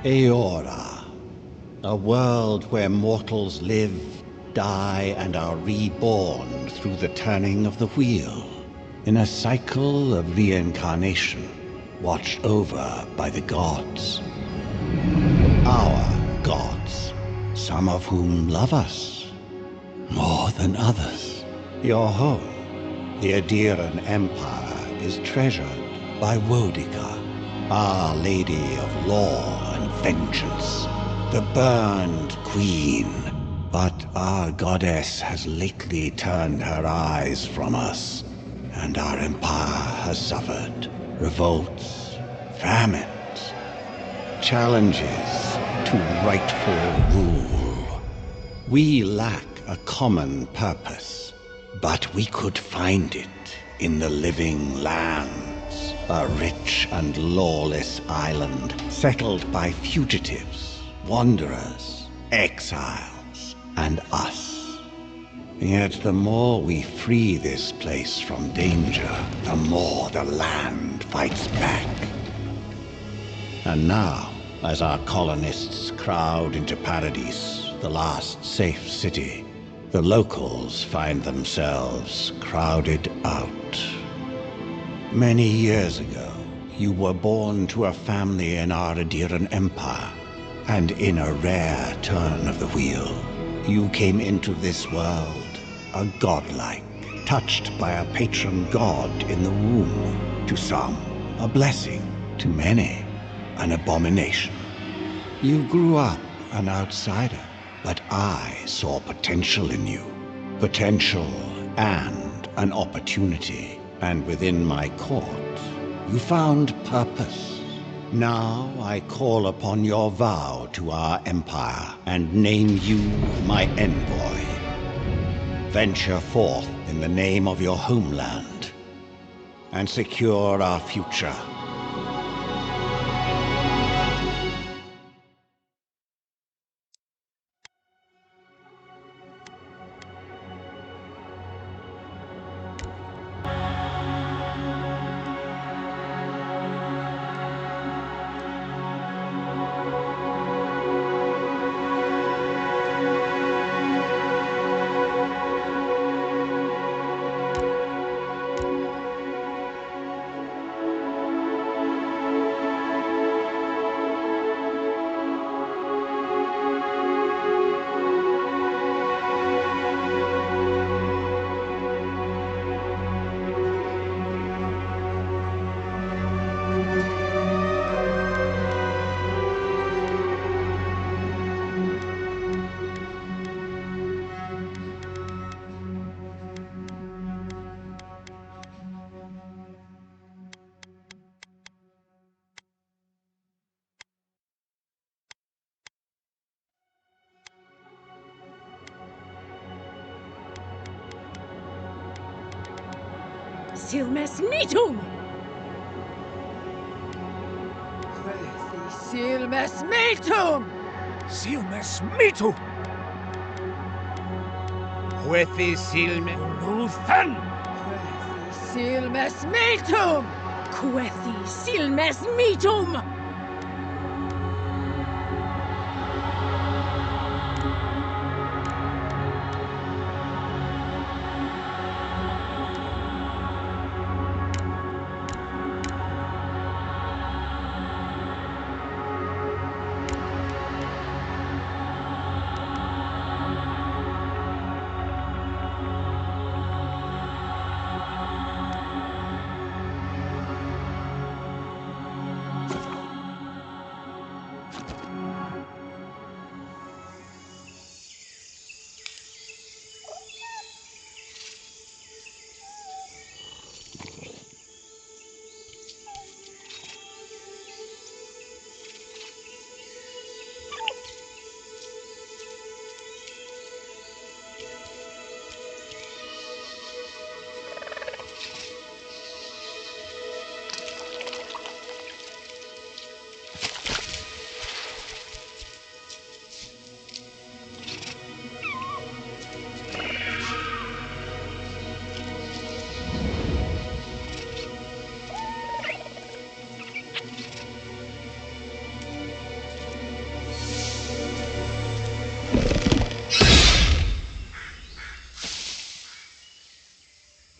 Aeora, a world where mortals live, die, and are reborn through the turning of the wheel, in a cycle of reincarnation, watched over by the gods. Our gods, some of whom love us more than others. Your home, the Aedyran Empire, is treasured by Wodica, Our Lady of Law and Vengeance, the Burned Queen. But our goddess has lately turned her eyes from us, and our empire has suffered revolts, famines, challenges to rightful rule. We lack a common purpose, but we could find it in the living lands, a rich and lawless island settled by fugitives, wanderers, exiles, and us. Yet the more we free this place from danger, the more the land fights back. And now, as our colonists crowd into Paradise, the last safe city, the locals find themselves crowded out. Many years ago, you were born to a family in our Aedyran Empire, and in a rare turn of the wheel, you came into this world, a godlike, touched by a patron god in the womb. To some, a blessing. To many, an abomination. You grew up an outsider, but I saw potential in you. Potential and an opportunity. And within my court, you found purpose. Now I call upon your vow to our empire and name you my envoy. Venture forth in the name of your homeland and secure our future. Silmes mitum! Silmes mitum! Silmes mitu! Huethi silme luthan! Silmes mitum! Quethi silmes mitum!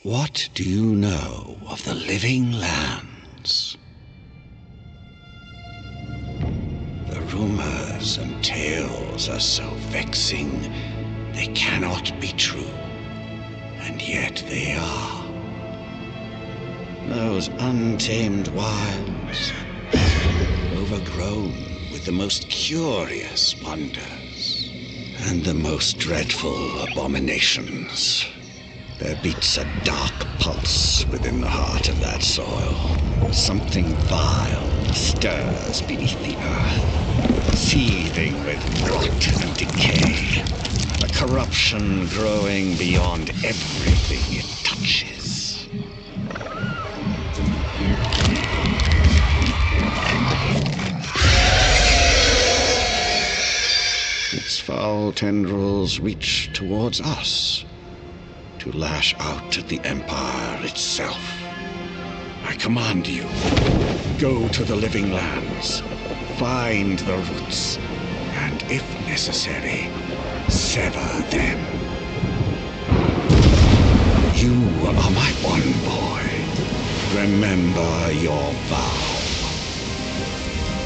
What do you know of the living lands? The rumors and tales are so vexing, they cannot be true, and yet they are. Those untamed wilds, overgrown with the most curious wonders and the most dreadful abominations. There beats a dark pulse within the heart of that soil. Something vile stirs beneath the earth, seething with rot and decay. A corruption growing beyond everything it touches. Its foul tendrils reach towards us, to lash out at the Empire itself. I command you, go to the living lands, find the roots, and if necessary, sever them. You are my one boy. Remember your vow.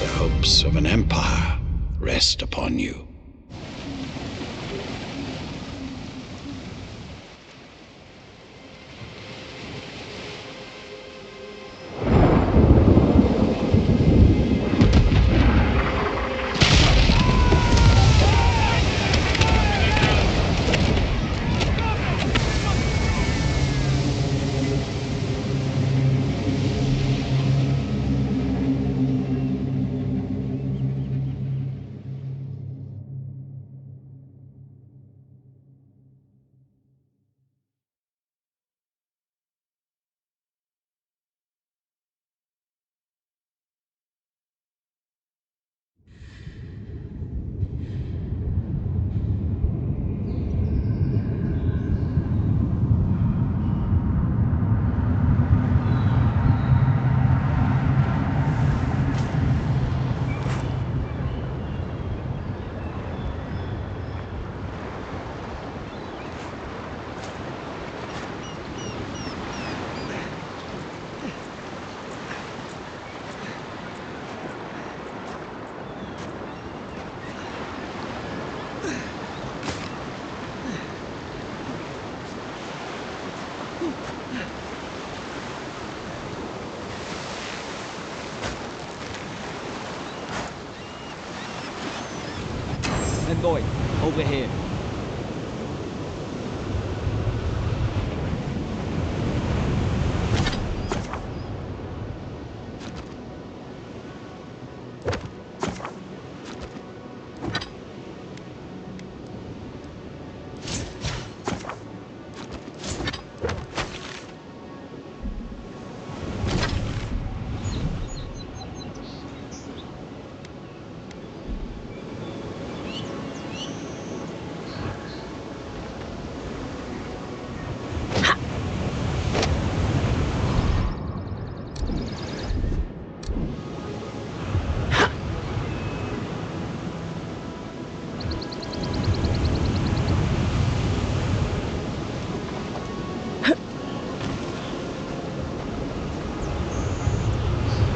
The hopes of an empire rest upon you. Envoy, over here.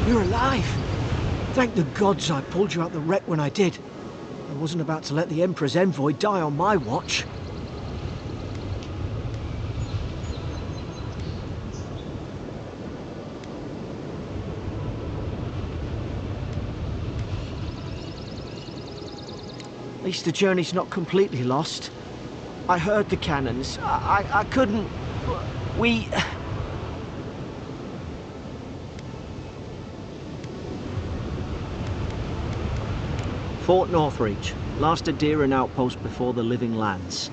You're alive! Thank the gods I pulled you out the wreck when I did. I wasn't about to let the Emperor's envoy die on my watch. At least the journey's not completely lost. I heard the cannons. I couldn't... We... Fort Northreach, last Aedyr outpost before the living lands.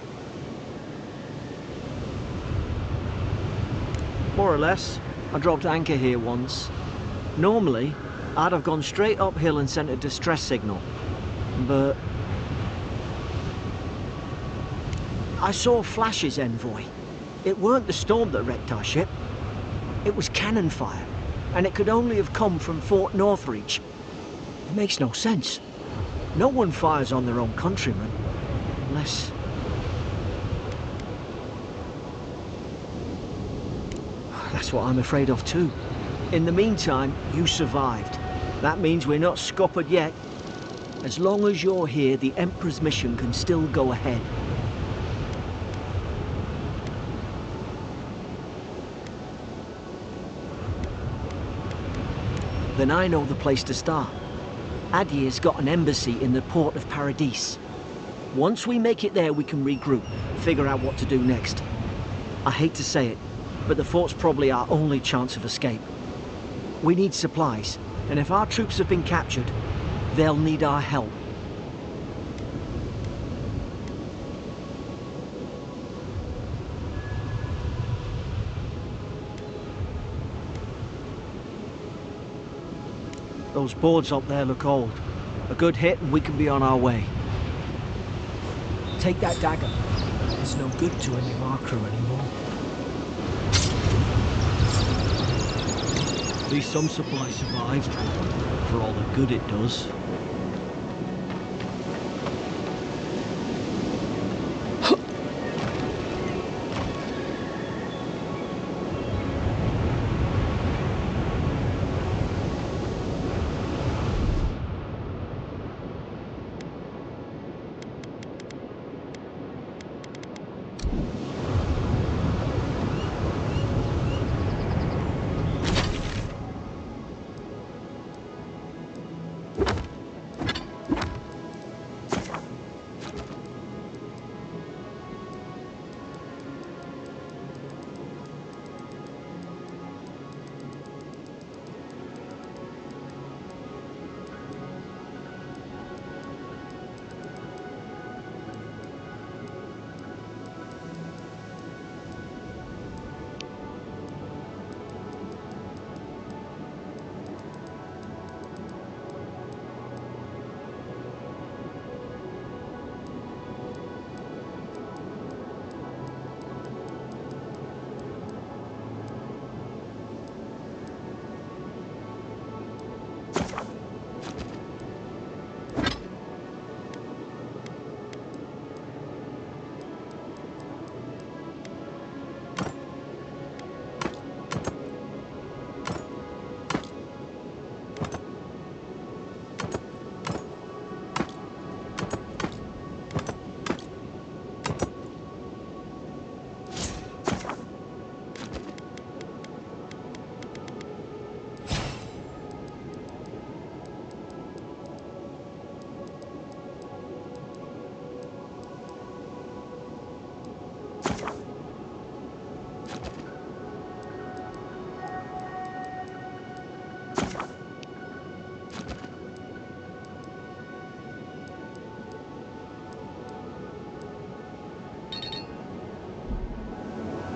More or less. I dropped anchor here once. Normally, I'd have gone straight uphill and sent a distress signal. But... I saw flashes, Envoy. It weren't the storm that wrecked our ship. It was cannon fire, and it could only have come from Fort Northreach. It makes no sense. No one fires on their own countrymen, unless... That's what I'm afraid of too. In the meantime, you survived. That means we're not scuppered yet. As long as you're here, the Emperor's mission can still go ahead. Then I know the place to start. Aedyr's got an embassy in the port of Paradis. Once we make it there, we can regroup, figure out what to do next. I hate to say it, but the fort's probably our only chance of escape. We need supplies, and if our troops have been captured, they'll need our help. Those boards up there look old. A good hit and we can be on our way. Take that dagger. It's no good to any of our crew anymore. At least some supply survived, for all the good it does.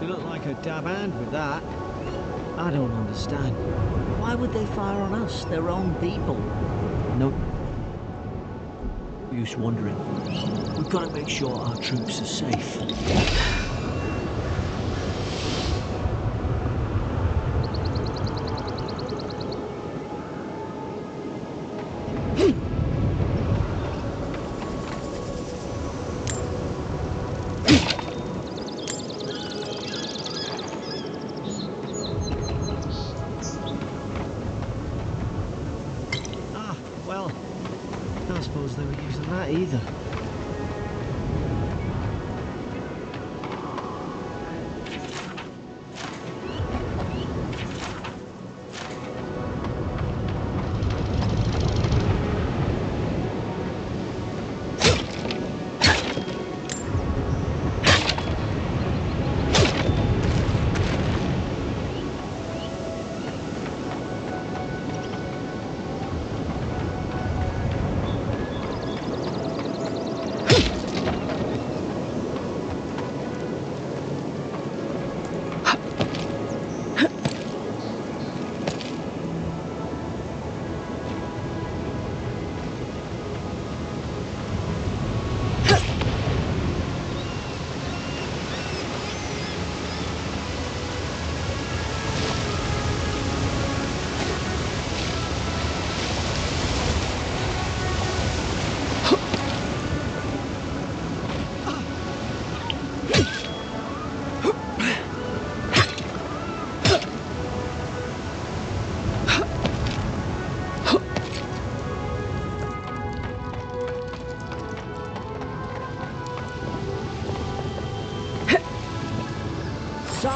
You look like a dab hand with that. I don't understand. Why would they fire on us, their own people? No use wondering. We've got to make sure our troops are safe. They were using that either.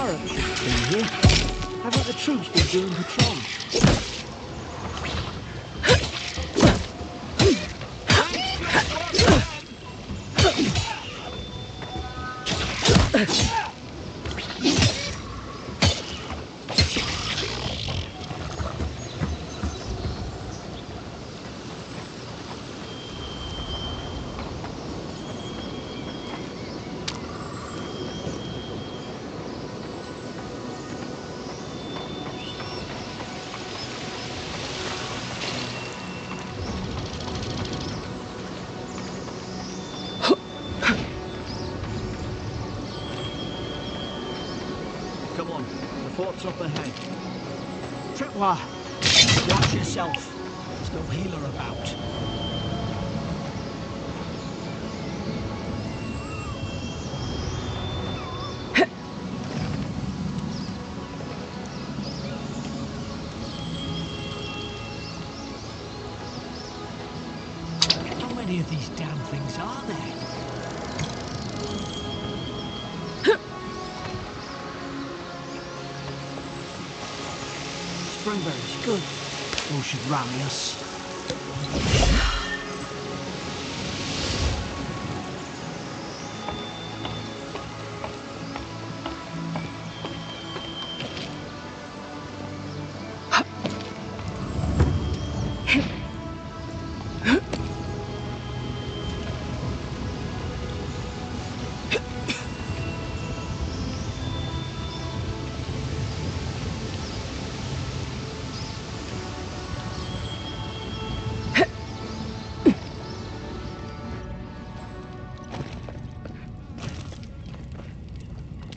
barracks should be here. Haven't the troops been doing patrol? Come on, the fort's up ahead. Tripwire, watch yourself. There's no healer about. How many of these damn things are there? Springberries, good. Those should rally us.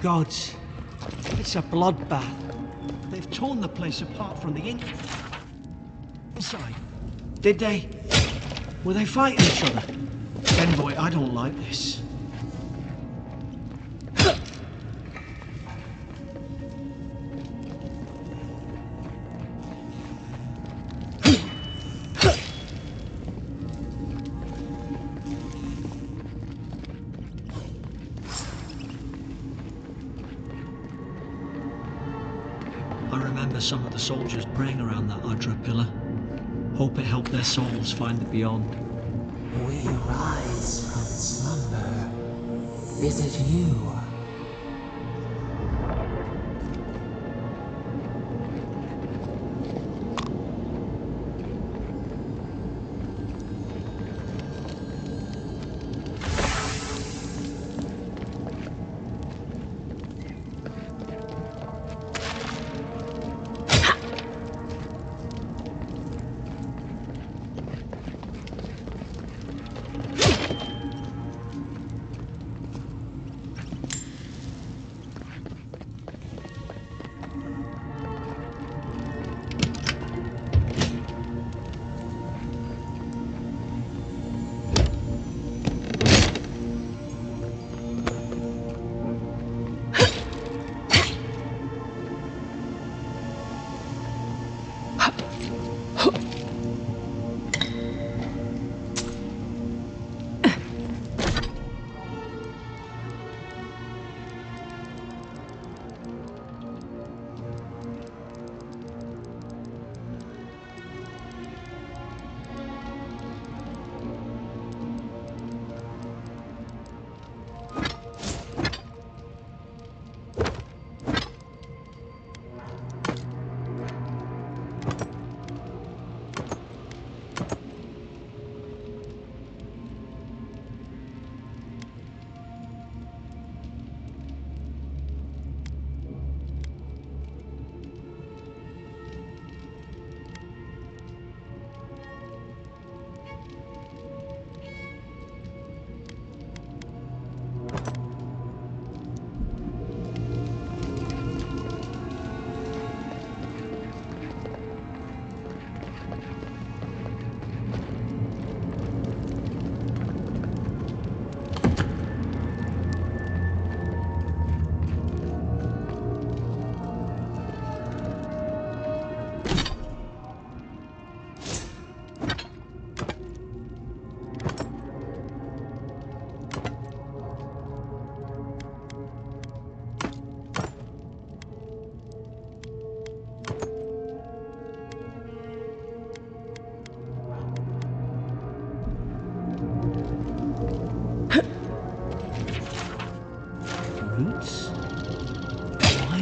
Gods, it's a bloodbath. They've torn the place apart from the inside. Did they? Were they fighting each other? Envoy, I don't like this. I remember some of the soldiers praying around that Aedyr pillar. Hope it helped their souls find the beyond. We rise from slumber. Is it you?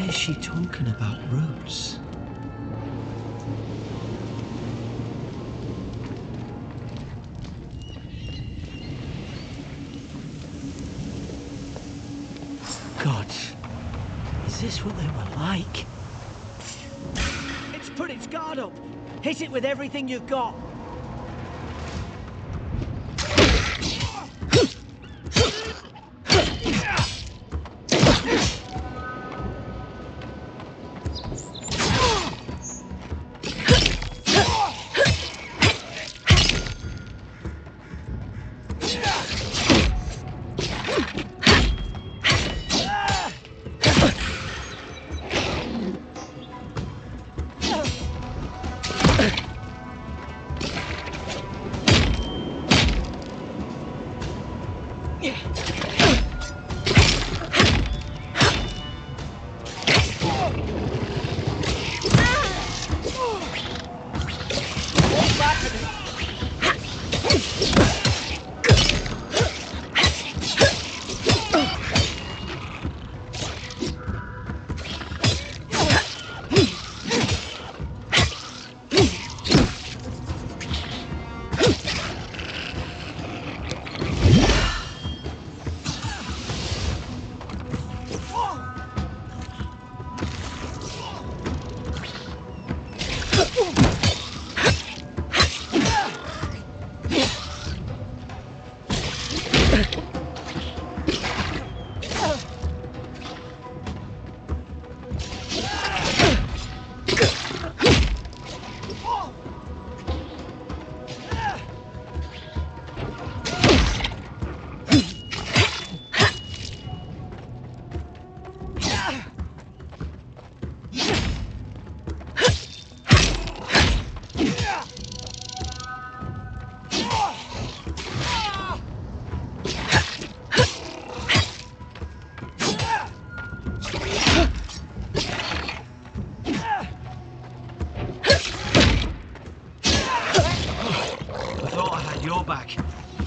is she talking about roots? God, is this what they were like? It's put its guard up. Hit it with everything you've got.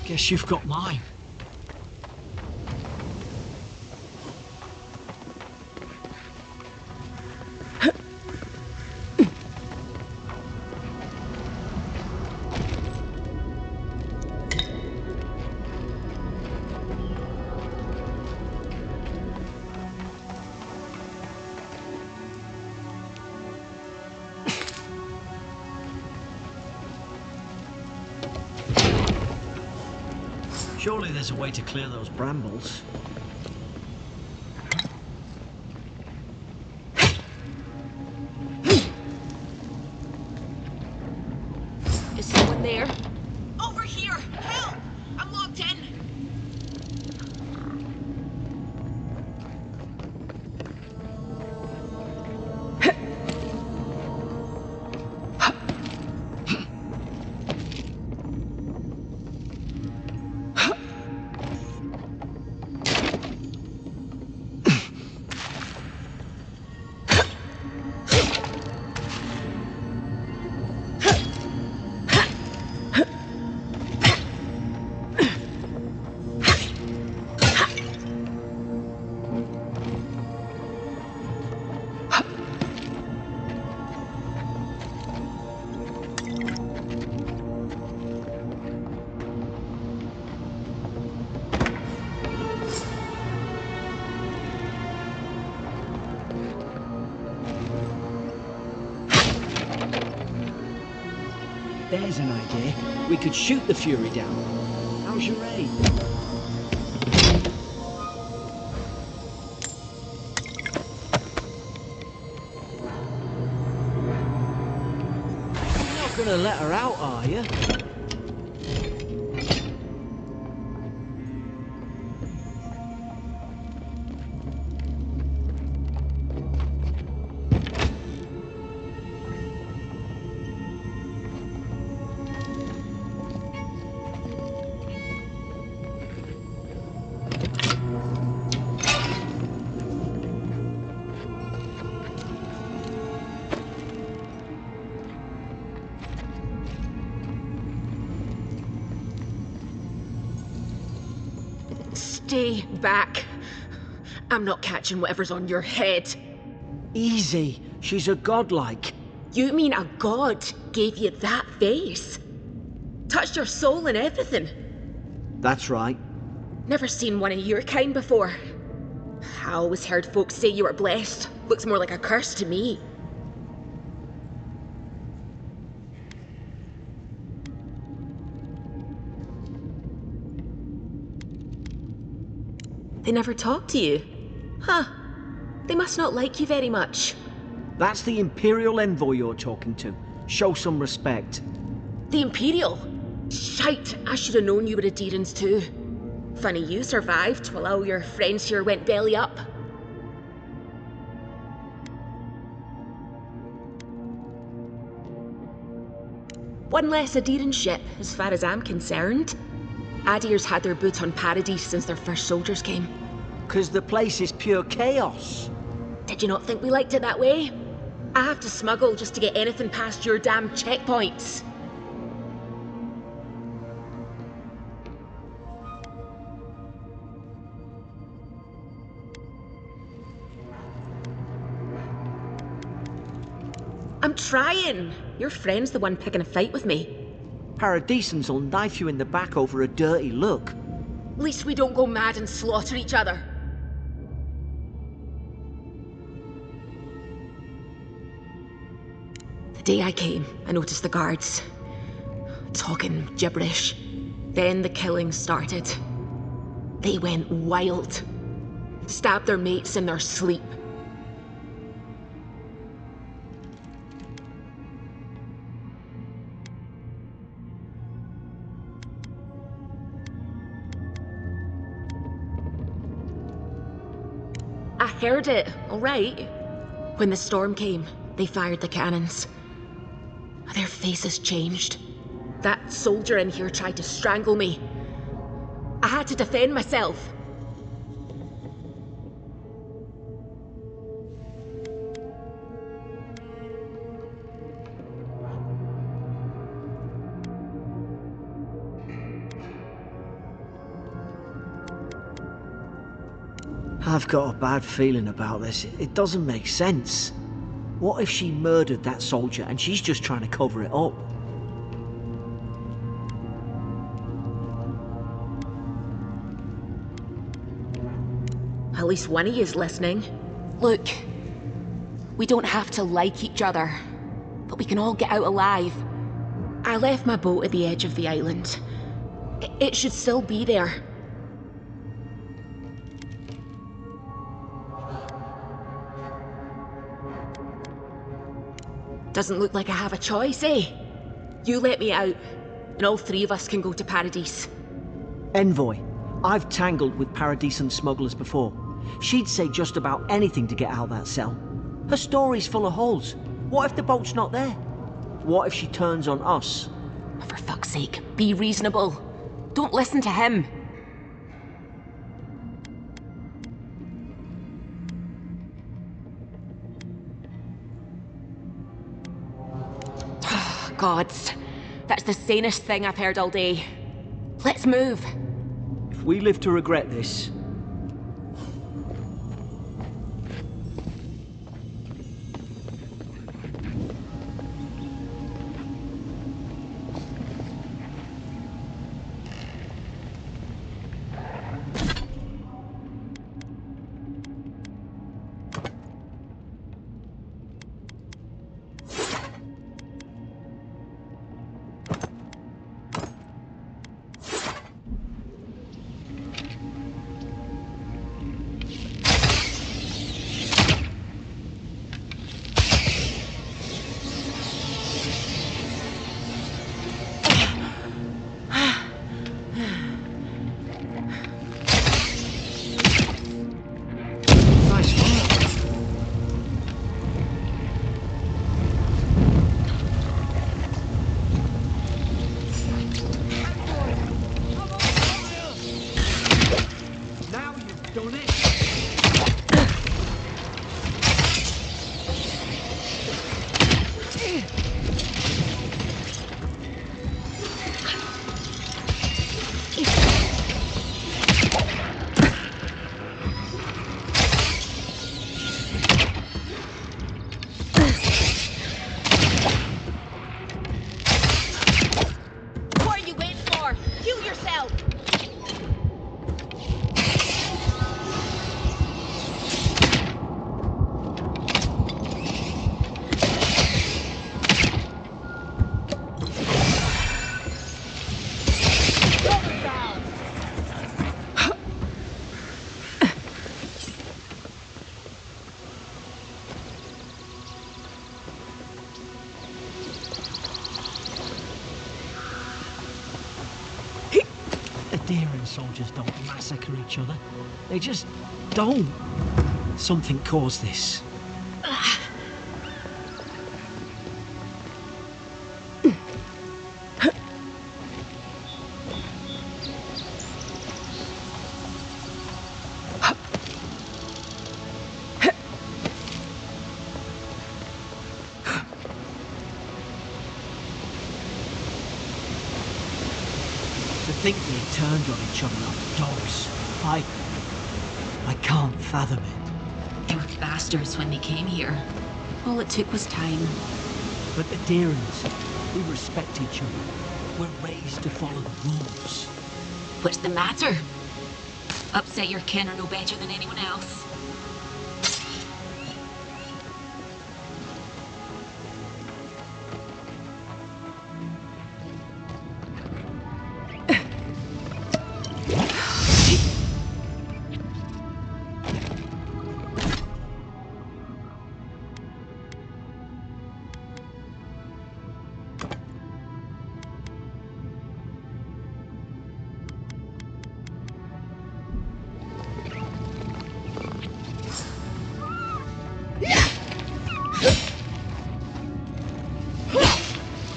Guess you've got mine. Surely there's a way to clear those brambles. Is someone there? Over here! Help! I'm locked in! There's an idea. We could shoot the Fury down. How's your aim? You're not gonna let her out, are you? Stay back. I'm not catching whatever's on your head. Easy. She's a godlike. You mean a god gave you that face? Touched your soul and everything? That's right. Never seen one of your kind before. I always heard folks say you were blessed. Looks more like a curse to me. They never talk to you? Huh. They must not like you very much. That's the Imperial Envoy you're talking to. Show some respect. The Imperial? Shite, I should have known you were Aedyrans too. Funny you survived while all your friends here went belly up. One less Aedyran ship, as far as I'm concerned. Aedyr's had their boot on Paradise since their first soldiers came. 'Cause the place is pure chaos. Did you not think we liked it that way? I have to smuggle just to get anything past your damn checkpoints. I'm trying. Your friend's the one picking a fight with me. Paradisans will knife you in the back over a dirty look. At least we don't go mad and slaughter each other. The day I came, I noticed the guards talking gibberish. Then the killing started. They went wild. Stabbed their mates in their sleep. I heard it, all right. When the storm came, they fired the cannons. Their faces changed. That soldier in here tried to strangle me. I had to defend myself. I've got a bad feeling about this. It doesn't make sense. What if she murdered that soldier and she's just trying to cover it up? At least one of you's listening. Look, we don't have to like each other, but we can all get out alive. I left my boat at the edge of the island. It should still be there. Doesn't look like I have a choice, eh? You let me out, and all three of us can go to Paradise. Envoy, I've tangled with Paradisan smugglers before. She'd say just about anything to get out of that cell. Her story's full of holes. What if the boat's not there? What if she turns on us? For fuck's sake, be reasonable. Don't listen to him. Gods, that's the sanest thing I've heard all day. Let's move. If we live to regret this... Aedyran soldiers don't massacre each other. They just don't. Something caused this. To think they turned on each other like dogs. I can't fathom it. They were bastards when they came here. All it took was time. But the Aedyrans, we respect each other. We're raised to follow the rules. What's the matter? Upset your kin are no better than anyone else.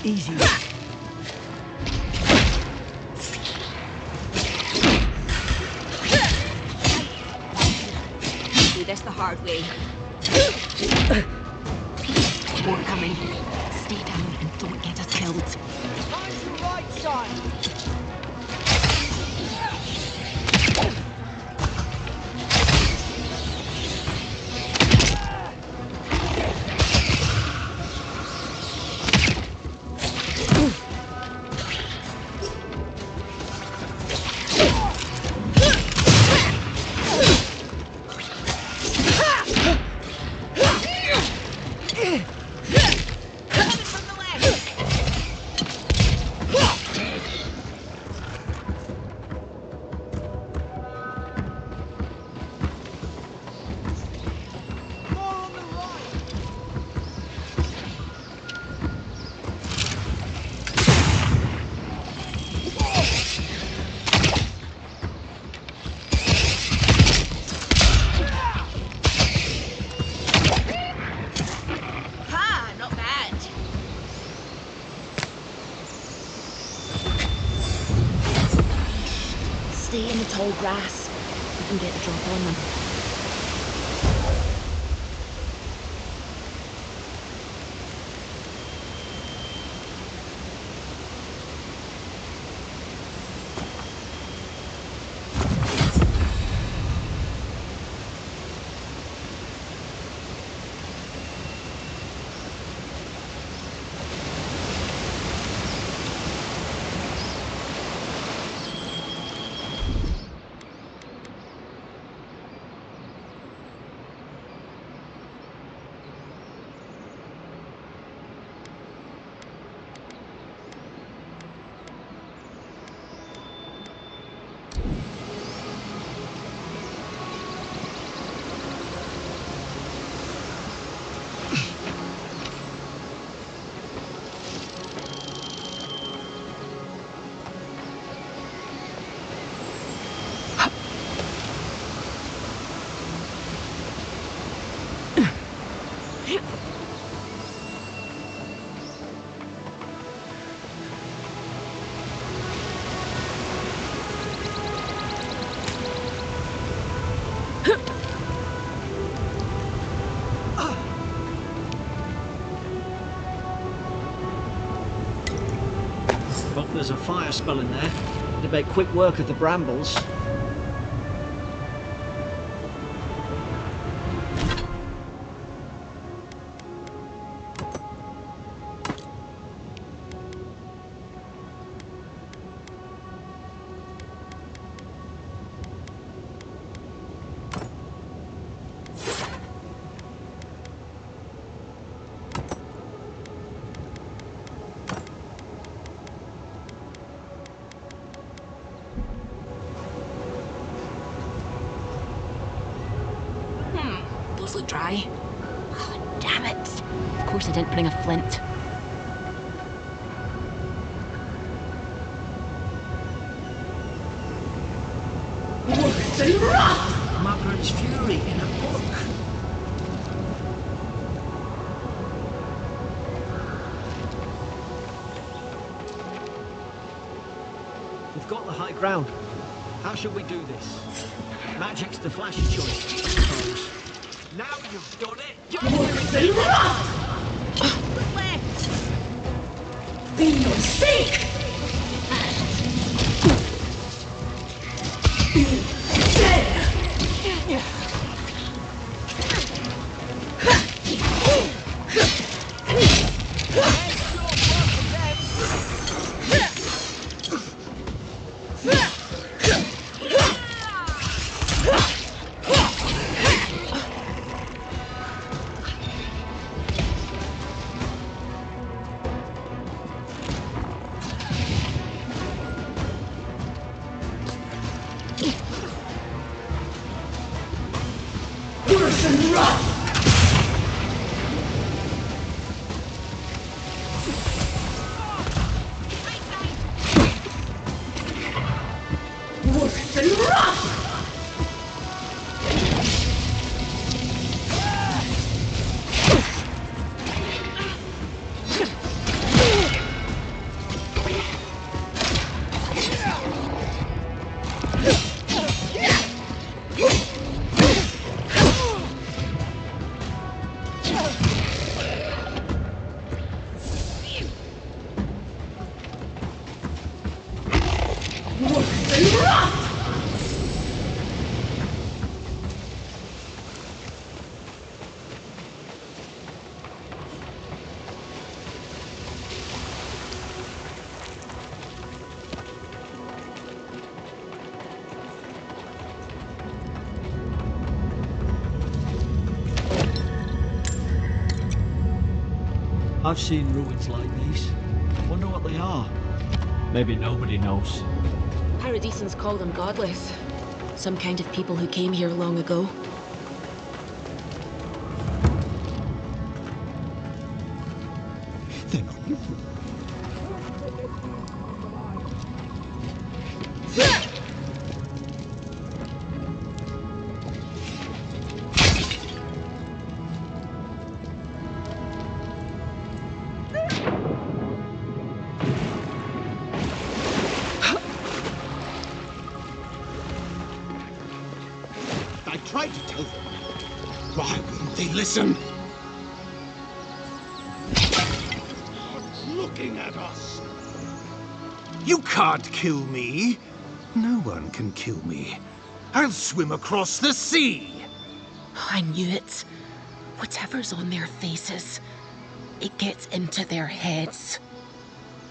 Easy. Do this the hard way. More coming. Stay down and don't get us killed. Find the right side. Stay in the tall grass. We can get the drop on them. But there's a fire spell in there. To make quick work of the brambles. Those look dry. Oh, damn it. Of course I didn't bring a flint. His fury in a book. We've got the high ground. How should we do this? Magic's the flashy choice, I suppose. Now you've done it! I've seen ruins like these. Wonder what they are. Maybe nobody knows. Paradisans call them godless. Some kind of people who came here long ago. They're not you. I tried to tell them. Why wouldn't they listen? Looking at us. You can't kill me. No one can kill me. I'll swim across the sea. I knew it. Whatever's on their faces, it gets into their heads.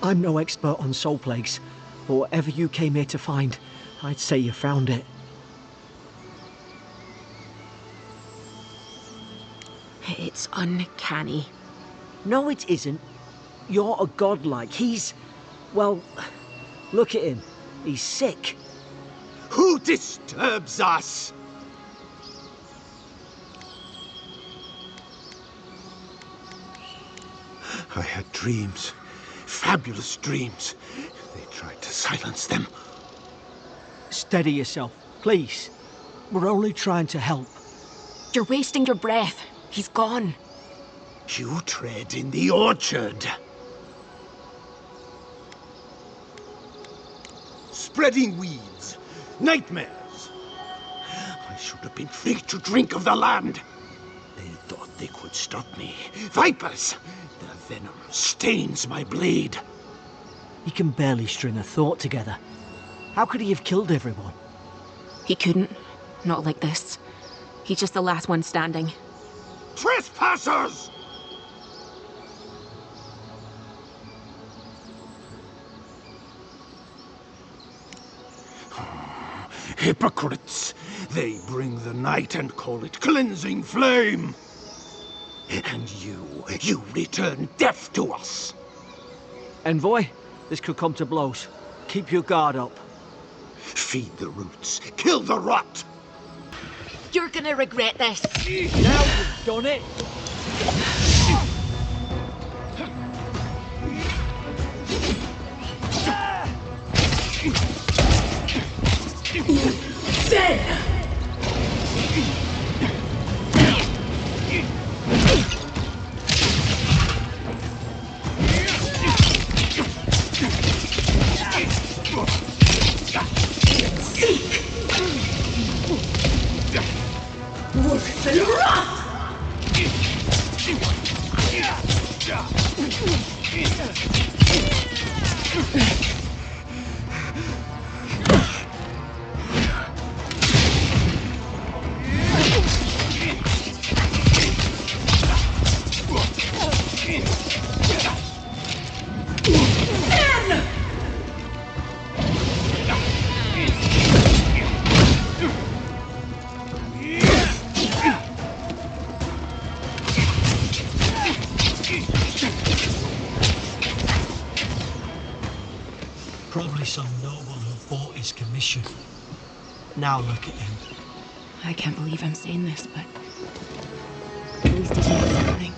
I'm no expert on soul plagues, but whatever you came here to find, I'd say you found it. It's uncanny. No, it isn't. You're a godlike. He's... well, look at him. He's sick. Who disturbs us? I had dreams. Fabulous dreams. They tried to silence them. Steady yourself, please. We're only trying to help. You're wasting your breath. He's gone. You tread in the orchard. Spreading weeds. Nightmares. I should have been free to drink of the land. They thought they could stop me. Vipers! Their venom stains my blade. He can barely string a thought together. How could he have killed everyone? He couldn't. Not like this. He's just the last one standing. Trespassers! Hypocrites! They bring the night and call it cleansing flame! And you return death to us! Envoy, this could come to blows. Keep your guard up. Feed the roots, kill the rot! You're gonna regret this. Now you've done it! Probably some noble who bought his commission. Now look at him. I can't believe I'm saying this, but at least he's not something.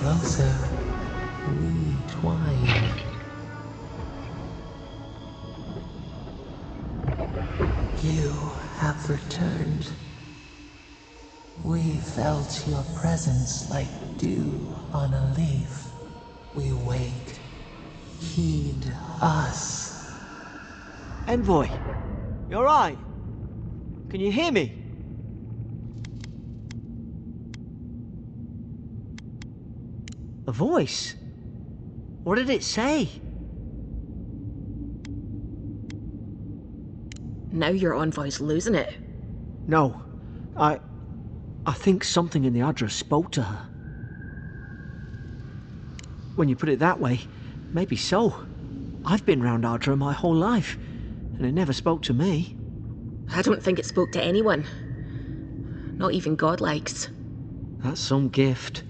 Closer, we twine. You have returned. We felt your presence like dew on a leaf. We wake. Heed us. Envoy, you alright? Can you hear me? A voice? What did it say? Now your envoy's losing it. No, I think something in the Aedyr spoke to her. When you put it that way, maybe so. I've been round Aedyr my whole life, and it never spoke to me. I don't think it spoke to anyone. Not even godlikes. That's some gift.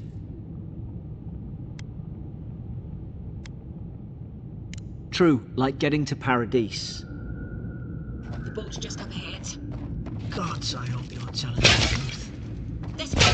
True, like getting to Paradise. The boat's just up ahead. Gods, I hope you're telling the truth. This way.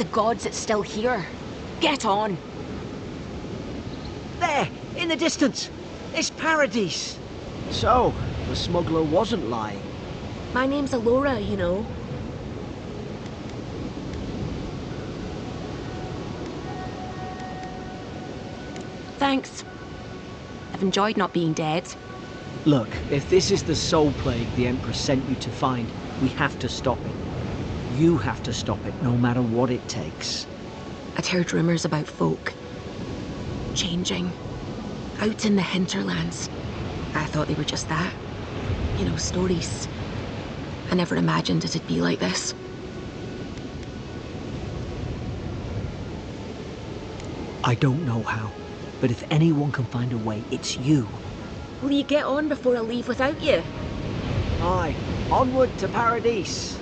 the gods it's still here. Get on. There, in the distance. It's Paradise. So, the smuggler wasn't lying. My name's Alora, you know. Thanks. I've enjoyed not being dead. Look, if this is the soul plague the Emperor sent you to find, we have to stop it. You have to stop it, no matter what it takes. I'd heard rumours about folk changing out in the hinterlands. I thought they were just that. You know, stories. I never imagined it'd be like this. I don't know how, but if anyone can find a way, it's you. Will you get on before I leave without you? Aye, onward to Paradise.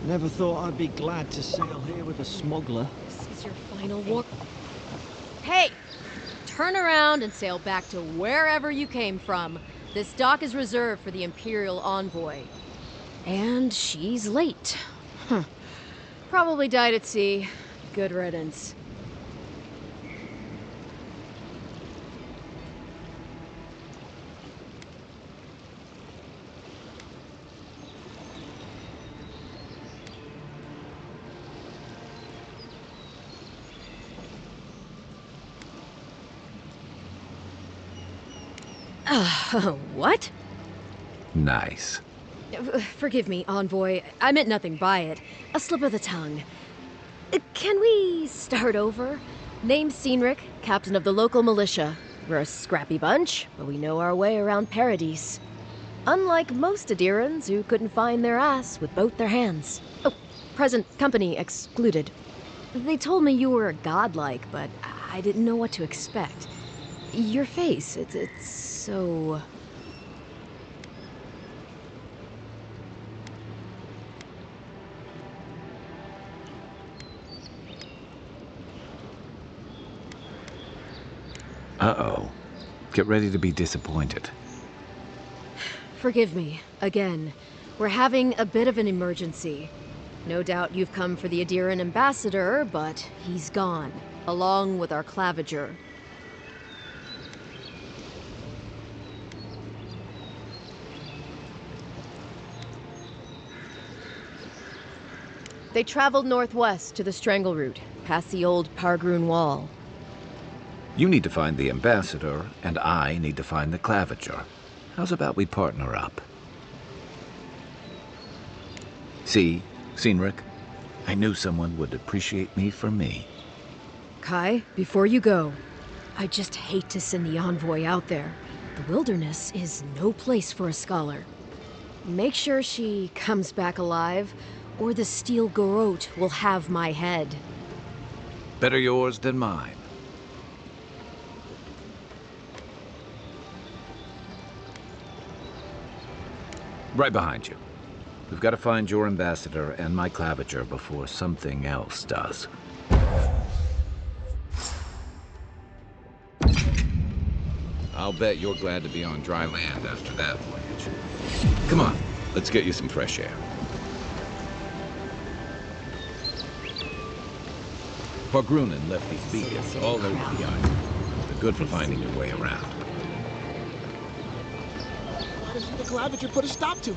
Never thought I'd be glad to sail here with a smuggler. This is your final war. Hey! Turn around and sail back to wherever you came from. This dock is reserved for the Imperial Envoy. And she's late. Probably died at sea. Good riddance. What? Nice. Forgive me, Envoy. I meant nothing by it. A slip of the tongue. Can we start over? Name's Cynric, captain of the local militia. We're a scrappy bunch, but we know our way around Paradise. Unlike most Aedyrans who couldn't find their ass with both their hands. Oh, present company excluded. They told me you were godlike, but I didn't know what to expect. Your face, it's so... Uh-oh. Get ready to be disappointed. Forgive me, again. We're having a bit of an emergency. No doubt you've come for the Aedyran ambassador, but he's gone, along with our claviger. They traveled northwest to the Strangle Route, past the old Pargroon Wall. You need to find the ambassador, and I need to find the claviger. How's about we partner up? See, Cynric, I knew someone would appreciate me for me. Kai, before you go, I just hate to send the envoy out there. The wilderness is no place for a scholar. Make sure she comes back alive, or the steel garrote will have my head. Better yours than mine. Right behind you. We've got to find your ambassador and my claviger before something else does. I'll bet you're glad to be on dry land after that voyage. Come on, let's get you some fresh air. Pargrunen left these beacons all over the island. They're good for finding your way around. Why doesn't the claviger put a stop to it?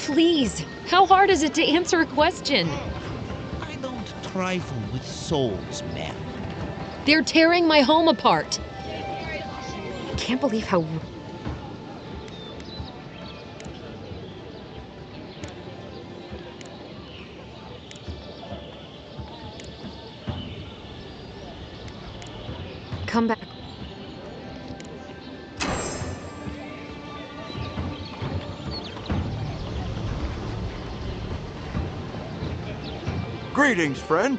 Please, how hard is it to answer a question? I don't trifle with souls, man. They're tearing my home apart. I can't believe how... Come back. Greetings, friend.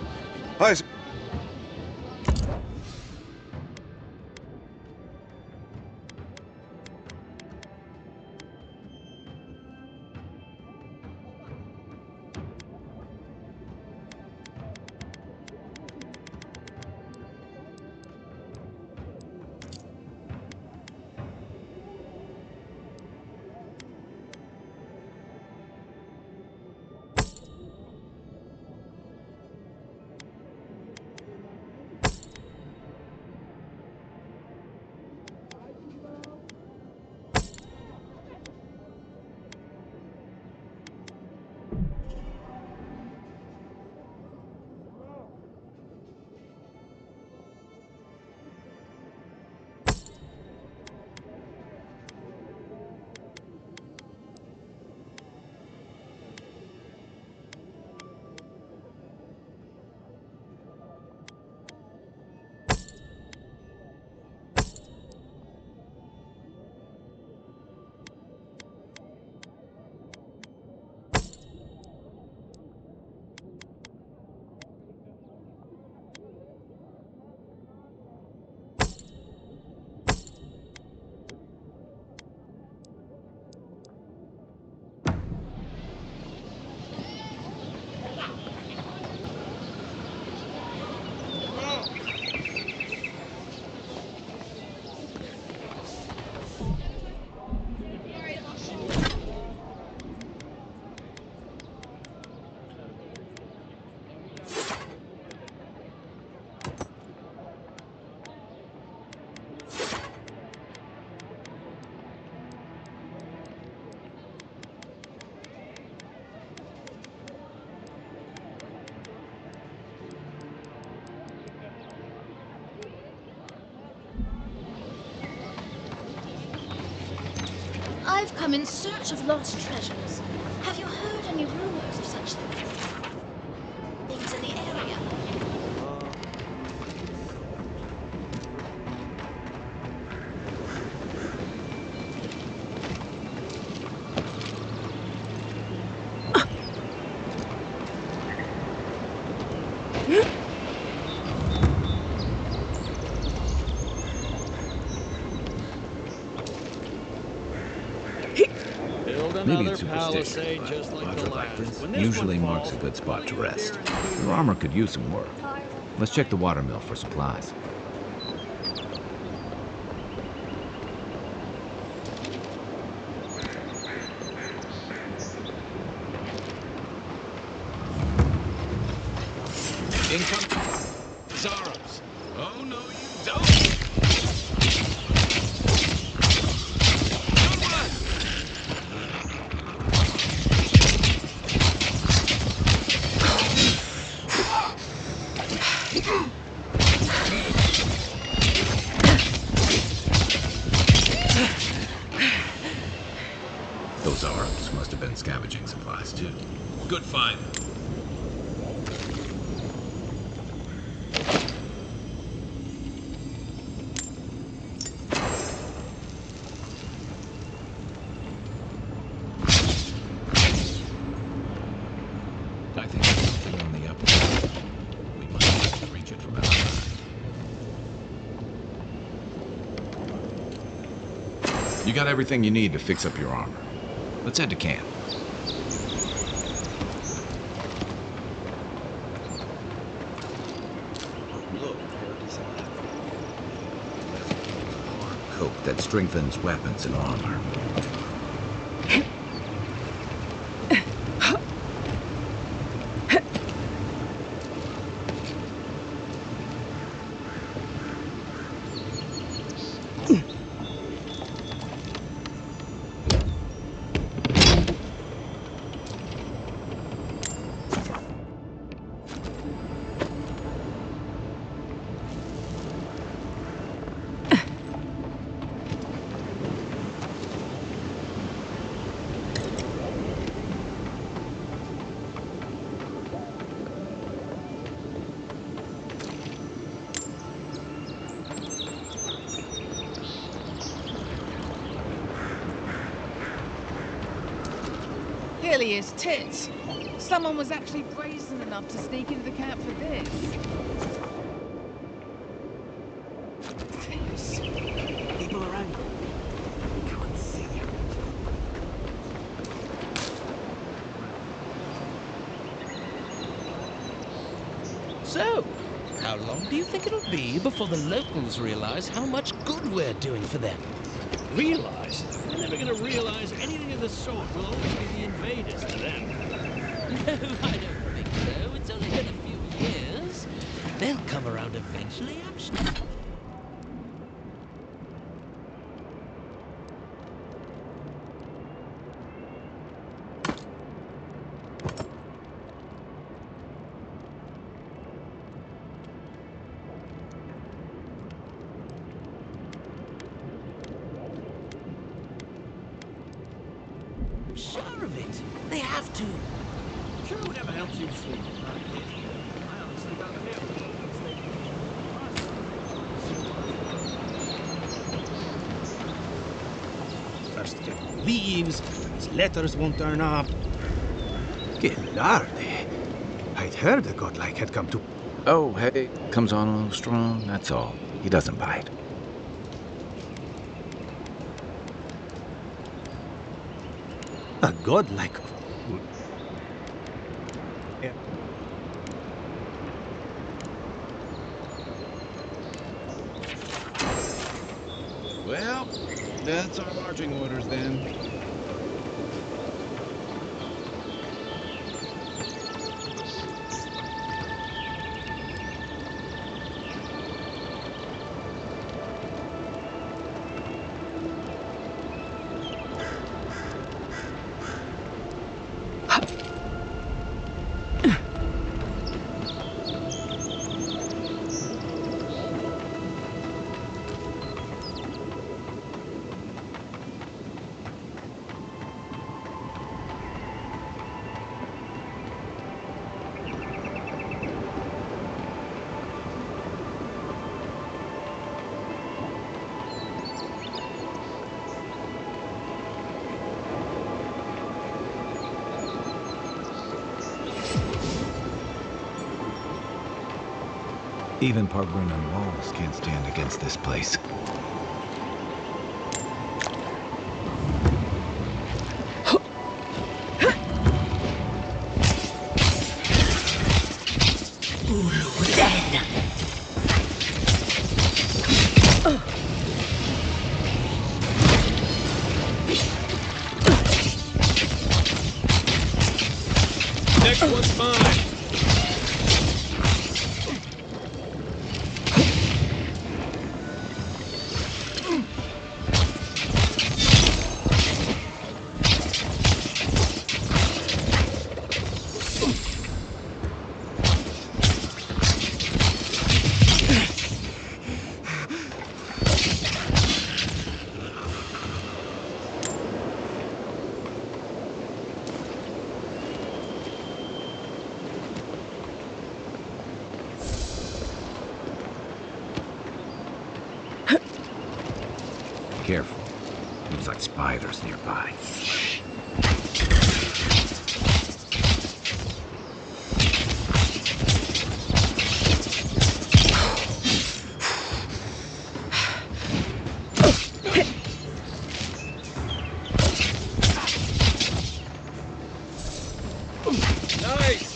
I've come in search of lost treasures. Have you heard any rumors of such things in the area? Maybe it's superstition, but a budget like this usually marks a good spot to rest. Your armor could use some work. Let's check the watermill for supplies. Income. Zaros. Oh, no, you don't. Those Arabs must have been scavenging supplies, too. Good find. I think there's something on the upper side. We might have to reach it from outside. You got everything you need to fix up your armor. Let's head to camp. Coat that strengthens weapons and armor. clearly is tits. Someone was actually brazen enough to sneak into the camp for this. People around. Can't see you. So, how long do you think it'll be before the locals realize how much good we're doing for them? Realize? They're never gonna realize anything of the sort. We'll always be the invaders to them. No, I don't think so. It's only been a few years. They'll come around eventually, I'm sure. I'm sure of it. They have to. Sure, whatever helps you sleep. I only sleep out here. First get leaves, his letters won't turn up. Gilardi. I'd heard a godlike had come to... Oh, hey, comes on a little strong, that's all. He doesn't bite. A godlike... Yeah. Well, that's our marching orders then. Even Pargrin and walls can't stand against this place. Next one's mine. Careful. Looks like spiders nearby. Nice!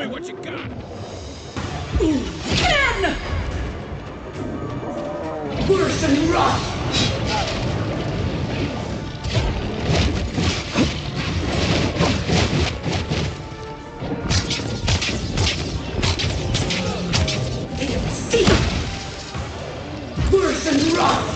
me what you got! Ken! Worse than rot! Worse than rot!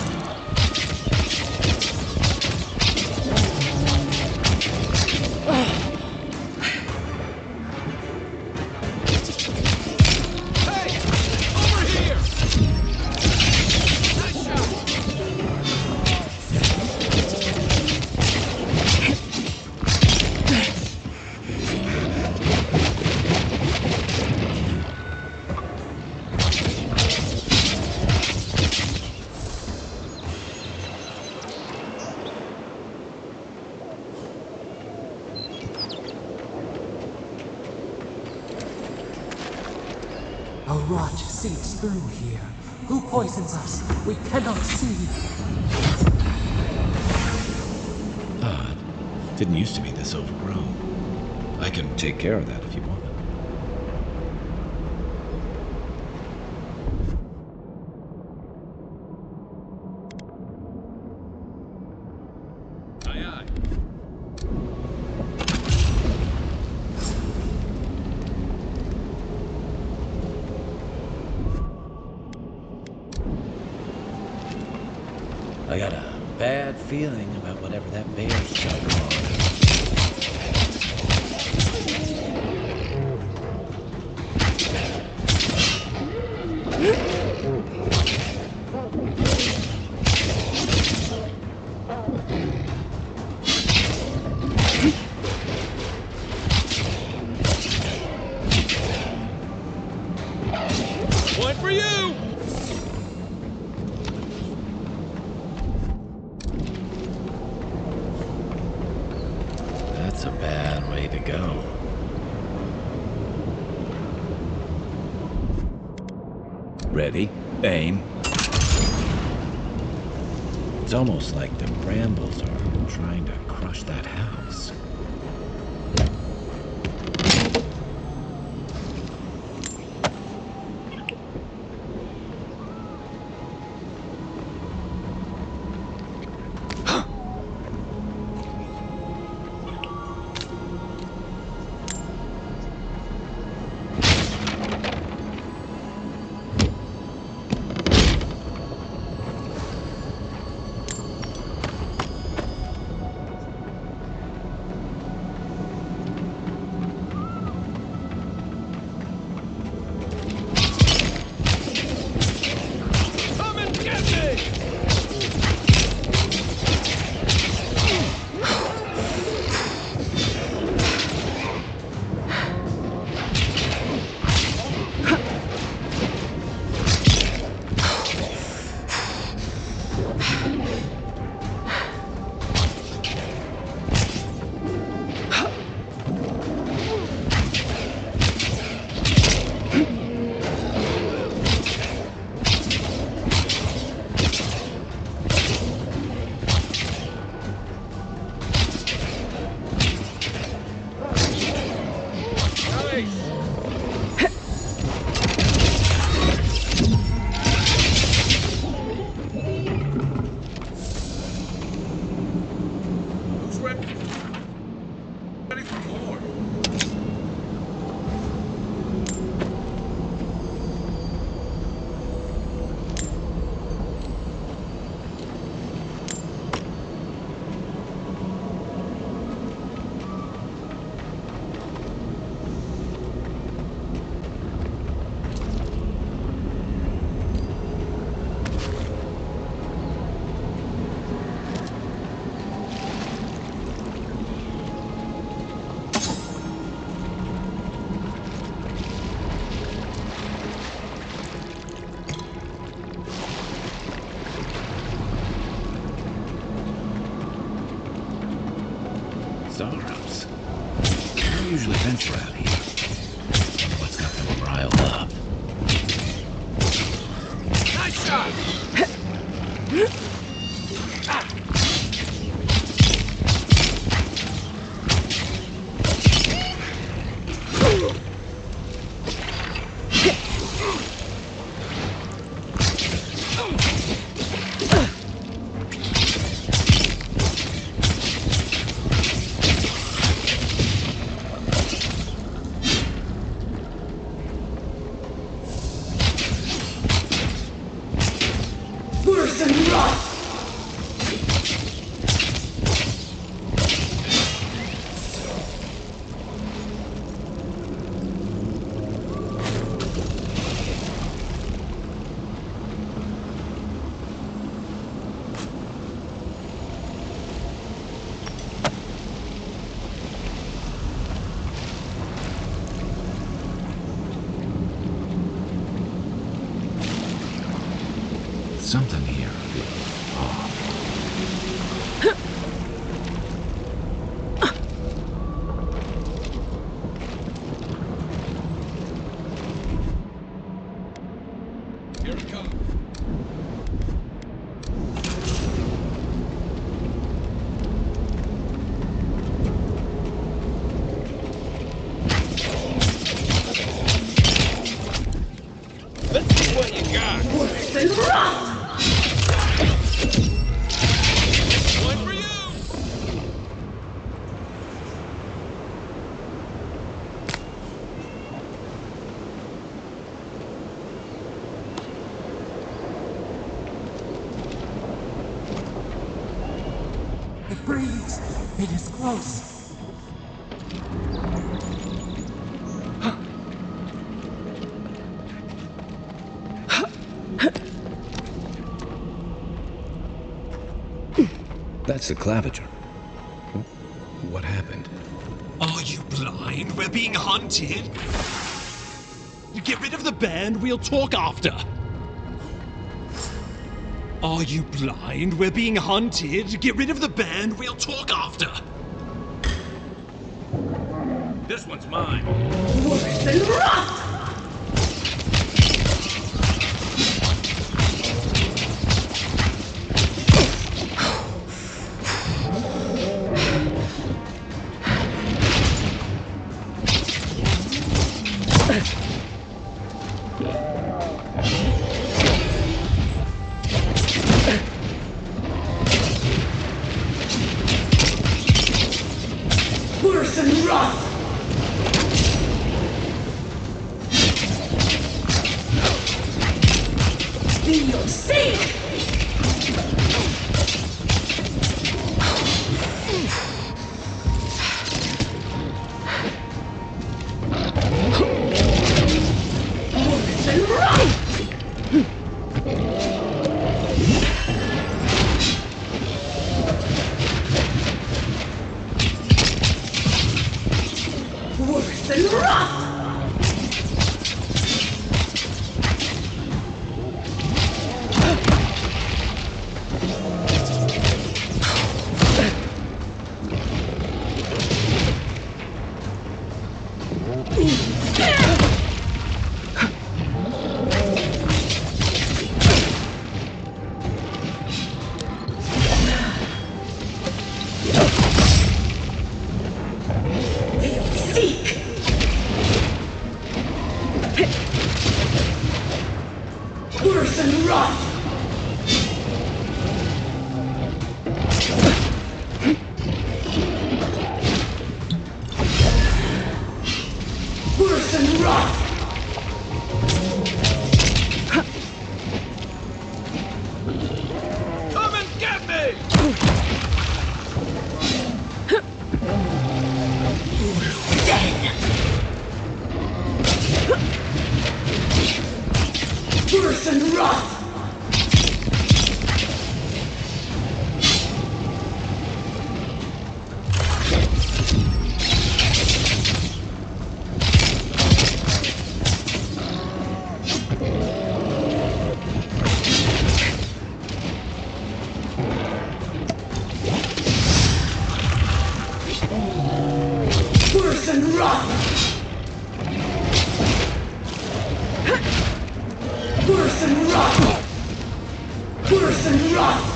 A rot seeps through here. Who poisons us? We cannot see. Odd. Didn't used to be this overgrown. I can take care of that if you want. Aye, aye. I got a bad feeling about whatever that bear's choking on. One for you! That's a bad way to go. Ready, aim. It's almost like the brambles are trying to crush that house. Sorrows. I don't usually venture out here. What's got them riled up? Nice shot! Worse than rust! Something here feels off. Here it comes. Let's see what you got. Worse than rust! One for you. It breathes. It is close. That's the claviger. What happened? Are you blind? We're being hunted. Get rid of the band, we'll talk after. Are you blind? We're being hunted. Get rid of the band, we'll talk after. This one's mine. Worse than rust! Worse than rust! Feel safe! Worse than rust! Worse than rust! Seek! Worse than rust! Worse than rust! Come and get me! Worse than rust! Worse than rust! Worse than rust! Worse than rust!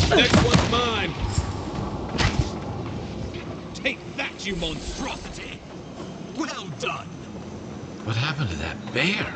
Next one's mine. Take that, you monstrosity. Well done. What happened to that bear?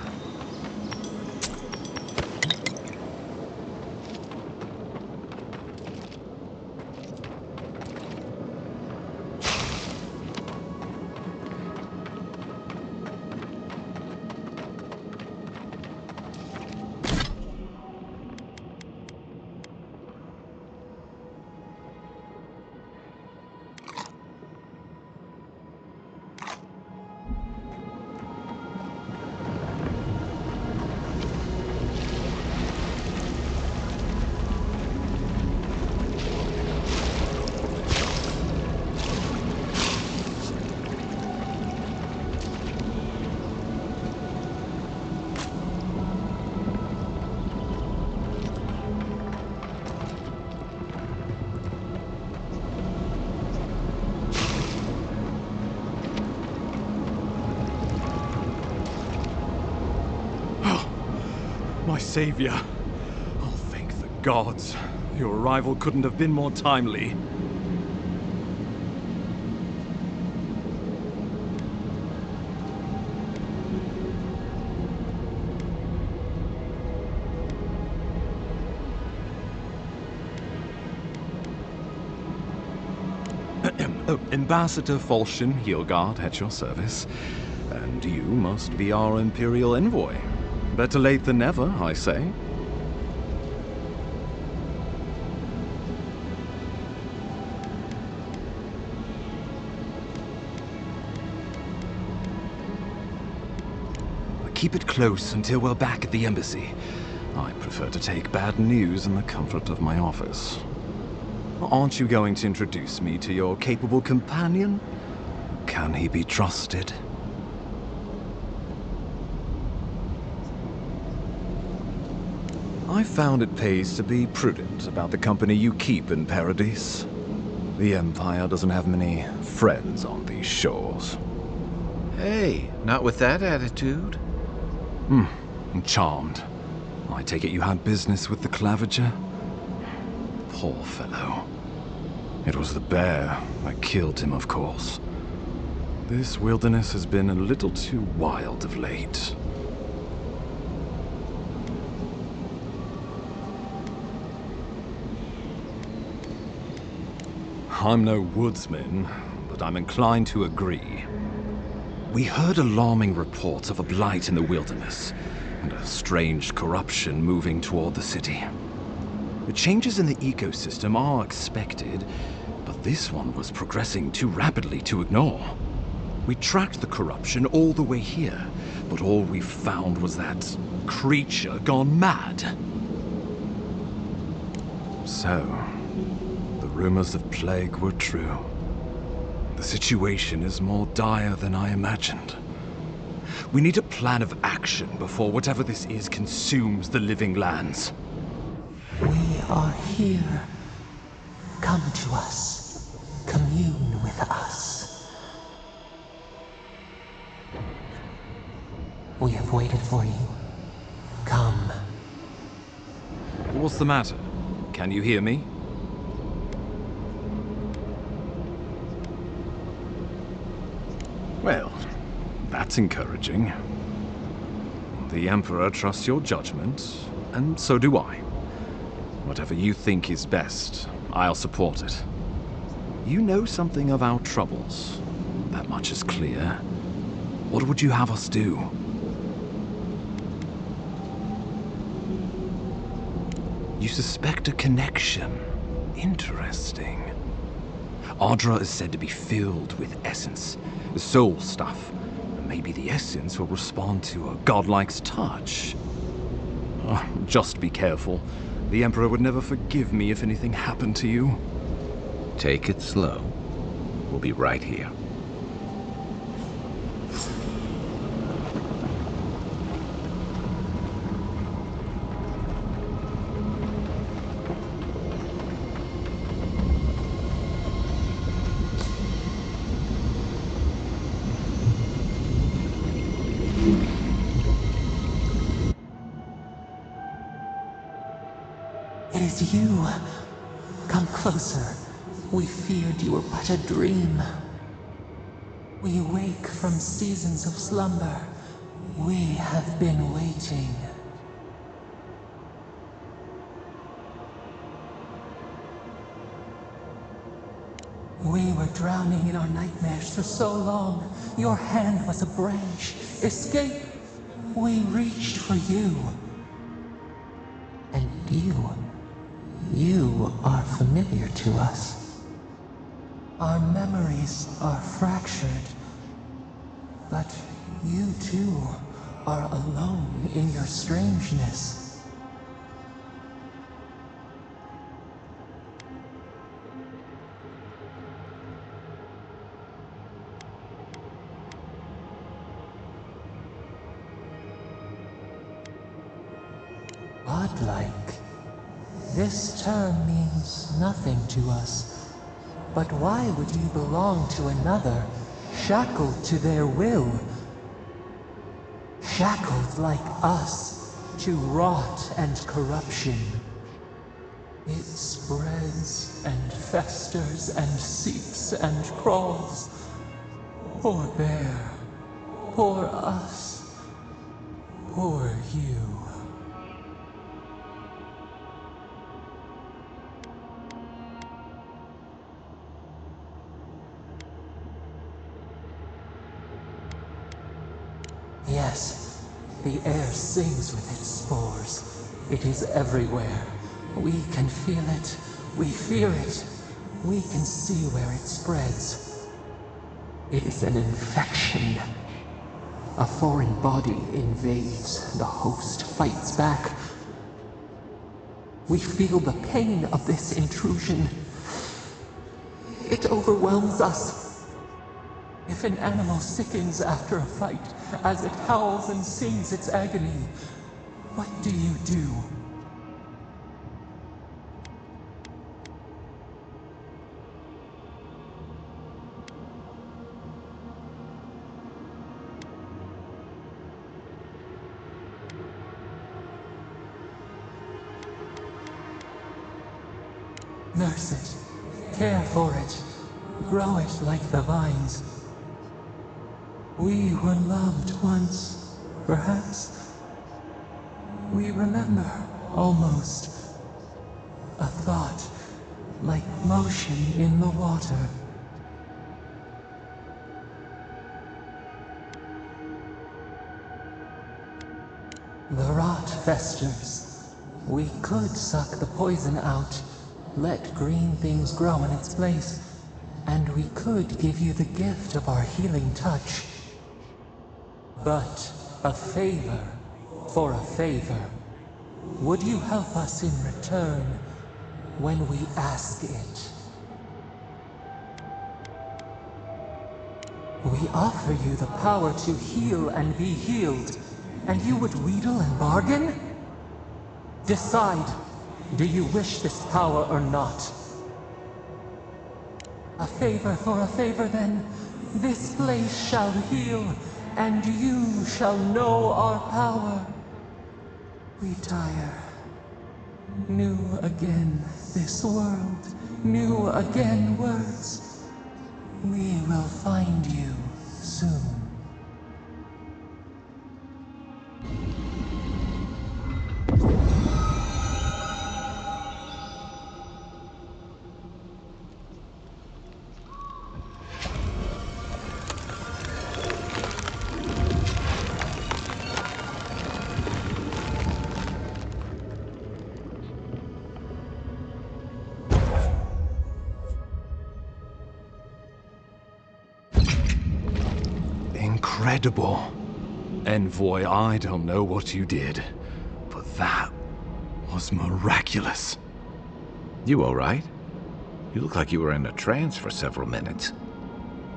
my savior. Oh, thank the gods. Your arrival couldn't have been more timely. Ambassador Falchion Heelguard at your service. And you must be our Imperial Envoy. Better late than never, I say. Keep it close until we're back at the embassy. I prefer to take bad news in the comfort of my office. Aren't you going to introduce me to your capable companion? Can he be trusted? I found it pays to be prudent about the company you keep in Paradise. The Empire doesn't have many friends on these shores. Hey, not with that attitude. I'm charmed. I take it you had business with the Clavager? Poor fellow. It was the bear that killed him, of course. This wilderness has been a little too wild of late. I'm no woodsman, but I'm inclined to agree. We heard alarming reports of a blight in the wilderness, and a strange corruption moving toward the city. The changes in the ecosystem are expected, but this one was progressing too rapidly to ignore. We tracked the corruption all the way here, but all we found was that creature gone mad. So, the rumors of plague were true. The situation is more dire than I imagined. We need a plan of action before whatever this is consumes the living lands. We are here. Come to us. Commune with us. We have waited for you. Come. What's the matter? Can you hear me? Well, that's encouraging. The Emperor trusts your judgment, and so do I. Whatever you think is best, I'll support it. You know something of our troubles. That much is clear. What would you have us do? You suspect a connection. Interesting. Aedyr is said to be filled with essence, the soul stuff. Maybe the essence will respond to a godlike's touch. Oh, just be careful. The Emperor would never forgive me if anything happened to you. Take it slow. We'll be right here. It is you. Come closer. We feared you were but a dream. We wake from seasons of slumber. We have been waiting. We were drowning in our nightmares for so long. Your hand was a branch. Escape! We reached for you. And you are familiar to us. Our memories are fractured. But you too are alone in your strangeness. Godlike. This term means nothing to us. But why would you belong to another, shackled to their will? Shackled like us, to rot and corruption. It spreads and festers and seeps and crawls. Poor bear, poor us, poor you. Yes, the air sings with its spores. It is everywhere. We can feel it. We fear it. We can see where it spreads. It is an infection. A foreign body invades. The host fights back. We feel the pain of this intrusion. It overwhelms us. If an animal sickens after a fight, as it howls and sings its agony, what do you do? Nurse it, care for it, grow it like the vines. We were loved once, perhaps. We remember, almost. A thought, like motion in the water. The rot festers. We could suck the poison out, let green things grow in its place, and we could give you the gift of our healing touch. But a favor for a favor. Would you help us in return when we ask it? We offer you the power to heal and be healed, and you would wheedle and bargain? Decide, do you wish this power or not? A favor for a favor then. This place shall heal, and you shall know our power. Retire. New again this world, new again words. We will find you soon. Incredible. Envoy, I don't know what you did, but that was miraculous. You all right? You look like you were in a trance for several minutes.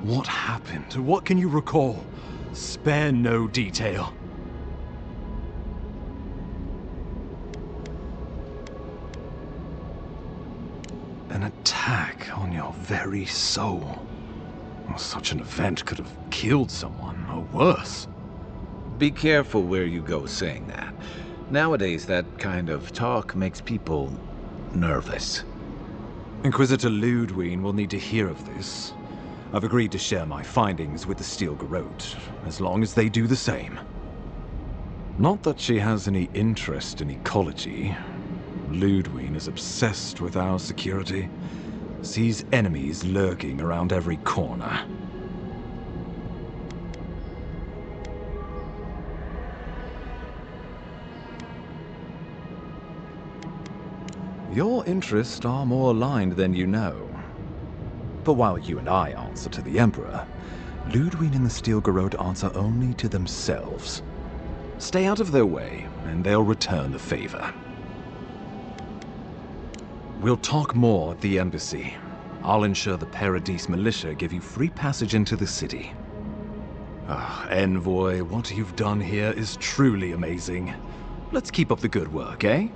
What happened? What can you recall? Spare no detail. An attack on your very soul. Such an event could have killed someone, or worse. Be careful where you go saying that. Nowadays, that kind of talk makes people nervous. Inquisitor Ludwig will need to hear of this. I've agreed to share my findings with the Steel Garrote, as long as they do the same. Not that she has any interest in ecology. Ludwig is obsessed with our security. Sees enemies lurking around every corner. Your interests are more aligned than you know. But while you and I answer to the Emperor, Ludwig and the Steel Garrote answer only to themselves. Stay out of their way, and they'll return the favor. We'll talk more at the embassy. I'll ensure the Paradise militia give you free passage into the city. Envoy, what you've done here is truly amazing. Let's keep up the good work, eh?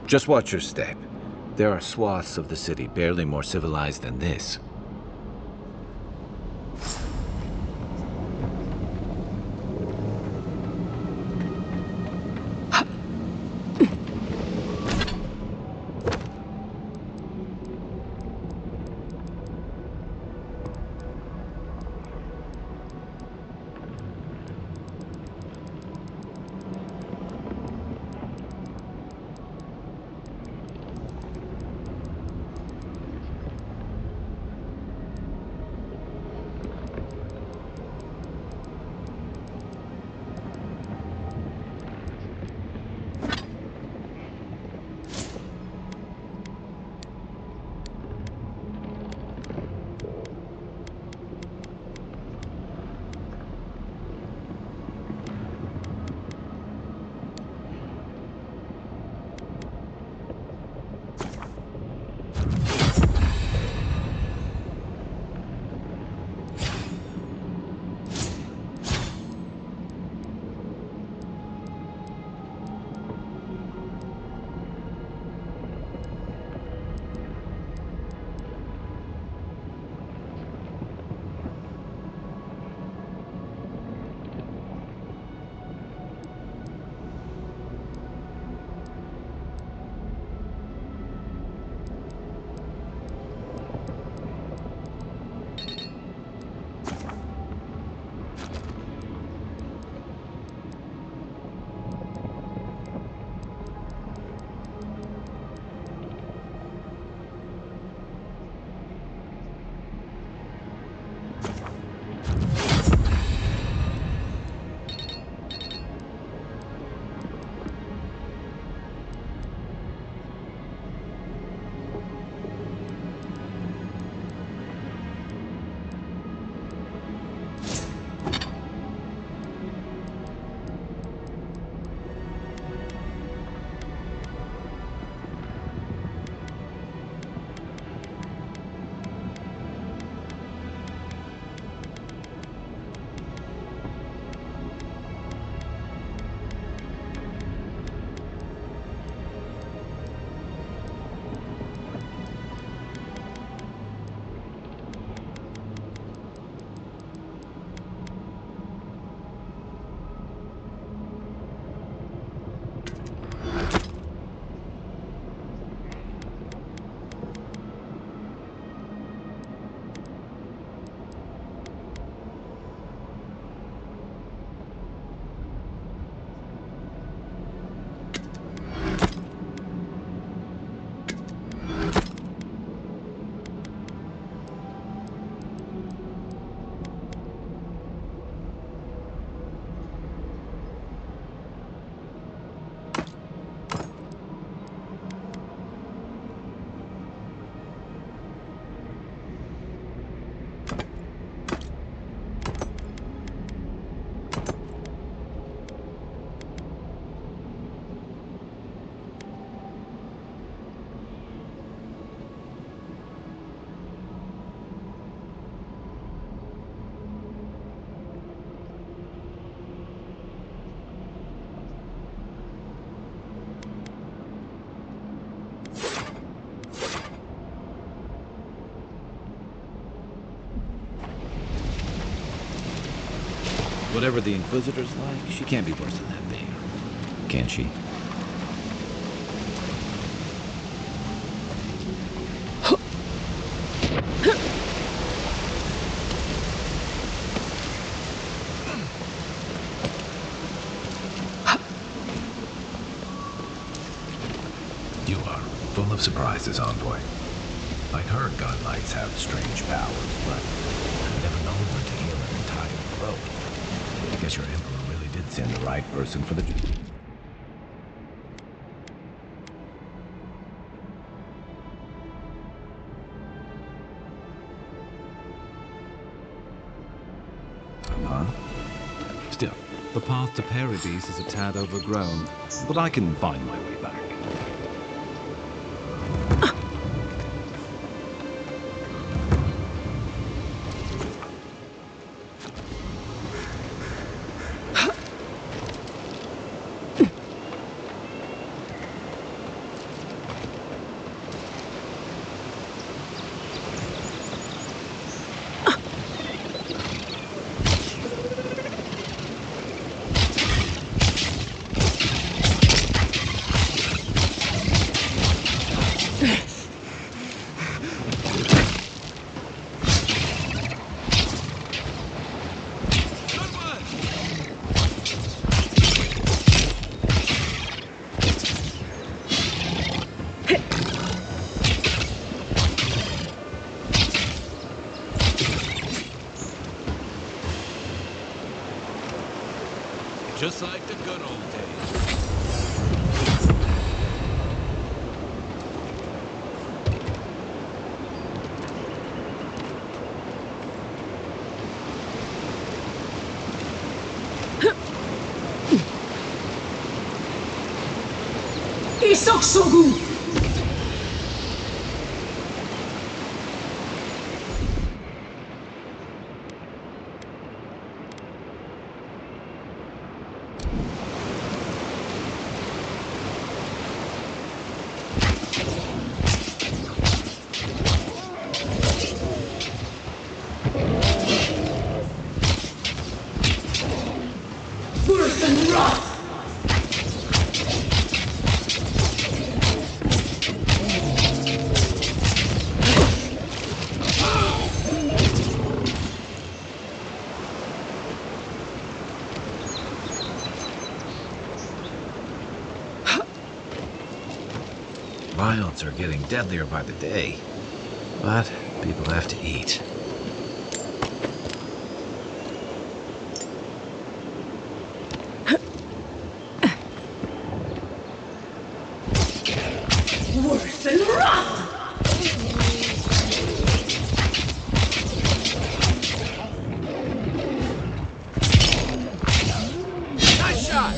Just watch your step. There are swaths of the city barely more civilized than this. Whatever the Inquisitor's like, she can't be worse than that thing. Can she? You are full of surprises, Envoy. I'd heard gun knights have strange powers, but I've never known one to heal an entire growth. I guess your Emperor really did send the right person for the job. Huh? Still, the path to Paradise is a tad overgrown, but I can find my way back. Just like the good old days. Isoksogu! Birth and wrath! Violence are getting deadlier by the day, but people have to eat. Worse than wrath! Nice shot!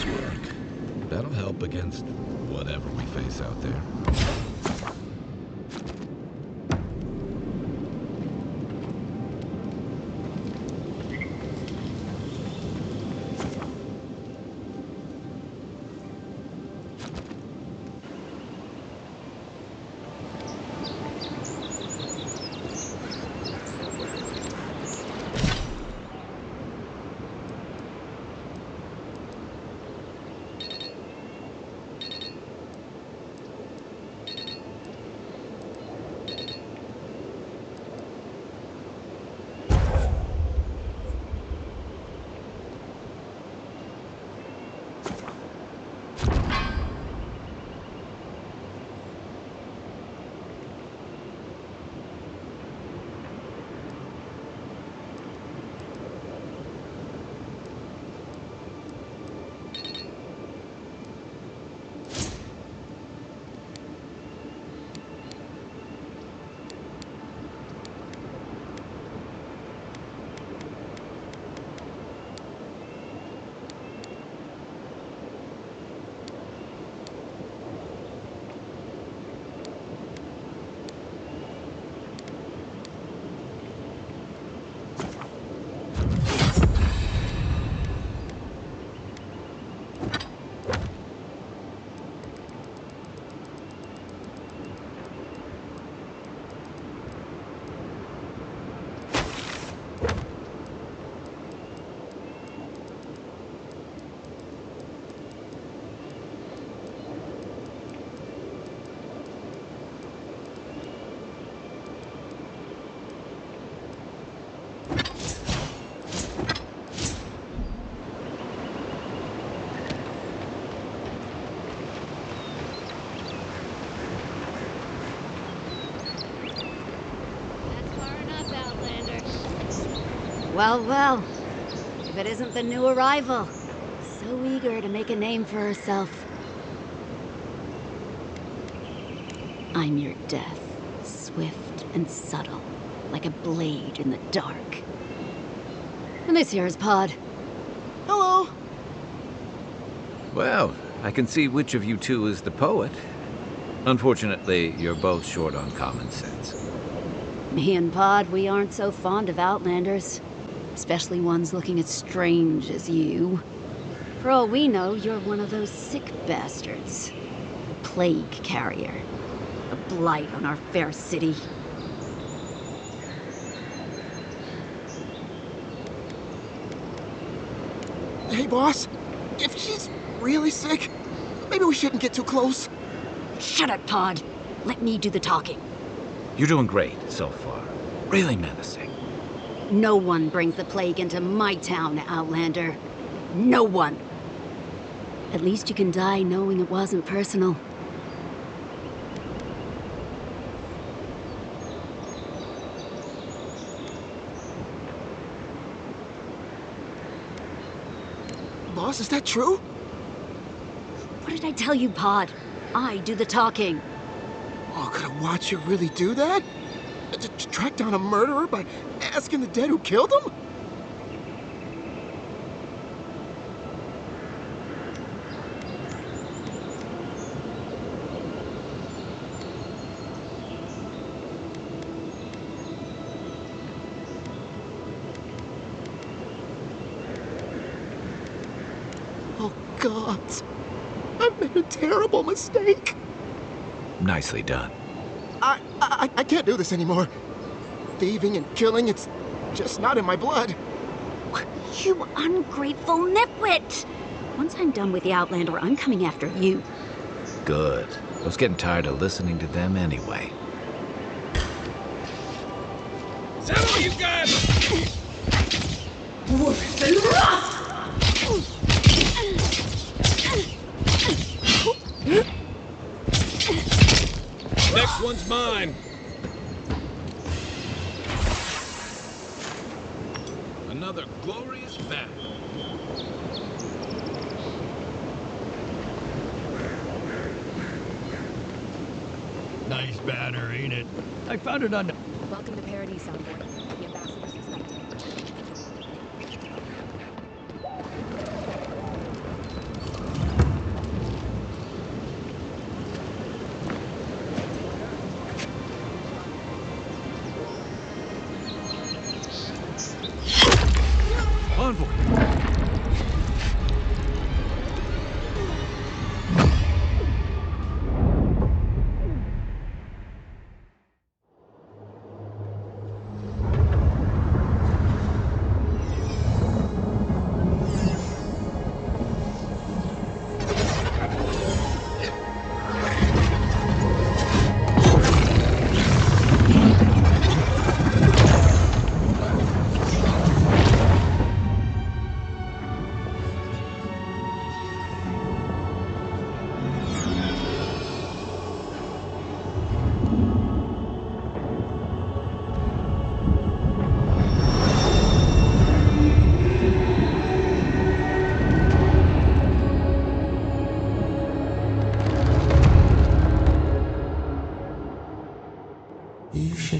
Nice work. That'll help against whatever we face out there. Well, well. If it isn't the new arrival. So eager to make a name for herself. I'm your death. Swift and subtle. Like a blade in the dark. And this here's Pod. Hello. Well, I can see which of you two is the poet. Unfortunately, you're both short on common sense. Me and Pod, we aren't so fond of Outlanders. Especially ones looking as strange as you. For all we know, you're one of those sick bastards. A plague carrier. A blight on our fair city. Hey, boss. If she's really sick, maybe we shouldn't get too close. Shut up, Pod. Let me do the talking. You're doing great so far. Really menacing. No one brings the plague into my town, Outlander. No one. At least you can die knowing it wasn't personal. Boss, is that true? What did I tell you, Pod? I do the talking. Oh, could a watcher really do that? To track down a murderer by asking the dead who killed him? Oh, God. I've made a terrible mistake. Nicely done. I can't do this anymore. Thieving and killing, it's just not in my blood. You ungrateful nitwit! Once I'm done with the Outlander, I'm coming after you. Good. I was getting tired of listening to them anyway. Is that all you got? Worse than rust! Next one's mine. Another glorious battle. Nice banner, ain't it? I found it on... Welcome to Paradise, Envoy. The ambassador's expecting.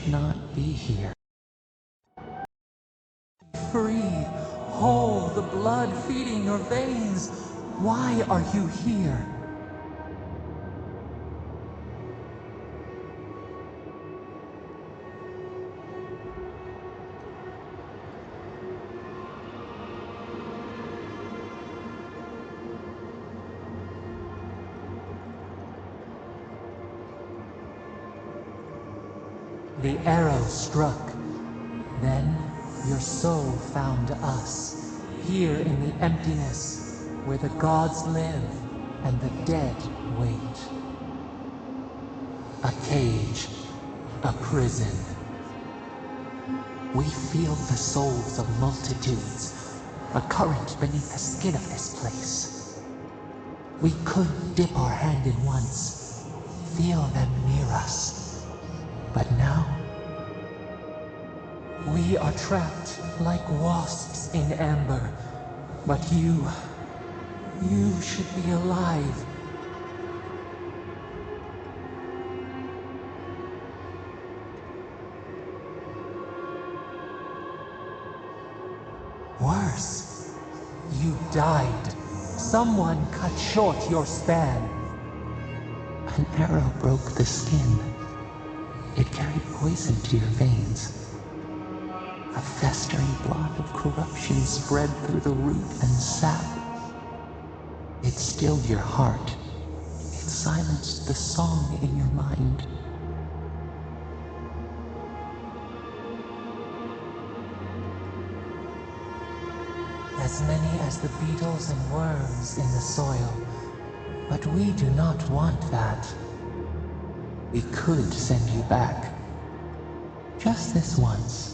should not be here. Free, whole, the blood feeding your veins. Why are you here? The arrow struck. Then your soul found us, here in the emptiness, where the gods live and the dead wait. A cage, a prison. We feel the souls of multitudes, a current beneath the skin of this place. We could dip our hand in once, feel them near us. But now, we are trapped like wasps in amber. But you should be alive. Worse, you died. Someone cut short your span. An arrow broke the skin. It carried poison to your veins. A festering blot of corruption spread through the root and sap. It stilled your heart. It silenced the song in your mind. As many as the beetles and worms in the soil. But we do not want that. We could send you back. Just this once.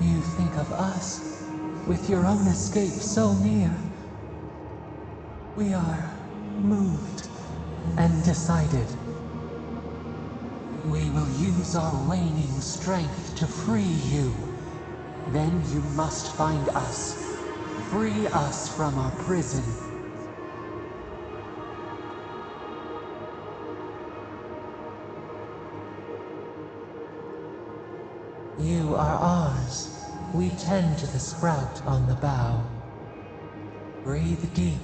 You think of us, with your own escape so near. We are moved and decided. We will use our waning strength to free you. Then you must find us. Free us from our prison. You are ours. We tend to the sprout on the bough. Breathe deep.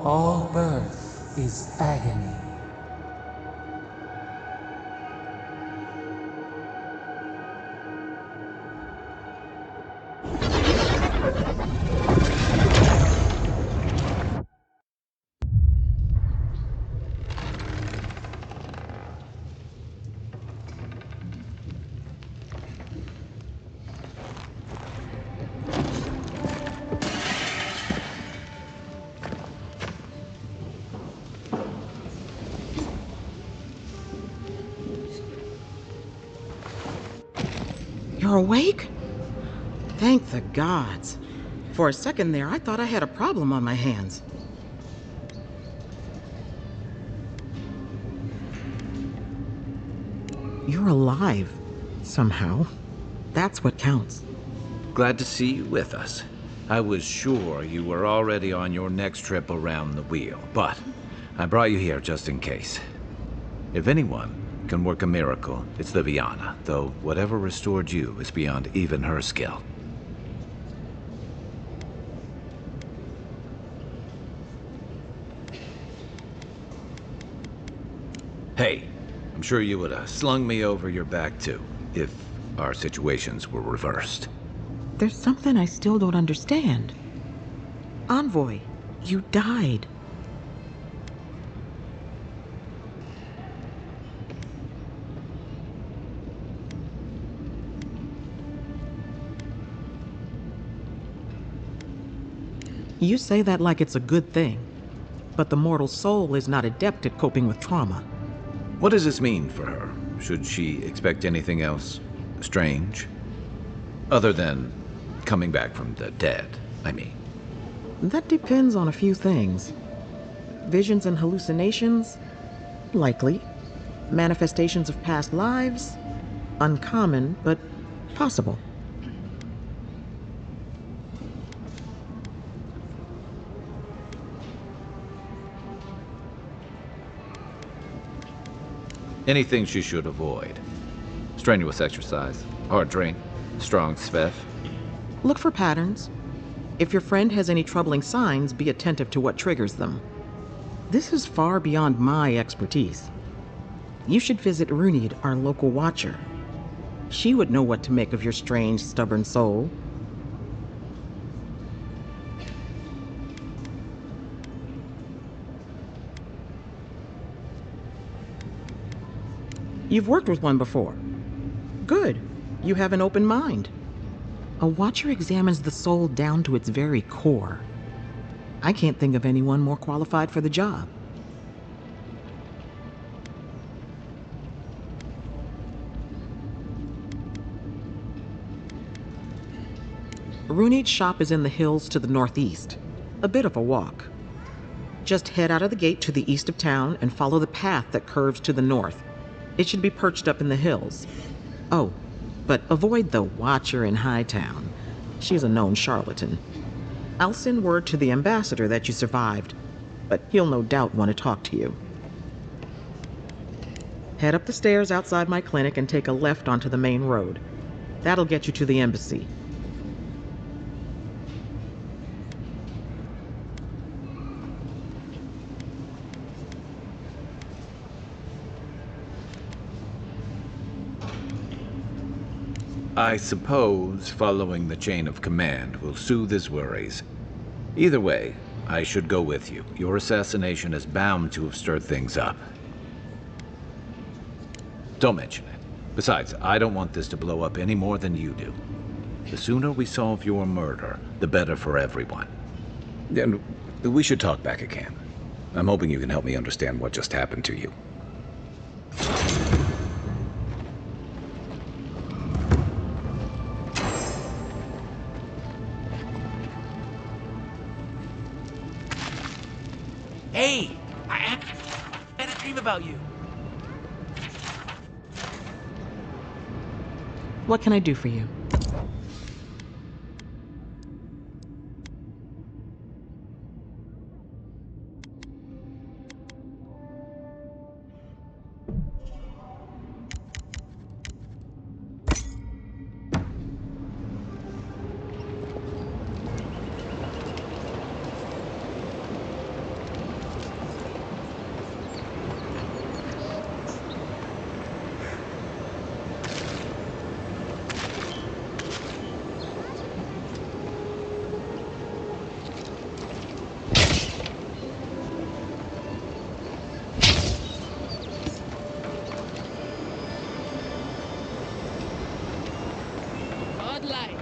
All birth is agony. You're awake? Thank the gods. For a second there, I thought I had a problem on my hands. You're alive, somehow. That's what counts. Glad to see you with us. I was sure you were already on your next trip around the wheel, but I brought you here just in case. If anyone can work a miracle, it's Liviana, though whatever restored you is beyond even her skill. Hey, I'm sure you would have slung me over your back too, if our situations were reversed. There's something I still don't understand. Envoy, you died. You say that like it's a good thing, but the mortal soul is not adept at coping with trauma. What does this mean for her? Should she expect anything else strange? Other than coming back from the dead, I mean. That depends on a few things. Visions and hallucinations? Likely. Manifestations of past lives? Uncommon, but Possible. Anything she should avoid. Strenuous exercise, hard drink, strong sveff. Look for patterns. If your friend has any troubling signs, be attentive to what triggers them. This is far beyond my expertise. You should visit Runid, our local watcher. She would know what to make of your strange, stubborn soul. You've worked with one before. Good. You have an open mind. A watcher examines the soul down to its very core. I can't think of anyone more qualified for the job. Runid's shop is in the hills to the northeast. A bit of a walk. Just head out of the gate to the east of town and follow the path that curves to the north. It should be perched up in the hills. Oh, but avoid the watcher in Hightown. She's a known charlatan. I'll send word to the ambassador that you survived, but he'll no doubt want to talk to you. Head up the stairs outside my clinic and take a left onto the main road. That'll get you to the embassy. I suppose following the chain of command will soothe his worries. Either way, I should go with you. Your assassination is bound to have stirred things up. Don't mention it. Besides, I don't want this to blow up any more than you do. The sooner we solve your murder, the better for everyone. And we should talk back again. I'm hoping you can help me understand what just happened to you. Hey! I had a dream about you. What can I do for you? Godlike.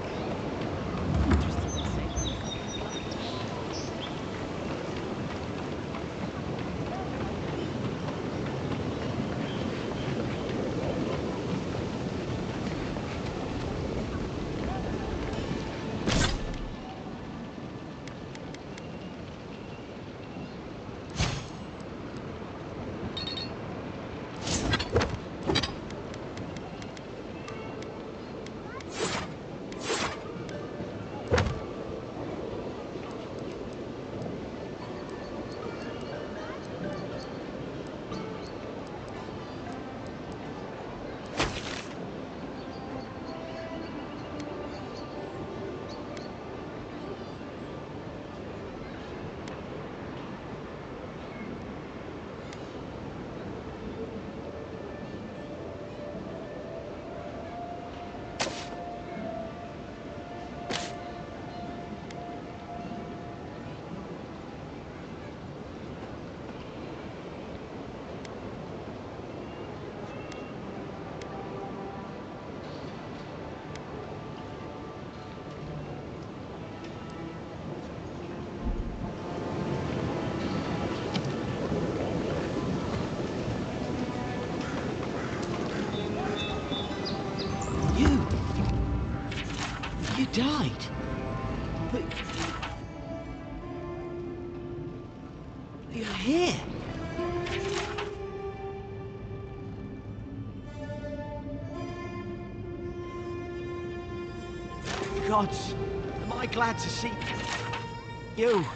You died. But you're here. gods, am I glad to see you.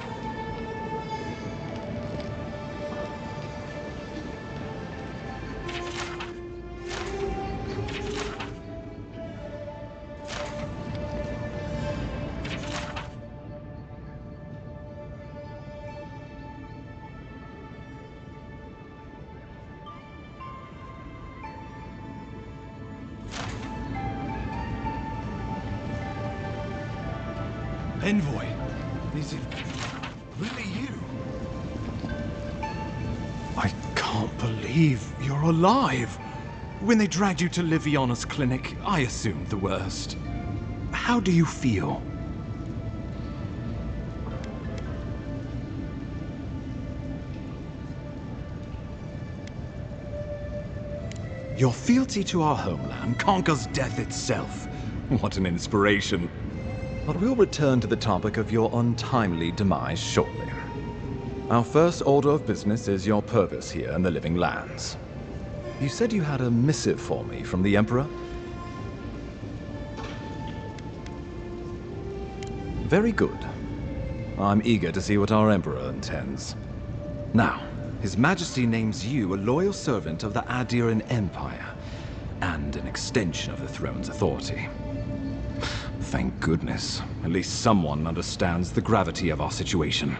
Envoy, is it really you? I can't believe you're alive. When they dragged you to Liviana's clinic, I assumed the worst. How do you feel? Your fealty to our homeland conquers death itself. What an inspiration. But we'll return to the topic of your untimely demise shortly. Our first order of business is your purpose here in the Living Lands. You said you had a missive for me from the Emperor? Very good. I'm eager to see what our Emperor intends. Now, His Majesty names you a loyal servant of the Aedyr Empire, and an extension of the throne's authority. Thank goodness. At least someone understands the gravity of our situation.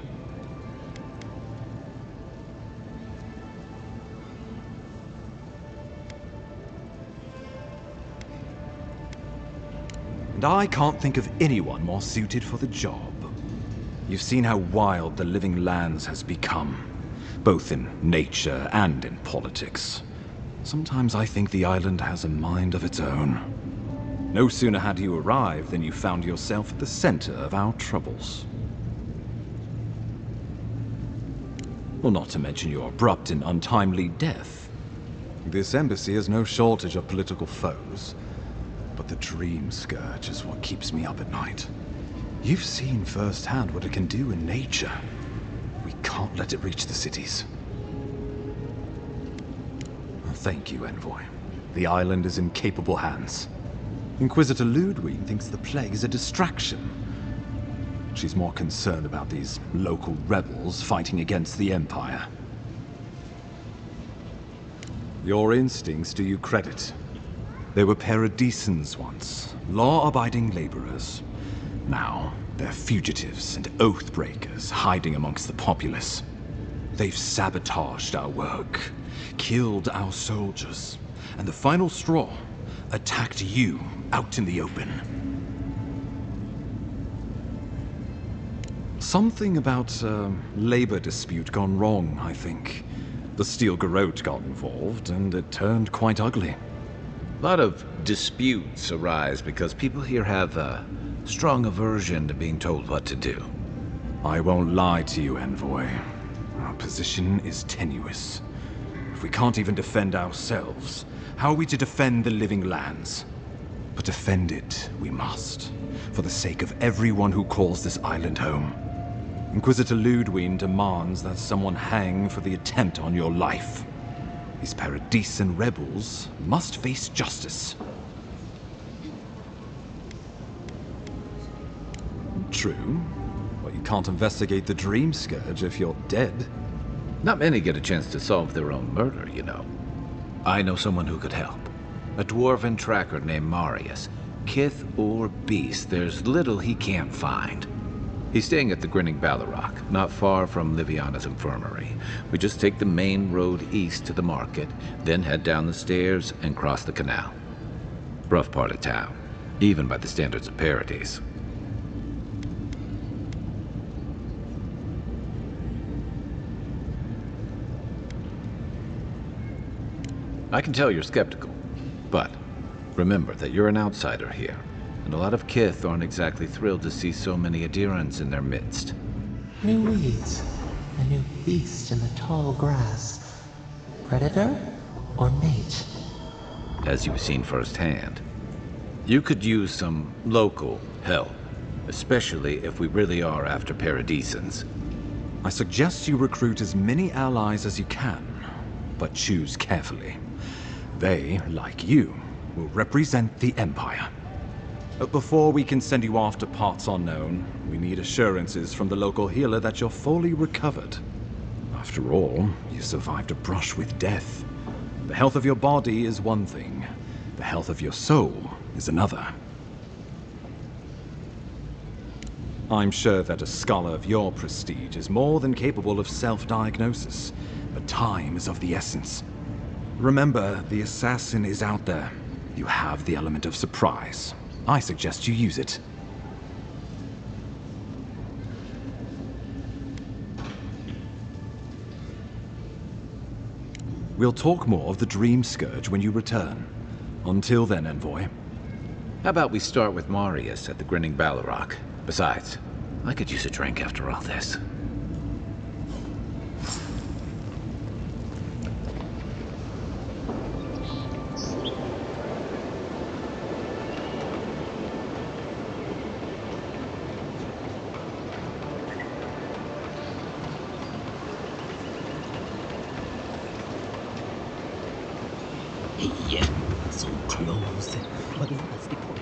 And I can't think of anyone more suited for the job. You've seen how wild the Living Lands has become, both in nature and in politics. Sometimes I think the island has a mind of its own. No sooner had you arrived than you found yourself at the center of our troubles. Well, not to mention your abrupt and untimely death. This embassy has no shortage of political foes, but the Dream Scourge is what keeps me up at night. You've seen firsthand what it can do in nature. We can't let it reach the cities. Thank you, Envoy. The island is in capable hands. Inquisitor Ludwig thinks the plague is a distraction. She's more concerned about these local rebels fighting against the Empire. Your instincts do you credit. They were paradisans once, law-abiding laborers. Now, they're fugitives and oath-breakers hiding amongst the populace. They've sabotaged our work, killed our soldiers, and the final straw, attacked you out in the open. Something about a labor dispute gone wrong, I think. The Steel Garrote got involved, and it turned quite ugly. A lot of disputes arise because people here have a strong aversion to being told what to do. I won't lie to you, Envoy. Our position is tenuous. If we can't even defend ourselves, how are we to defend the Living Lands? But defend it we must, for the sake of everyone who calls this island home. Inquisitor Ludwig demands that someone hang for the attempt on your life. These Paradisan rebels must face justice. True, but you can't investigate the Dream Scourge if you're dead. Not many get a chance to solve their own murder, you know. I know someone who could help. A dwarven tracker named Marius. Kith or beast, there's little he can't find. He's staying at the Grinning Ballarrock, not far from Liviana's infirmary. We just take the main road east to the market, then head down the stairs and cross the canal. Rough part of town, even by the standards of Paradise. I can tell you're skeptical, but remember that you're an outsider here, and a lot of Kith aren't exactly thrilled to see so many Aedyrans in their midst. New weeds, a new beast in the tall grass. Predator or mate? As you've seen firsthand. You could use some local help, especially if we really are after Paradisans. I suggest you recruit as many allies as you can, but choose carefully. They, like you, will represent the Empire. Before we can send you off to parts unknown, we need assurances from the local healer that you're fully recovered. After all, you survived a brush with death. The health of your body is one thing. The health of your soul is another. I'm sure that a scholar of your prestige is more than capable of self-diagnosis, but time is of the essence. Remember, the assassin is out there. You have the element of surprise. I suggest you use it. We'll talk more of the Dream Scourge when you return. Until then, Envoy. How about we start with Marius at the Grinning Balrog? Besides, I could use a drink after all this. Yeah, so close. But that's the point.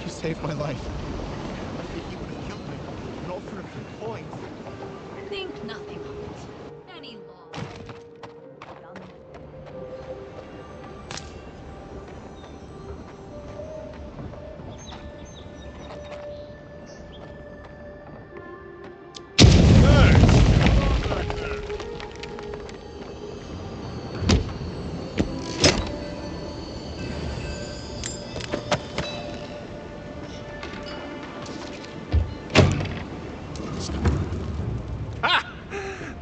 You saved my life. I think you would have killed me, and all for a few points. Think nothing of it. Any law.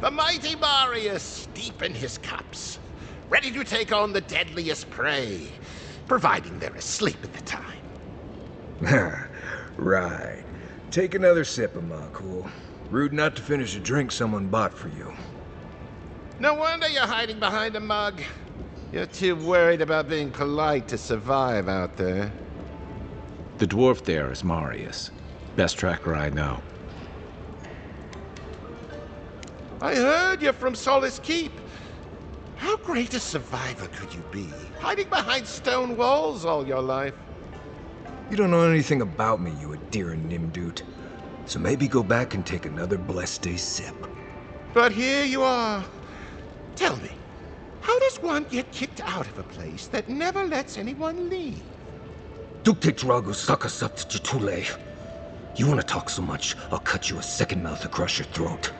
The mighty Marius, deep in his cups, ready to take on the deadliest prey, providing they're asleep at the time. Right. Take another sip of my cool. Rude not to finish a drink someone bought for you. No wonder you're hiding behind a mug. You're too worried about being polite to survive out there. The dwarf there is Marius. Best tracker I know. I heard you're from Solace Keep. How great a survivor could you be, hiding behind stone walls all your life? You don't know anything about me, you Aedyr Nimdut. So maybe go back and take another blessed day sip. But here you are. Tell me, how does one get kicked out of a place that never lets anyone leave? Dukte Drago Sakasat Jitule. You want to talk so much, I'll cut you a second mouth across your throat.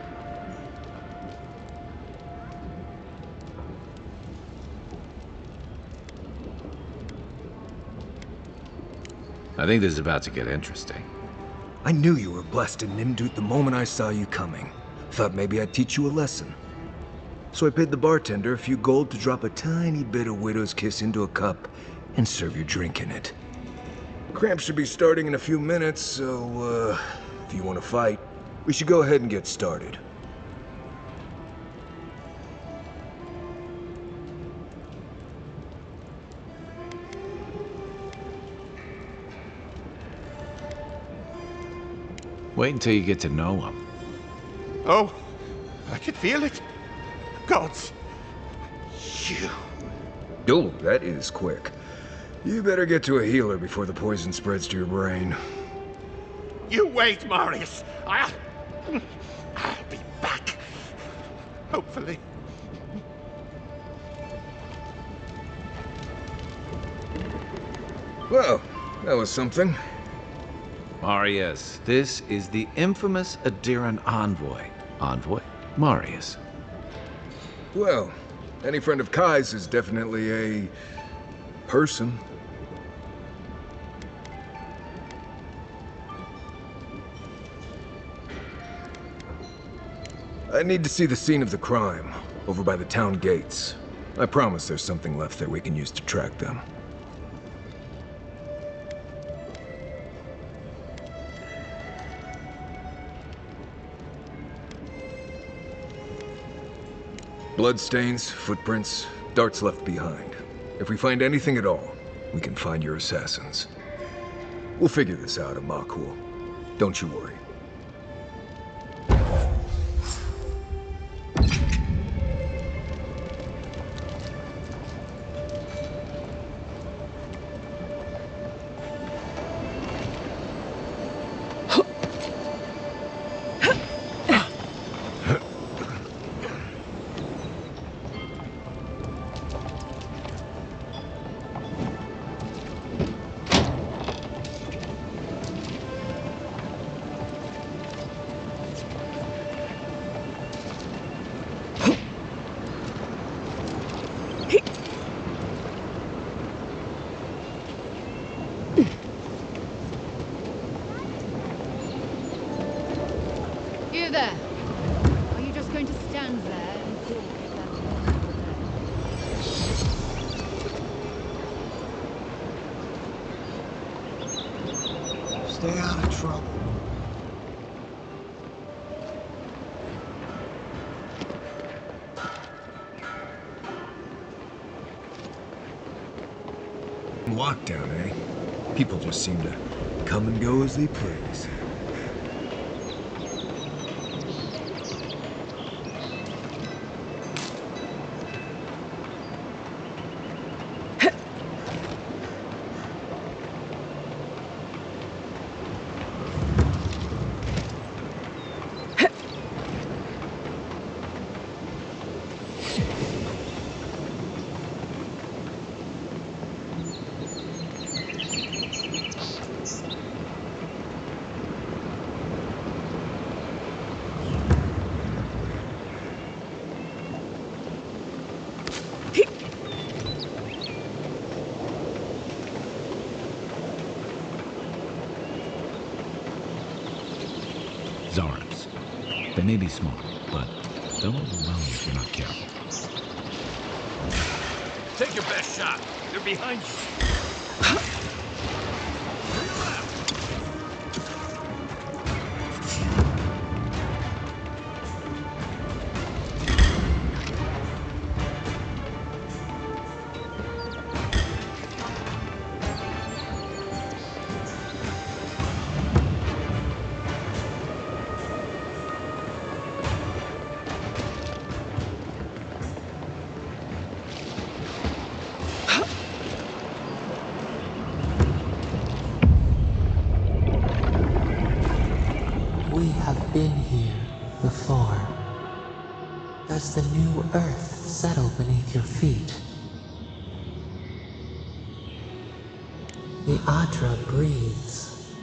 I think this is about to get interesting. I knew you were blessed in Nimdut the moment I saw you coming. Thought maybe I'd teach you a lesson. So I paid the bartender a few gold to drop a tiny bit of Widow's Kiss into a cup and serve your drink in it. Cramps should be starting in a few minutes, so, if you want to fight, we should go ahead and get started. Wait until you get to know him. Oh, I can feel it. Gods, you. Oh, that is quick. You better get to a healer before the poison spreads to your brain. You wait, Marius. I'll be back. Hopefully. Well, that was something. Marius, this is the infamous Aedyran envoy. Envoy? Marius. Well, any friend of Kai's is definitely a person. I need to see the scene of the crime, over by the town gates. I promise there's something left there we can use to track them. Bloodstains, footprints, darts left behind. If we find anything at all, we can find your assassins. We'll figure this out, Amakul. Don't you worry. there! Are you just going to stand there and think that Stay out of trouble. Lockdown, eh? People just seem to come and go as they please. Zards. They may be small, but they'll overwhelm you if you're not careful. Take your best shot. They're behind you. We have been here before. Does the new earth settle beneath your feet? The Aedyr breathes.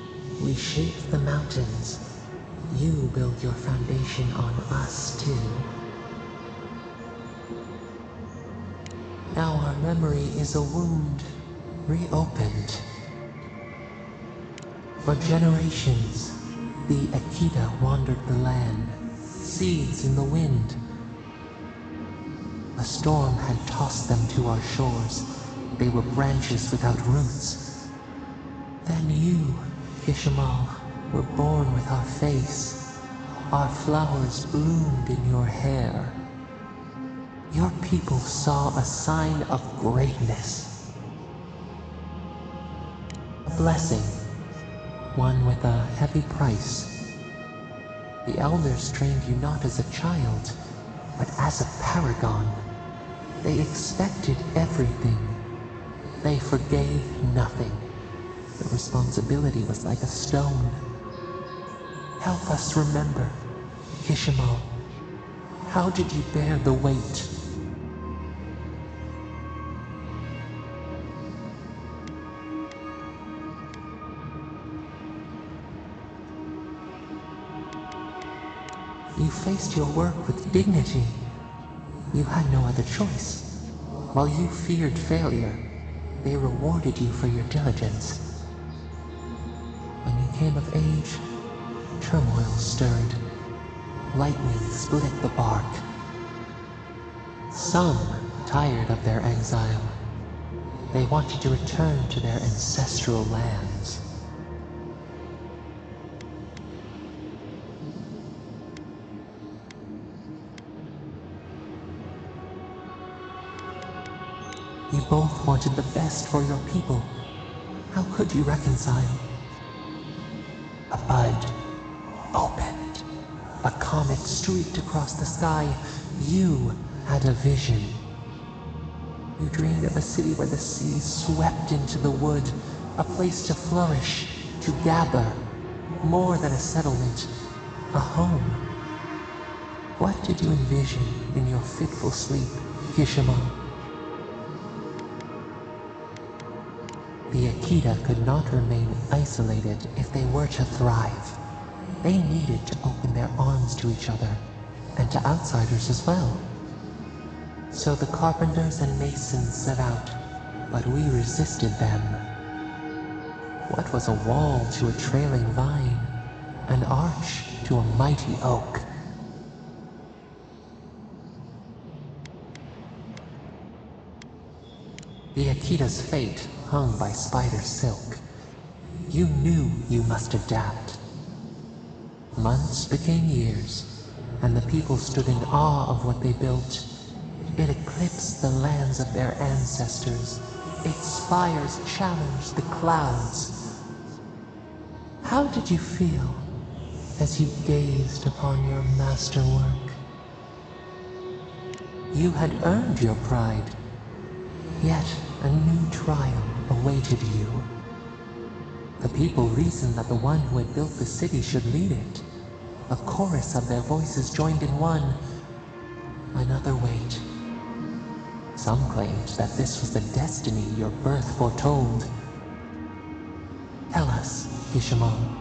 We shape the mountains. You build your foundation on us too. Now our memory is a wound reopened. For generations, the Aedyr wandered the land, seeds in the wind. A storm had tossed them to our shores. They were branches without roots. Then you, Kishimal, were born with our face. Our flowers bloomed in your hair. Your people saw a sign of greatness. A blessing. One with a heavy price. The elders trained you not as a child, but as a paragon. They expected everything. They forgave nothing. The responsibility was like a stone. Help us remember, Kishimal. How did you bear the weight? You faced your work with dignity. You had no other choice. While you feared failure, they rewarded you for your diligence. When you came of age, turmoil stirred. Lightning split the bark. Some tired of their exile. They wanted to return to their ancestral lands. You both wanted the best for your people. How could you reconcile? A bud opened. A comet streaked across the sky. You had a vision. You dreamed of a city where the sea swept into the wood. A place to flourish, to gather. More than a settlement. A home. What did you envision in your fitful sleep, Kishimal? The Aedyr could not remain isolated if they were to thrive. They needed to open their arms to each other, and to outsiders as well. So the carpenters and masons set out, but we resisted them. What was a wall to a trailing vine? An arch into a mighty oak. The Akita's fate hung by spider silk. You knew you must adapt. Months became years, and the people stood in awe of what they built. It eclipsed the lands of their ancestors. Its spires challenged the clouds. How did you feel as you gazed upon your masterwork? You had earned your pride, yet a new trial awaited you. The people reasoned that the one who had built the city should lead it. A chorus of their voices joined in one. Another wait. Some claimed that this was the destiny your birth foretold. Tell us, Ishamon,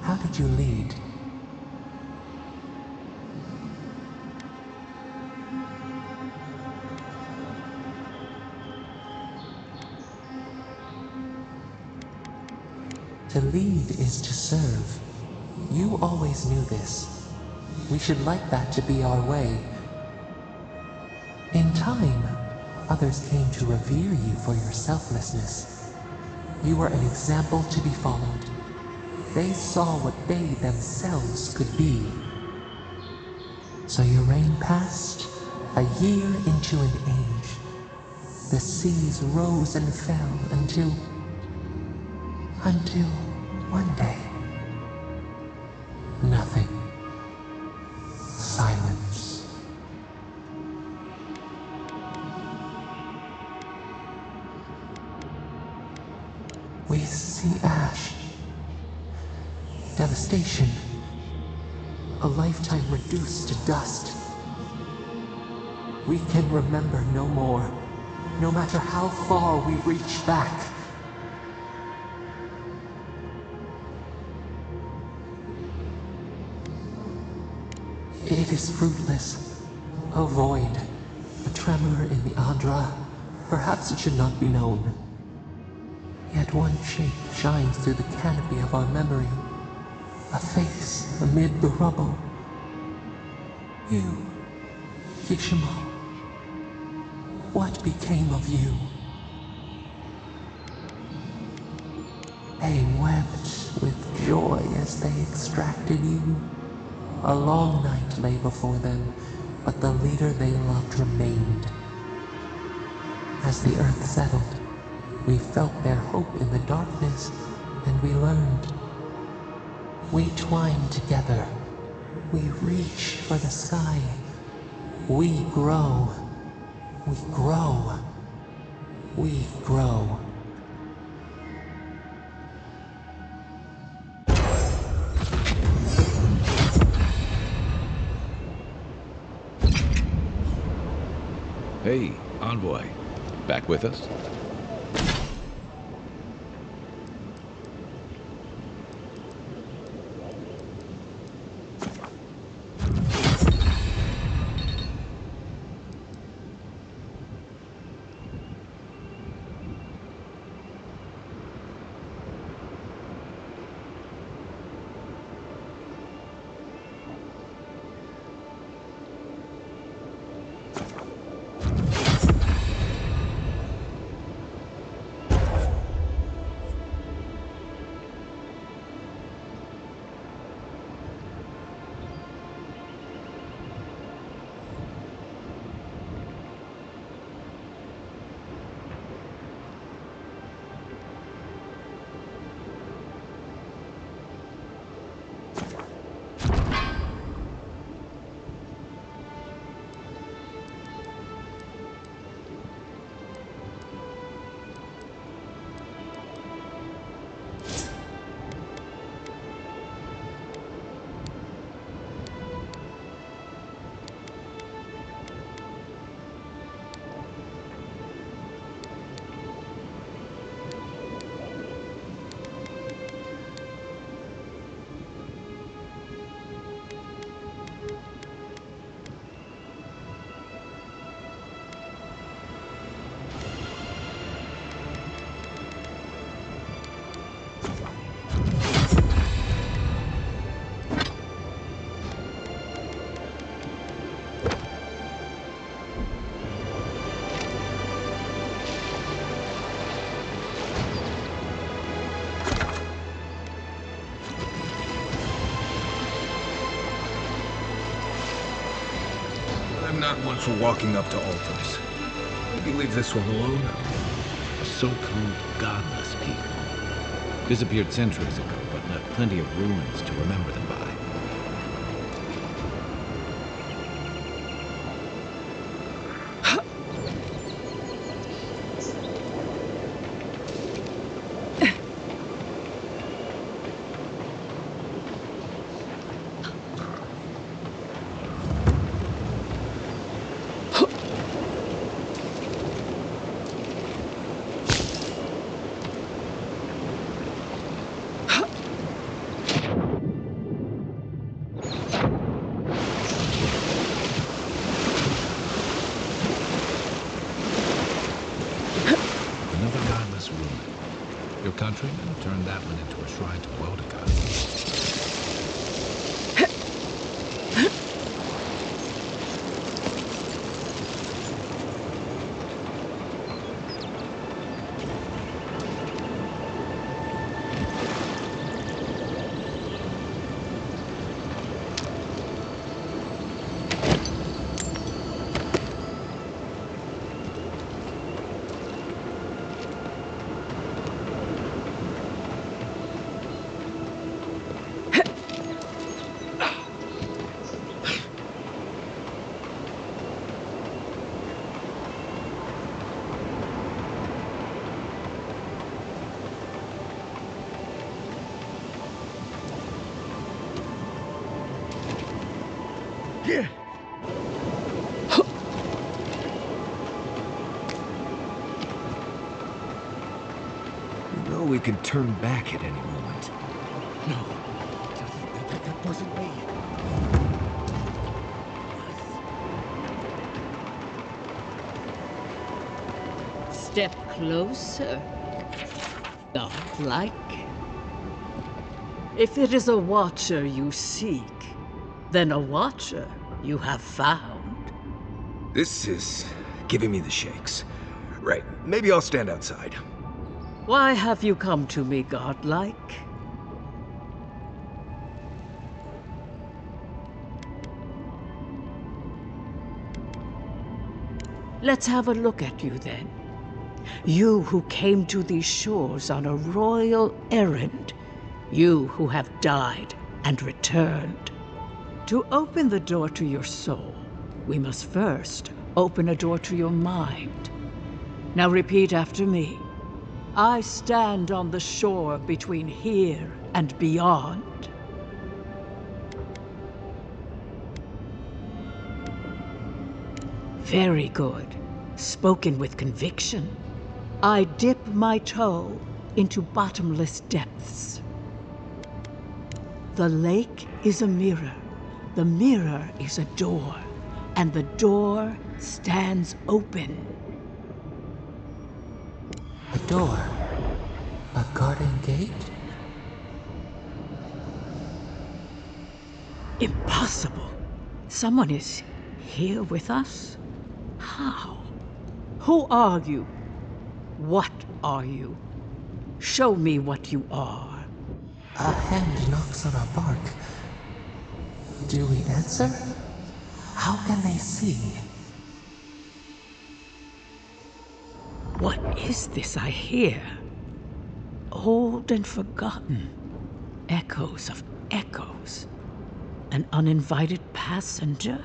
how did you lead? To lead is to serve. You always knew this. We should like that to be our way. In time, others came to revere you for your selflessness. You were an example to be followed. They saw what they themselves could be. So your reign passed, a year into an age. The seas rose and fell until one day. Nothing. Silence. We see ash. Devastation. A lifetime reduced to dust. We can remember no more, no matter how far we reach back. It is fruitless. A void. A tremor in the Aedyr. Perhaps it should not be known. Yet one shape shines through the canopy of our memory. A face amid the rubble. You, Kishima. What became of you? They wept with joy as they extracted you. A long night lay before them, but the leader they loved remained. As the earth settled, we felt their hope in the darkness, and we learned. We twine together. We reach for the sky. We grow. We grow. We grow. Hey, Envoy. Back with us? I'm not one for walking up to altars. Maybe leave this one alone. So-called godless people. Disappeared centuries ago, but left plenty of ruins to remember them by. Your countrymen turned that one into a shrine to Boudica. You know we can turn back at any moment. No, that wasn't me. Step closer. Dog-like. If it is a watcher you seek, then a watcher you have found. This is giving me the shakes. Right, maybe I'll stand outside. Why have you come to me, godlike? Let's have a look at you then. You who came to these shores on a royal errand. You who have died and returned. To open the door to your soul, we must first open a door to your mind. Now repeat after me. I stand on the shore between here and beyond. Very good. Spoken with conviction. I dip my toe into bottomless depths. The lake is a mirror. The mirror is a door. And the door stands open. A door? A garden gate? Impossible. Someone is here with us? How? Who are you? What are you? Show me what you are. A hand knocks on our bark. Do we answer? How can they see? What is this I hear? Old and forgotten. Echoes of echoes. An uninvited passenger?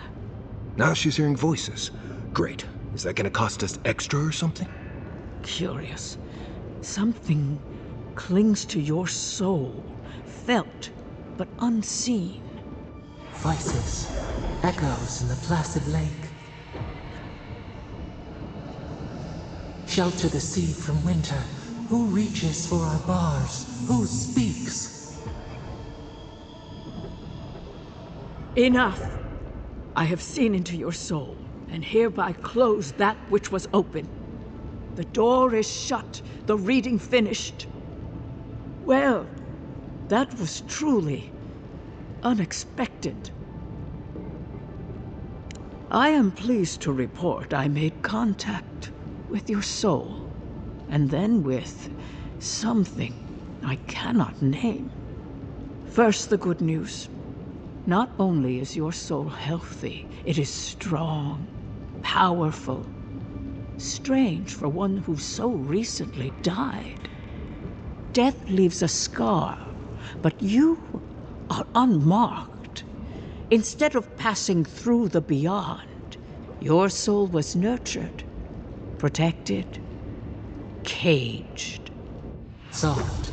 Now she's hearing voices. Great. Is that gonna cost us extra or something? Curious. Something clings to your soul, felt but unseen. Voices, echoes in the placid lake. Shelter the sea from winter. Who reaches for our bars? Who speaks? Enough! I have seen into your soul, and hereby close that which was open. The door is shut, the reading finished. Well, that was truly unexpected. I am pleased to report I made contact with your soul, and then with something I cannot name. First, the good news. Not only is your soul healthy, it is strong, powerful. Strange for one who so recently died. Death leaves a scar, but you are unmarked. Instead of passing through the beyond, your soul was nurtured, protected, caged. Soft.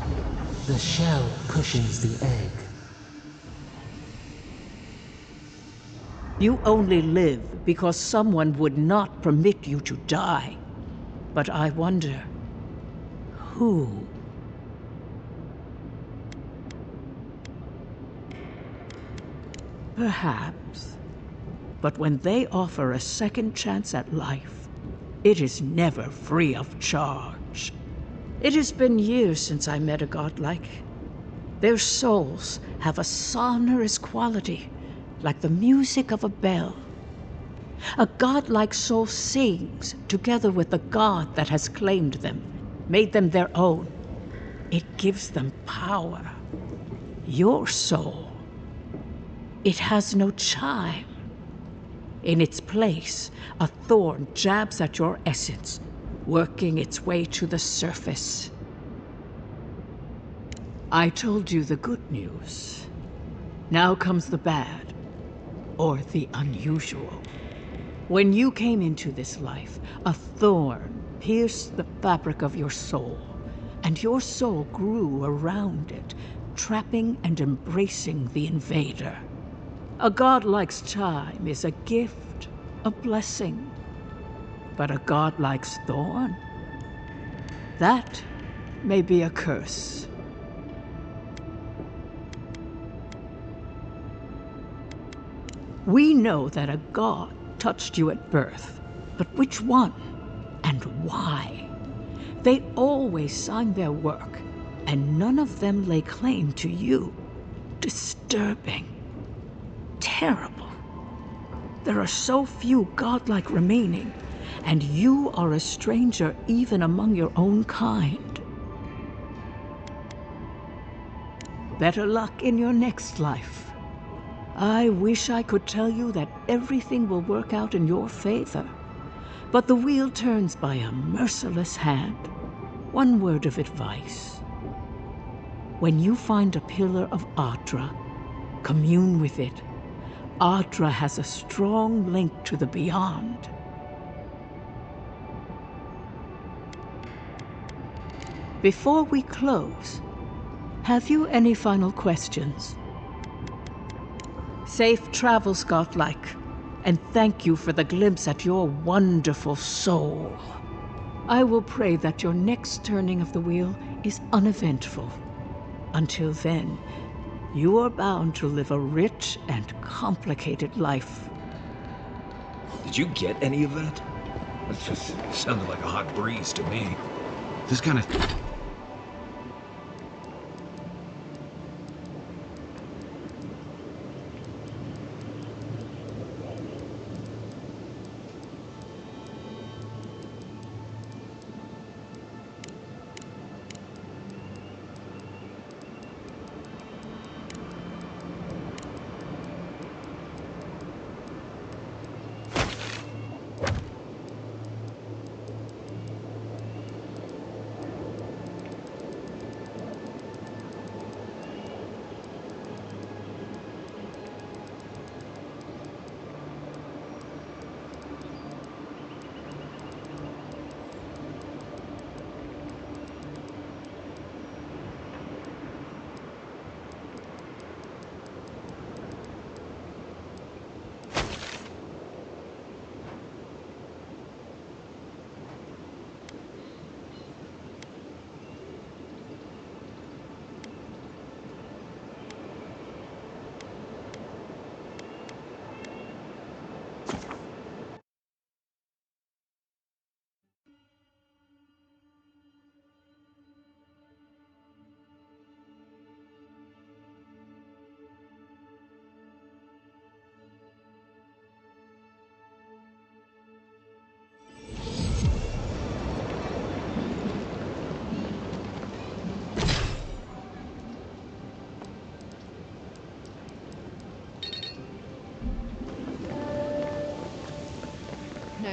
The shell cushions the egg. You only live because someone would not permit you to die. But I wonder, who? Perhaps. But when they offer a second chance at life, it is never free of charge. It has been years since I met a godlike. Their souls have a sonorous quality, like the music of a bell. A godlike soul sings together with the god that has claimed them, made them their own. It gives them power. Your soul, it has no chime. In its place, a thorn jabs at your essence, working its way to the surface. I told you the good news. Now comes the bad, or the unusual. When you came into this life, a thorn pierced the fabric of your soul, and your soul grew around it, trapping and embracing the invader. A godlike's chime is a gift, a blessing. But a godlike's thorn? That may be a curse. We know that a god touched you at birth, but which one and why? They always signed their work, and none of them lay claim to you. Disturbing. Terrible. There are so few godlike remaining, and you are a stranger even among your own kind. Better luck in your next life. I wish I could tell you that everything will work out in your favor, but the wheel turns by a merciless hand. One word of advice. When you find a pillar of Aedyr, commune with it. Aedyr has a strong link to the beyond. Before we close, have you any final questions? Safe travels, godlike, and thank you for the glimpse at your wonderful soul. I will pray that your next turning of the wheel is uneventful. Until then, you are bound to live a rich and complicated life. Did you get any of that? That just sounded like a hot breeze to me. This kind of...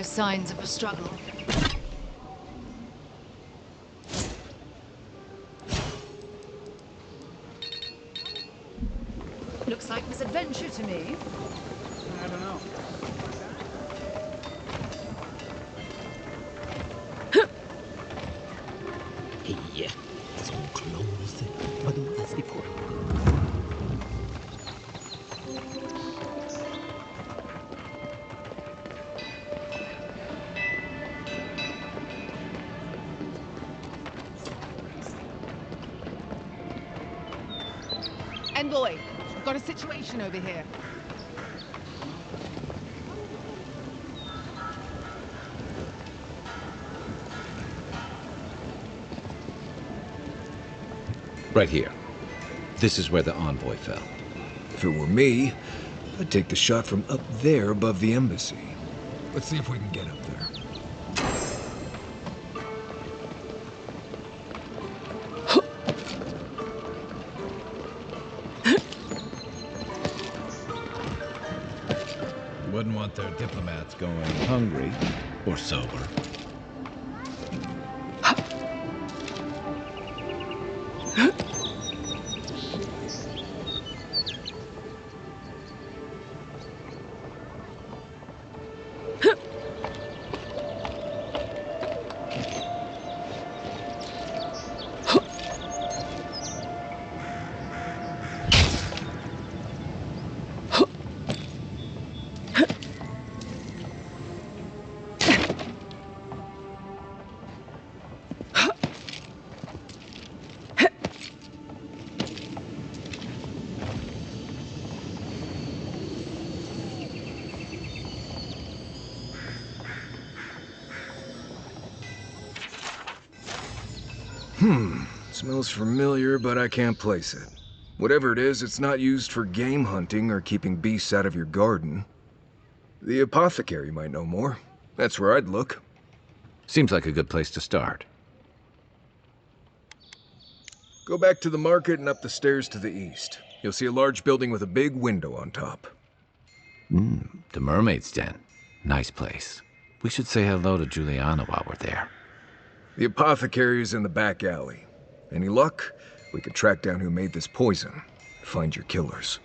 no signs of a struggle. Looks like misadventure to me. I don't know. Hey, so close. But that's the point. Envoy, we've got a situation over here. Right here. This is where the envoy fell. If it were me, I'd take the shot from up there above the embassy. Let's see if we can get up there. Wouldn't want their diplomats going hungry or sober. Smells familiar, but I can't place it. Whatever it is, it's not used for game hunting or keeping beasts out of your garden. The apothecary might know more. That's where I'd look. Seems like a good place to start. Go back to the market and up the stairs to the east. You'll see a large building with a big window on top. The Mermaid's Den. Nice place. We should say hello to Juliana while we're there. The apothecary is in the back alley. Any luck? We could track down who made this poison. Find your killers.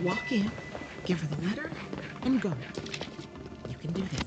Walk in, give her the letter, and go. You can do this.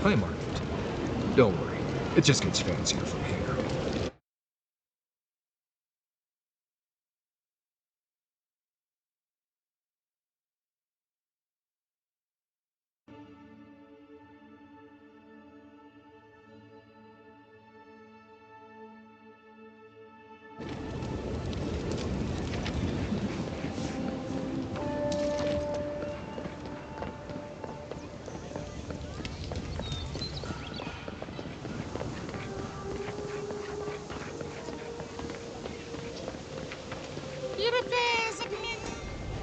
Hi, Margaret. Don't worry, it just gets fancier from here.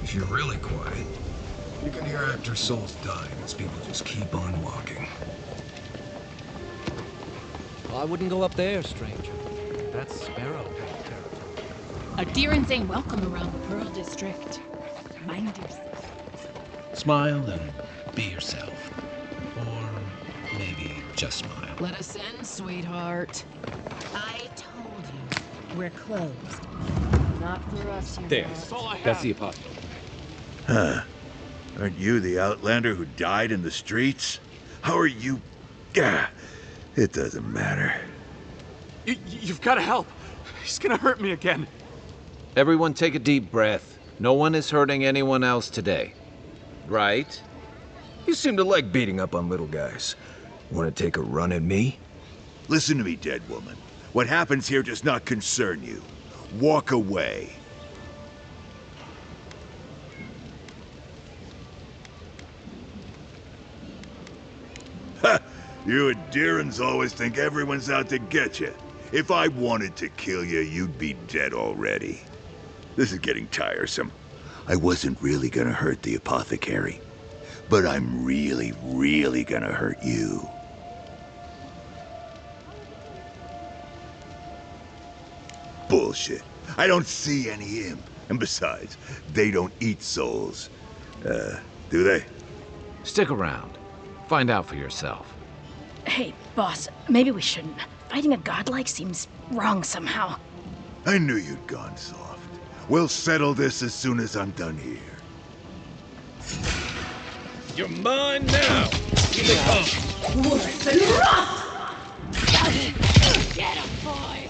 If you're really quiet, you can hear actor souls dying as people just keep on walking. I wouldn't go up there, stranger. That's Sparrow territory. Aedyrans ain't welcome around the Pearl District. Mind yourself. Smile and be yourself. Or maybe just smile. Let us in, sweetheart. I told you, we're closed. Not for us, you There. know. That's the apartment. Huh. Aren't you the Outlander who died in the streets? How are you... Gah, it doesn't matter. You've got to help. He's gonna hurt me again. Everyone take a deep breath. No one is hurting anyone else today. Right? You seem to like beating up on little guys. Want to take a run at me? Listen to me, dead woman. What happens here does not concern you. Walk away. Ha! You Aedyrans always think everyone's out to get you. If I wanted to kill you, you'd be dead already. This is getting tiresome. I wasn't really gonna hurt the apothecary, but I'm really, really gonna hurt you. Bullshit. I don't see any imp. And besides, they don't eat souls. Do they? Stick around. Find out for yourself. Hey, boss, maybe we shouldn't. Fighting a godlike seems wrong somehow. I knew you'd gone soft. We'll settle this as soon as I'm done here. You're mine now. Here they come. Worse than rough! Get him, boys!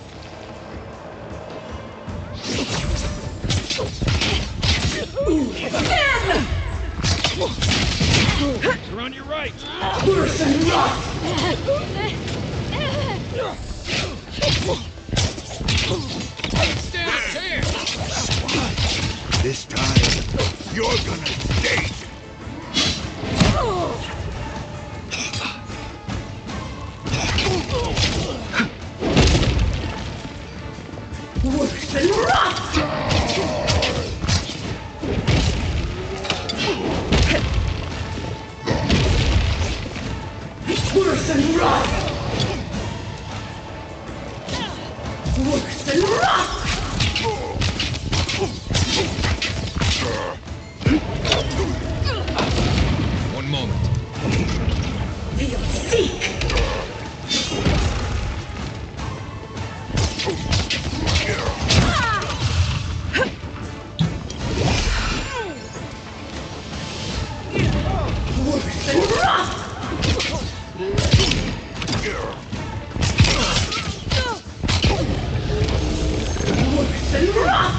You're on your right. Worse than rough! This time, you're gonna stay. Worse than rough! Worse than rough! Worse than rough! One moment. Feel seek! Worse than rough! Worse than rough!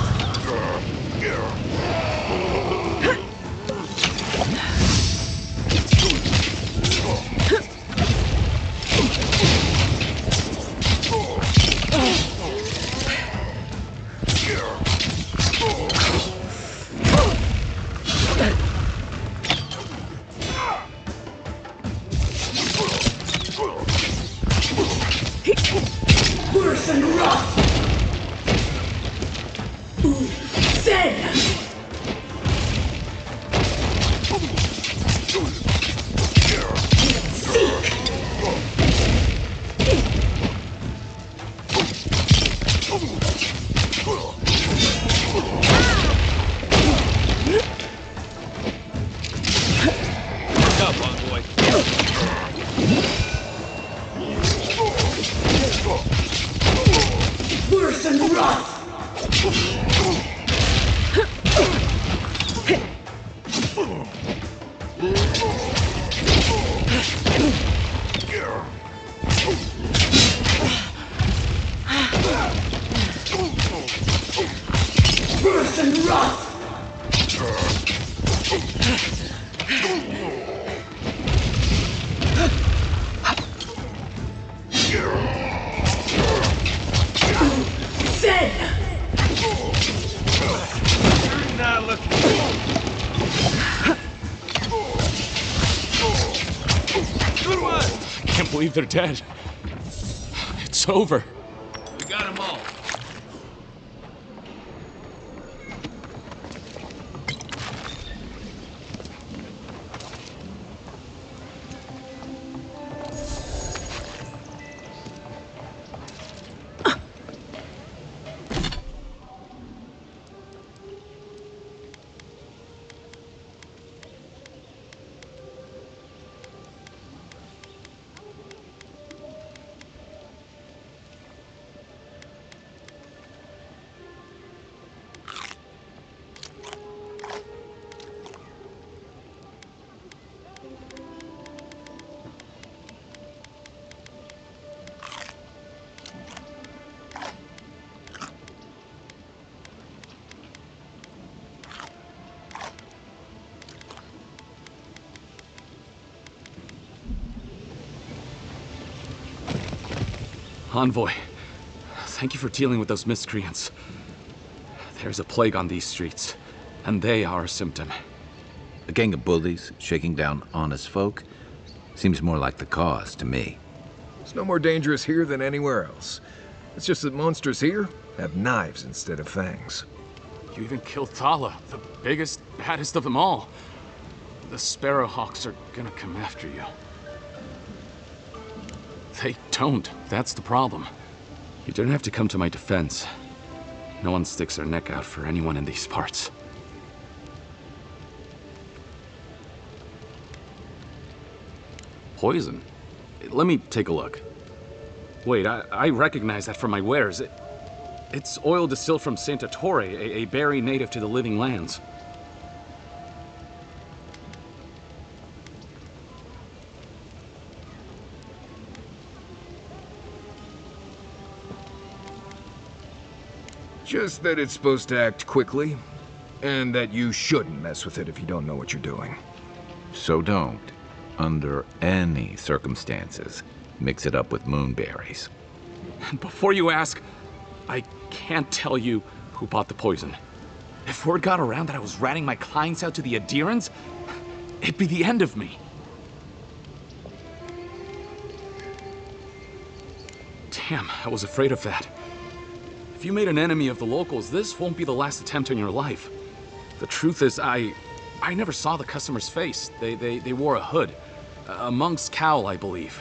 Worse than rough! Zen! Look up, Envoy. Worse than rough! Worse than rough! Zen! You're not looking. Good one. I can't believe they're dead. It's over. We got them all. Envoy, thank you for dealing with those miscreants. There's a plague on these streets, and they are a symptom. A gang of bullies shaking down honest folk? Seems more like the cause to me. It's no more dangerous here than anywhere else. It's just that monsters here have knives instead of fangs. You even killed Thala, the biggest, baddest of them all. The Sparrowhawks are gonna come after you. They don't. That's the problem. You don't have to come to my defense. No one sticks their neck out for anyone in these parts. Poison? Let me take a look. Wait, I recognize that from my wares. It's oil distilled from Santa Torre, a berry native to the Living Lands. Just that it's supposed to act quickly, and that you shouldn't mess with it if you don't know what you're doing. So don't, under any circumstances, mix it up with moonberries. And before you ask, I can't tell you who bought the poison. If word got around that I was ratting my clients out to the Aedyrans, it'd be the end of me. Damn, I was afraid of that. If you made an enemy of the locals, this won't be the last attempt in your life. The truth is, I never saw the customer's face. They wore a hood. A monk's cowl, I believe.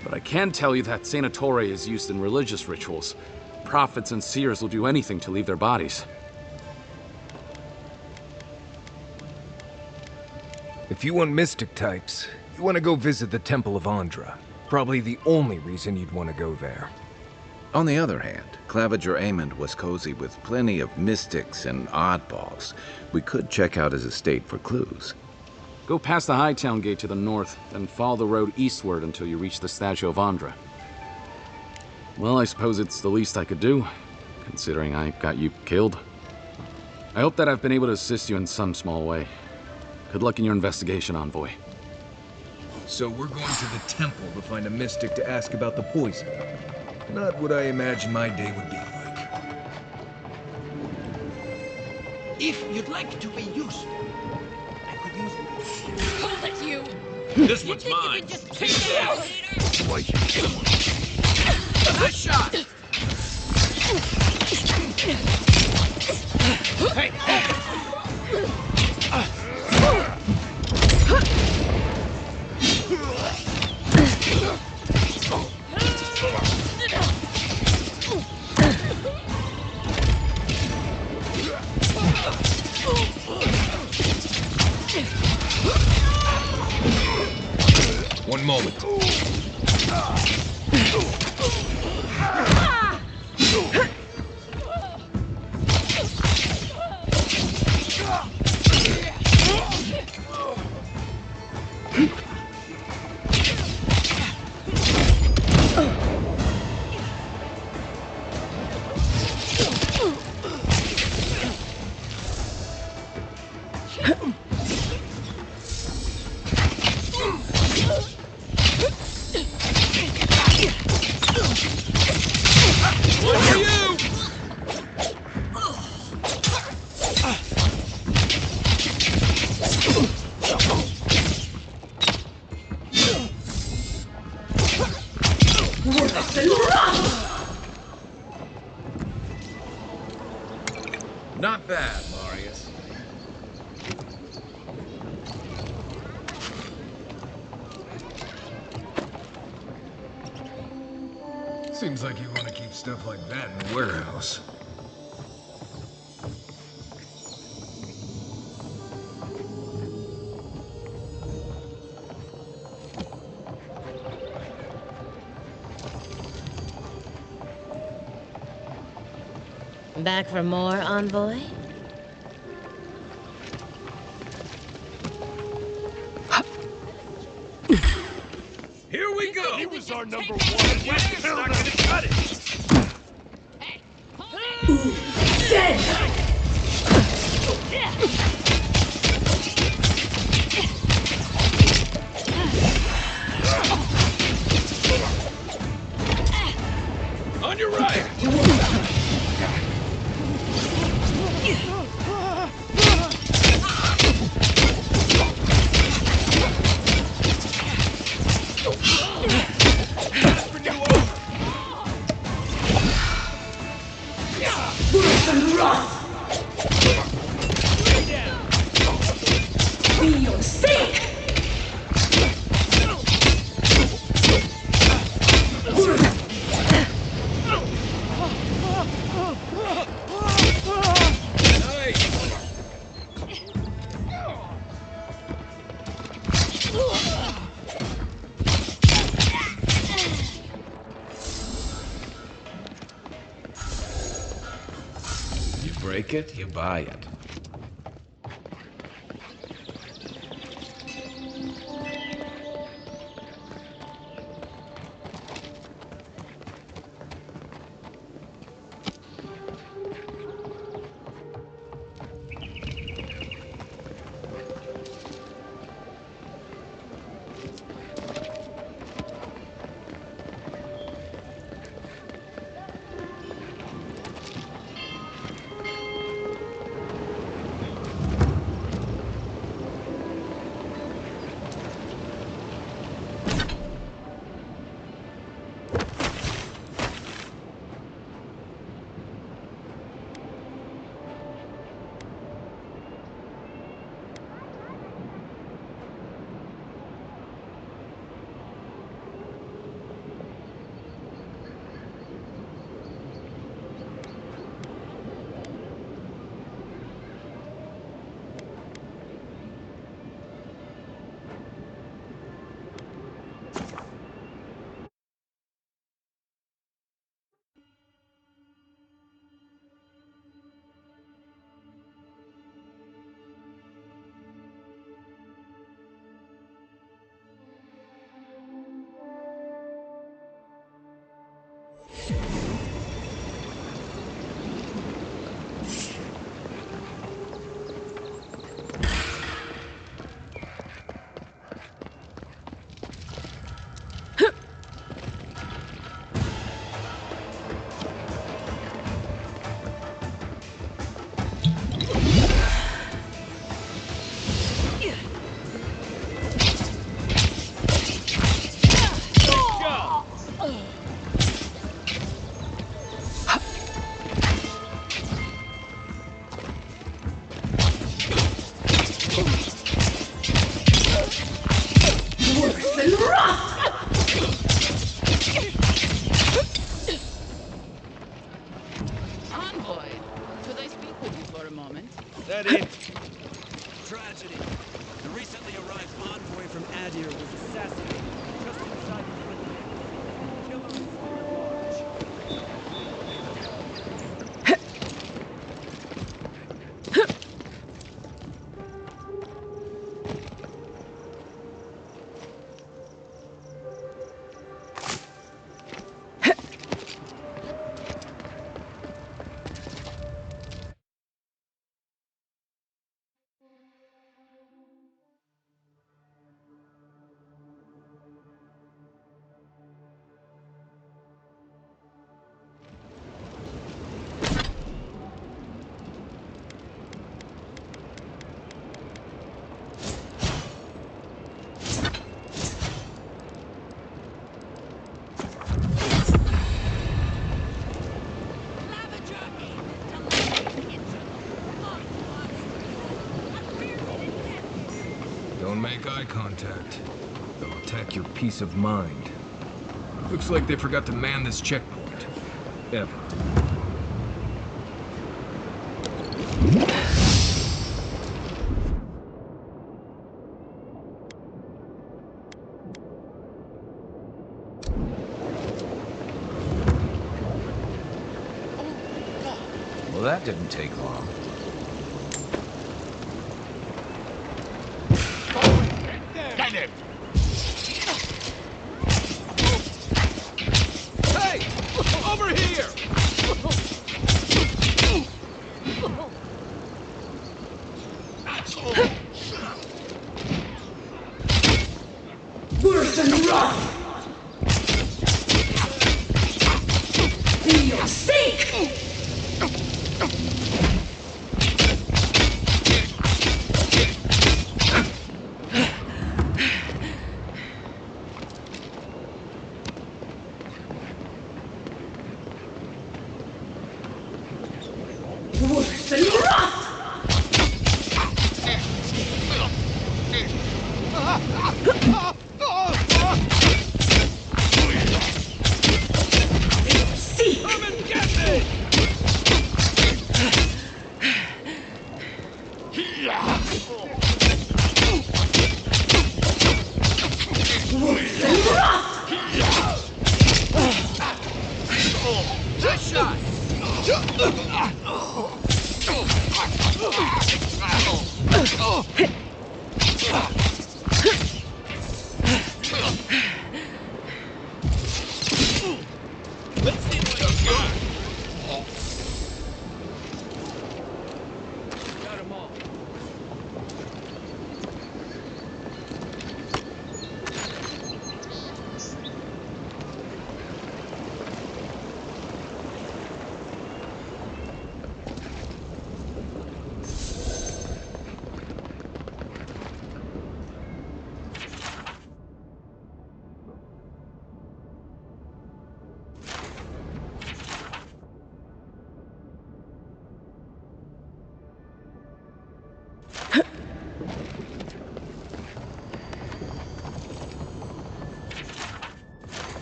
But I can tell you that Santa Torre is used in religious rituals. Prophets and seers will do anything to leave their bodies. If you want mystic types, you want to go visit the Temple of Aedyr. Probably the only reason you'd want to go there. On the other hand, Claviger Amond was cozy with plenty of mystics and oddballs. We could check out his estate for clues. Go past the Hightown Gate to the north, then follow the road eastward until you reach the statue of Aedyr. Well, I suppose it's the least I could do, considering I got you killed. I hope that I've been able to assist you in some small way. Good luck in your investigation, Envoy. So we're going to the temple to find a mystic to ask about the poison. Not what I imagined my day would be like. If you'd like to be useful, I could use... Hold it, you! This one's mine! You just take it out! Nice shot! Hey! One moment. Not bad, Marius. Seems like you want to keep stuff like that in the warehouse. Back for more, Envoy? Here we go! He was our number one. It's not gonna cut it! like it, you buy it. Envoy, could I speak with you for a moment? That it? Tragedy. The recently arrived envoy from Aedyr was assassinated just inside the prison. Killer is Don't make eye contact. They'll attack your peace of mind. Looks like they forgot to man this checkpoint. Ever. Well, that didn't take long. Get him! Hey! Over here! Worse than rot! Feel sick! Worse than rot! See! Come and get me! Worse than rot! Nice shot! Let's see what you got. Got 'em all.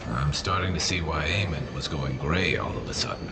I'm starting to see why Eamon was going gray all of a sudden.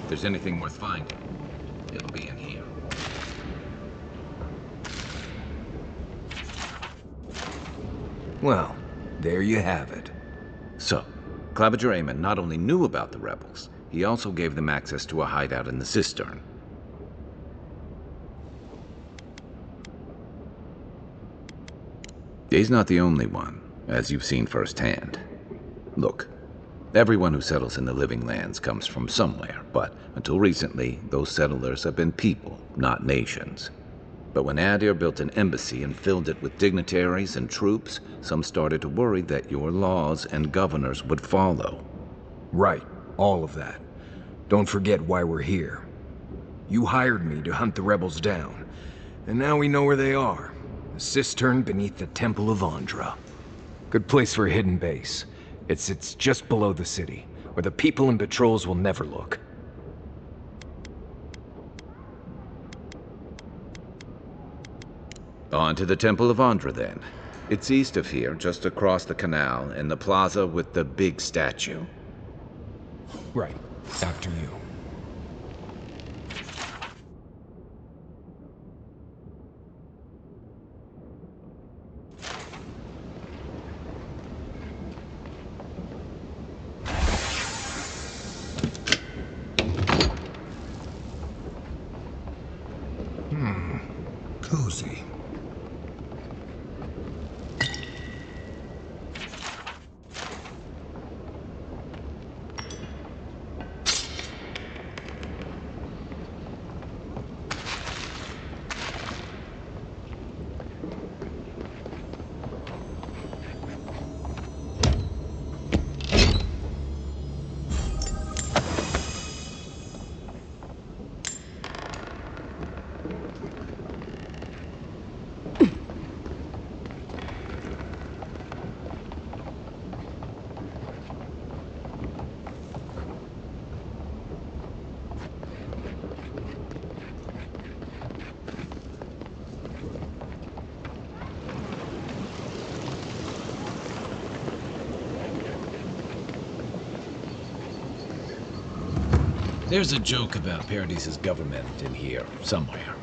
If there's anything worth finding, it'll be in here. Well, there you have it. So, Claviger Eamon not only knew about the rebels, he also gave them access to a hideout in the cistern. He's not the only one, as you've seen firsthand. Look, everyone who settles in the Living Lands comes from somewhere, but until recently, those settlers have been people, not nations. But when Aedyr built an embassy and filled it with dignitaries and troops, some started to worry that your laws and governors would follow. Right, all of that. Don't forget why we're here. You hired me to hunt the rebels down, and now we know where they are. The cistern beneath the Temple of Aedyr. Good place for a hidden base. It sits just below the city, where the people and patrols will never look. On to the Temple of Aedyr, then. It's east of here, just across the canal, in the plaza with the big statue. Right. After you. Cozy. There's a joke about Paradis' government in here, somewhere.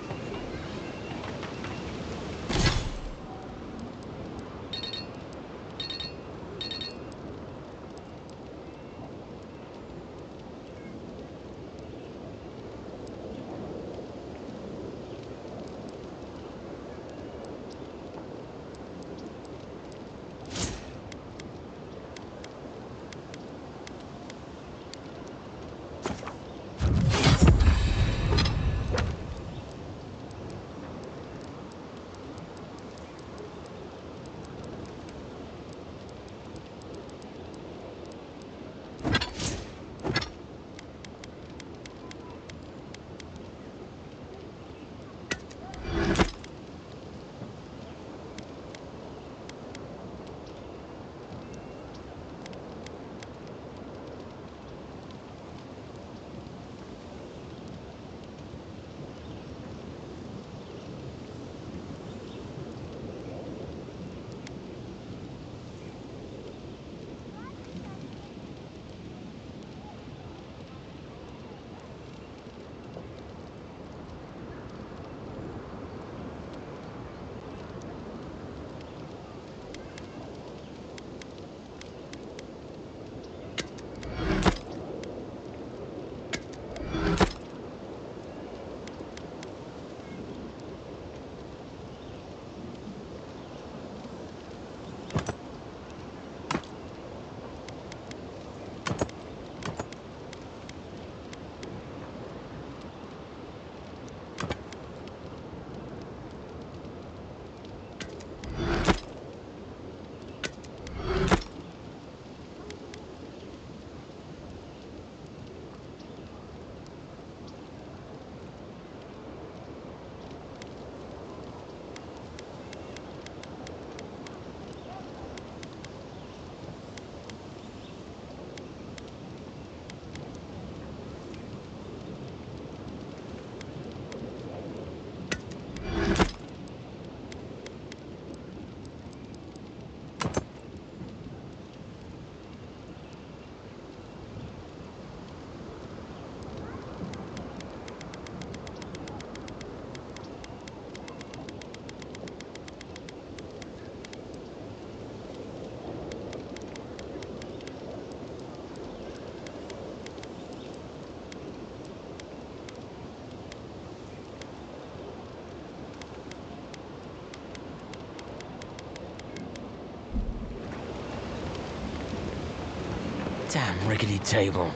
Damn rickety table.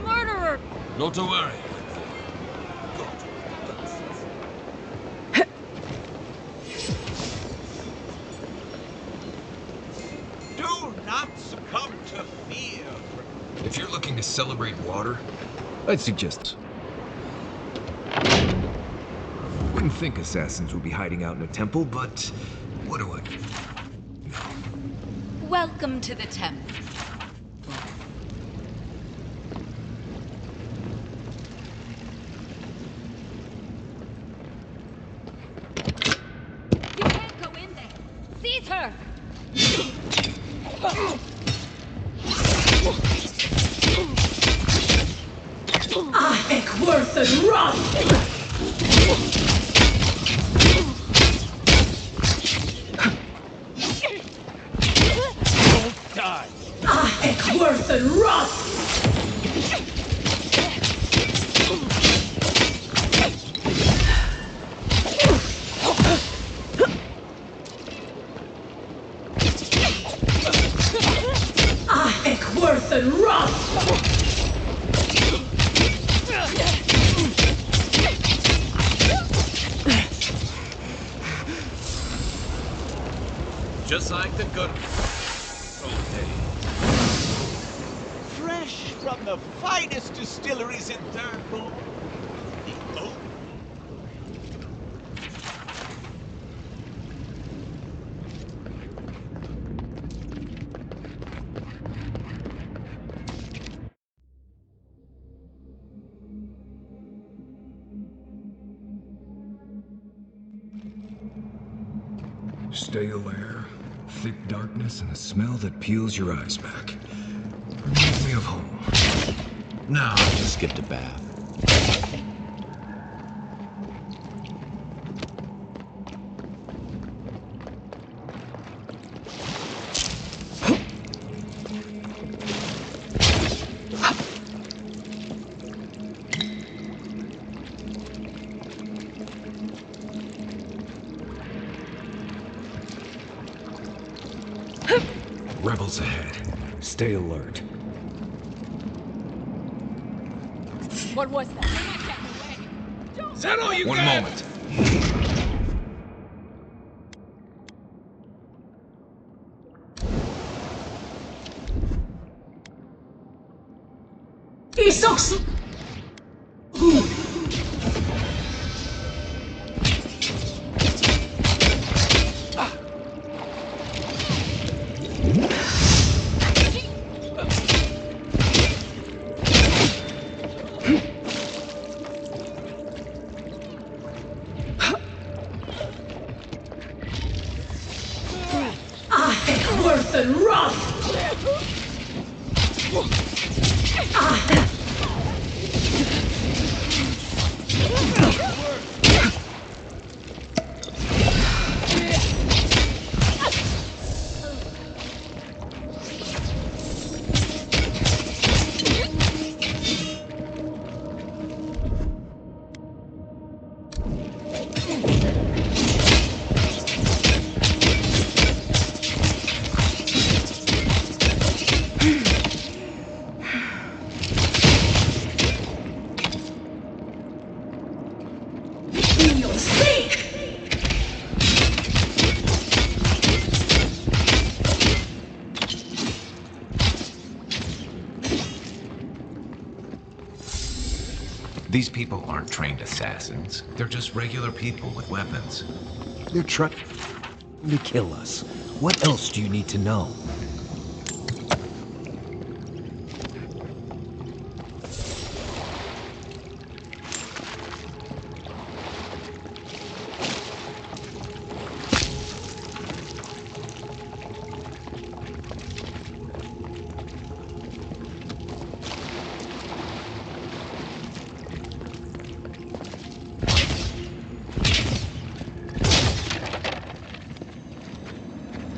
Murderer! Not to worry. Do not succumb to fear. If you're looking to celebrate water, I'd suggest... Wouldn't think assassins would be hiding out in a temple, but what do I know? Welcome to the temple. You can't go in there. Seize her! Worth and run! Die! Worth and run! Worth and run! Just like the good old days. Fresh from the finest distilleries in Third. Stale air, thick darkness, and a smell that peels your eyes back. Reminds me of home. No, I just skipped a bath. Rebels ahead. Stay alert. What was that? Is that all you got? One moment. Isox! Worth and run! These people aren't trained assassins. They're just regular people with weapons. They're trying to kill us. What else do you need to know?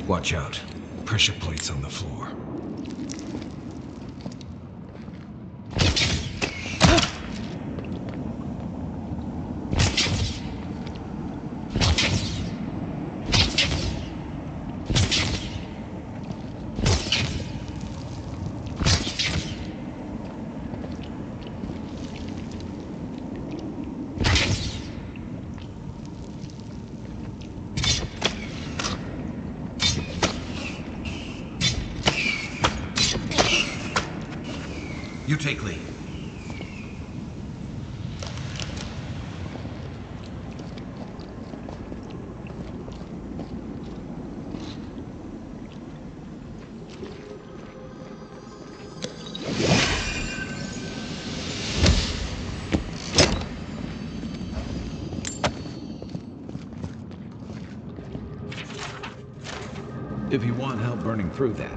Watch out. Pressure plates on the floor. take lead. If you want help burning through that,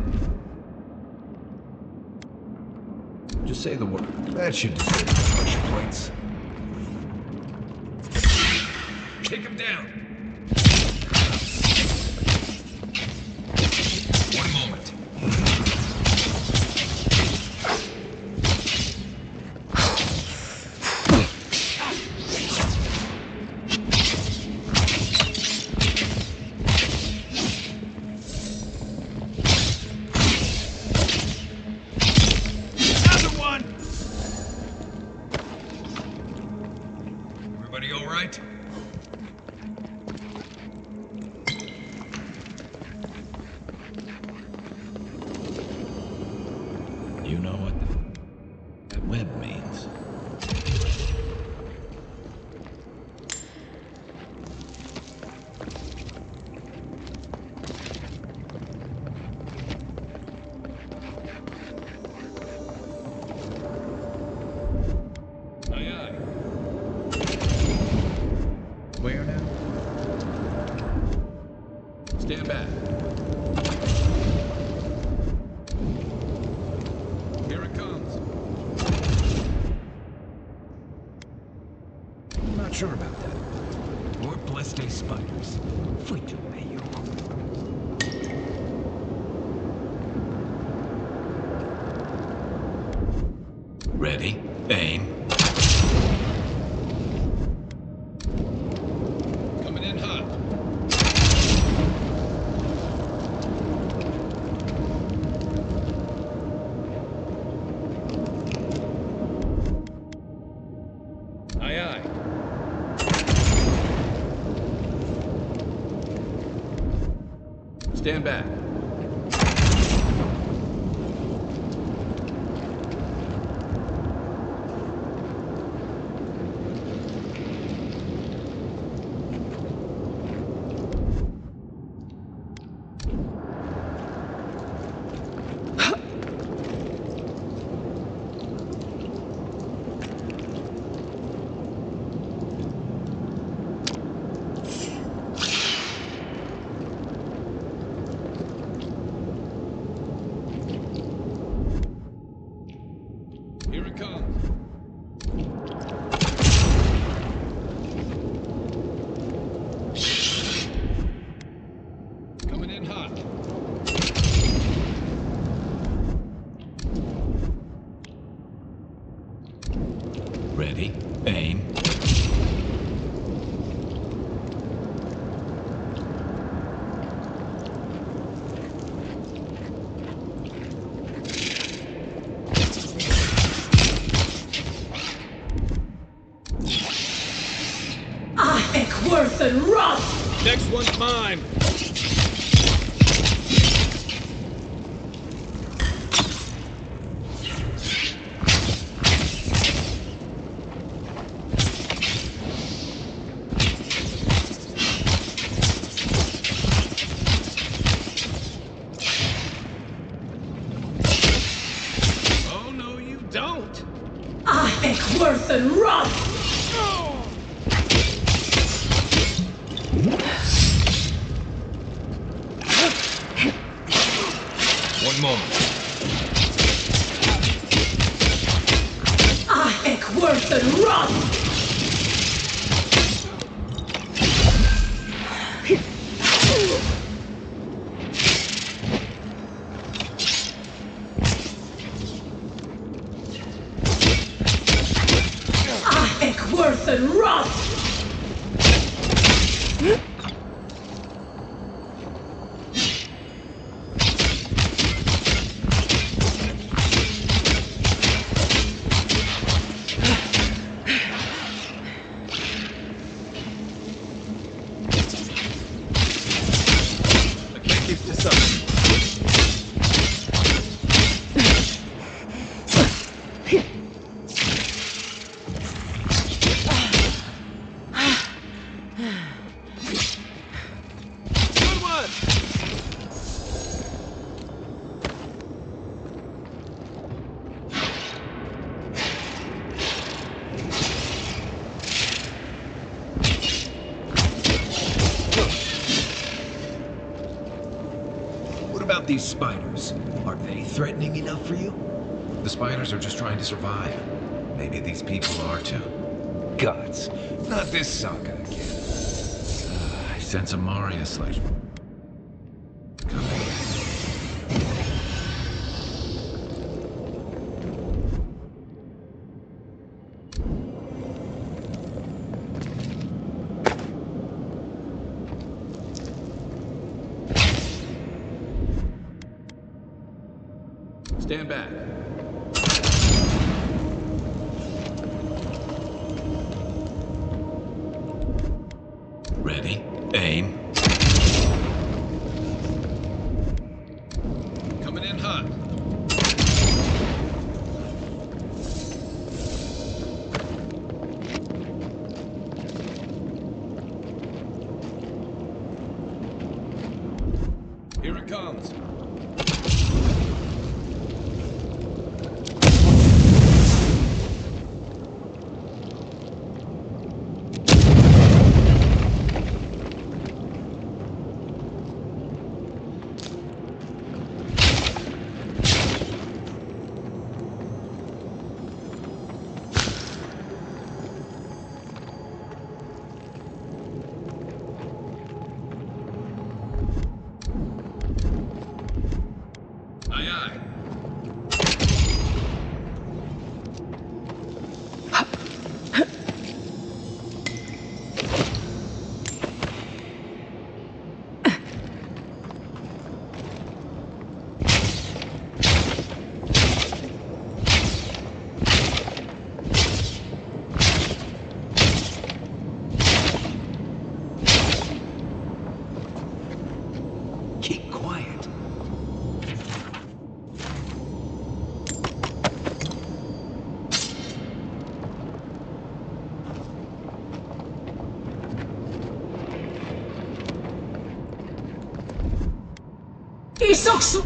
just say the word. That should disable the pressure points. Take him down. One moment. Everybody all right? You know what that web means. Aye, aye. Where now? Stand back. Here it comes. I'm not sure about that. More blessed spiders. Fouille meilleur. Ready, aim. Coming in hot. Aye, aye. Stand back. Here it comes. Coming in hot. Ready, aim. Worth and rot! Next one's mine. Oh, no, you don't. Worth and rot! One moment. Worth and rot! Worth and rot! these spiders? Are they threatening enough for you? The spiders are just trying to survive. Maybe these people are too. Gods, not this saga again. I sense a Marius like... Stand back. Ready? Aim. Coming in hot. Here it comes. Aye, aye. Keep quiet. Isoksu!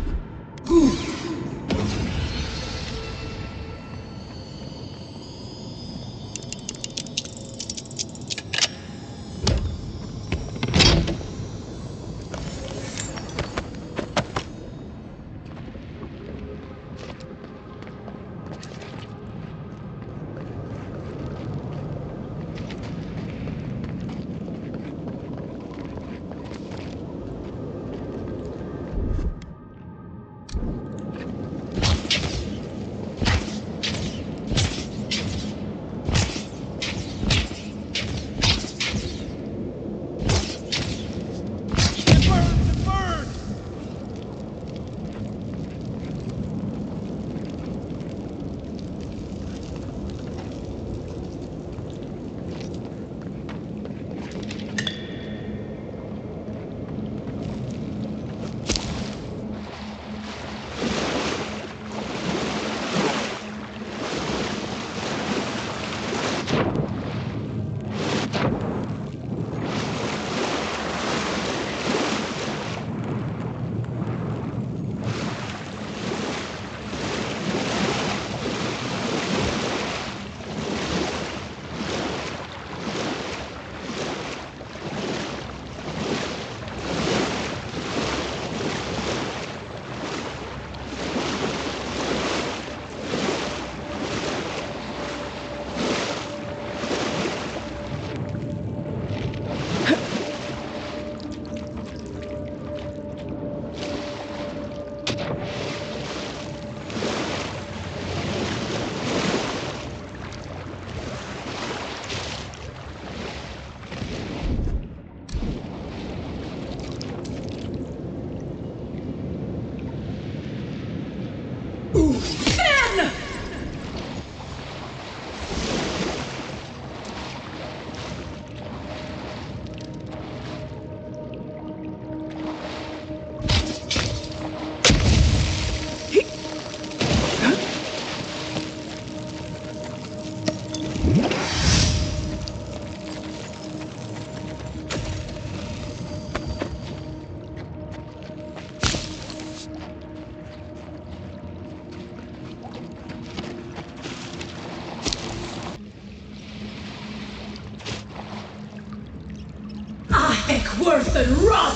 Worth and rot!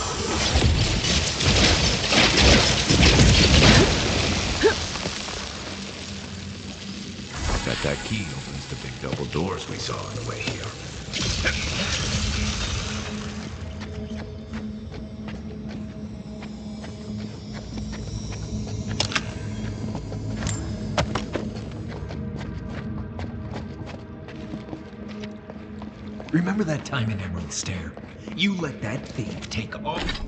bet that key opens the big double doors we saw on the way here. Remember that time in Emerald Stair? You let that thing take off.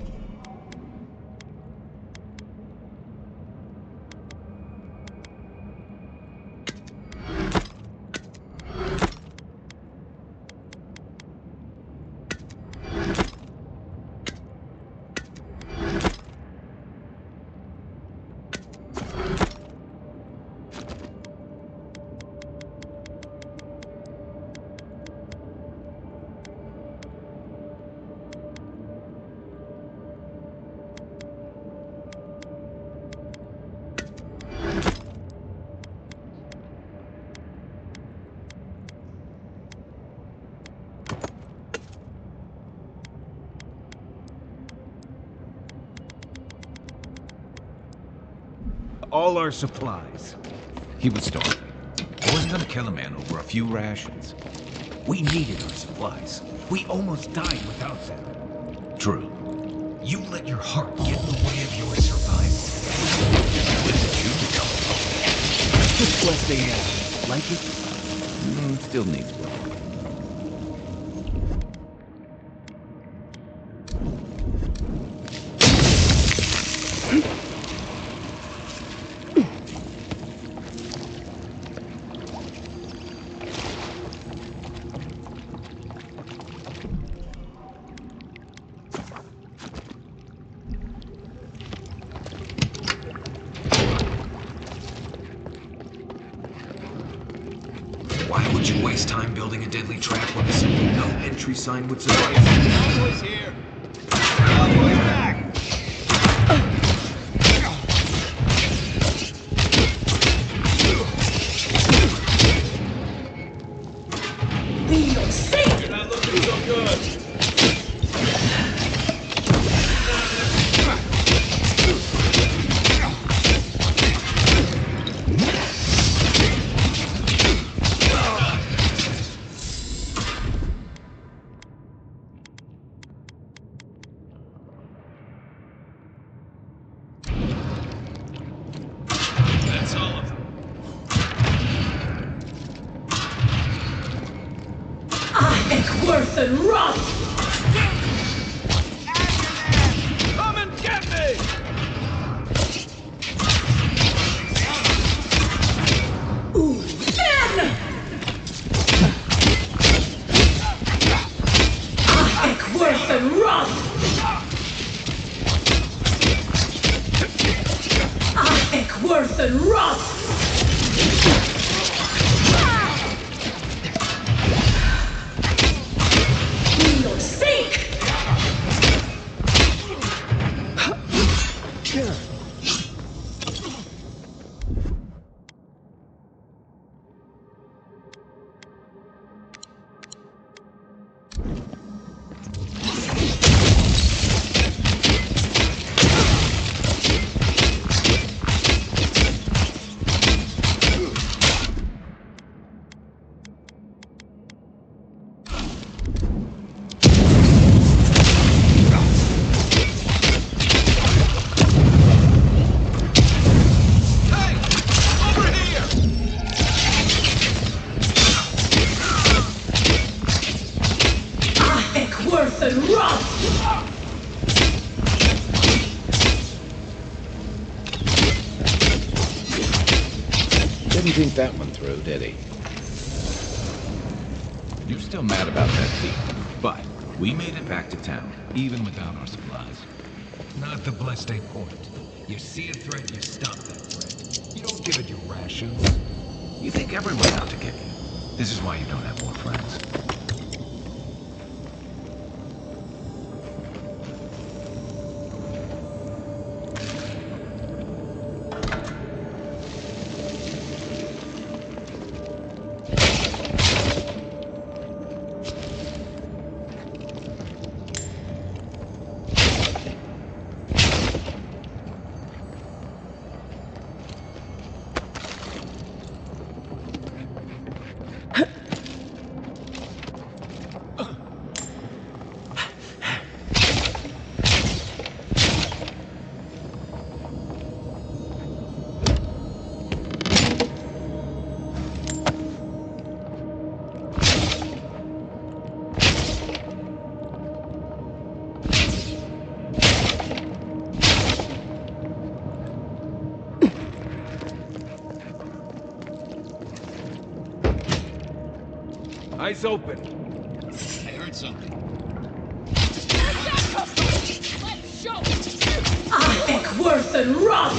All our supplies. He was starving. I wasn't gonna kill a man over a few rations. We needed our supplies. We almost died without them. True. You let your heart get in the way of your survival. When did you become a pony? Just blessed AI. Like it? Still needs work. Why would you waste time building a deadly trap when a simple no entry sign would suffice? Envoy's here. Envoy's back. You're not looking so good. That's all of them. Worth and rot! Come and get me! Ooh, then! Worth and rot! Worth and rot! Didn't think that one through, did he? You're still mad about that thief, but we made it back to town, even without our supplies. Not the blessed point. You see a threat, you stop that threat. You don't give it your rations. You think everyone's out to get you. This is why you don't have more friends. Eyes open. I heard something. Let's show! Worth and run!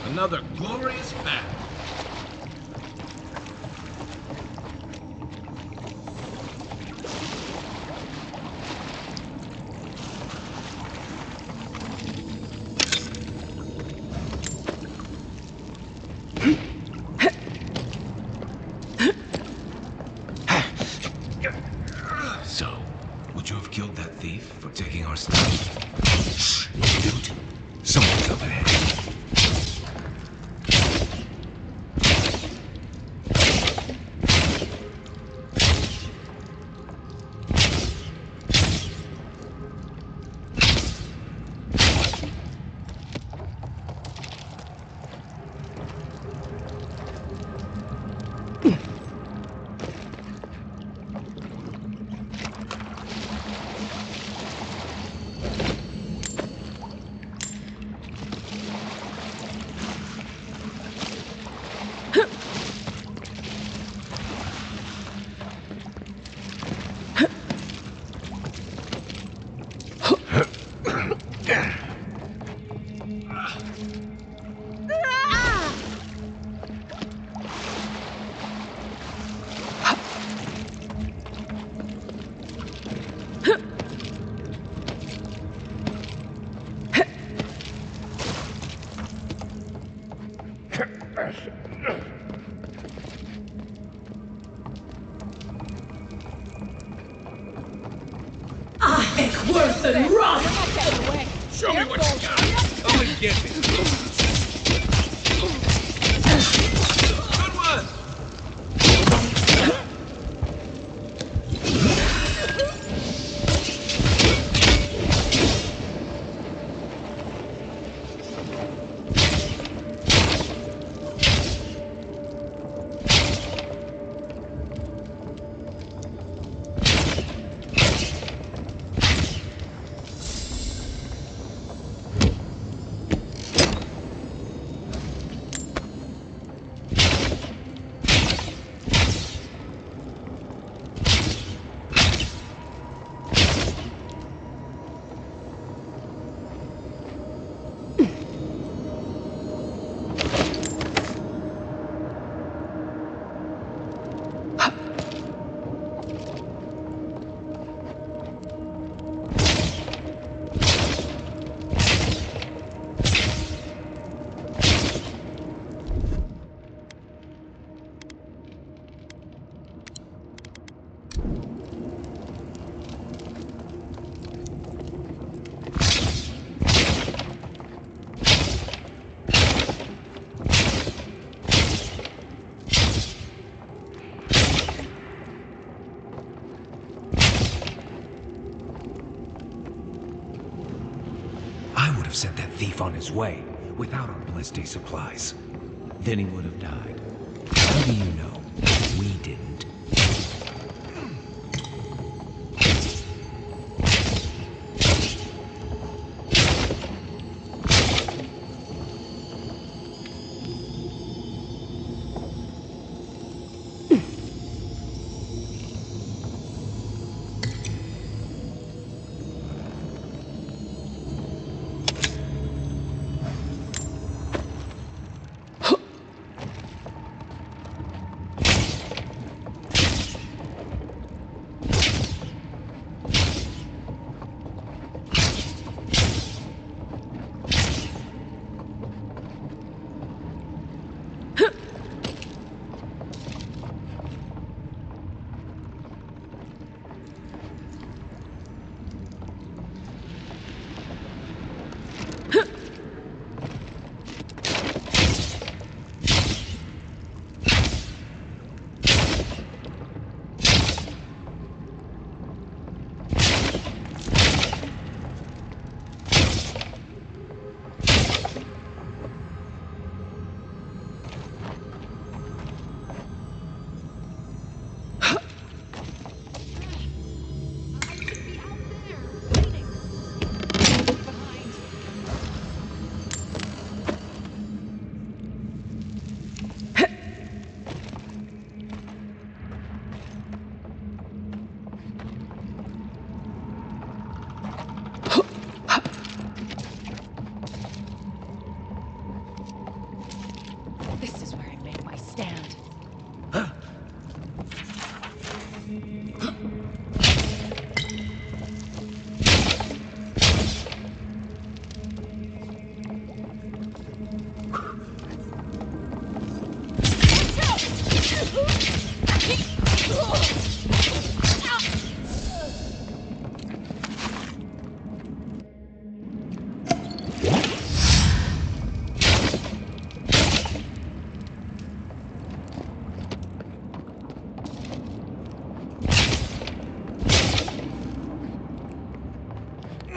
Another glorious battle. So, would you have killed that thief for taking our stuff? Shh, dude. Someone's up ahead. Worth and run! Show me what you got! Come and get me! Good one! Sent that thief on his way without our Blessed supplies. Then he would have died. How do you know? We didn't.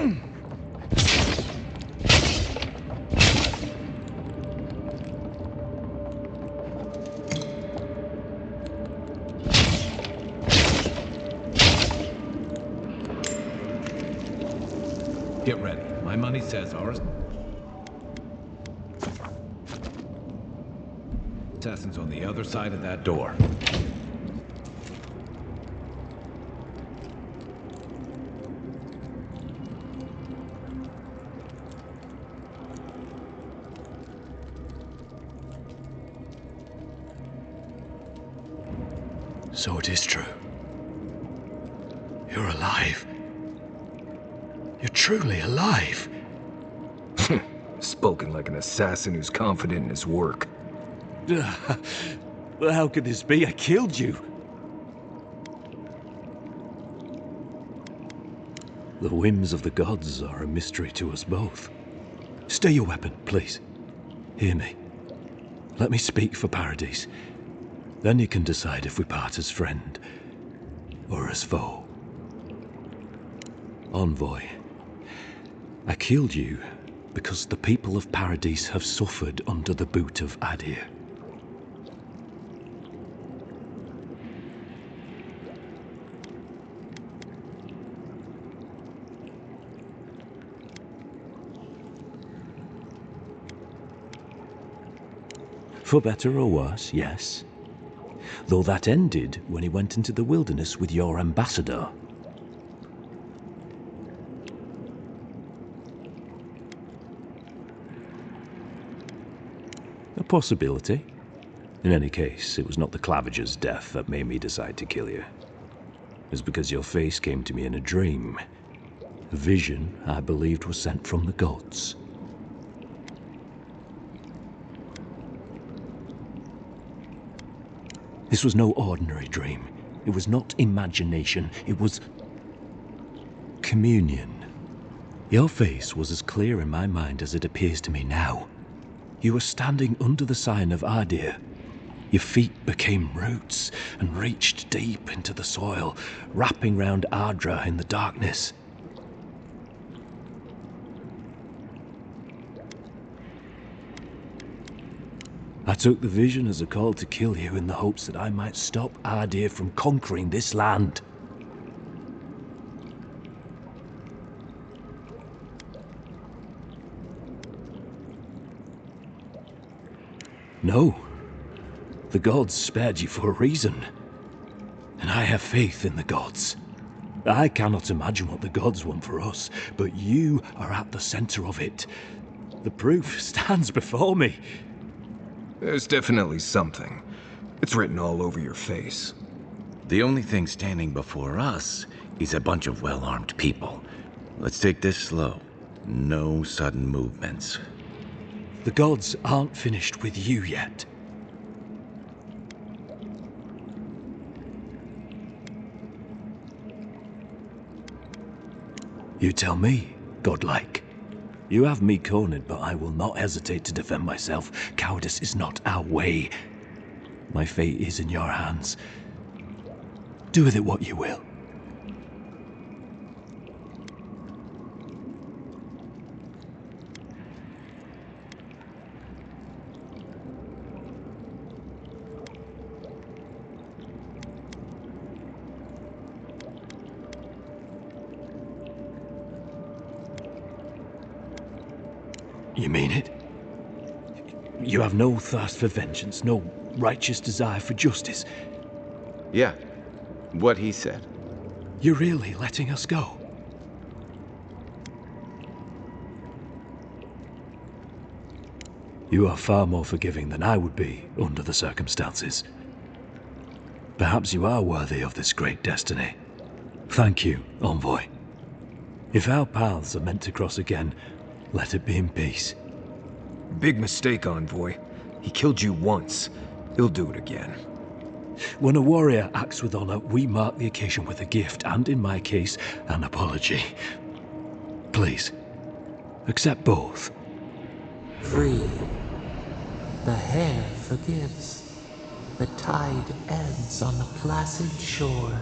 Get ready. My money says ours. Assassin's on the other side of that door. So it is true. You're alive. You're truly alive. Spoken like an assassin who's confident in his work. Well, how could this be? I killed you. The whims of the gods are a mystery to us both. Stay your weapon, please. Hear me. Let me speak for Paradise. Then you can decide if we part as friend or as foe. Envoy, I killed you because the people of Paradise have suffered under the boot of Aedyr. For better or worse, yes. Though that ended when he went into the wilderness with your ambassador. A possibility. In any case, it was not the Clavager's death that made me decide to kill you. It was because your face came to me in a dream. A vision I believed was sent from the gods. This was no ordinary dream. It was not imagination. It was communion. Your face was as clear in my mind as it appears to me now. You were standing under the sign of Aedyr. Your feet became roots and reached deep into the soil, wrapping round Aedyr in the darkness. I took the vision as a call to kill you in the hopes that I might stop Aedyr from conquering this land. No. The gods spared you for a reason. And I have faith in the gods. I cannot imagine what the gods want for us, but you are at the center of it. The proof stands before me. There's definitely something. It's written all over your face. The only thing standing before us is a bunch of well-armed people. Let's take this slow. No sudden movements. The gods aren't finished with you yet. You tell me, godlike. You have me cornered, but I will not hesitate to defend myself. Cowardice is not our way. My fate is in your hands. Do with it what you will. You mean it? You have no thirst for vengeance, no righteous desire for justice. Yeah, what he said. You're really letting us go? You are far more forgiving than I would be under the circumstances. Perhaps you are worthy of this great destiny. Thank you, Envoy. If our paths are meant to cross again, let it be in peace. Big mistake, Envoy. He killed you once. He'll do it again. When a warrior acts with honor, we mark the occasion with a gift, and in my case, an apology. Please, accept both. Free. The hair forgives. The tide ebbs on the placid shore.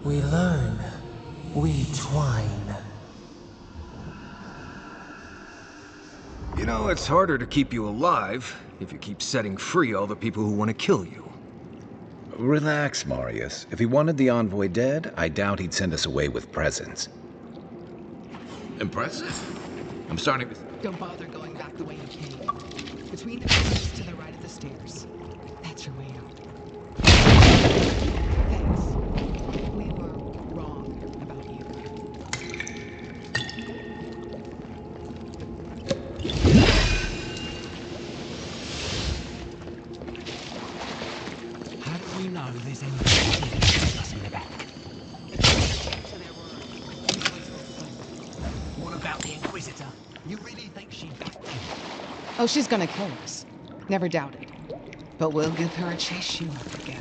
We learn. We twine. You know, it's harder to keep you alive if you keep setting free all the people who want to kill you. Relax, Marius. If he wanted the Envoy dead, I doubt he'd send us away with presents. Impressive. I'm starting to... Don't bother going back the way you came. Between the doors to the right of the stairs. That's your way out. Thanks. We were wrong about you. How do we know there's anything us in the back? What about the Inquisitor? You really think she'd back you? Oh, she's gonna kill us. Never doubted. But we'll give her a chase she won't forget.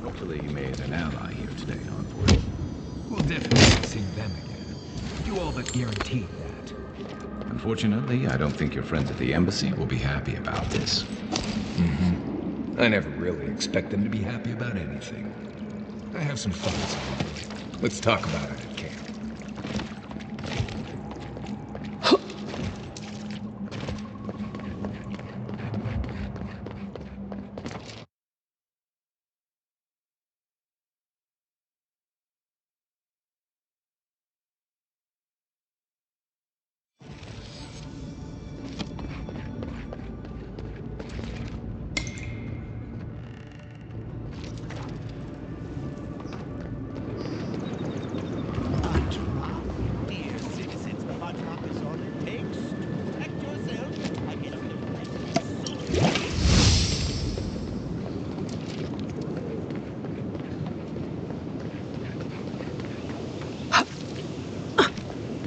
Hopefully you made an ally here today, Envoy. We'll definitely see them again. You all but guaranteed that. Unfortunately, I don't think your friends at the embassy will be happy about this. I never really expect them to be happy about anything. I have some thoughts on it. Let's talk about it at camp.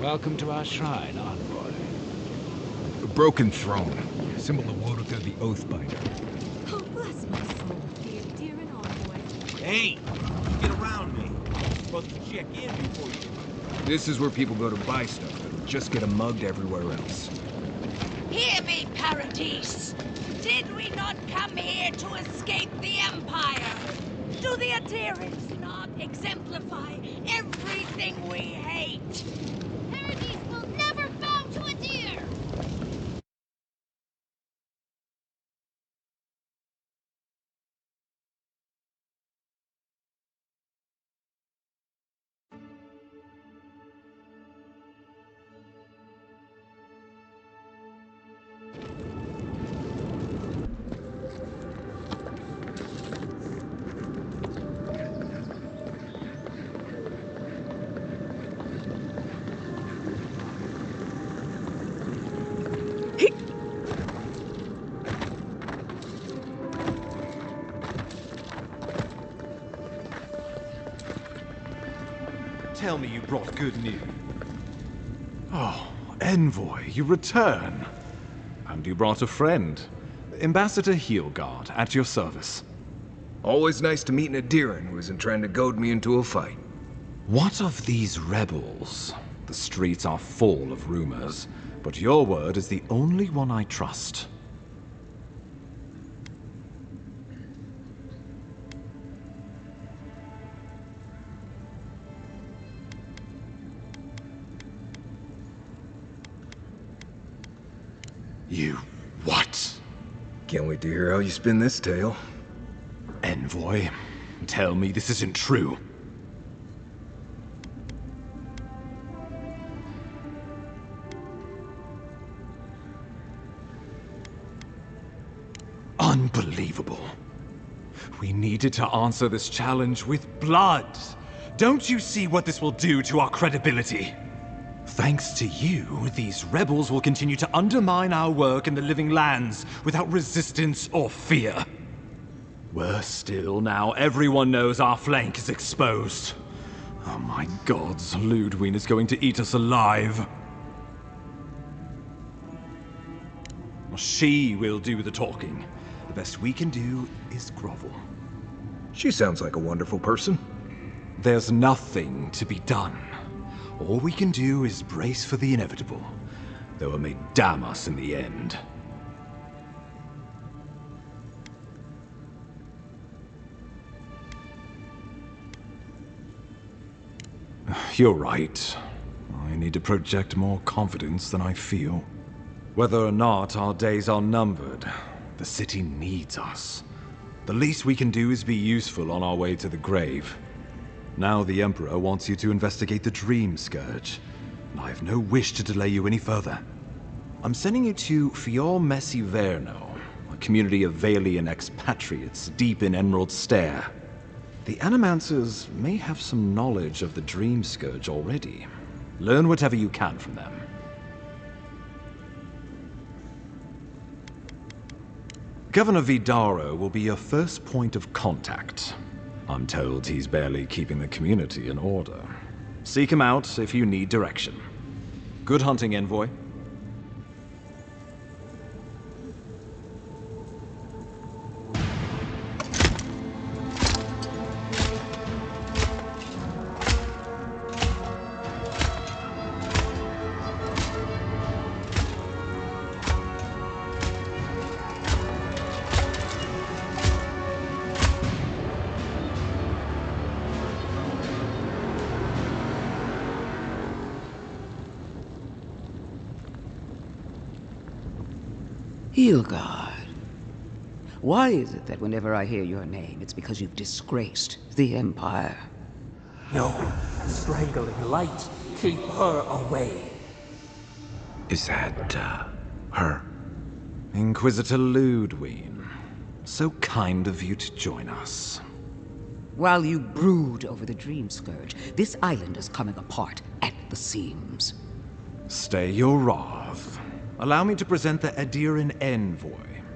Welcome to our shrine, Envoy. A broken throne, symbol of Wodoka the Oathbinder. Oh, bless my soul, dear and Envoy. Hey, you get around me. You're supposed to check in before you... This is where people go to buy stuff that'll just get them mugged everywhere else. Hear me, Paradis. Did we not come here to escape the Empire? Do the Aedyrs not exemplify everything we hate? Paradis will never bow to Aedyr! Tell me you brought good news. Oh, Envoy, you return. And you brought a friend. Ambassador Heelguard, at your service. Always nice to meet an Aedyran who isn't trying to goad me into a fight. What of these rebels? The streets are full of rumors, but your word is the only one I trust. You what? Can't wait to hear how you spin this tale. Envoy, tell me this isn't true. Unbelievable. We needed to answer this challenge with blood. Don't you see what this will do to our credibility? Thanks to you, these rebels will continue to undermine our work in the Living Lands without resistance or fear. Worse still, now everyone knows our flank is exposed. Oh my gods, Ludwig is going to eat us alive. She will do the talking. The best we can do is grovel. She sounds like a wonderful person. There's nothing to be done. All we can do is brace for the inevitable, though it may damn us in the end. You're right. I need to project more confidence than I feel. Whether or not our days are numbered, the city needs us. The least we can do is be useful on our way to the grave. Now the Emperor wants you to investigate the Dream Scourge, and I have no wish to delay you any further. I'm sending you to Fior Messi Verno, a community of Vailian expatriates deep in Emerald Stair. The Animancers may have some knowledge of the Dream Scourge already. Learn whatever you can from them. Governor Vidaro will be your first point of contact. I'm told he's barely keeping the community in order. Seek him out if you need direction. Good hunting, Envoy. Hilgard. Why is it that whenever I hear your name, it's because you've disgraced the Empire? No, strangling light. Keep her away. Is that, her? Inquisitor Ludwig. So kind of you to join us. While you brood over the Dream Scourge, this island is coming apart at the seams. Stay your wrath. Allow me to present the Aedyran Envoy,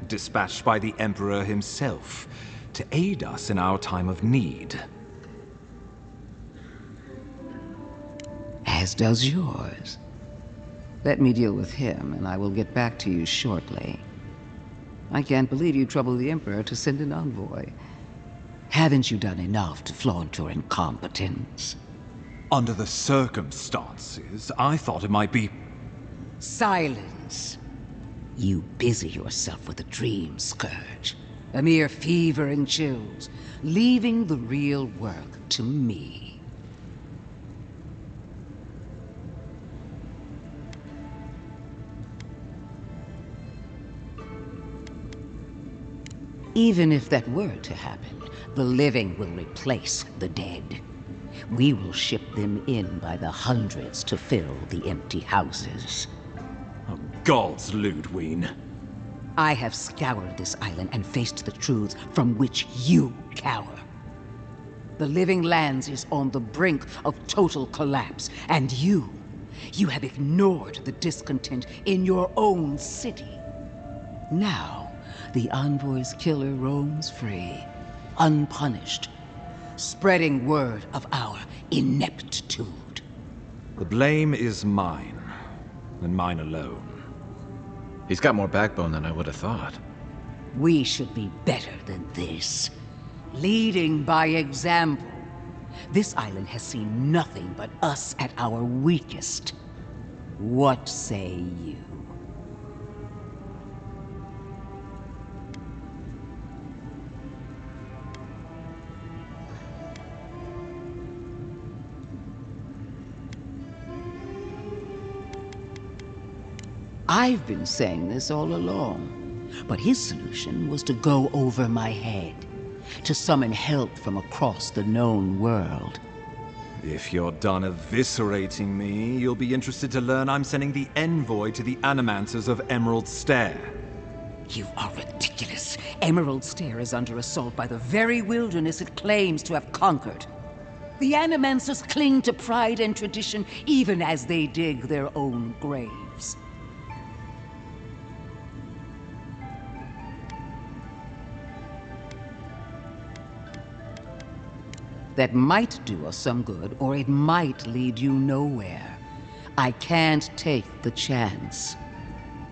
dispatched by the Emperor himself, to aid us in our time of need. As does yours. Let me deal with him, and I will get back to you shortly. I can't believe you troubled the Emperor to send an envoy. Haven't you done enough to flaunt your incompetence? Under the circumstances, I thought it might be... Silence. You busy yourself with the Dream Scourge. A mere fever and chills, leaving the real work to me. Even if that were to happen, the living will replace the dead. We will ship them in by the hundreds to fill the empty houses. Oh, gods, Ludwig. I have scoured this island and faced the truths from which you cower. The Living Lands is on the brink of total collapse, and you have ignored the discontent in your own city. Now, the Envoy's killer roams free, unpunished, spreading word of our ineptitude. The blame is mine, and mine alone. He's got more backbone than I would have thought. We should be better than this. Leading by example. This island has seen nothing but us at our weakest. What say you? I've been saying this all along, but his solution was to go over my head, to summon help from across the known world. If you're done eviscerating me, you'll be interested to learn I'm sending the Envoy to the Animancers of Emerald Stair. You are ridiculous. Emerald Stair is under assault by the very wilderness it claims to have conquered. The Animancers cling to pride and tradition even as they dig their own graves. That might do us some good, or it might lead you nowhere. I can't take the chance.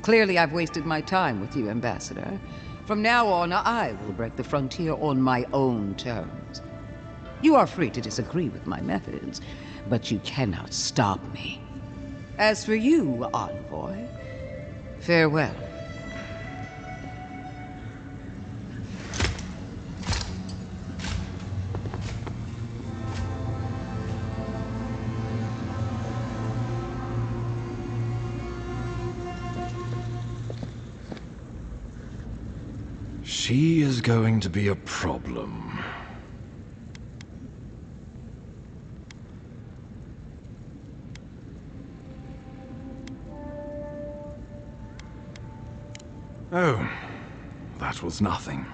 Clearly, I've wasted my time with you, Ambassador. From now on, I will break the frontier on my own terms. You are free to disagree with my methods, but you cannot stop me. As for you, Envoy, farewell. She is going to be a problem. Oh, that was nothing.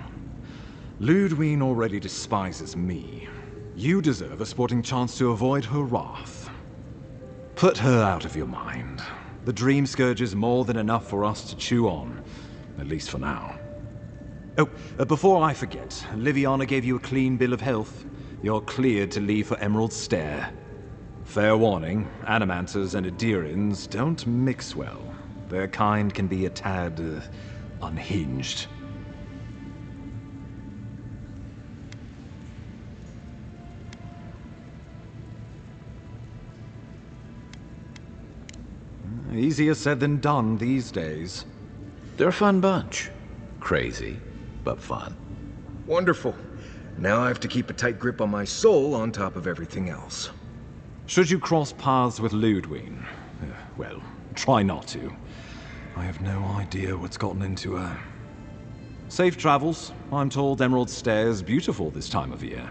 Ludwine already despises me. You deserve a sporting chance to avoid her wrath. Put her out of your mind. The Dream Scourge is more than enough for us to chew on, at least for now. Oh, before I forget, Liviana gave you a clean bill of health. You're cleared to leave for Emerald Stair. Fair warning, Animancers and Aedyrians don't mix well. Their kind can be a tad, unhinged. Easier said than done these days. They're a fun bunch. Crazy, but fun. Wonderful. Now I have to keep a tight grip on my soul on top of everything else. Should you cross paths with Ludwine, well, try not to. I have no idea what's gotten into her. Safe travels. I'm told Emerald Stair's beautiful this time of year.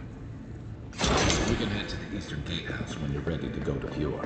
We can head to the Eastern Gatehouse when you're ready to go to Pure.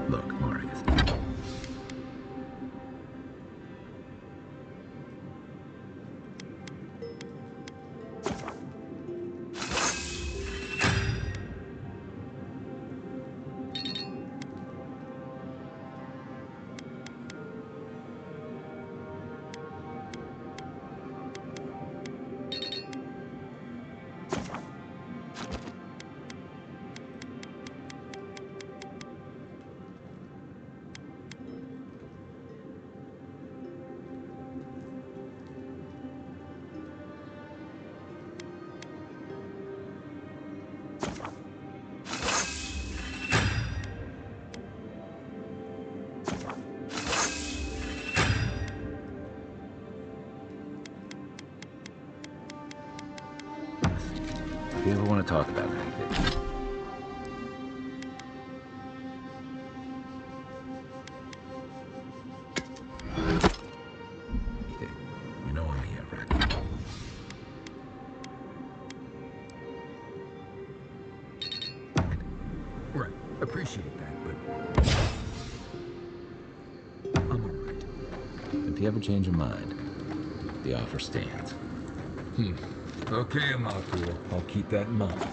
Look, Marius. If you ever want to talk about anything, you know I'm here, right? Right. Appreciate that, but I'm alright. If you ever change your mind, the offer stands. Okay, Amakuo. I'll keep that in mind.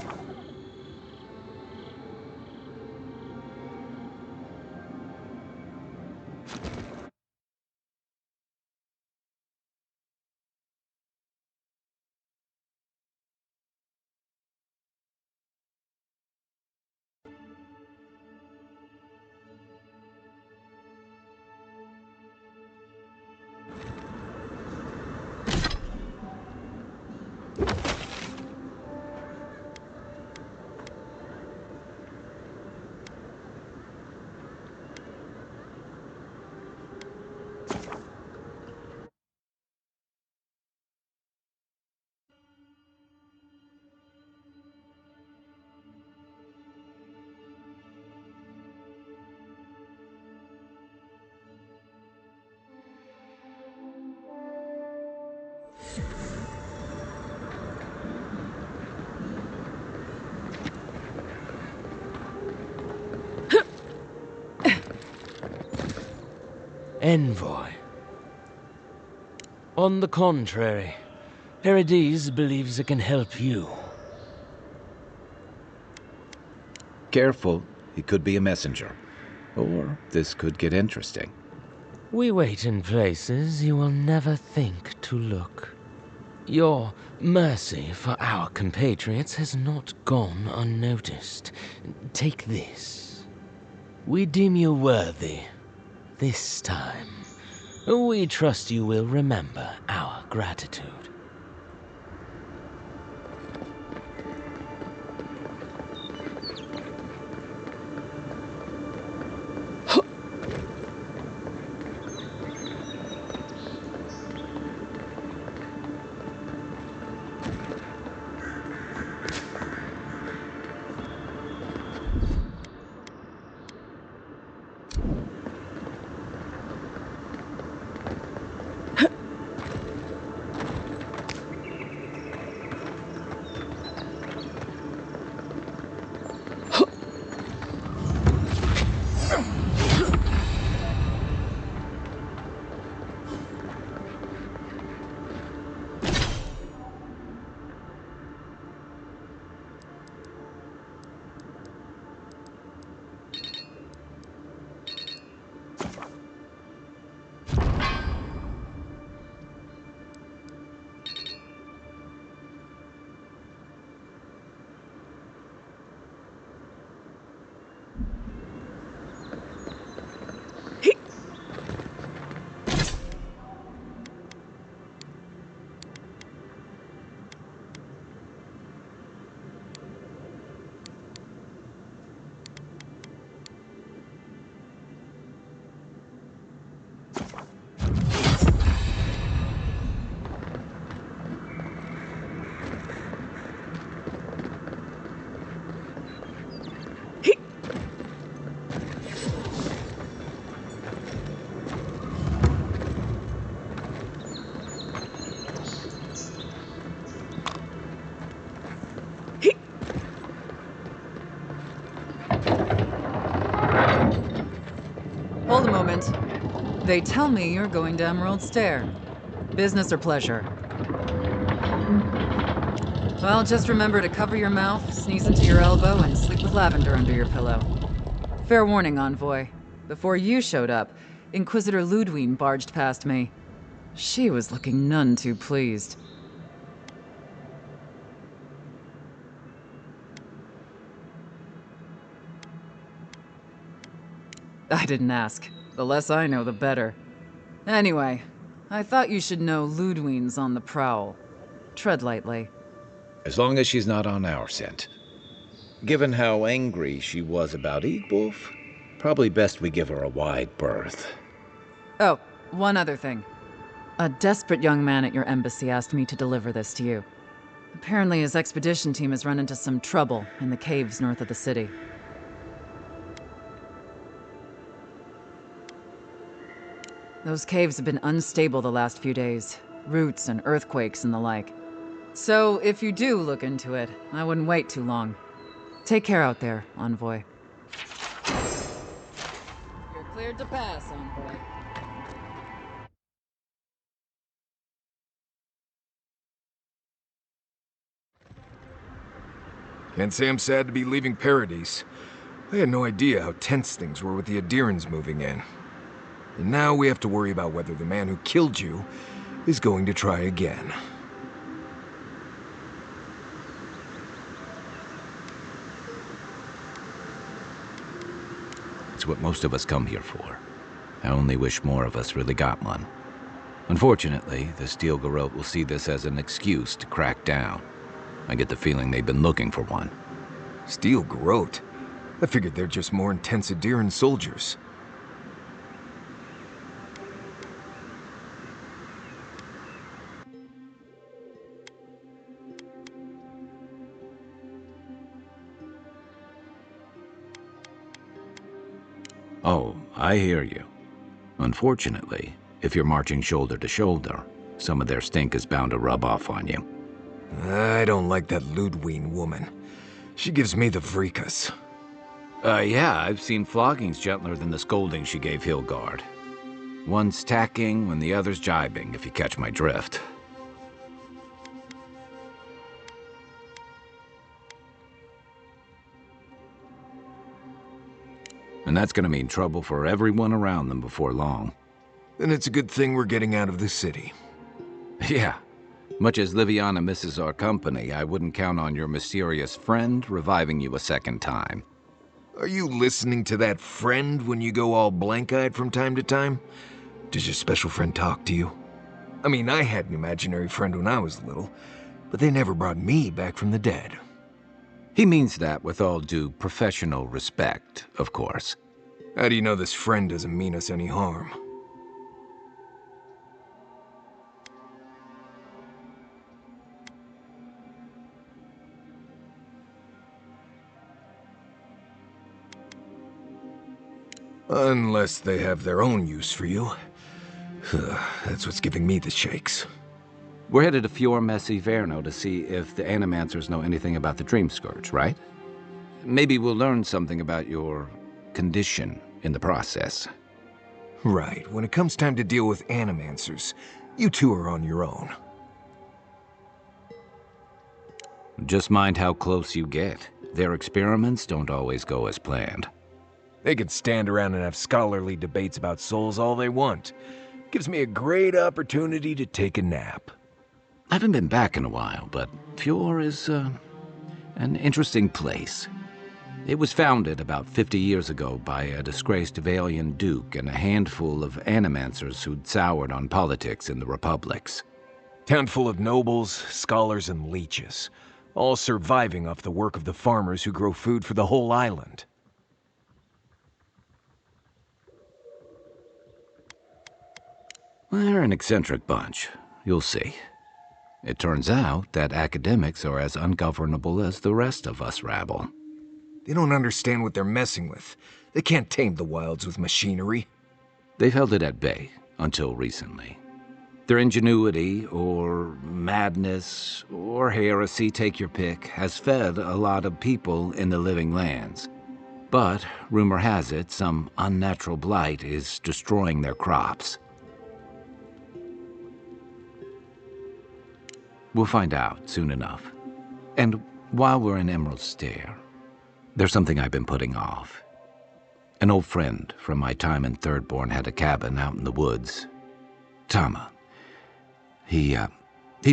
Envoy. On the contrary, Aedyr believes it can help you. Careful, he could be a messenger. Or this could get interesting. We wait in places you will never think to look. Your mercy for our compatriots has not gone unnoticed. Take this. We deem you worthy. This time, we trust you will remember our gratitude. They tell me you're going to Emerald Stair. Business or pleasure? Well, just remember to cover your mouth, sneeze into your elbow, and sleep with lavender under your pillow. Fair warning, Envoy. Before you showed up, Inquisitor Ludwine barged past me. She was looking none too pleased. I didn't ask. The less I know, the better. Anyway, I thought you should know Ludwine's on the prowl. Tread lightly. As long as she's not on our scent. Given how angry she was about Eagwolf, probably best we give her a wide berth. Oh, one other thing. A desperate young man at your embassy asked me to deliver this to you. Apparently his expedition team has run into some trouble in the caves north of the city. Those caves have been unstable the last few days. Roots and earthquakes and the like. So, if you do look into it, I wouldn't wait too long. Take care out there, Envoy. You're cleared to pass, Envoy. Can't say I'm sad to be leaving Paradise. I had no idea how tense things were with the Aedyrans moving in. And now we have to worry about whether the man who killed you is going to try again. It's what most of us come here for. I only wish more of us really got one. Unfortunately, the Steel Garrote will see this as an excuse to crack down. I get the feeling they've been looking for one. Steel Garrote? I figured they're just more intense Aedyran soldiers. Oh, I hear you. Unfortunately, if you're marching shoulder to shoulder, some of their stink is bound to rub off on you. I don't like that Ludwine woman. She gives me the vrikas. Yeah, I've seen floggings gentler than the scolding she gave Hilgard. One's tacking when the other's jibing, if you catch my drift. And that's gonna mean trouble for everyone around them before long. Then it's a good thing we're getting out of the city. Yeah. Much as Liviana misses our company, I wouldn't count on your mysterious friend reviving you a second time. Are you listening to that friend when you go all blank-eyed from time to time? Does your special friend talk to you? I mean, I had an imaginary friend when I was little, but they never brought me back from the dead. He means that with all due professional respect, of course. How do you know this friend doesn't mean us any harm? Unless they have their own use for you. That's what's giving me the shakes. We're headed to Fior Messi Verno to see if the Animancers know anything about the Dream Scourge, right? Maybe we'll learn something about your condition in the process. Right. When it comes time to deal with Animancers, you two are on your own. Just mind how close you get. Their experiments don't always go as planned. They can stand around and have scholarly debates about souls all they want. Gives me a great opportunity to take a nap. I haven't been back in a while, but Fior is, an interesting place. It was founded about 50 years ago by a disgraced Valian duke and a handful of Animancers who'd soured on politics in the Republics. Town full of nobles, scholars, and leeches, all surviving off the work of the farmers who grow food for the whole island. They're an eccentric bunch. You'll see. It turns out that academics are as ungovernable as the rest of us rabble. They don't understand what they're messing with. They can't tame the wilds with machinery. They've held it at bay, until recently. Their ingenuity, or madness, or heresy, take your pick, has fed a lot of people in the living lands. But rumor has it some unnatural blight is destroying their crops. We'll find out soon enough. And while we're in Emerald Stair, there's something I've been putting off. An old friend from my time in Thirdborn had a cabin out in the woods. Tama. He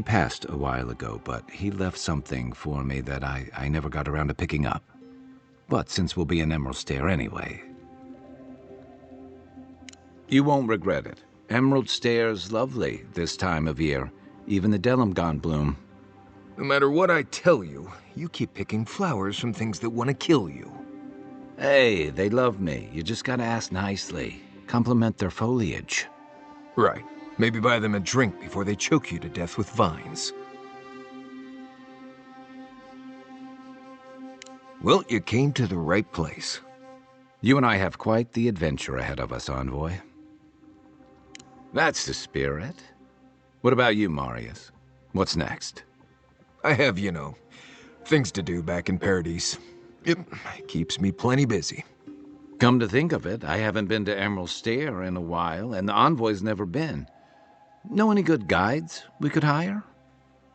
passed a while ago, but he left something for me that I never got around to picking up. But since we'll be in Emerald Stair anyway... You won't regret it. Emerald Stair's lovely this time of year. Even the Delimgon bloom. No matter what I tell you, you keep picking flowers from things that want to kill you. Hey, they love me. You just gotta ask nicely. Compliment their foliage. Right. Maybe buy them a drink before they choke you to death with vines. Well, you came to the right place. You and I have quite the adventure ahead of us, Envoy. That's the spirit. What about you, Marius? What's next? I have, you know, things to do back in Paradise. It keeps me plenty busy. Come to think of it, I haven't been to Emerald Stair in a while, and the Envoy's never been. Know any good guides we could hire?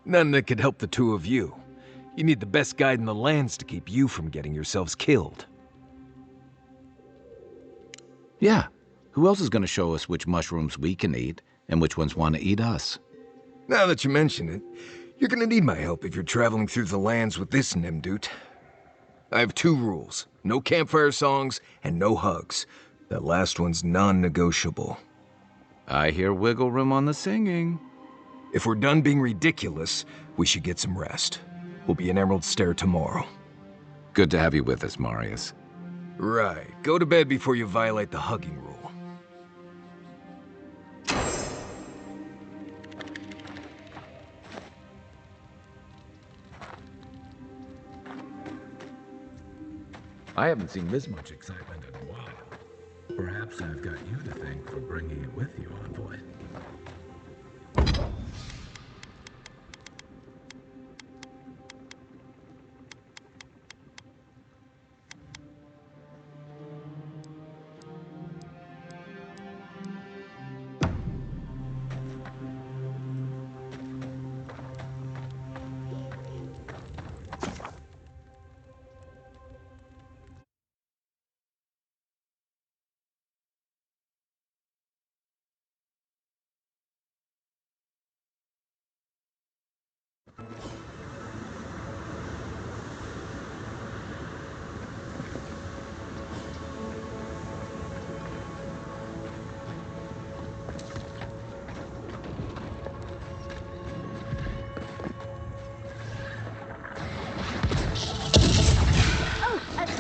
None that could help the two of you. You need the best guide in the lands to keep you from getting yourselves killed. Yeah. Who else is going to show us which mushrooms we can eat, and which ones want to eat us? Now that you mention it, you're gonna need my help if you're traveling through the lands with this Nimdut. I have 2 rules. No campfire songs, and no hugs. That last one's non-negotiable. I hear wiggle room on the singing. If we're done being ridiculous, we should get some rest. We'll be in Emerald Stair tomorrow. Good to have you with us, Marius. Right. Go to bed before you violate the hugging rule. I haven't seen this much excitement in a while. Perhaps I've got you to thank for bringing it with you, Envoy.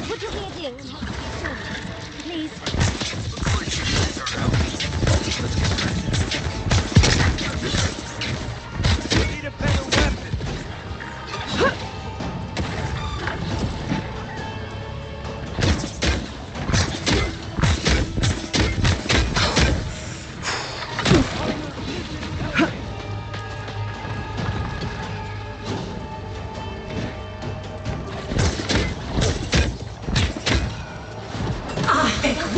Would you be a dear? Please. We need a better weapon.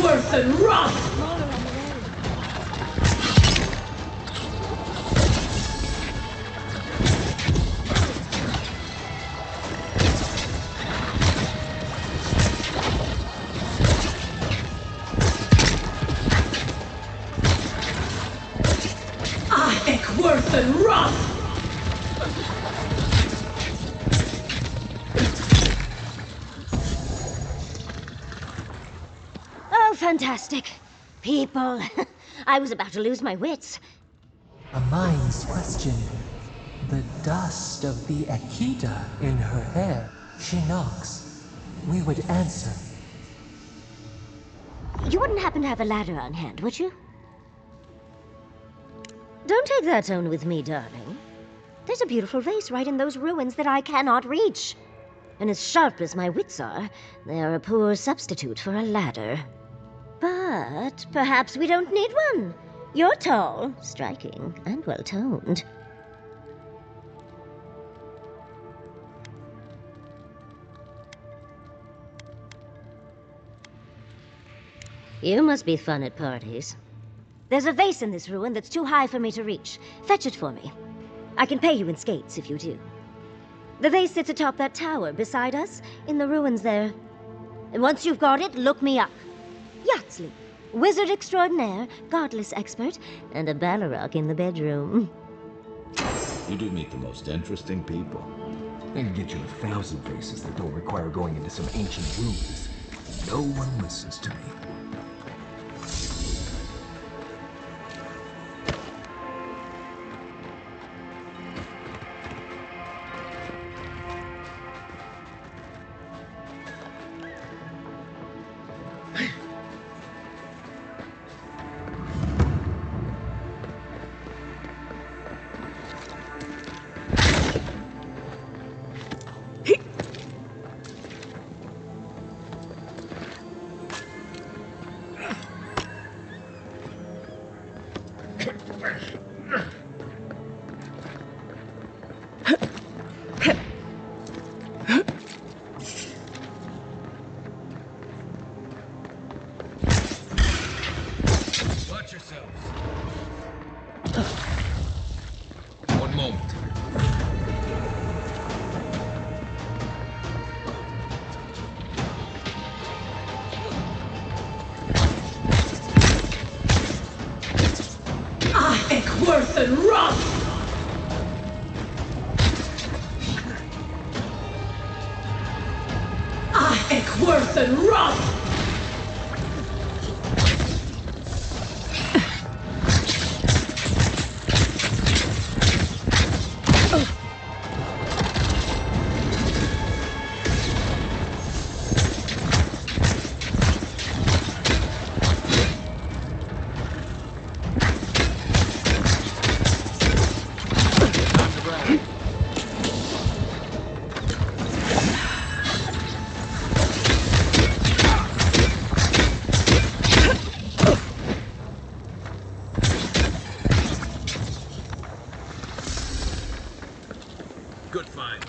Worth and wrath! Worth and wrath! Oh, fantastic. People. I was about to lose my wits. A mind's question. The dust of the Akita in her hair. She knocks. We would answer. You wouldn't happen to have a ladder on hand, would you? Don't take that tone with me, darling. There's a beautiful vase right in those ruins that I cannot reach. And as sharp as my wits are, they are a poor substitute for a ladder. But perhaps we don't need one. You're tall, striking, and well-toned. You must be fun at parties. There's a vase in this ruin that's too high for me to reach. Fetch it for me. I can pay you in skates if you do. The vase sits atop that tower beside us, in the ruins there. And once you've got it, look me up. Yahtzee, wizard extraordinaire, godless expert, and a Balrog in the bedroom. You do meet the most interesting people. I can get you 1,000 vases that don't require going into some ancient ruins. No one listens to me. Watch yourselves. One moment. Worth and run! Worth and run! Good find.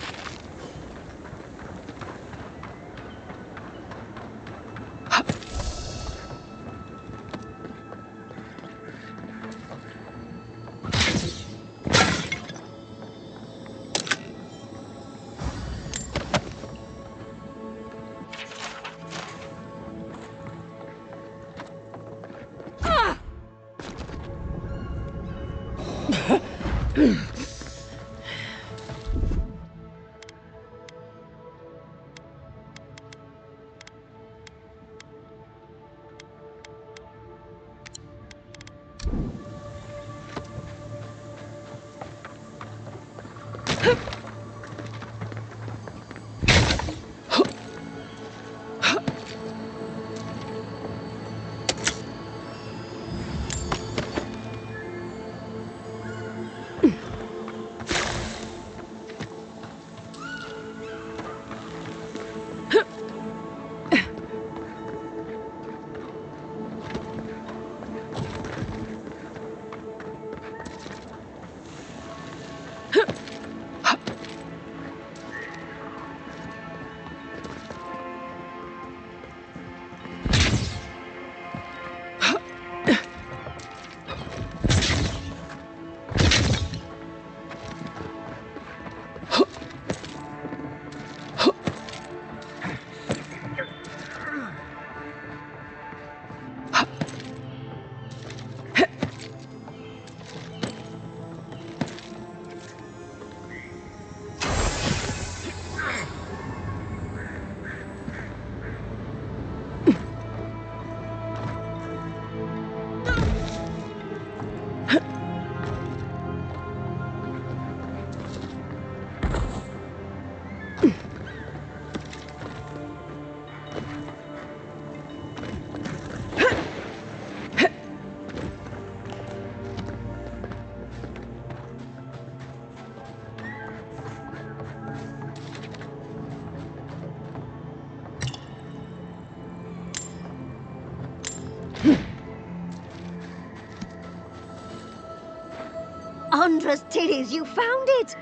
Andra's titties, you found it!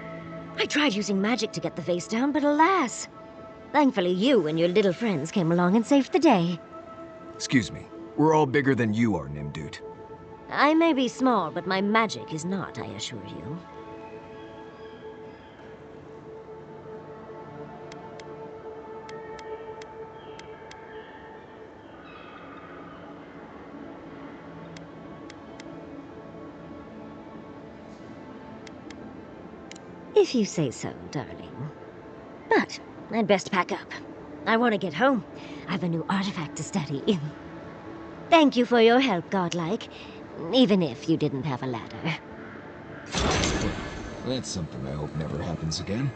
I tried using magic to get the vase down, but alas. Thankfully you and your little friends came along and saved the day. Excuse me, We're all bigger than you are, Nimdut. I may be small, but my magic is not, I assure you. If you say so, darling. But I'd best pack up. I want to get home. I've a new artifact to study. Thank you for your help, Godlike. Even if you didn't have a ladder. That's something I hope never happens again.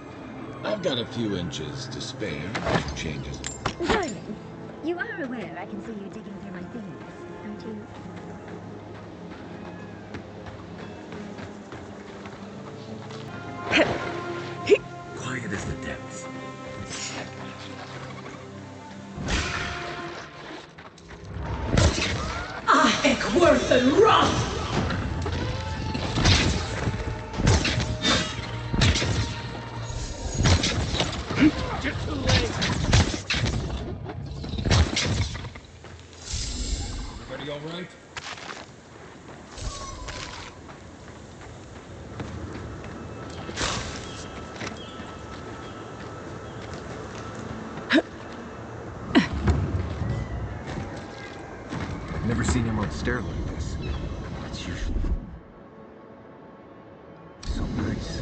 I've got a few inches to spare. Changes. Darling, you are aware I can see you digging through my things, aren't you? Quiet as the depths. Worth and run! You're too late. Everybody all right? Never seen Emerald stare like this. It's usually so nice.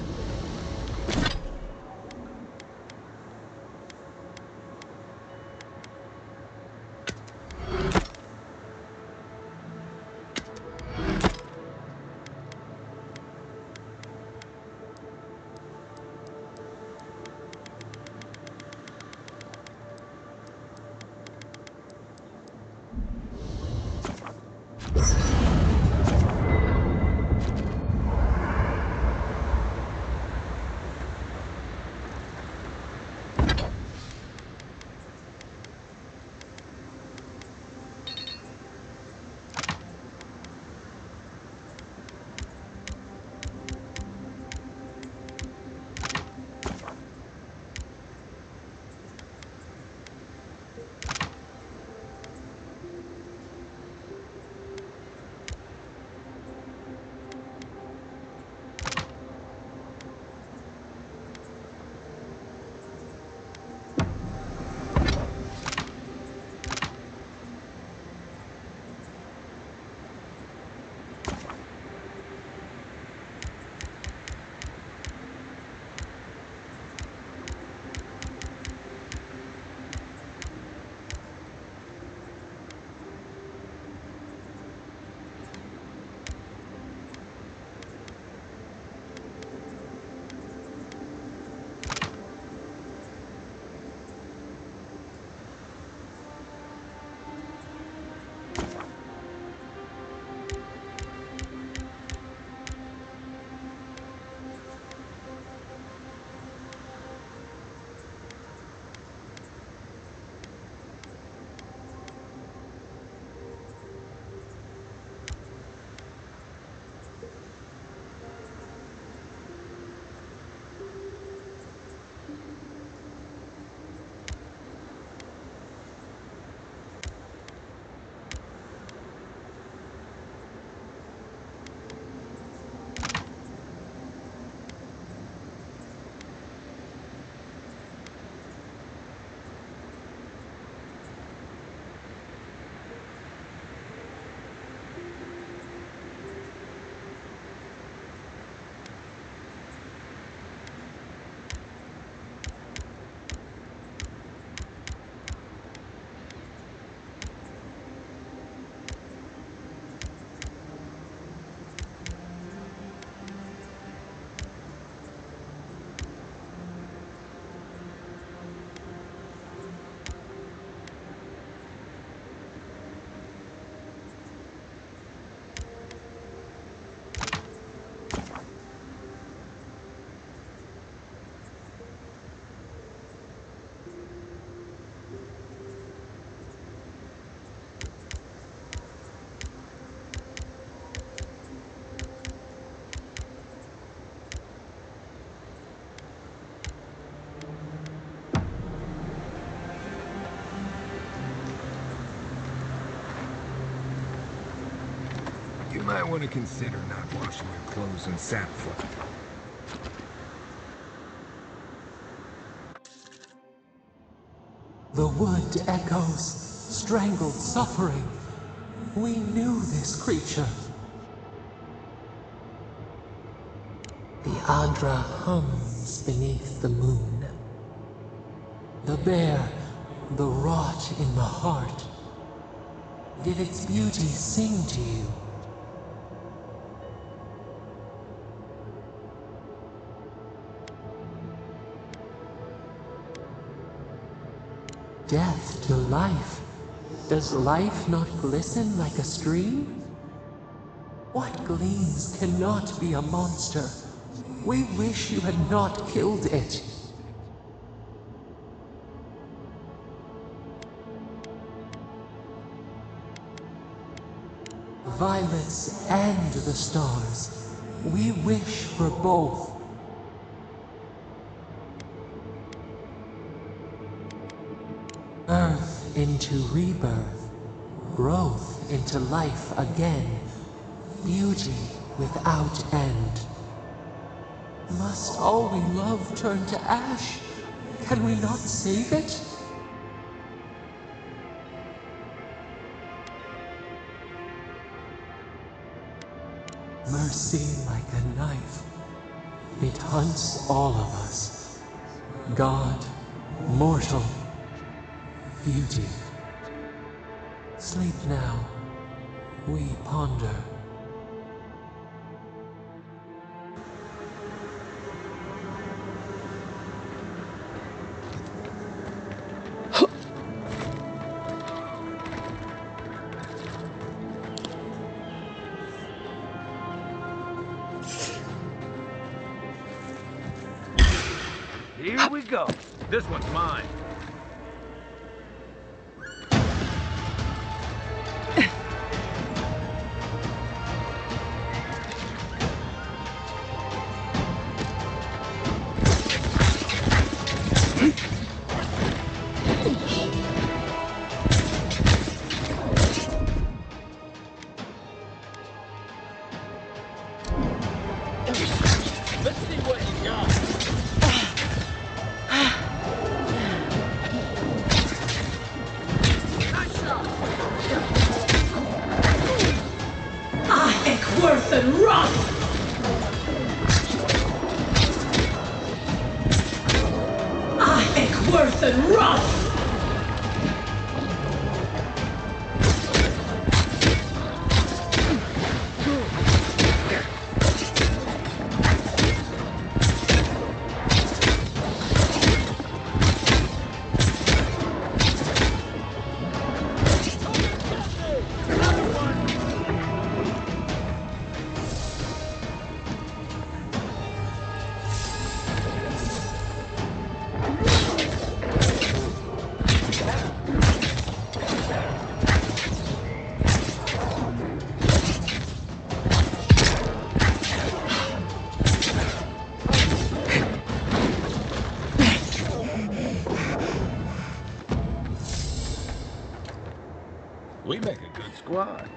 might want to consider not washing your clothes in sackcloth. The wood echoes, strangled suffering. We knew this creature. The Aedyr hums beneath the moon. The bear, the rot in the heart. Did its beauty sing to you? Death to life. Does life not glisten like a stream? What gleams cannot be a monster? We wish you had not killed it. Violets and the stars. We wish for both. Birth into rebirth. Growth into life again. Beauty without end. Must all we love turn to ash? Can we not save it? Mercy like a knife. It hunts all of us. God, mortal, beauty. Sleep now. We ponder. Here we go. This one's mine. Let's see what you got. Worth and Roth! Worth and Roth! We make a good squad.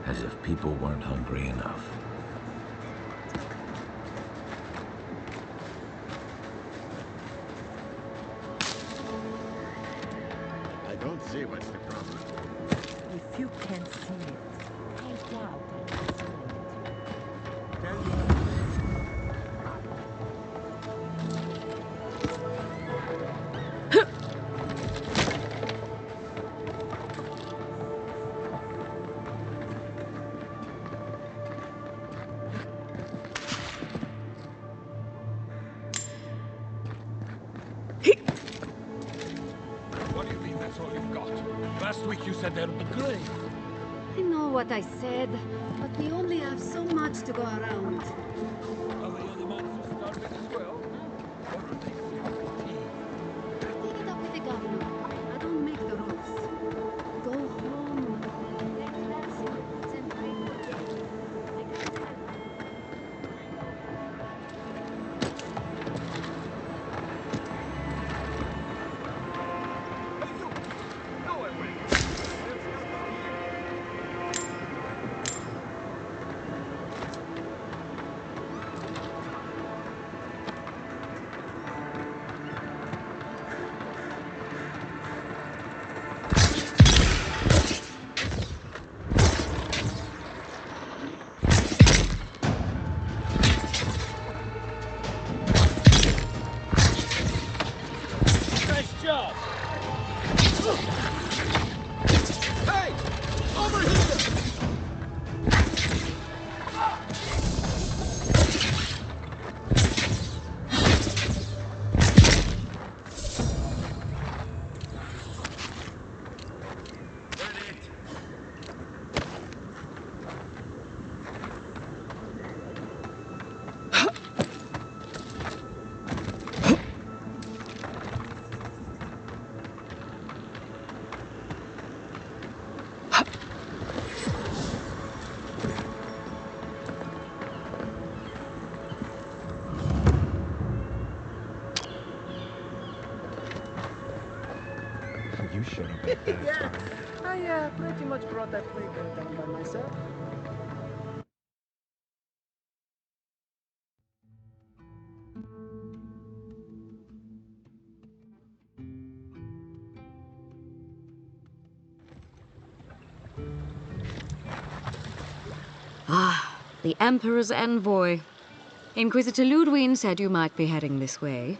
As if people weren't hungry enough. I don't see what's the problem. If you can't see it, I doubt I can explain it. Tell me. What do you mean that's all you've got? Last week you said there'd be great. I know what I said, but we only have so much to go around. Are the other monsters starving as well? What are they going to eat? Take it up with the governor. I don't make the rules. Go home. Let dancing and pray for death. You should have been there. Yeah, I pretty much brought that plague down by myself. Ah, the Emperor's envoy. Inquisitor Ludwig said you might be heading this way.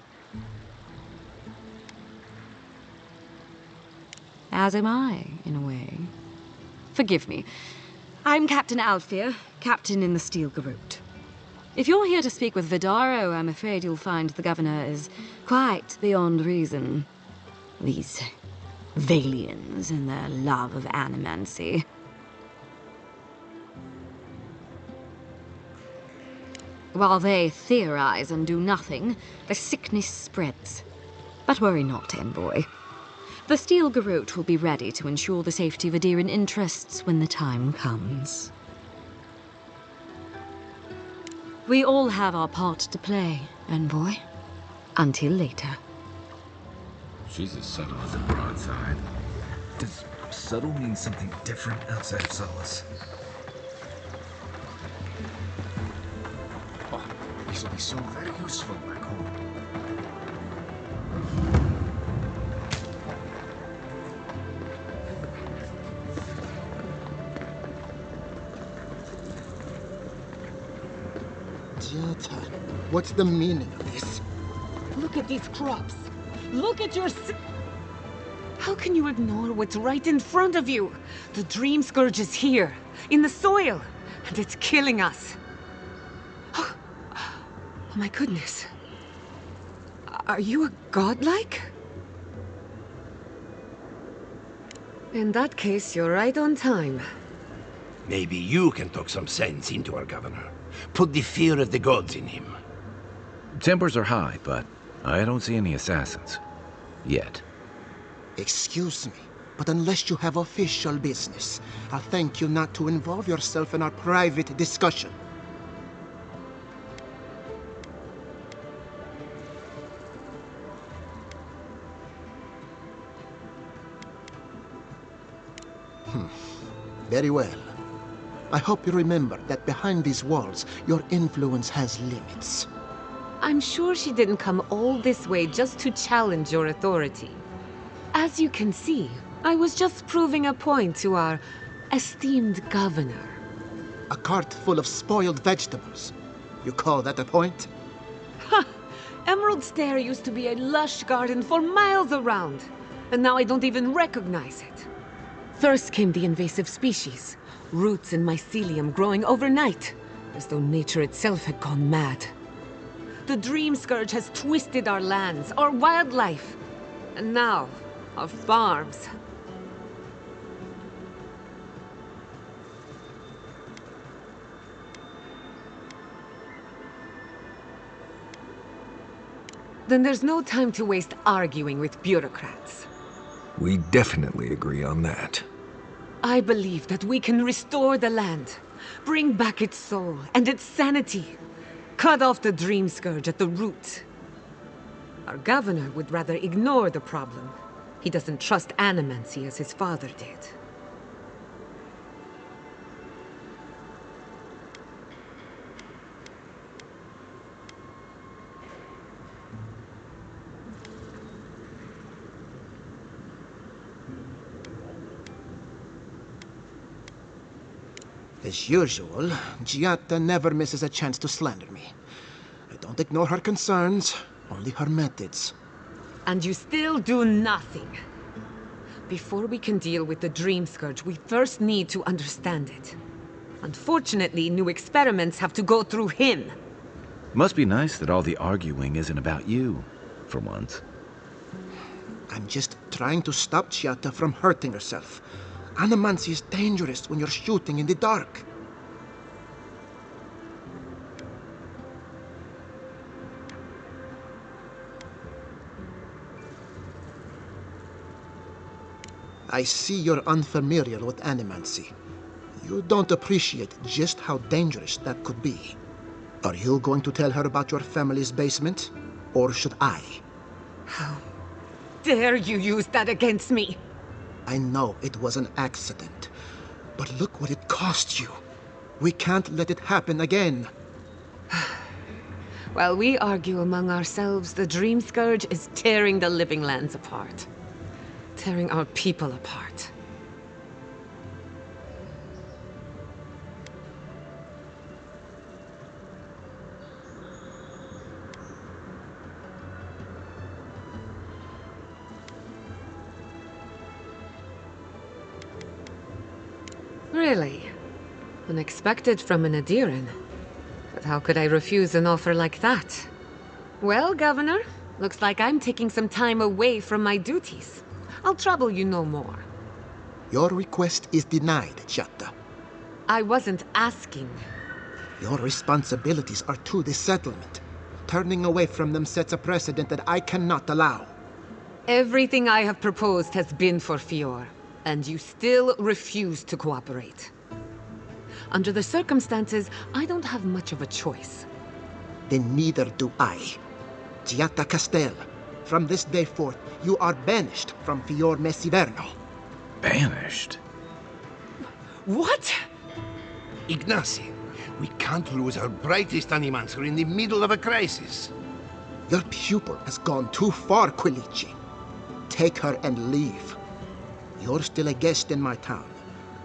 As am I, in a way. Forgive me. I'm Captain Alfir, captain in the Steel Garrote. If you're here to speak with Vidaro, I'm afraid you'll find the governor is quite beyond reason. These Valians and their love of animancy. While they theorize and do nothing, the sickness spreads. But worry not, Envoy. The Steel Garrote will be ready to ensure the safety of Aedyran interests when the time comes. We all have our part to play, Envoy. Until later. She's as subtle as a broadside. Does subtle mean something different outside of Solace? Oh, these will be so very useful back home. Jota, what's the meaning of this? Look at these crops. Look at your... How can you ignore what's right in front of you? The Dream Scourge is here, in the soil, and it's killing us. Oh my goodness. Are you a godlike? In that case, you're right on time. Maybe you can talk some sense into our governor. Put the fear of the gods in him. Tempers are high, but I don't see any assassins. Yet. Excuse me, but unless you have official business, I'll thank you not to involve yourself in our private discussion. Very well. I hope you remember that behind these walls, your influence has limits. I'm sure she didn't come all this way just to challenge your authority. As you can see, I was just proving a point to our esteemed governor. A cart full of spoiled vegetables. You call that a point? Ha! Emerald Stair used to be a lush garden for miles around, and now I don't even recognize it. First came the invasive species, roots and mycelium growing overnight, as though nature itself had gone mad. The Dream Scourge has twisted our lands, our wildlife, and now, our farms. Then there's no time to waste arguing with bureaucrats. We definitely agree on that. I believe that we can restore the land, bring back its soul and its sanity, cut off the Dream Scourge at the root. Our governor would rather ignore the problem. He doesn't trust animancy as his father did. As usual, Giatta never misses a chance to slander me. I don't ignore her concerns, only her methods. And you still do nothing. Before we can deal with the Dream Scourge, we first need to understand it. Unfortunately, new experiments have to go through him. Must be nice that all the arguing isn't about you, for once. I'm just trying to stop Giatta from hurting herself. Animancy is dangerous when you're shooting in the dark. I see you're unfamiliar with animancy. You don't appreciate just how dangerous that could be. Are you going to tell her about your family's basement? Or should I? How dare you use that against me? I know it was an accident, but look what it cost you. We can't let it happen again. While we argue among ourselves, the Dream Scourge is tearing the living lands apart. Tearing our people apart. Really? Unexpected from an Aedyran. But how could I refuse an offer like that? Well, Governor, looks like I'm taking some time away from my duties. I'll trouble you no more. Your request is denied, Giatta. I wasn't asking. Your responsibilities are to this settlement. Turning away from them sets a precedent that I cannot allow. Everything I have proposed has been for Fior, and you still refuse to cooperate. Under the circumstances, I don't have much of a choice. Then neither do I. Giatta Castel, from this day forth, you are banished from Fior Messiverno. Banished? What? Ignacy, we can't lose our brightest animancer in the middle of a crisis. Your pupil has gone too far, Quilici. Take her and leave. You're still a guest in my town,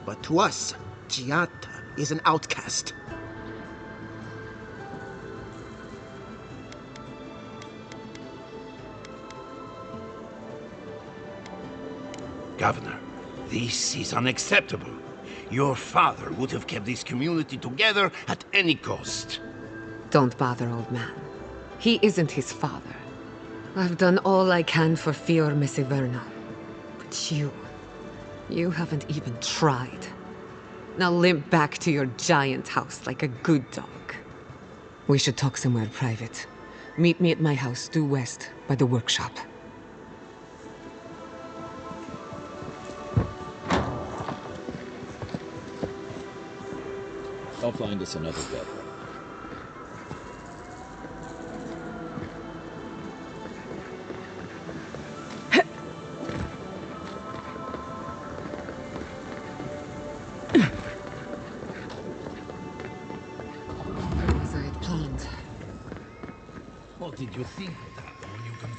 but to us, Giatta is an outcast. Governor, this is unacceptable. Your father would have kept this community together at any cost. Don't bother, old man. He isn't his father. I've done all I can for Fior Messiverno. But you haven't even tried. Now limp back to your giant house like a good dog. We should talk somewhere private. Meet me at my house due west, by the workshop. I'll find us another bedroom. As I had planned. What did you think of that when you can...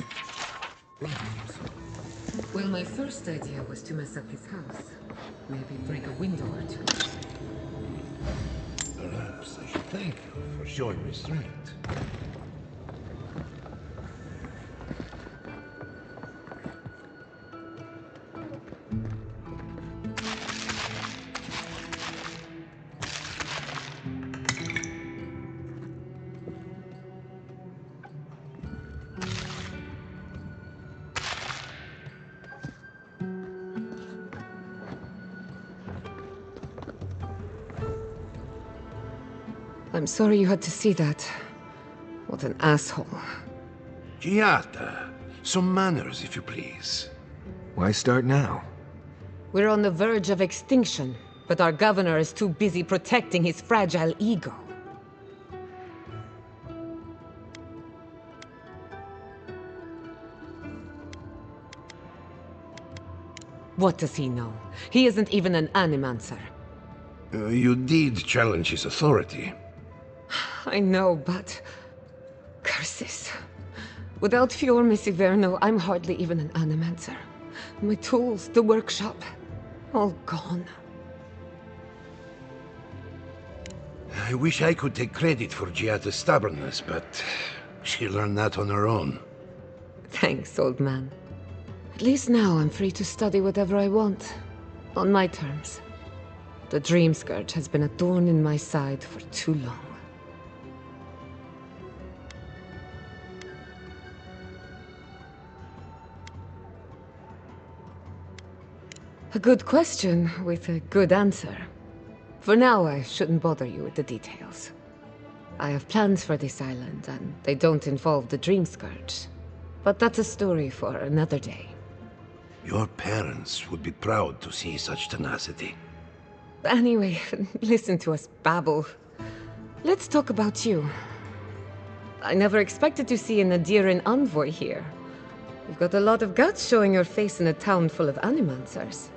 Well, my first idea was to mess up his house. Maybe break a window or two. Perhaps I should thank you for showing restraint. I'm sorry you had to see that. What an asshole. Giatta, some manners, if you please. Why start now? We're on the verge of extinction, but our governor is too busy protecting his fragile ego. What does he know? He isn't even an animancer. You did challenge his authority. I know, but... curses. Without Fior Messiverno, I'm hardly even an animancer. My tools, the workshop, all gone. I wish I could take credit for Giatta's stubbornness, but she learned that on her own. Thanks, old man. At least now I'm free to study whatever I want. On my terms. The Dream Scourge has been a thorn in my side for too long. A good question with a good answer. For now, I shouldn't bother you with the details. I have plans for this island, and they don't involve the Dream Scourge. But that's a story for another day. Your parents would be proud to see such tenacity. Anyway, listen to us babble. Let's talk about you. I never expected to see an Aedyran envoy here. You've got a lot of guts showing your face in a town full of animancers.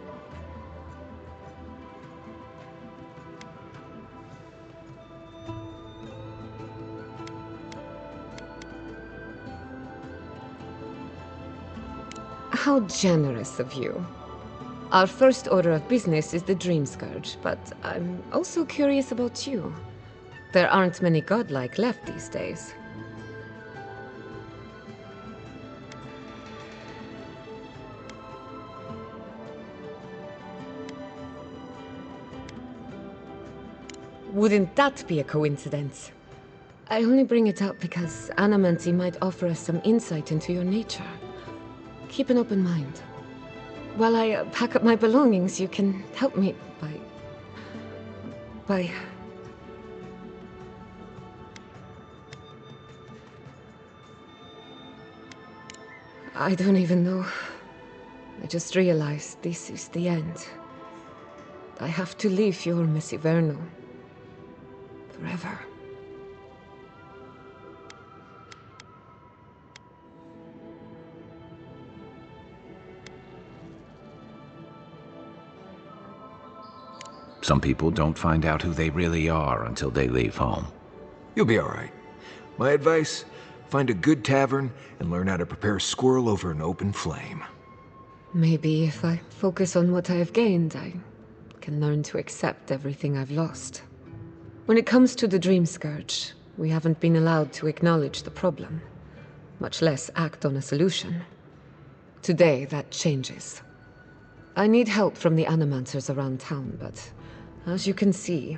How generous of you. Our first order of business is the Dream Scourge, but I'm also curious about you. There aren't many godlike left these days. Wouldn't that be a coincidence? I only bring it up because Animancy might offer us some insight into your nature. Keep an open mind. While I pack up my belongings, you can help me by... I don't even know. I just realized this is the end. I have to leave Fjormus Iverno. Forever. Some people don't find out who they really are until they leave home. You'll be all right. My advice, find a good tavern and learn how to prepare a squirrel over an open flame. Maybe if I focus on what I have gained, I can learn to accept everything I've lost. When it comes to the Dream Scourge, we haven't been allowed to acknowledge the problem, much less act on a solution. Today, that changes. I need help from the animancers around town, but as you can see,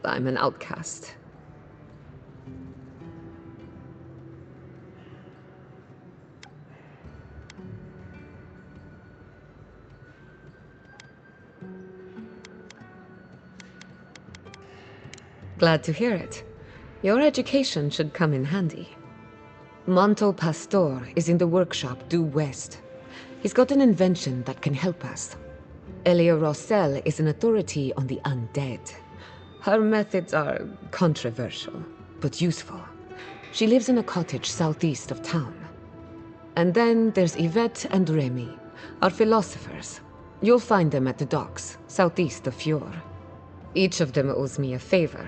I'm an outcast. Glad to hear it. Your education should come in handy. Manto Pastor is in the workshop due west. He's got an invention that can help us. Elia Rossell is an authority on the undead. Her methods are controversial, but useful. She lives in a cottage southeast of town. And then there's Yvette and Remy, our philosophers. You'll find them at the docks, southeast of Fjord. Each of them owes me a favor.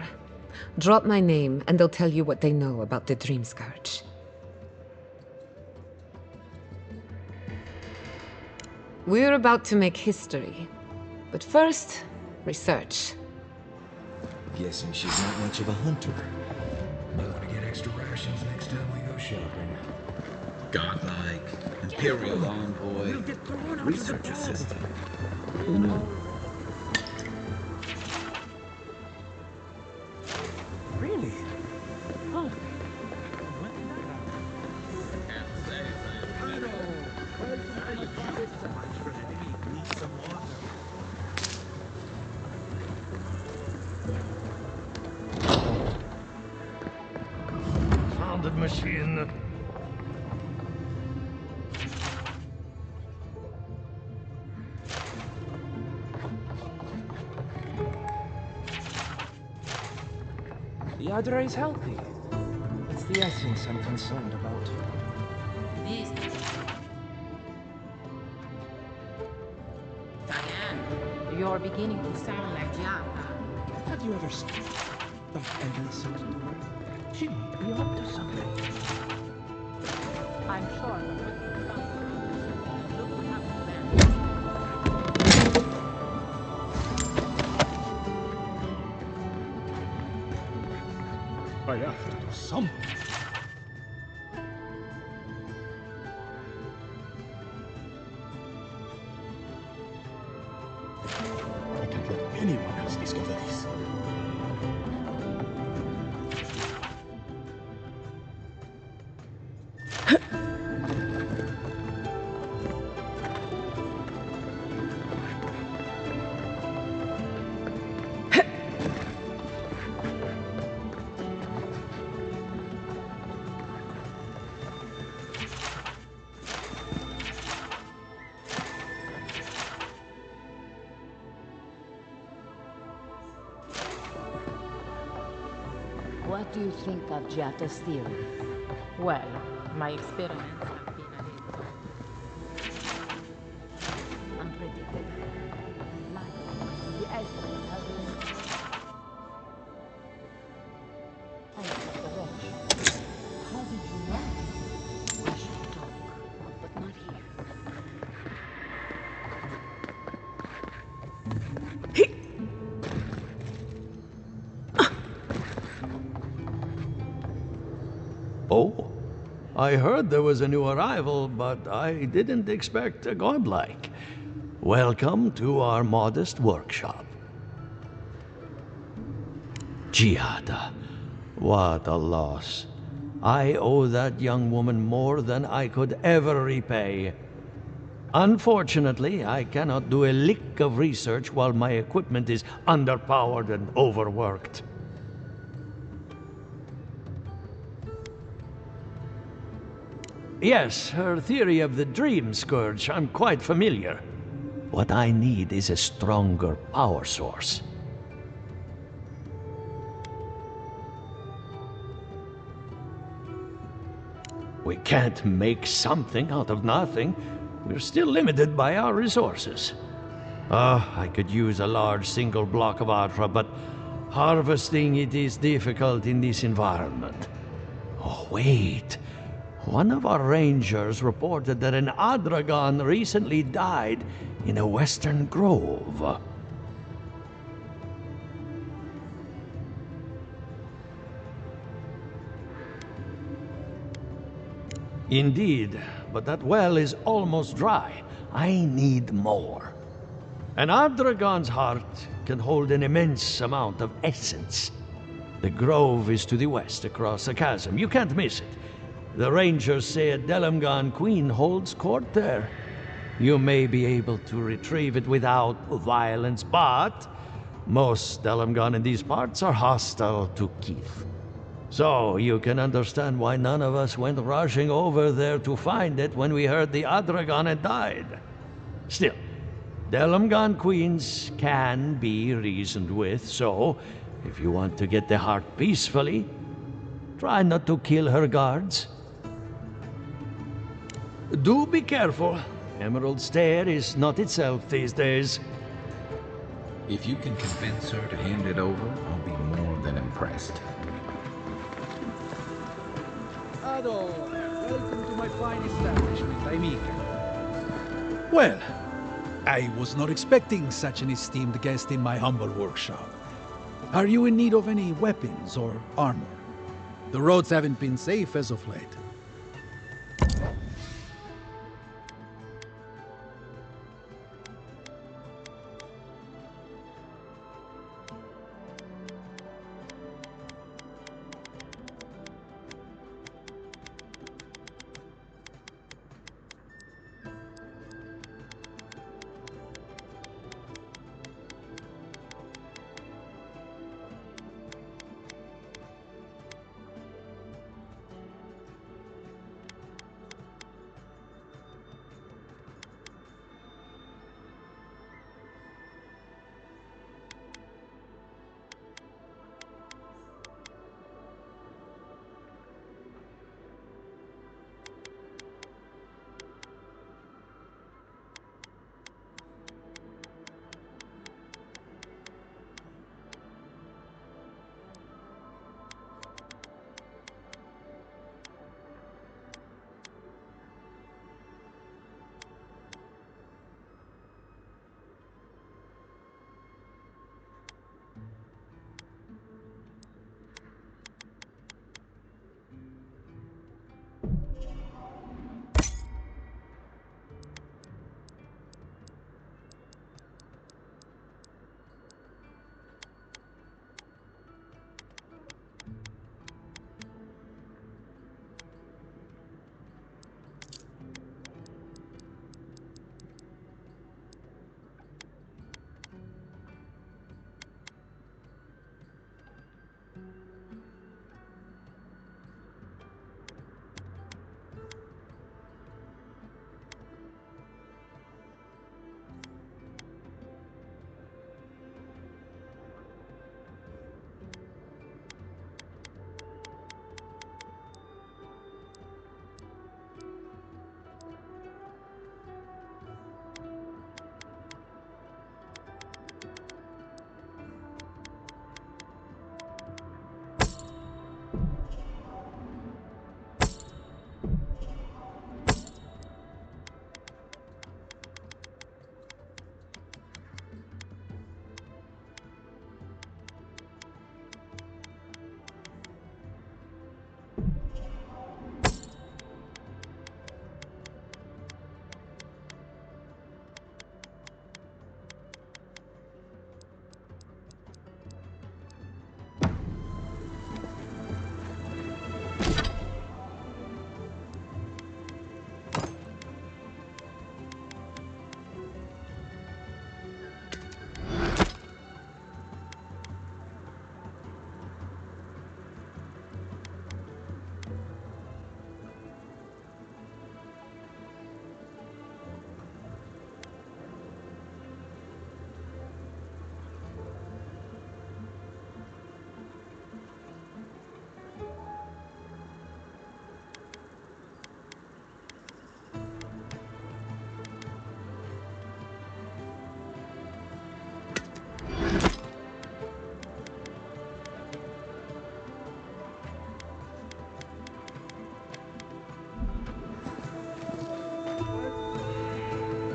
Drop my name, and they'll tell you what they know about the Dream Scourge. We're about to make history. But first, research. Guessing she's not much of a hunter. Might want to get extra rations next time we go shopping. Godlike, Imperial Envoy, Research Assistant. Really? Oh. Founded machine. The Aedyr is healthy. It's the essence I'm concerned about. You're beginning to sound like Gianna. Have you ever stopped and listened to her? She might be up to something. I'm sure. Look what happened I have to do something. I can't let anyone else discover this. What do you think of Giatta's theory? Well, my experiments have been a little The essence has been... How did you know? We should talk, but not here. Oh, I heard there was a new arrival, but I didn't expect a godlike. Welcome to our modest workshop. Giada, what a loss. I owe that young woman more than I could ever repay. Unfortunately, I cannot do a lick of research while my equipment is underpowered and overworked. Yes, her theory of the dream scourge, I'm quite familiar. What I need is a stronger power source. We can't make something out of nothing. We're still limited by our resources. I could use a large single block of Atra, but harvesting it is difficult in this environment. Oh, wait. One of our rangers reported that an Adragon recently died in a western grove. Indeed, but that well is almost dry. I need more. An Adragon's heart can hold an immense amount of essence. The grove is to the west, across a chasm. You can't miss it. The rangers say a Delamgan queen holds court there. You may be able to retrieve it without violence, but most Delamgan in these parts are hostile to Keith. So you can understand why none of us went rushing over there to find it when we heard the Adragon had died. Still, Delamgan queens can be reasoned with, so if you want to get the heart peacefully, try not to kill her guards. Do be careful. Emerald Stair is not itself these days. If you can convince her to hand it over, I'll be more than impressed. Ado, welcome to my fine establishment, I'm eager. Well, I was not expecting such an esteemed guest in my humble workshop. Are you in need of any weapons or armor? The roads haven't been safe as of late.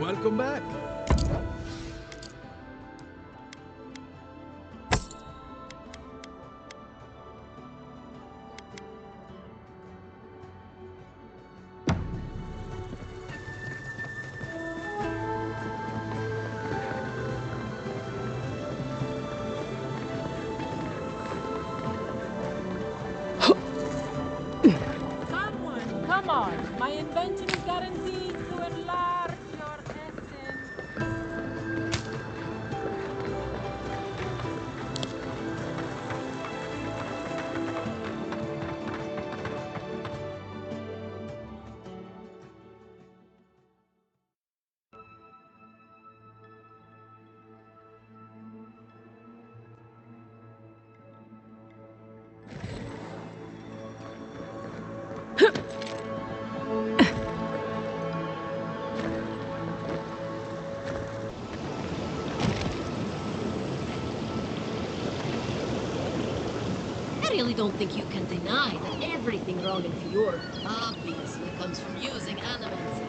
Welcome back. Someone, come on. My invention is guaranteed to enlarge your essence. I really don't think you can deny that everything wrong in Fjord obviously comes from using animals.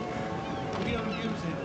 We don't use it.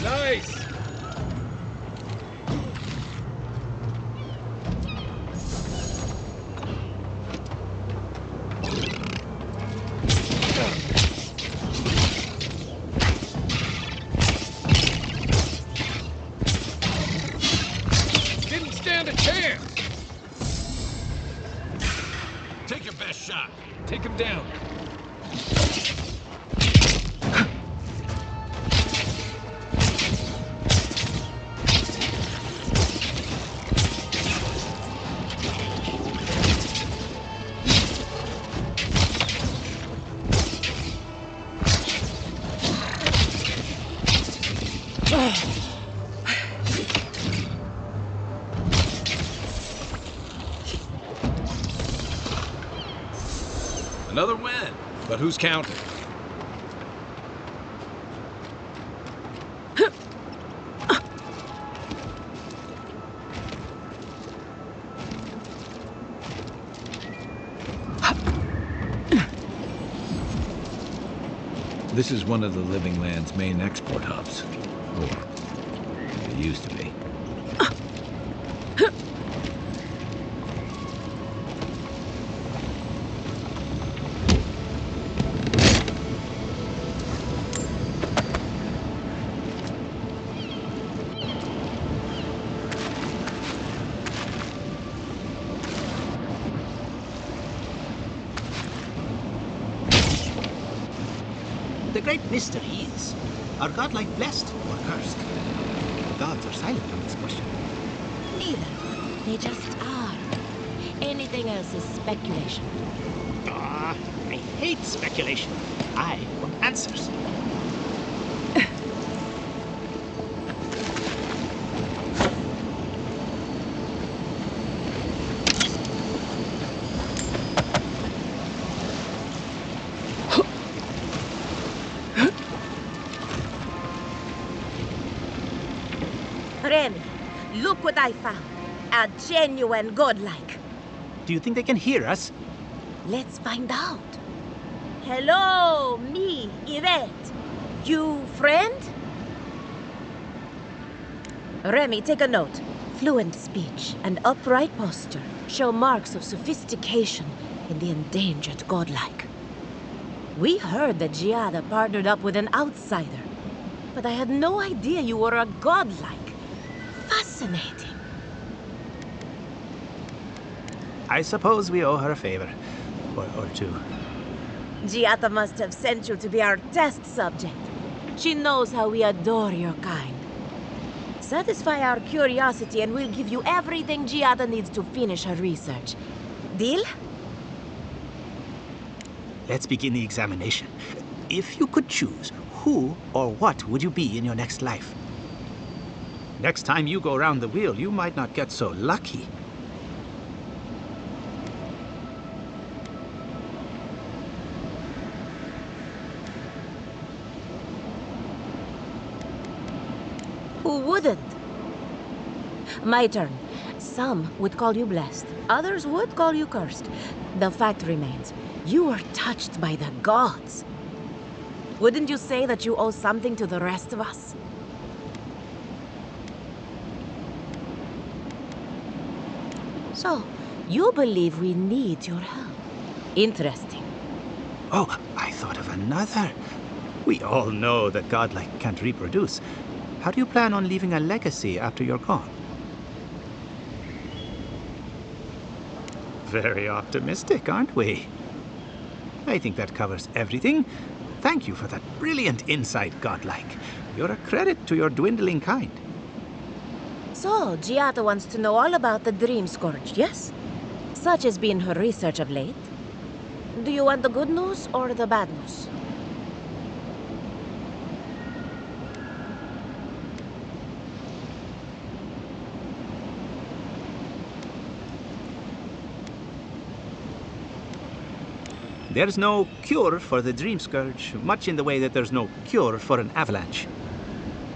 Nice! Didn't stand a chance! Take your best shot. Take him down. Another win. But who's counting? This is one of the Living Land's main export hubs. Or it used to be. The great mystery is, are godlike blessed or cursed? The gods are silent on this question. Neither. They just are. Anything else is speculation. Ah, I hate speculation. I want answers. Remy, look what I found. A genuine godlike. Do you think they can hear us? Let's find out. Hello, me, Yvette. You friend? Remy, take a note. Fluent speech and upright posture show marks of sophistication in the endangered godlike. We heard that Giada partnered up with an outsider, but I had no idea you were a godlike. Fascinating. I suppose we owe her a favor. Or two. Giata must have sent you to be our test subject. She knows how we adore your kind. Satisfy our curiosity and we'll give you everything Giata needs to finish her research. Deal? Let's begin the examination. If you could choose, who or what would you be in your next life? Next time you go around the wheel, you might not get so lucky. Who wouldn't? My turn. Some would call you blessed. Others would call you cursed. The fact remains, you were touched by the gods. Wouldn't you say that you owe something to the rest of us? So, you believe we need your help. Interesting. Oh, I thought of another. We all know that godlike can't reproduce. How do you plan on leaving a legacy after you're gone? Very optimistic, aren't we? I think that covers everything. Thank you for that brilliant insight, godlike. You're a credit to your dwindling kind. So, Giata wants to know all about the Dream Scourge, yes? Such has been her research of late. Do you want the good news or the bad news? There's no cure for the Dream Scourge, much in the way that there's no cure for an avalanche.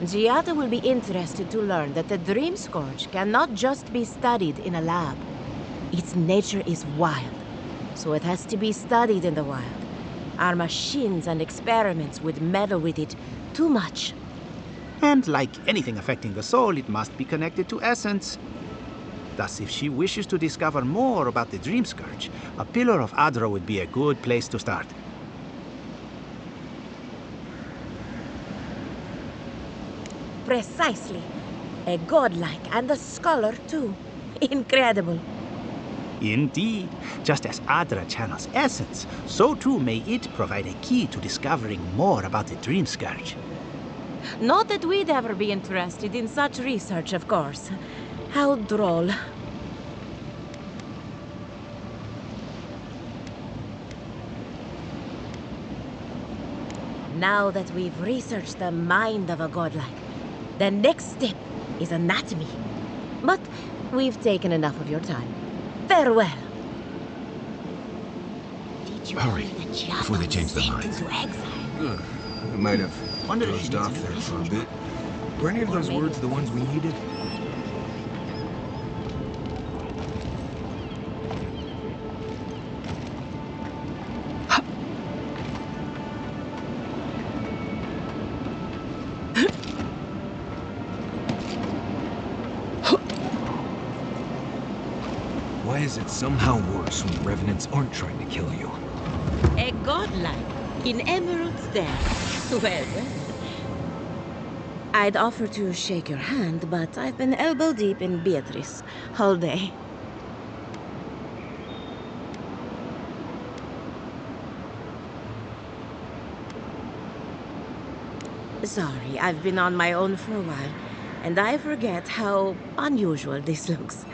Giata will be interested to learn that the Dream Scourge cannot just be studied in a lab. Its nature is wild, so it has to be studied in the wild. Our machines and experiments would meddle with it too much. And like anything affecting the soul, it must be connected to essence. Thus, if she wishes to discover more about the Dream Scourge, a Pillar of Aedyr would be a good place to start. Precisely. A godlike and a scholar, too. Incredible. Indeed. Just as Aedyr channels essence, so too may it provide a key to discovering more about the Dream Scourge. Not that we'd ever be interested in such research, of course. How droll. Now that we've researched the mind of a godlike, the next step is anatomy. But we've taken enough of your time. Farewell. Hurry, before they change their minds. We might have dozed off there for a bit. Were any of those words the ones we needed? Why is it somehow worse when the Revenants aren't trying to kill you? A godlike in Emerald Stare. Well. I'd offer to shake your hand, but I've been elbow deep in Beatrice all day. Sorry, I've been on my own for a while, and I forget how unusual this looks.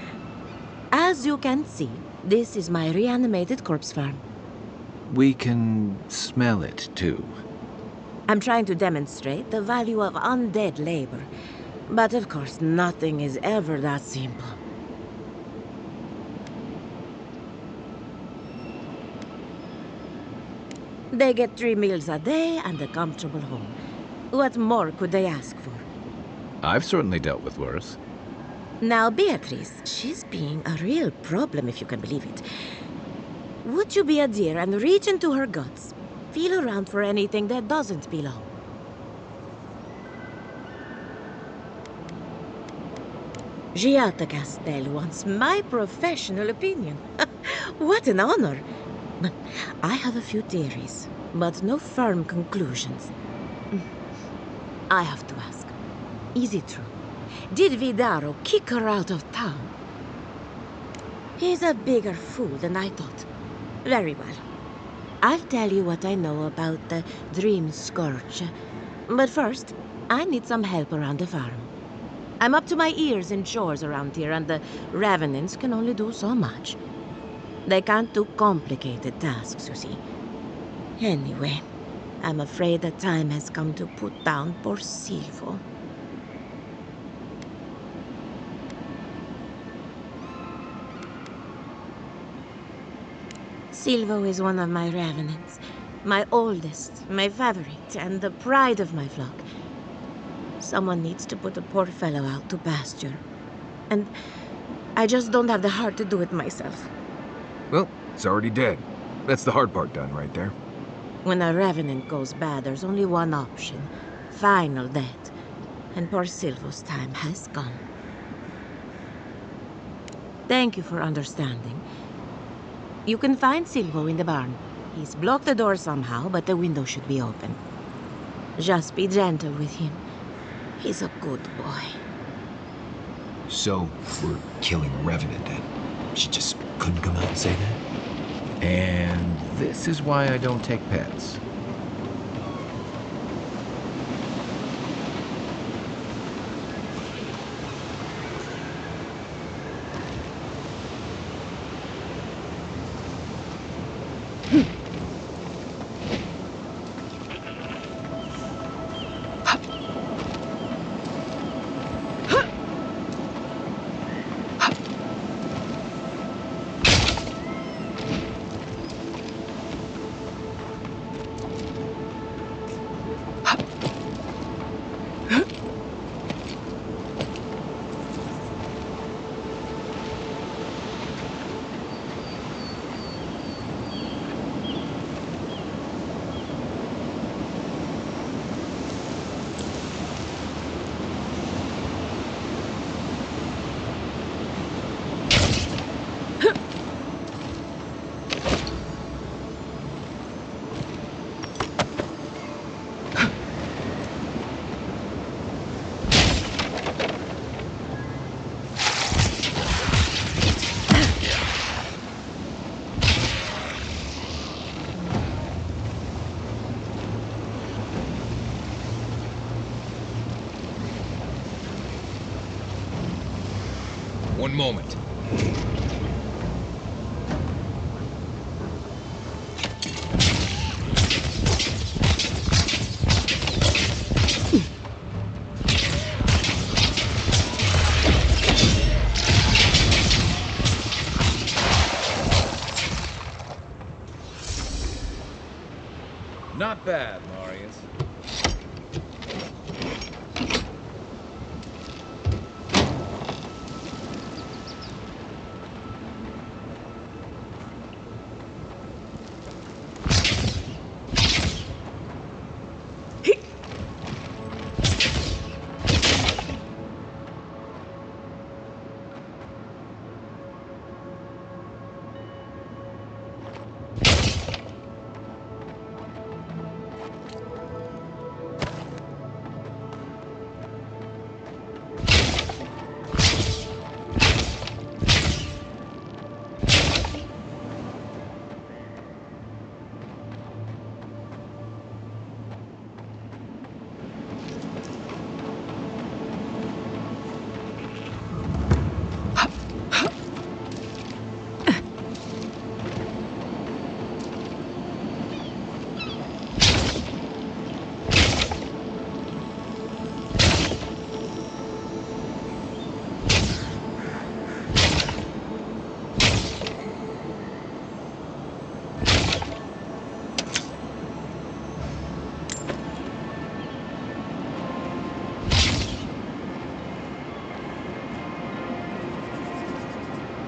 As you can see, this is my reanimated corpse farm. We can smell it, too. I'm trying to demonstrate the value of undead labor, but of course nothing is ever that simple. They get 3 meals a day and a comfortable home. What more could they ask for? I've certainly dealt with worse. Now, Beatrice, she's being a real problem, if you can believe it. Would you be a dear and reach into her guts? Feel around for anything that doesn't belong. Giata Castel wants my professional opinion. What an honor! I have a few theories, but no firm conclusions. I have to ask, is it true? Did Vidaro kick her out of town? He's a bigger fool than I thought. Very well. I'll tell you what I know about the Dream Scourge. But first, I need some help around the farm. I'm up to my ears in chores around here, and the Revenants can only do so much. They can't do complicated tasks, you see. Anyway, I'm afraid the time has come to put down poor Silvo. Silvo is one of my Revenants. My oldest, my favorite, and the pride of my flock. Someone needs to put the poor fellow out to pasture. And I just don't have the heart to do it myself. Well, it's already dead. That's the hard part done right there. When a Revenant goes bad, there's only one option. Final death. And poor Silvo's time has gone. Thank you for understanding. You can find Silvo in the barn. He's blocked the door somehow, but the window should be open. Just be gentle with him. He's a good boy. So, we're killing a Revenant then? She just couldn't come out and say that? And this is why I don't take pets. One moment. Not bad, Marius.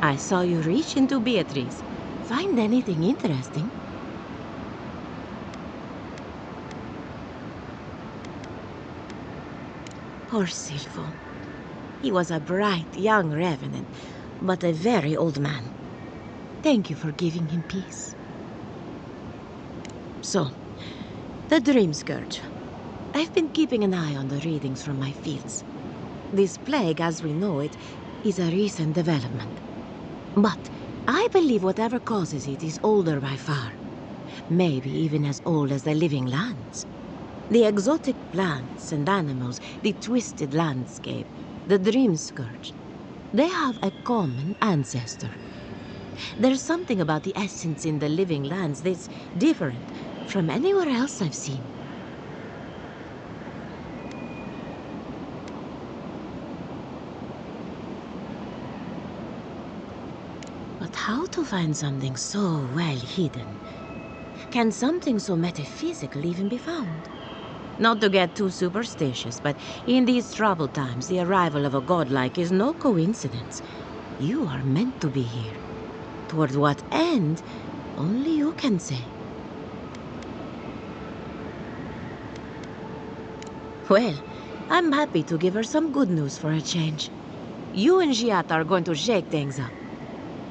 I saw you reach into Beatrice. Find anything interesting? Poor Silvo. He was a bright young Revenant, but a very old man. Thank you for giving him peace. So, the Dream Scourge. I've been keeping an eye on the readings from my fields. This plague, as we know it, is a recent development. But I believe whatever causes it is older by far. maybe even as old as the living lands. The exotic plants and animals, the twisted landscape, the dream scourge, they have a common ancestor. There's something about the essence in the living lands that's different from anywhere else I've seen. But how to find something so well hidden? Can something so metaphysical even be found? Not to get too superstitious, but in these troubled times, the arrival of a godlike is no coincidence. You are meant to be here. Toward what end, only you can say. Well, I'm happy to give her some good news for a change. You and Giat are going to shake things up.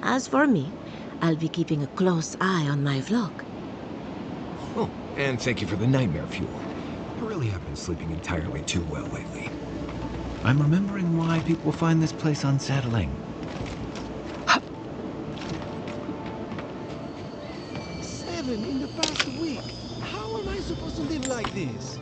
As for me, I'll be keeping a close eye on my flock. Oh, and thank you for the nightmare fuel. I really have been sleeping entirely too well lately. I'm remembering why people find this place unsettling. 7 in the past week. How am I supposed to live like this?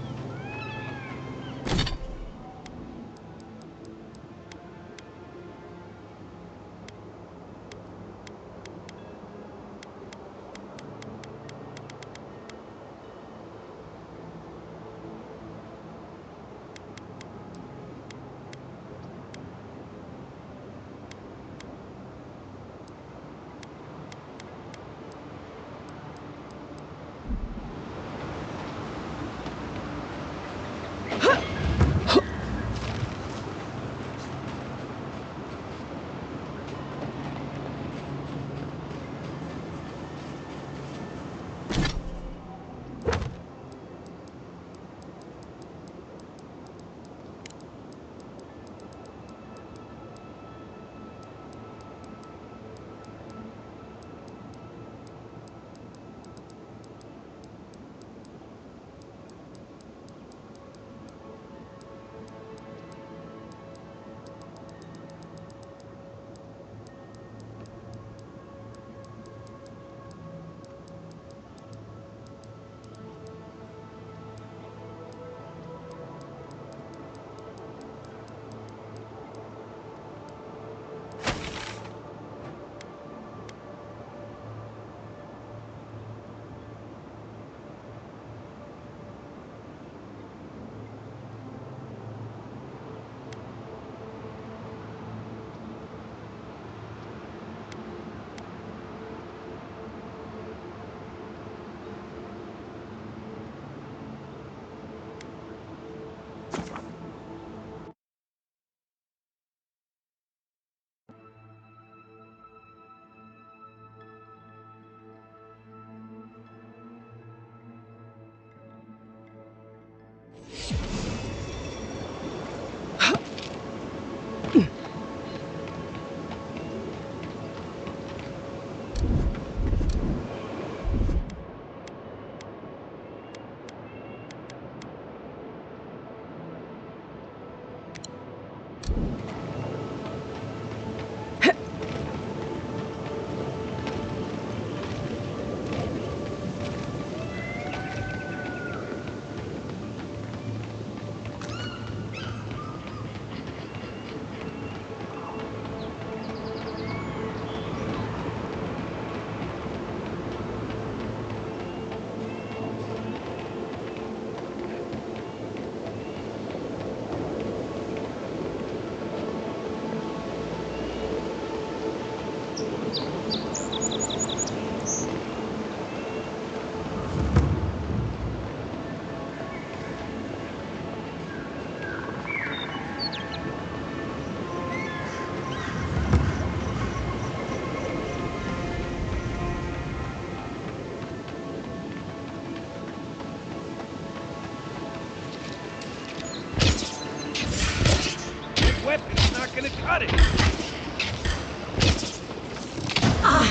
Weapon's not gonna cut it!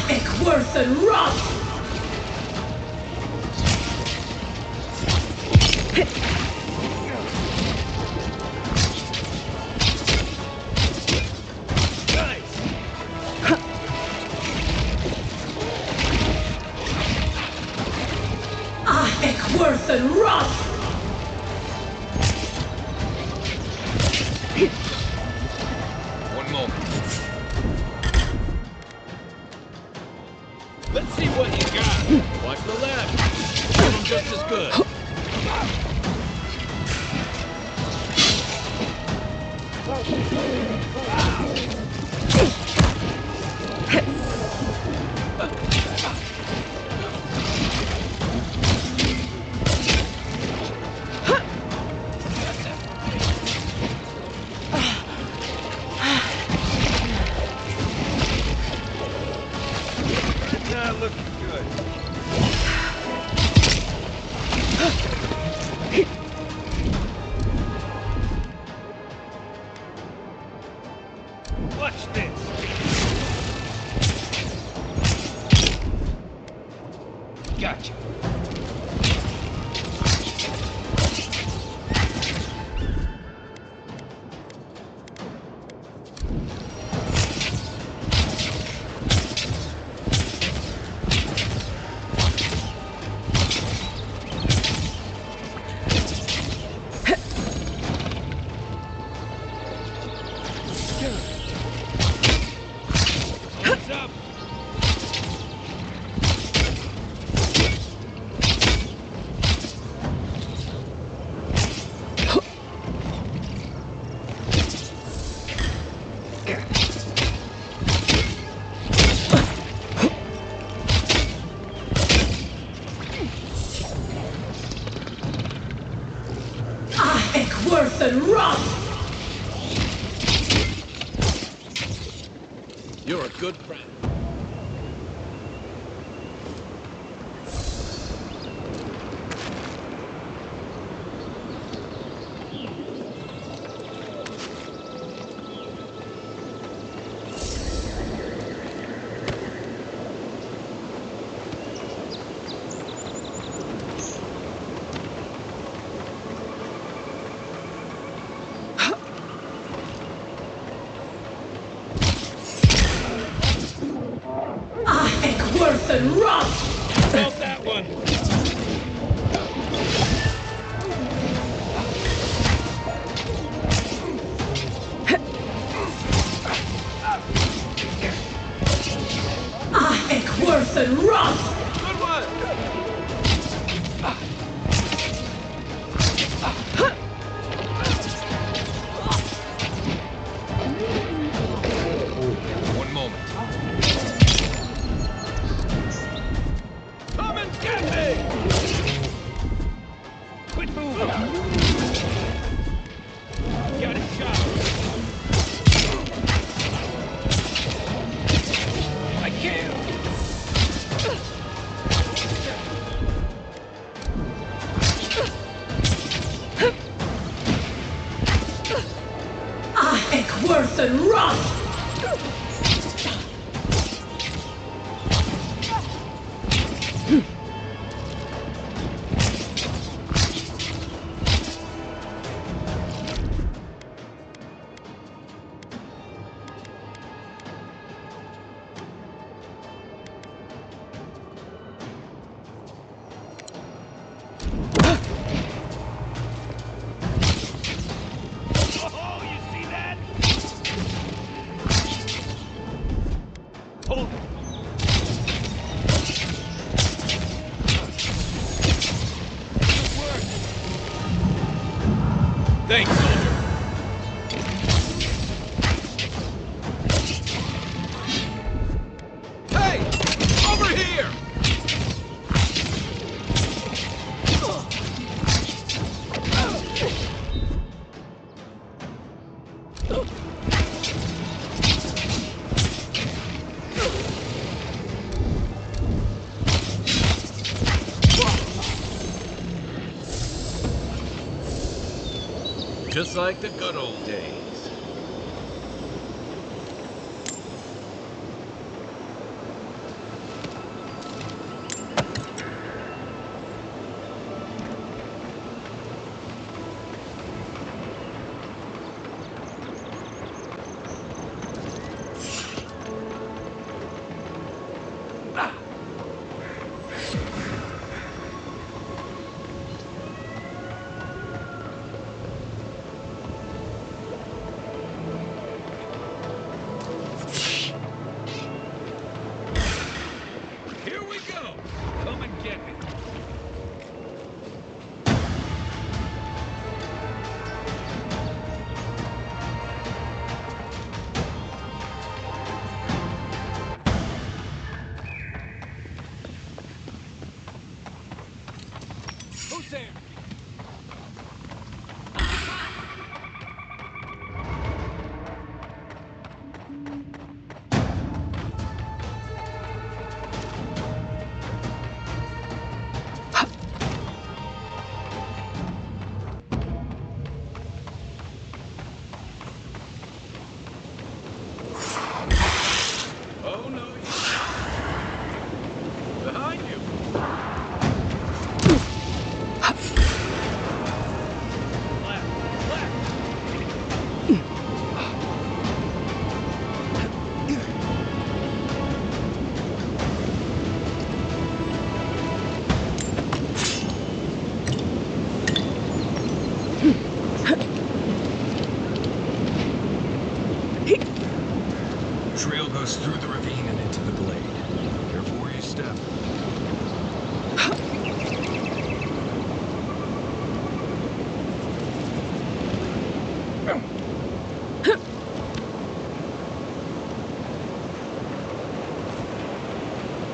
Ekworth and Roth! worse than rust! One moment. Let's see what you got. Watch the left. Give him just as good. Not looking good. Watch this. Gotcha. What's up? Heck, worse than rust! You're a good friend. Heck, worse than rust! Felt that one. Heck, worse than rust! Good one. One moment. Come and get me! Quit moving! Got it shot! I can't! Heck, worse than rust! Oh, you see that? Hold it. Good work. Thanks, soldier. Hey! Over here! Just like the good old days. Who's there? Oh no! Behind you! Trail goes through the ravine and into the glade. Careful where you step.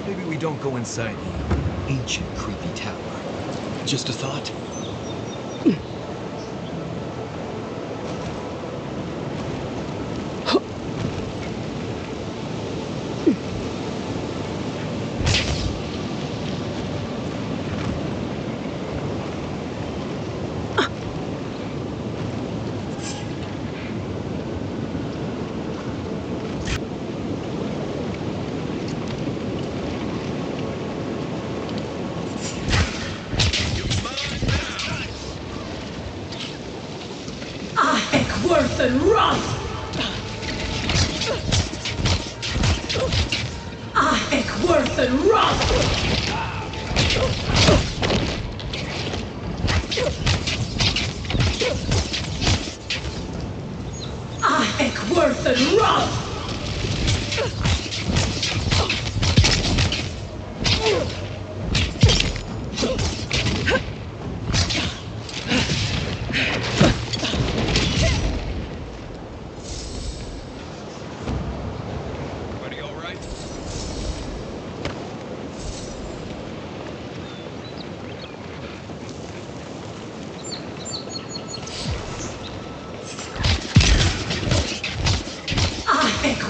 Maybe we don't go inside the ancient creepy tower. Just a thought. Worth and wrath! Worth and wrath! Worth and wrath!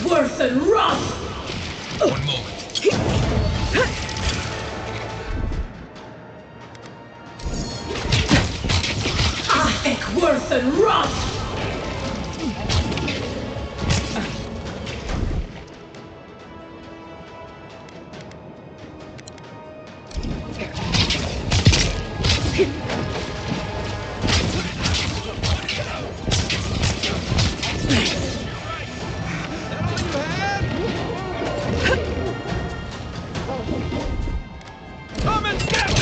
Worth and wrath! One moment. Worth and wrath! Come and get me!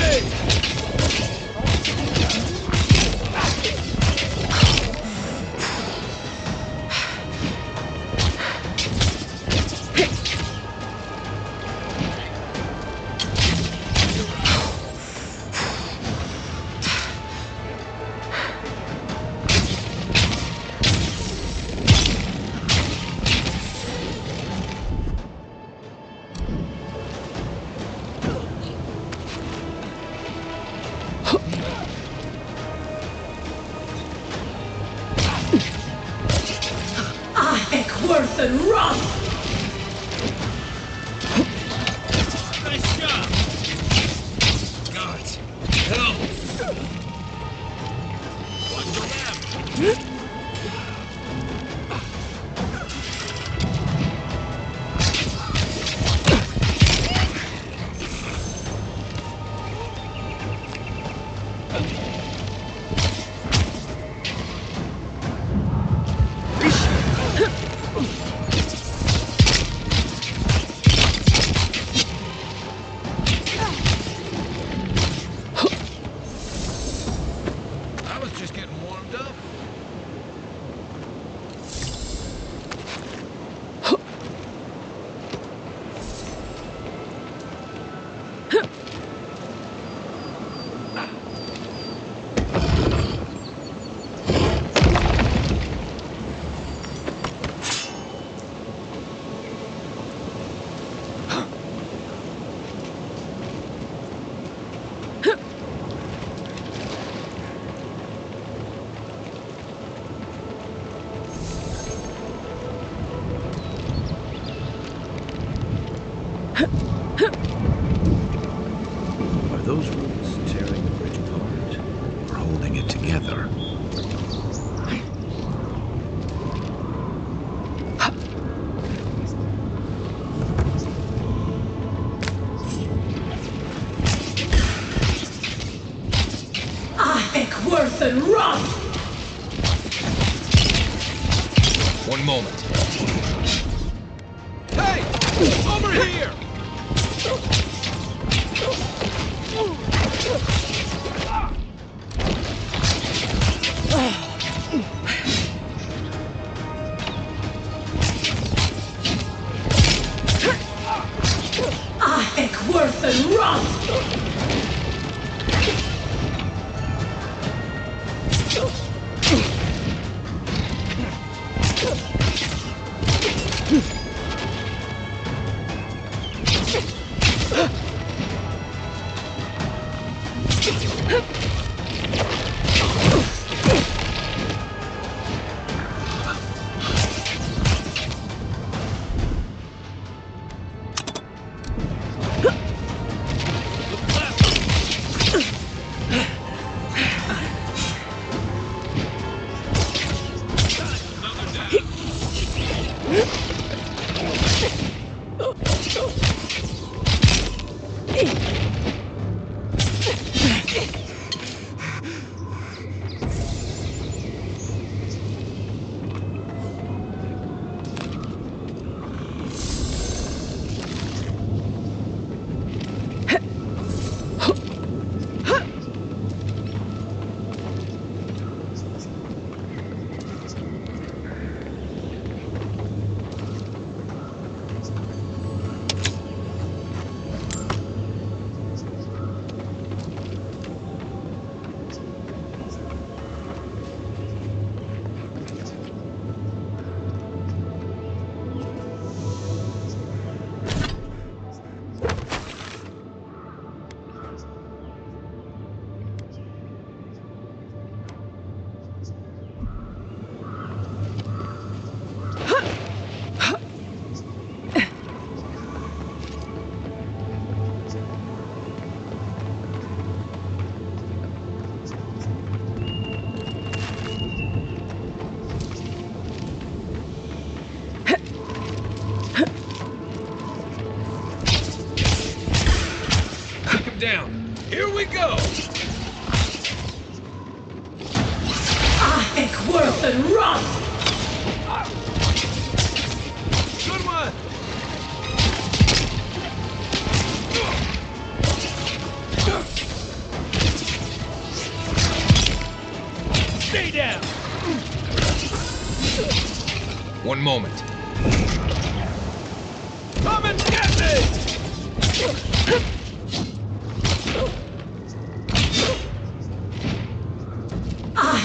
those roots tearing the bridge apart, or holding it together? And run! One moment. Hey! Over here! Eckworth and run! Down. Here we go! Eckworth and run! Good one! Stay down! One moment. Come and get me!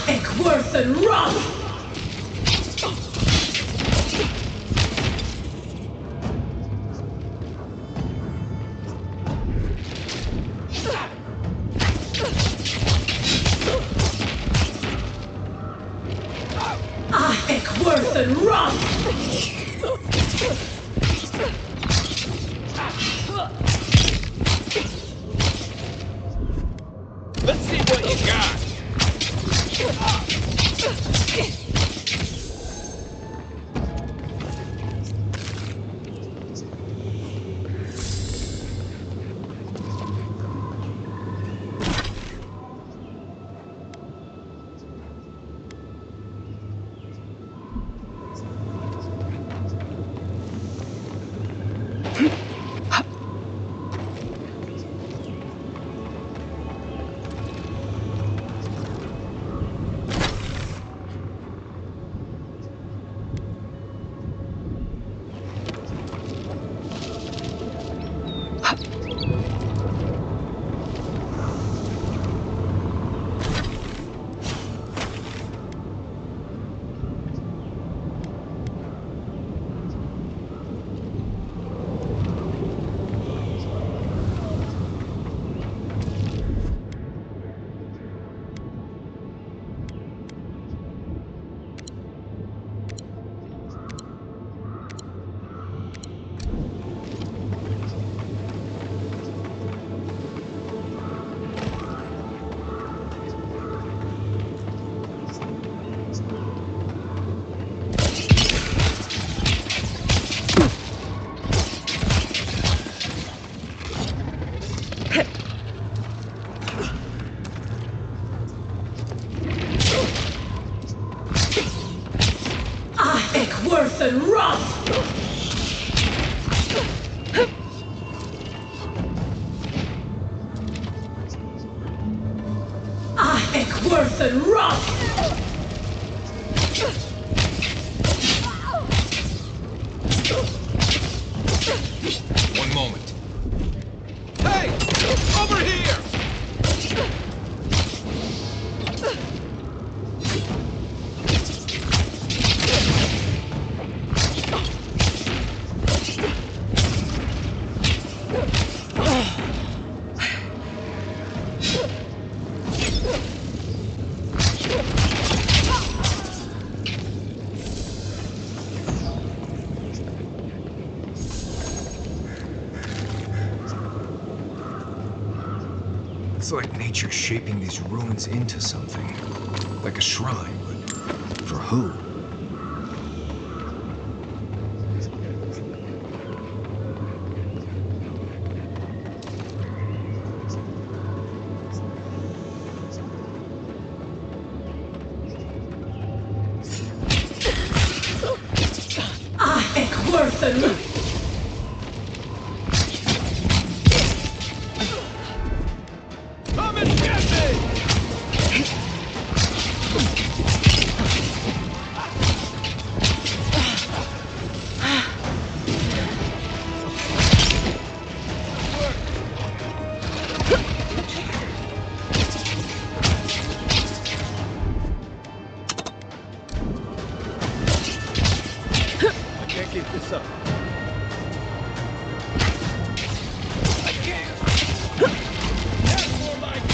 Eckworth and run! Eckworth and run! Let's see what you got! Worth and Roth! Worth and Roth! One moment. Hey! Over here! It's like nature shaping these ruins into something. Like a shrine, but for who? Worth and Come and get me! I can't keep this up. I can't! That's more like it!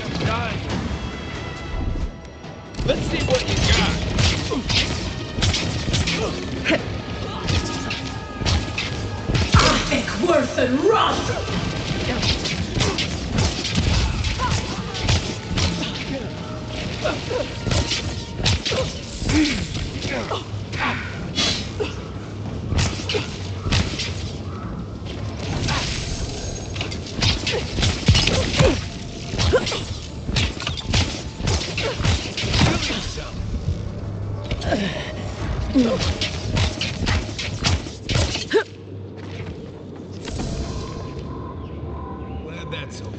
I'm dying. Let's see what you got! Worth and Roth! Glad that's over.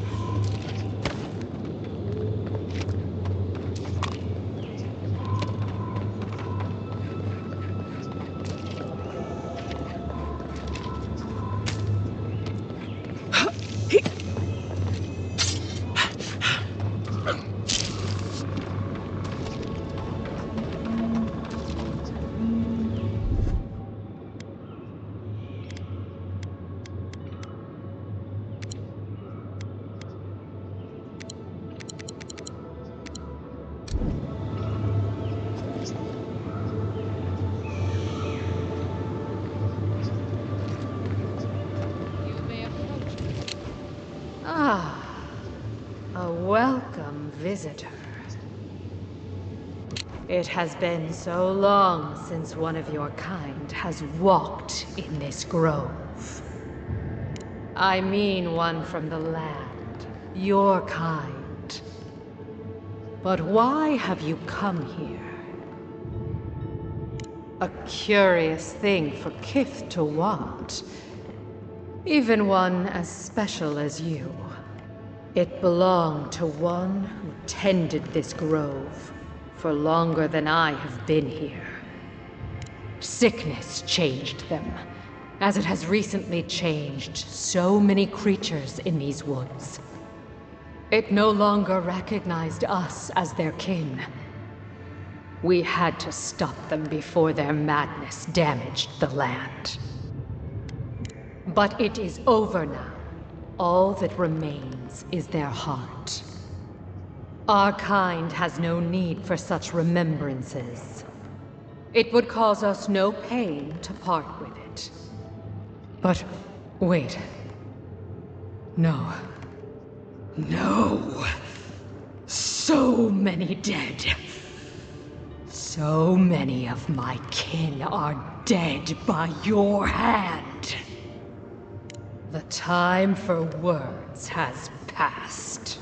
A welcome visitor. It has been so long since one of your kind has walked in this grove. I mean one from the land, your kind. But why have you come here? A curious thing for Kith to want. Even one as special as you. It belonged to one who tended this grove for longer than I have been here. Sickness changed them, as it has recently changed so many creatures in these woods. It no longer recognized us as their kin. We had to stop them before their madness damaged the land. But it is over now. All that remains is their heart. Our kind has no need for such remembrances. It would cause us no pain to part with it. But wait. No. No. So many dead. So many of my kin are dead by your hand. The time for words has passed.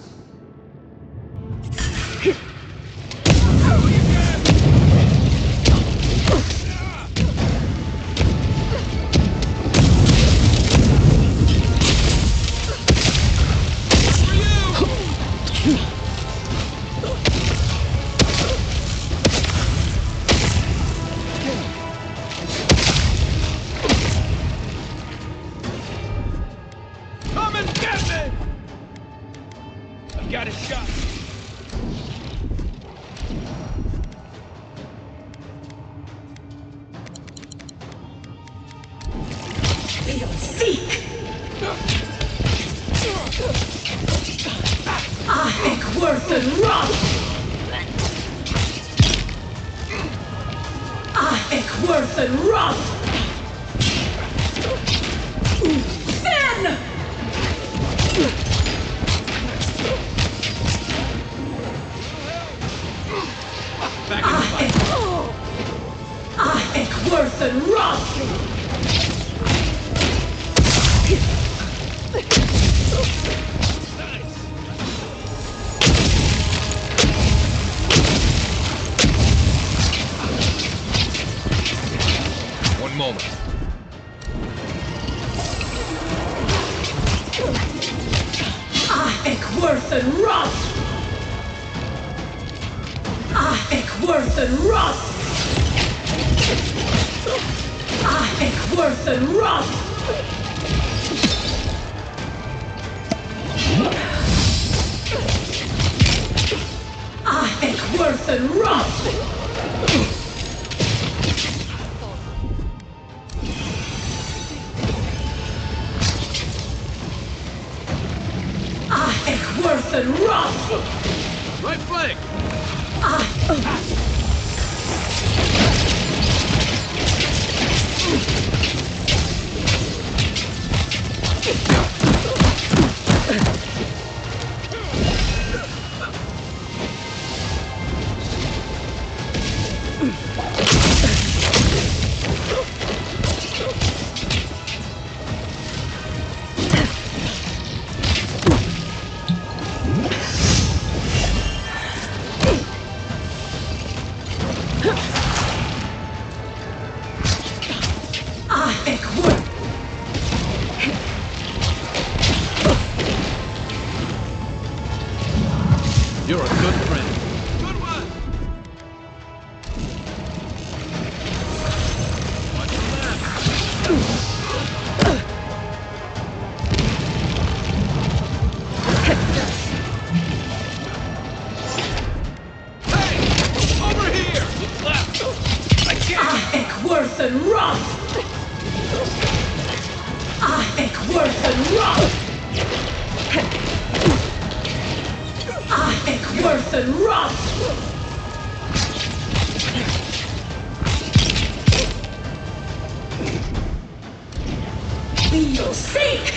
Come and get me! I've got a shot. Seek! Worth and Roth! Worth and Roth! Then! Worth and Roth! One moment. Worth and Roth! Worth and Roth! Worth and Roth! Worth and Roth! Worth and Roth! Right flank! You're a good friend. Good one! Watch your left. Hey! Over here! Look left! I can't! Worth and Roth! Worth and Roth! Worth and Roth! You'll seek!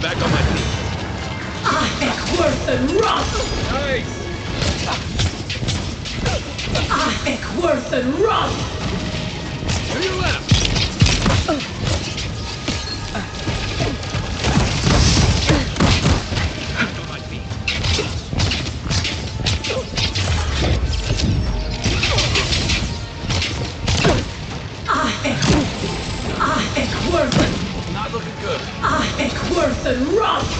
Back on my feet. Worth and Roth! Nice! Worth and Roth! To your left! Back on my feet. Worth! Not looking good. Worth and Roth!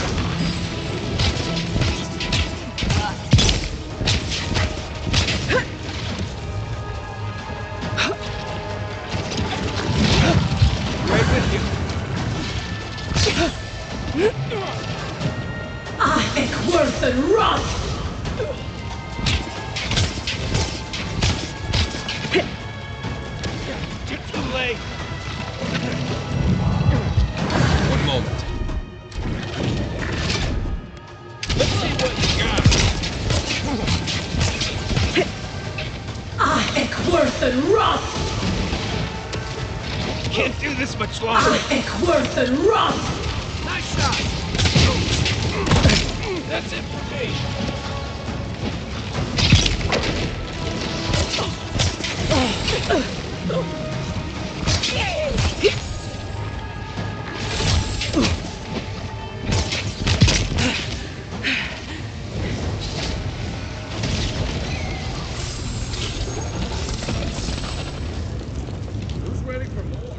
Right with you. Worth and Roth! Too late. One moment. Let's see what you got. Ekwerthen Roth! Can't do this much longer. Ekwerthen Roth! Nice shot. That's it for me. Who's ready for more?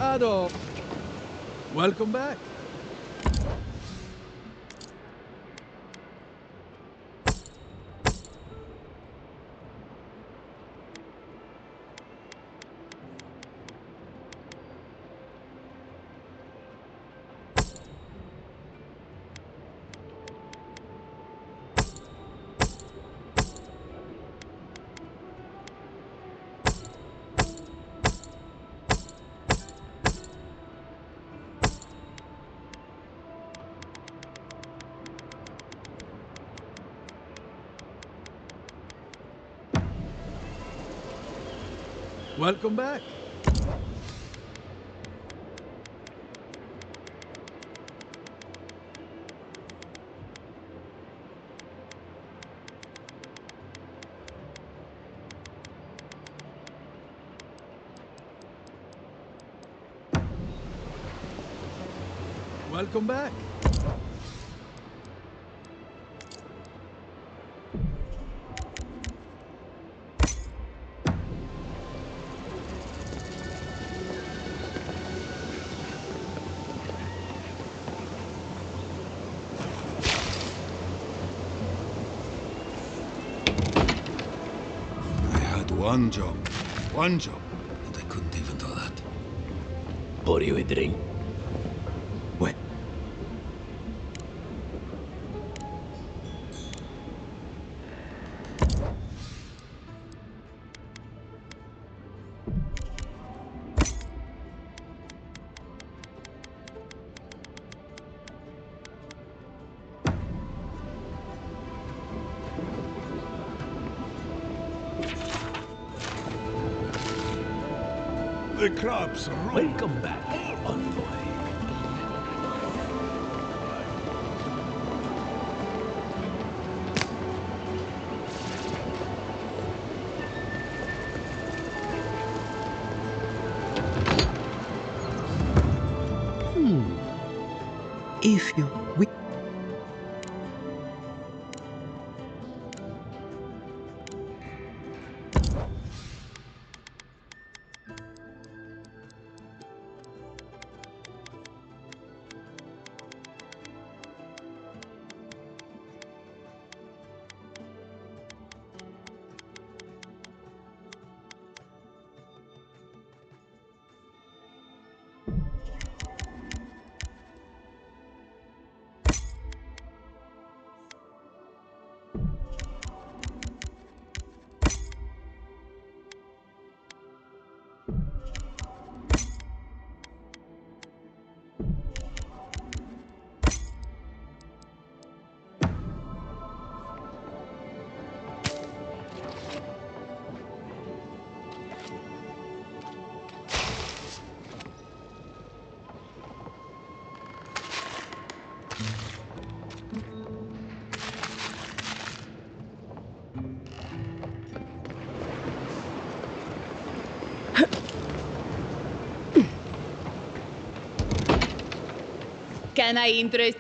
Ado, welcome back. Welcome back. Welcome back. One job, and I couldn't even do that. Pour you a drink. What? The crops are Welcome back, Envoy. If you wish. Can I interest?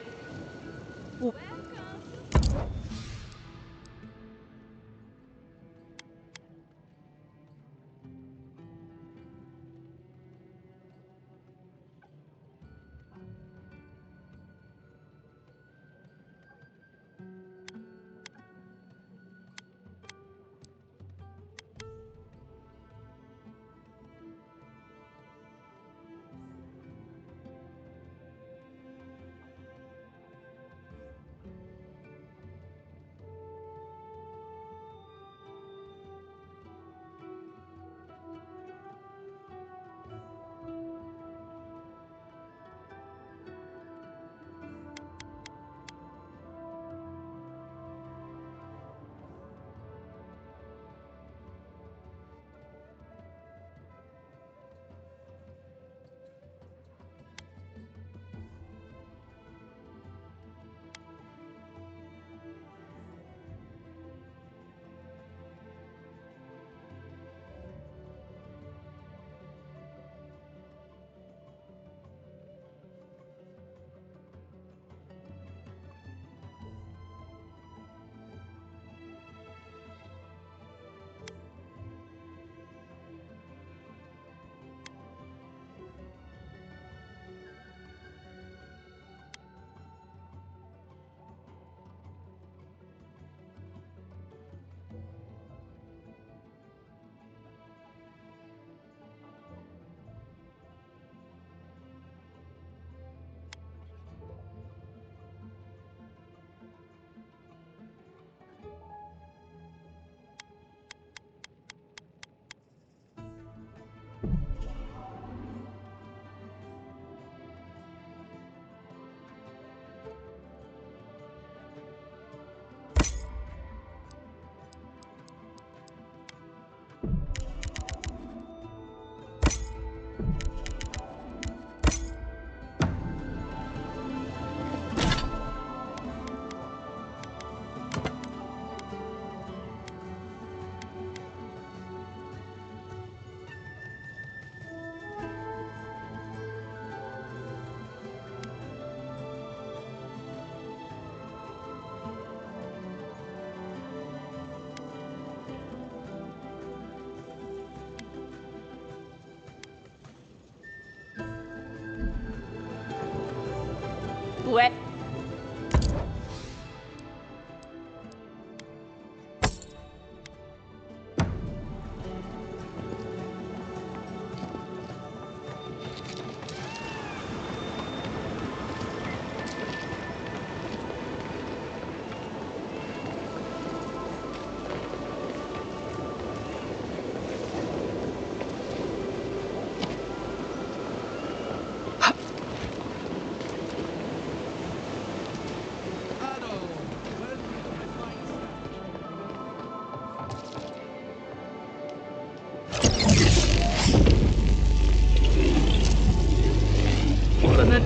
wet.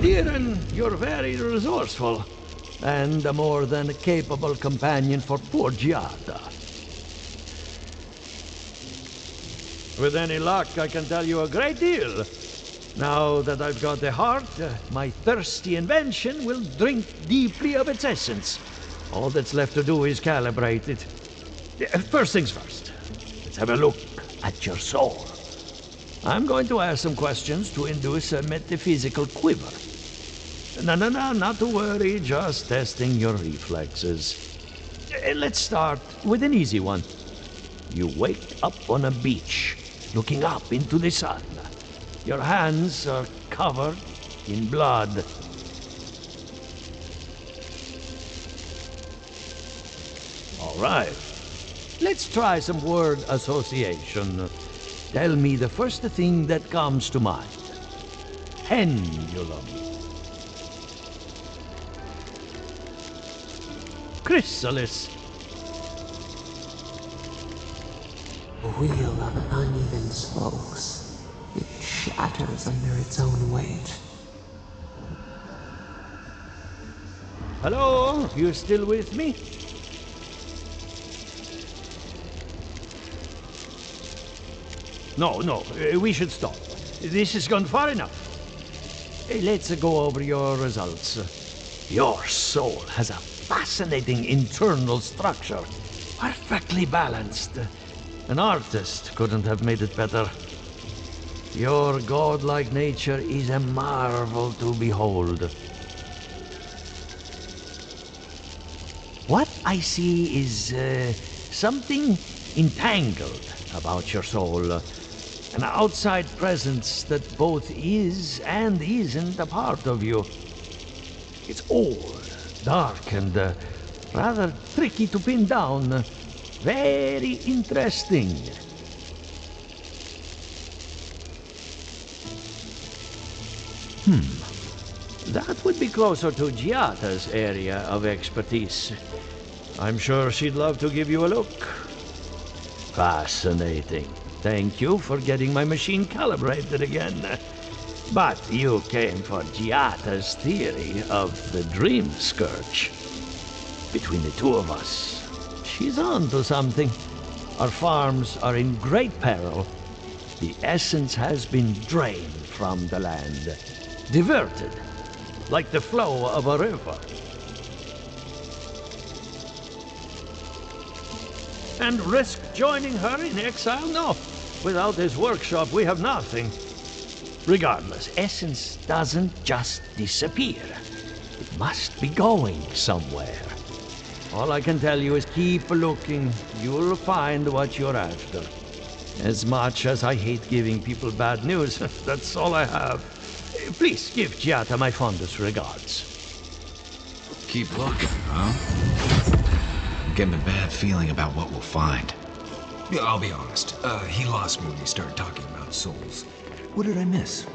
Aedyr, you're very resourceful, and a more than capable companion for poor Giada. With any luck, I can tell you a great deal. Now that I've got the heart, my thirsty invention will drink deeply of its essence. All that's left to do is calibrate it. First things first, let's have a look at your soul. I'm going to ask some questions to induce a metaphysical quiver. No, not to worry, just testing your reflexes. Let's start with an easy one. You wake up on a beach, looking up into the sun. Your hands are covered in blood. All right. Let's try some word association. Tell me the first thing that comes to mind. Pendulum. Chrysalis. A wheel of uneven spokes. It shatters under its own weight. Hello? You still with me? No, we should stop. This has gone far enough. Let's go over your results. Your soul has a fascinating internal structure, perfectly balanced. An artist couldn't have made it better. Your godlike nature is a marvel to behold. What I see is something entangled about your soul. An outside presence that both is and isn't a part of you. It's old, dark, and rather tricky to pin down. Very interesting. That would be closer to Giada's area of expertise. I'm sure she'd love to give you a look. Fascinating. Thank you for getting my machine calibrated again. But you came for Giada's theory of the dream scourge. Between the two of us, she's on to something. Our farms are in great peril. The essence has been drained from the land, diverted, like the flow of a river. And risk joining her in exile? No. Without his workshop, we have nothing. Regardless, essence doesn't just disappear. It must be going somewhere. All I can tell you is keep looking. You'll find what you're after. As much as I hate giving people bad news, that's all I have. Please give Giada my fondest regards. Keep looking, huh? I'm getting a bad feeling about what we'll find. Yeah, I'll be honest. He lost me when he started talking about souls. What did I miss?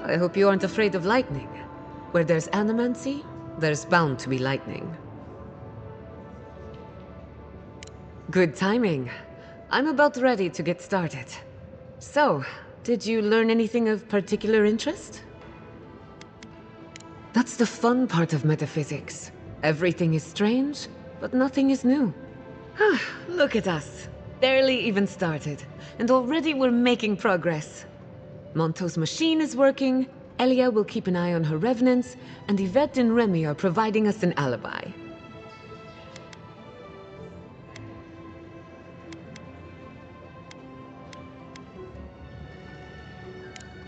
I hope you aren't afraid of lightning. Where there's animancy, there's bound to be lightning. Good timing. I'm about ready to get started. So, did you learn anything of particular interest? That's the fun part of metaphysics. Everything is strange, but nothing is new. Look at us. Barely even started, and already we're making progress. Monto's machine is working, Elia will keep an eye on her revenants, and Yvette and Remy are providing us an alibi.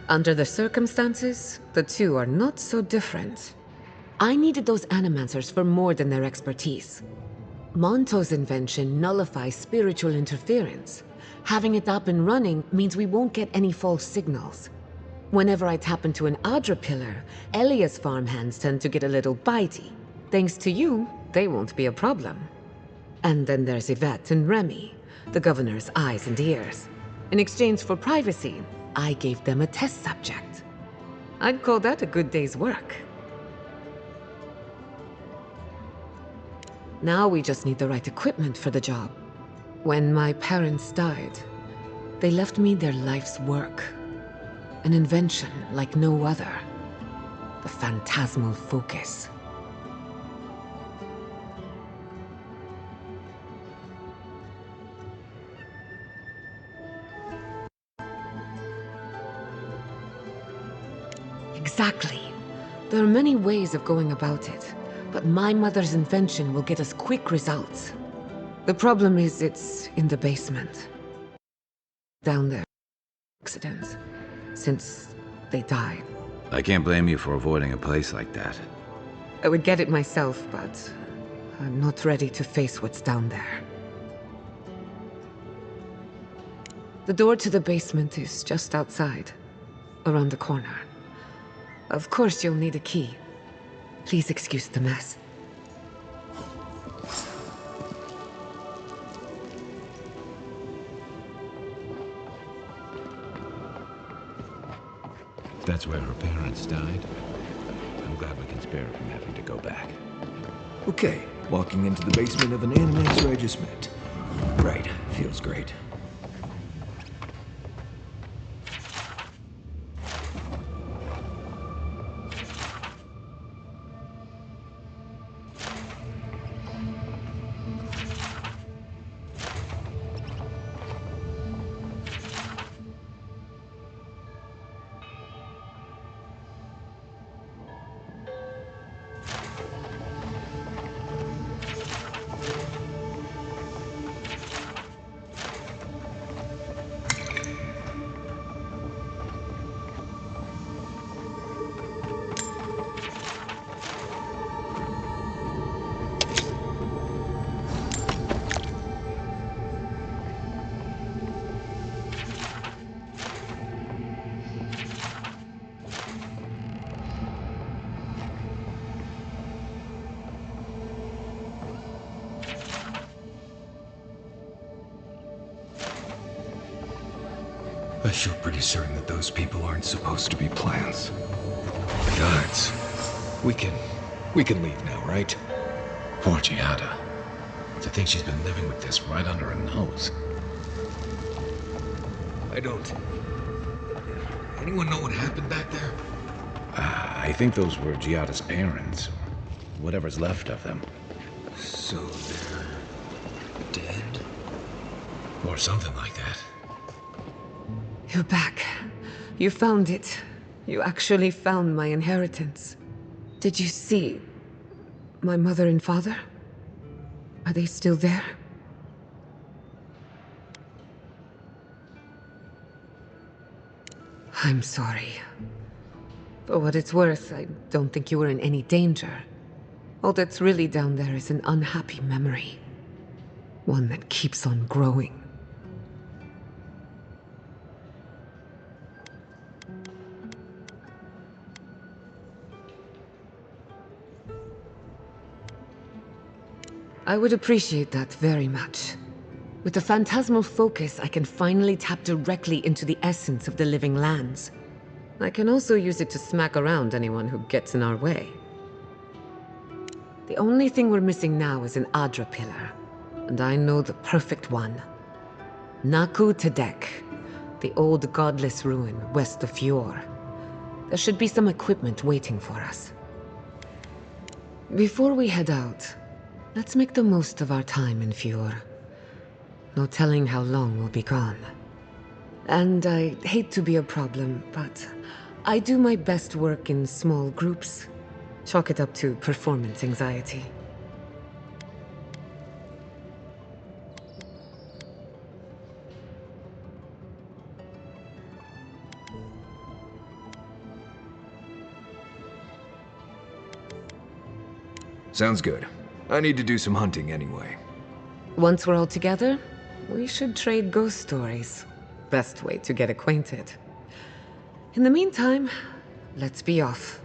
Under the circumstances, the two are not so different. I needed those animancers for more than their expertise. Monto's invention nullifies spiritual interference. Having it up and running means we won't get any false signals. Whenever I tap into an Aedyr pillar, Elia's farmhands tend to get a little bitey. Thanks to you, they won't be a problem. And then there's Yvette and Remy, the governor's eyes and ears. In exchange for privacy, I gave them a test subject. I'd call that a good day's work. Now we just need the right equipment for the job. When my parents died, they left me their life's work. An invention like no other. The phantasmal focus. Exactly. There are many ways of going about it, but my mother's invention will get us quick results. The problem is it's in the basement. Down there. Accidents. Since they died. I can't blame you for avoiding a place like that. I would get it myself, but I'm not ready to face what's down there. The door to the basement is just outside, around the corner. Of course you'll need a key. Please excuse the mess. That's where her parents died. I'm glad we can spare her from having to go back. Okay, walking into the basement of an animator I just met. Right, feels great. I feel pretty certain that those people aren't supposed to be plants. Guards, we can leave now, right? Poor Giada. To think she's been living with this right under her nose. I don't... Anyone know what happened back there? I think those were Giada's parents. Whatever's left of them. So they're... dead? Or something like that. You're back. You found it. You actually found my inheritance. Did you see my mother and father? Are they still there? I'm sorry. For what it's worth, I don't think you were in any danger. All that's really down there is an unhappy memory. One that keeps on growing. I would appreciate that very much. With the phantasmal focus, I can finally tap directly into the essence of the living lands. I can also use it to smack around anyone who gets in our way. The only thing we're missing now is an Aedyr pillar, and I know the perfect one. Naku Tedek, the old godless ruin west of Fjord. There should be some equipment waiting for us. Before we head out, let's make the most of our time in Fjord. No telling how long we'll be gone. And I hate to be a problem, but I do my best work in small groups. Chalk it up to performance anxiety. Sounds good. I need to do some hunting anyway. Once we're all together, we should trade ghost stories. Best way to get acquainted. In the meantime, let's be off.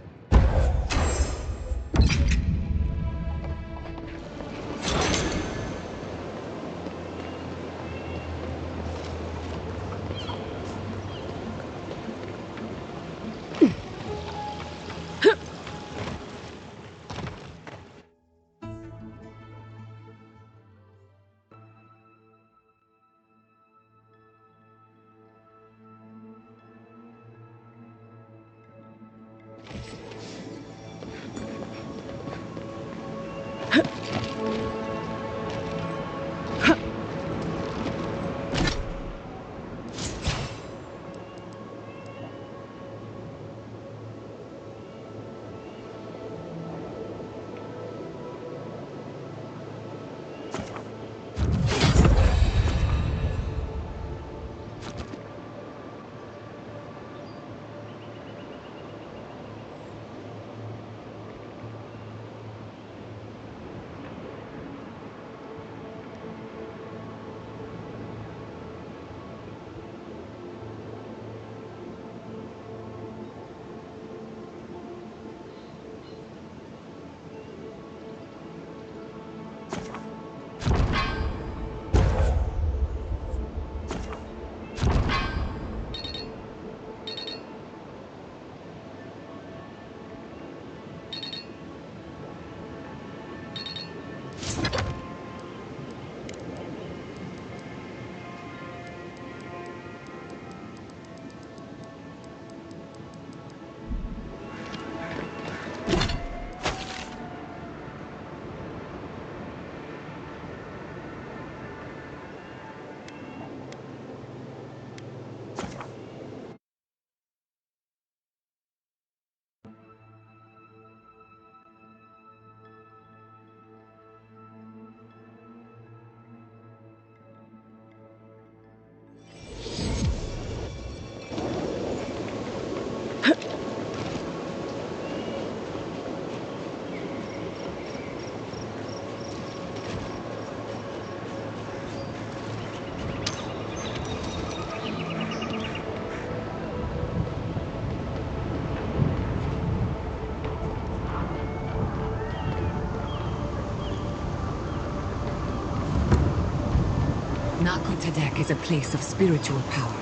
Naku Tedek is a place of spiritual power.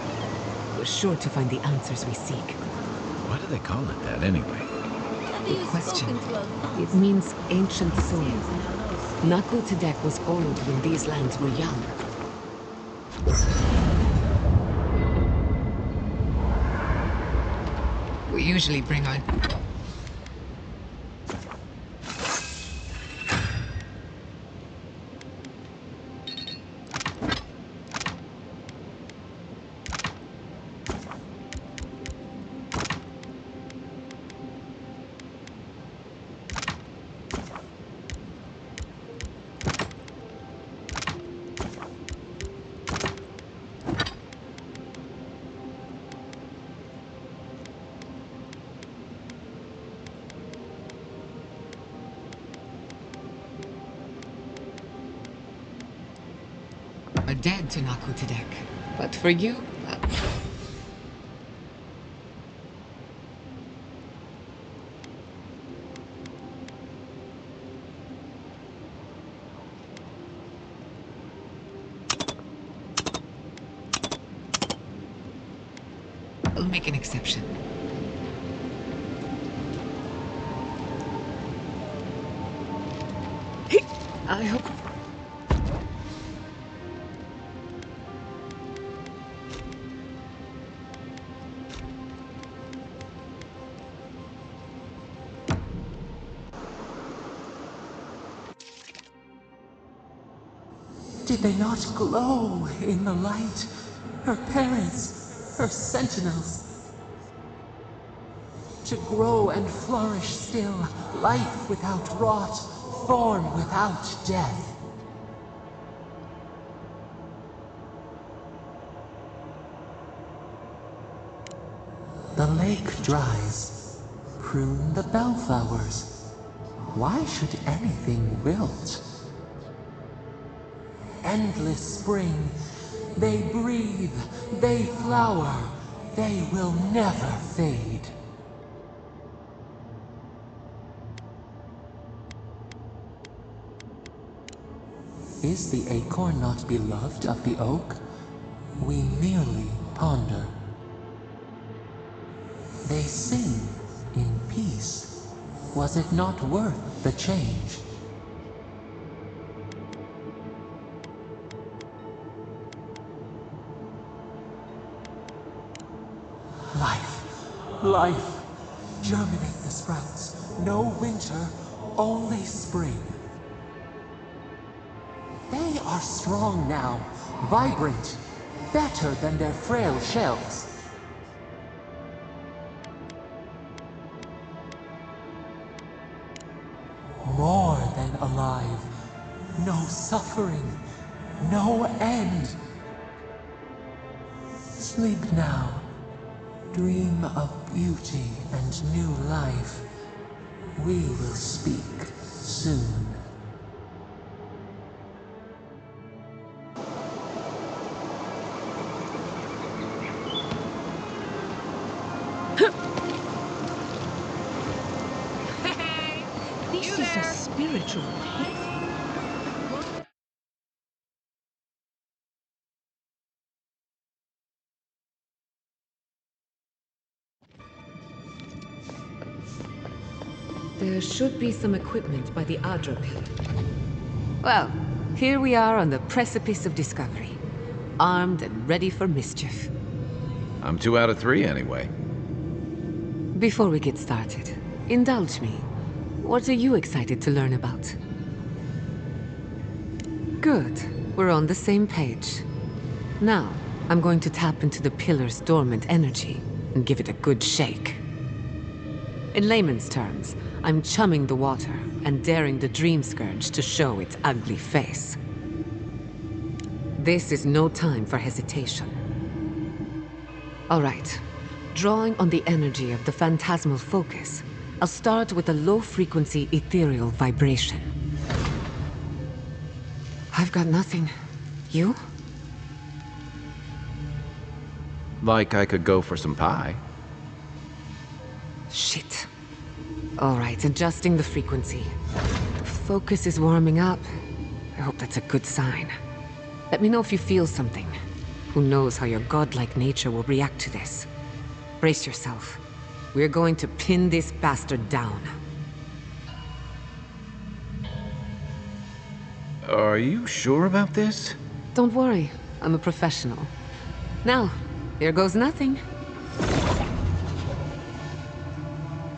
We're sure to find the answers we seek. Why do they call it that anyway? Good question. It means ancient soul. Naku Tedek was old when these lands were young. We usually bring our... are dead to Nakutadek. But for you, I'll make an exception. I hope... Did they not glow in the light? Her parents, her sentinels. To grow and flourish still, life without rot, form without death. The lake dries. Prune the bellflowers. Why should anything wilt? Endless spring. They breathe, they flower, they will never fade. Is the acorn not beloved of the oak? We merely ponder. They sing in peace. Was it not worth the change? Life. Germinate the sprouts. No winter, only spring. They are strong now, vibrant, better than their frail shells. More than alive. No suffering, no end. Sleep now. Dream of beauty and new life. We will speak soon. This is a spiritual heaven. There should be some equipment by the Aedyr pillar. Well, here we are on the precipice of discovery. Armed and ready for mischief. I'm 2 out of 3 anyway. Before we get started, indulge me. What are you excited to learn about? Good. We're on the same page. Now, I'm going to tap into the pillar's dormant energy and give it a good shake. In layman's terms, I'm chumming the water and daring the Dream Scourge to show its ugly face. This is no time for hesitation. All right. Drawing on the energy of the phantasmal focus, I'll start with a low-frequency ethereal vibration. I've got nothing. You? Like I could go for some pie. Shit. All right, adjusting the frequency. Focus is warming up. I hope that's a good sign. Let me know if you feel something. Who knows how your godlike nature will react to this. Brace yourself. We're going to pin this bastard down. Are you sure about this? Don't worry, I'm a professional. Now, here goes nothing.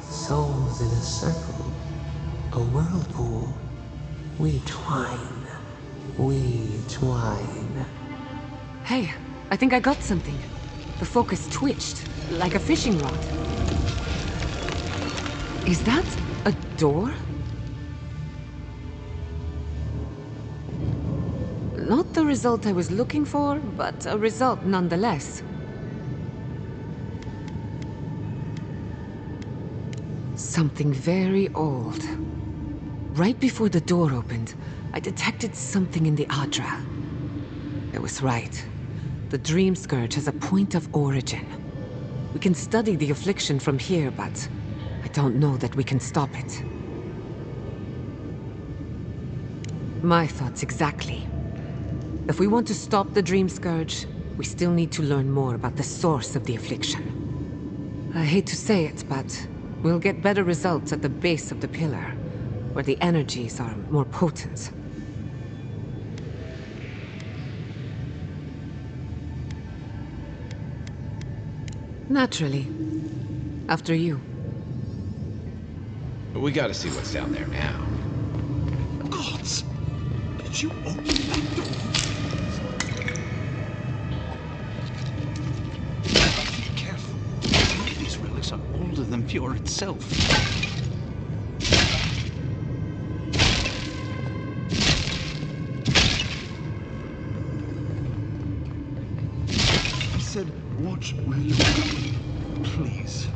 Souls in a circle, a whirlpool. We twine. Hey, I think I got something. The focus twitched, like a fishing rod. Is that a door? Not the result I was looking for, but a result nonetheless. Something very old. Right before the door opened, I detected something in the Aedyr. It was right. The Dream Scourge has a point of origin. We can study the affliction from here, but I don't know that we can stop it. My thoughts exactly. If we want to stop the Dream Scourge, we still need to learn more about the source of the affliction. I hate to say it, but we'll get better results at the base of the pillar, where the energies are more potent. Naturally. After you. We gotta see what's down there now. Gods! Did you open that door? Be careful. Some of these relics are older than Fjord itself. I said, watch where you're going. Please.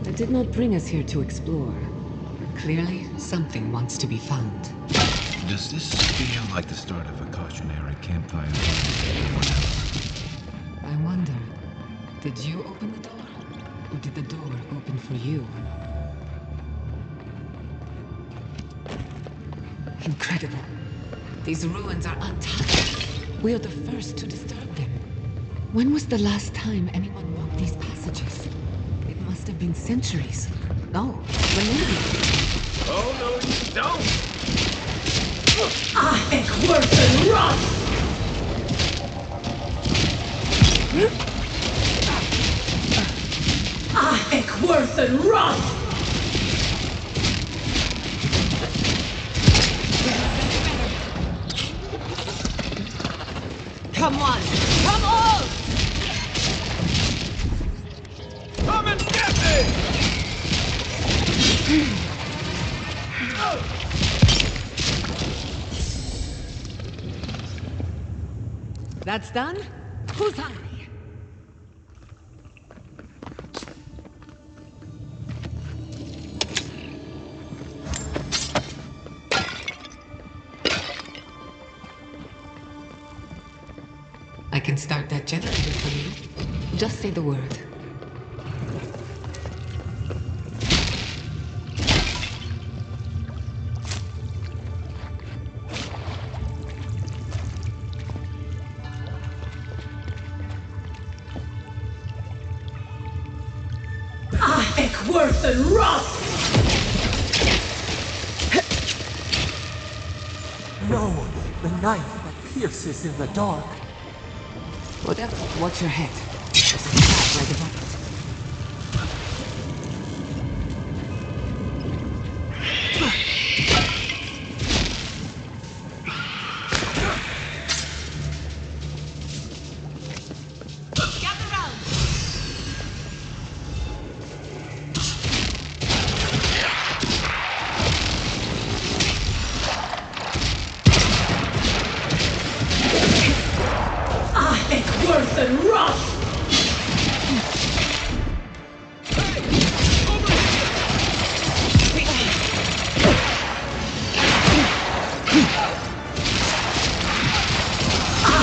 It did not bring us here to explore. Clearly, something wants to be found. Does this feel like the start of a cautionary campfire? I wonder, did you open the door? Or did the door open for you? Incredible. These ruins are untouched. We are the first to disturb them. When was the last time anyone walked these passages? It must have been centuries. No, millennia. Oh, no, you don't! Ahek worse than rust! Ahek worse than rust! Come on! Come on! Come and get me! That's done? Who's hungry? I can start that generator for you. Just say the word. Ahek worse than rust! No, the knife that pierces in the dark. Whatever, watch your head. There's a trap right above it. Ahek worse than rust!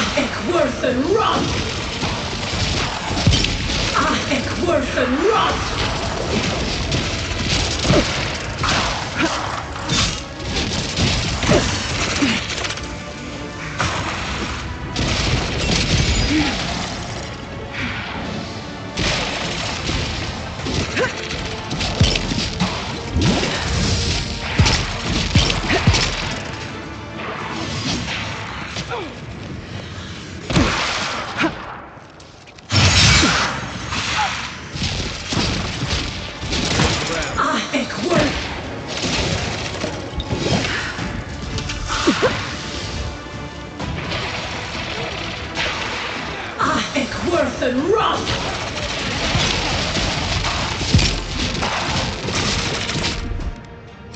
Ahek worse than rust! Ahek worse than rust!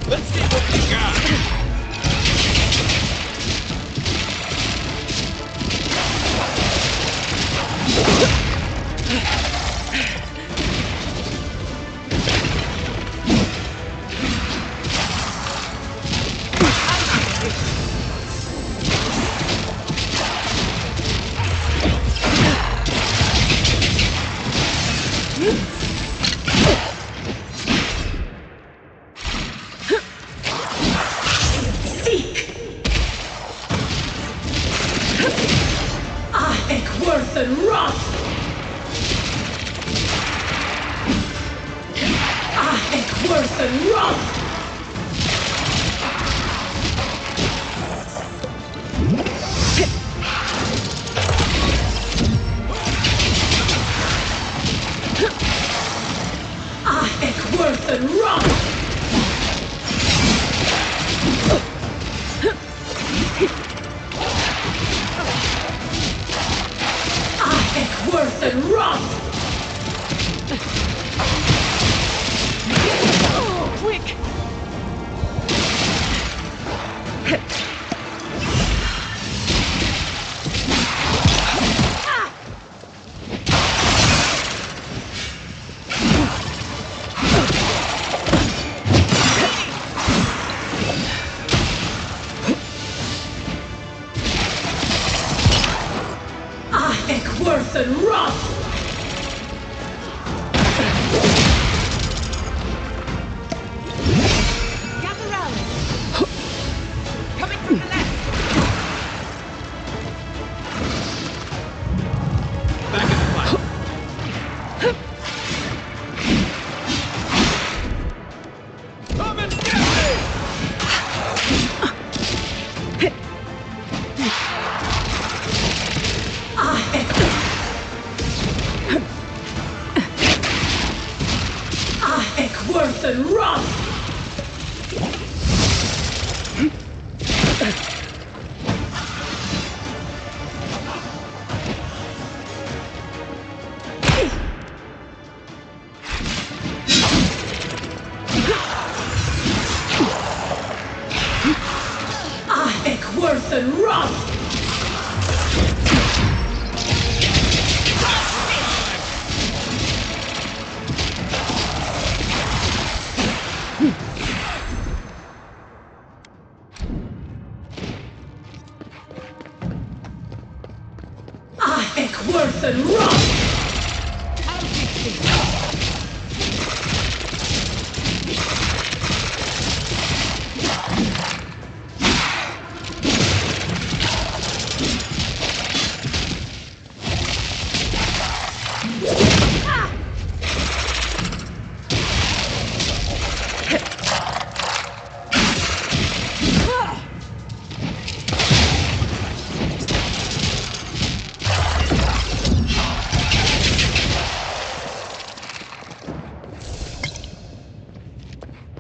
Let's see what we got.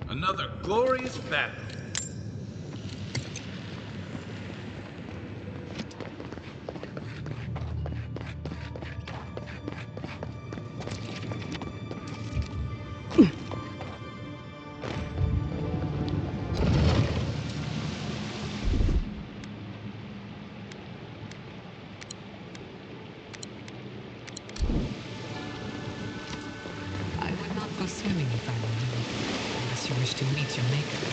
Another glorious battle. I would not go swimming if I were you, unless you wish to meet your maker.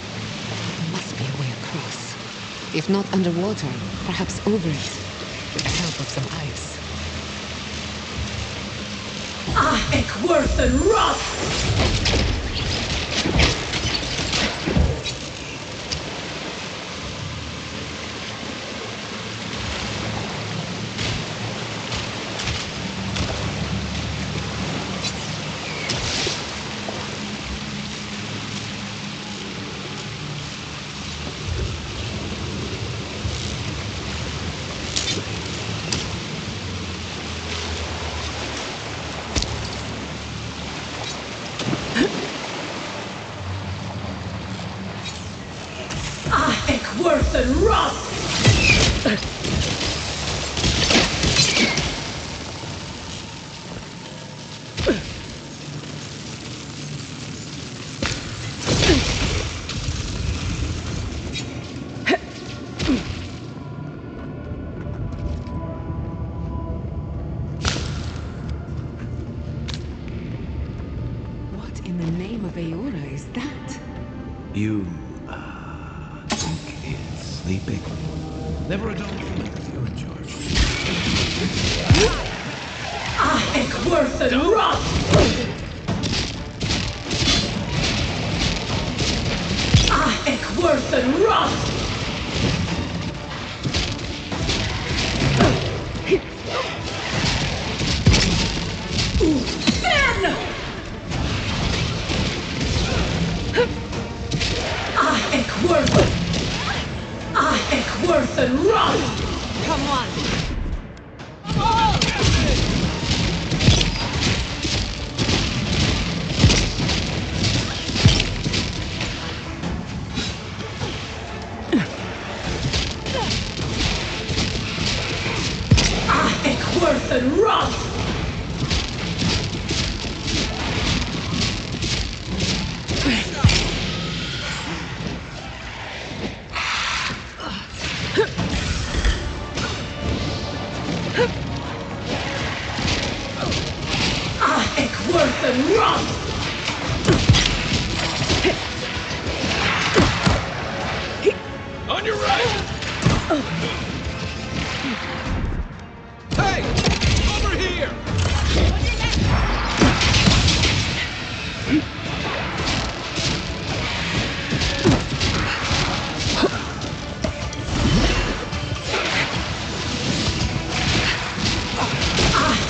There must be a way across. If not underwater, perhaps over it, with the help of some ice. Worth and Roth! Worth and Roth! What in the name of Aedyr is that? You, think it's sleeping? Never a dull moment with you in charge. It's worse than rot! It's worse than rot! Then! It's worse! It's worse than rot! Come on! It's worse than rot! It's worse than rot! On your right! Hey! Over here!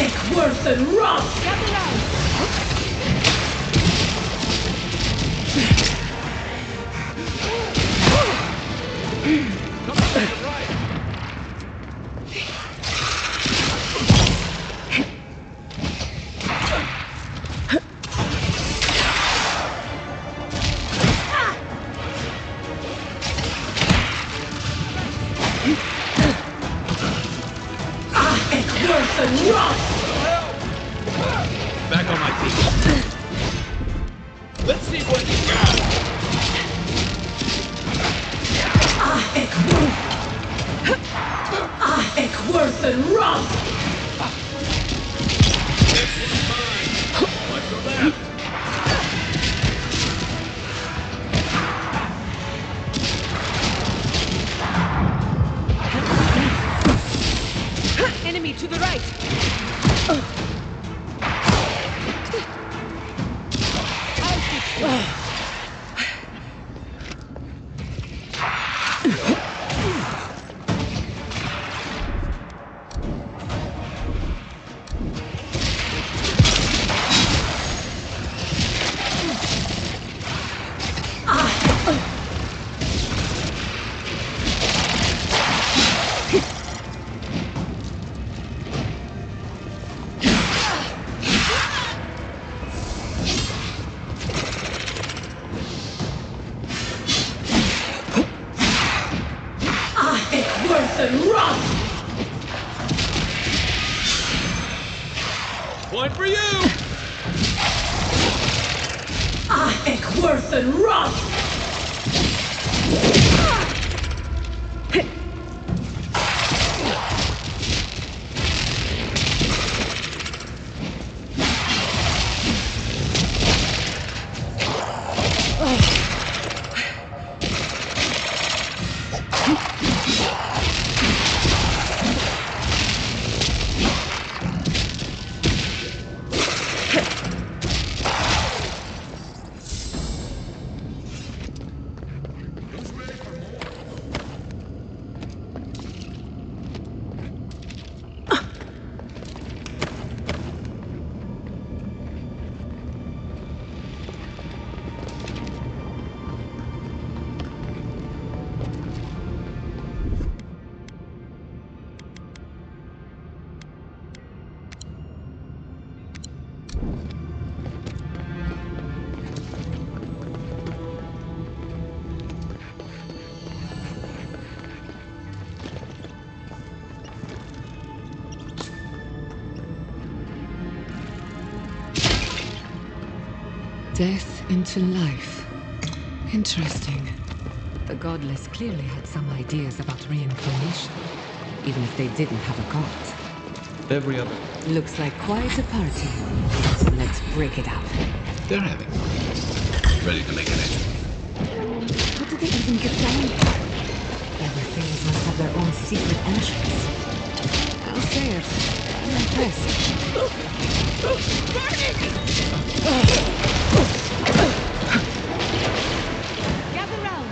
It's worse than rot! It's worse than rot! Back on my feet. Let's see what you got. It's worse than rot! Watch your left. Enemy to the right! I'll fix you. It's worse than rot! One for you! It's worse than rot! Death into life. Interesting. The godless clearly had some ideas about reincarnation, even if they didn't have a god. Every other. Looks like quite a party. Let's break it up. They're having fun. Ready to make an entry. How did they even get down here? Everything must have their own secret entrance. I'll say it. I'm impressed. Gather round.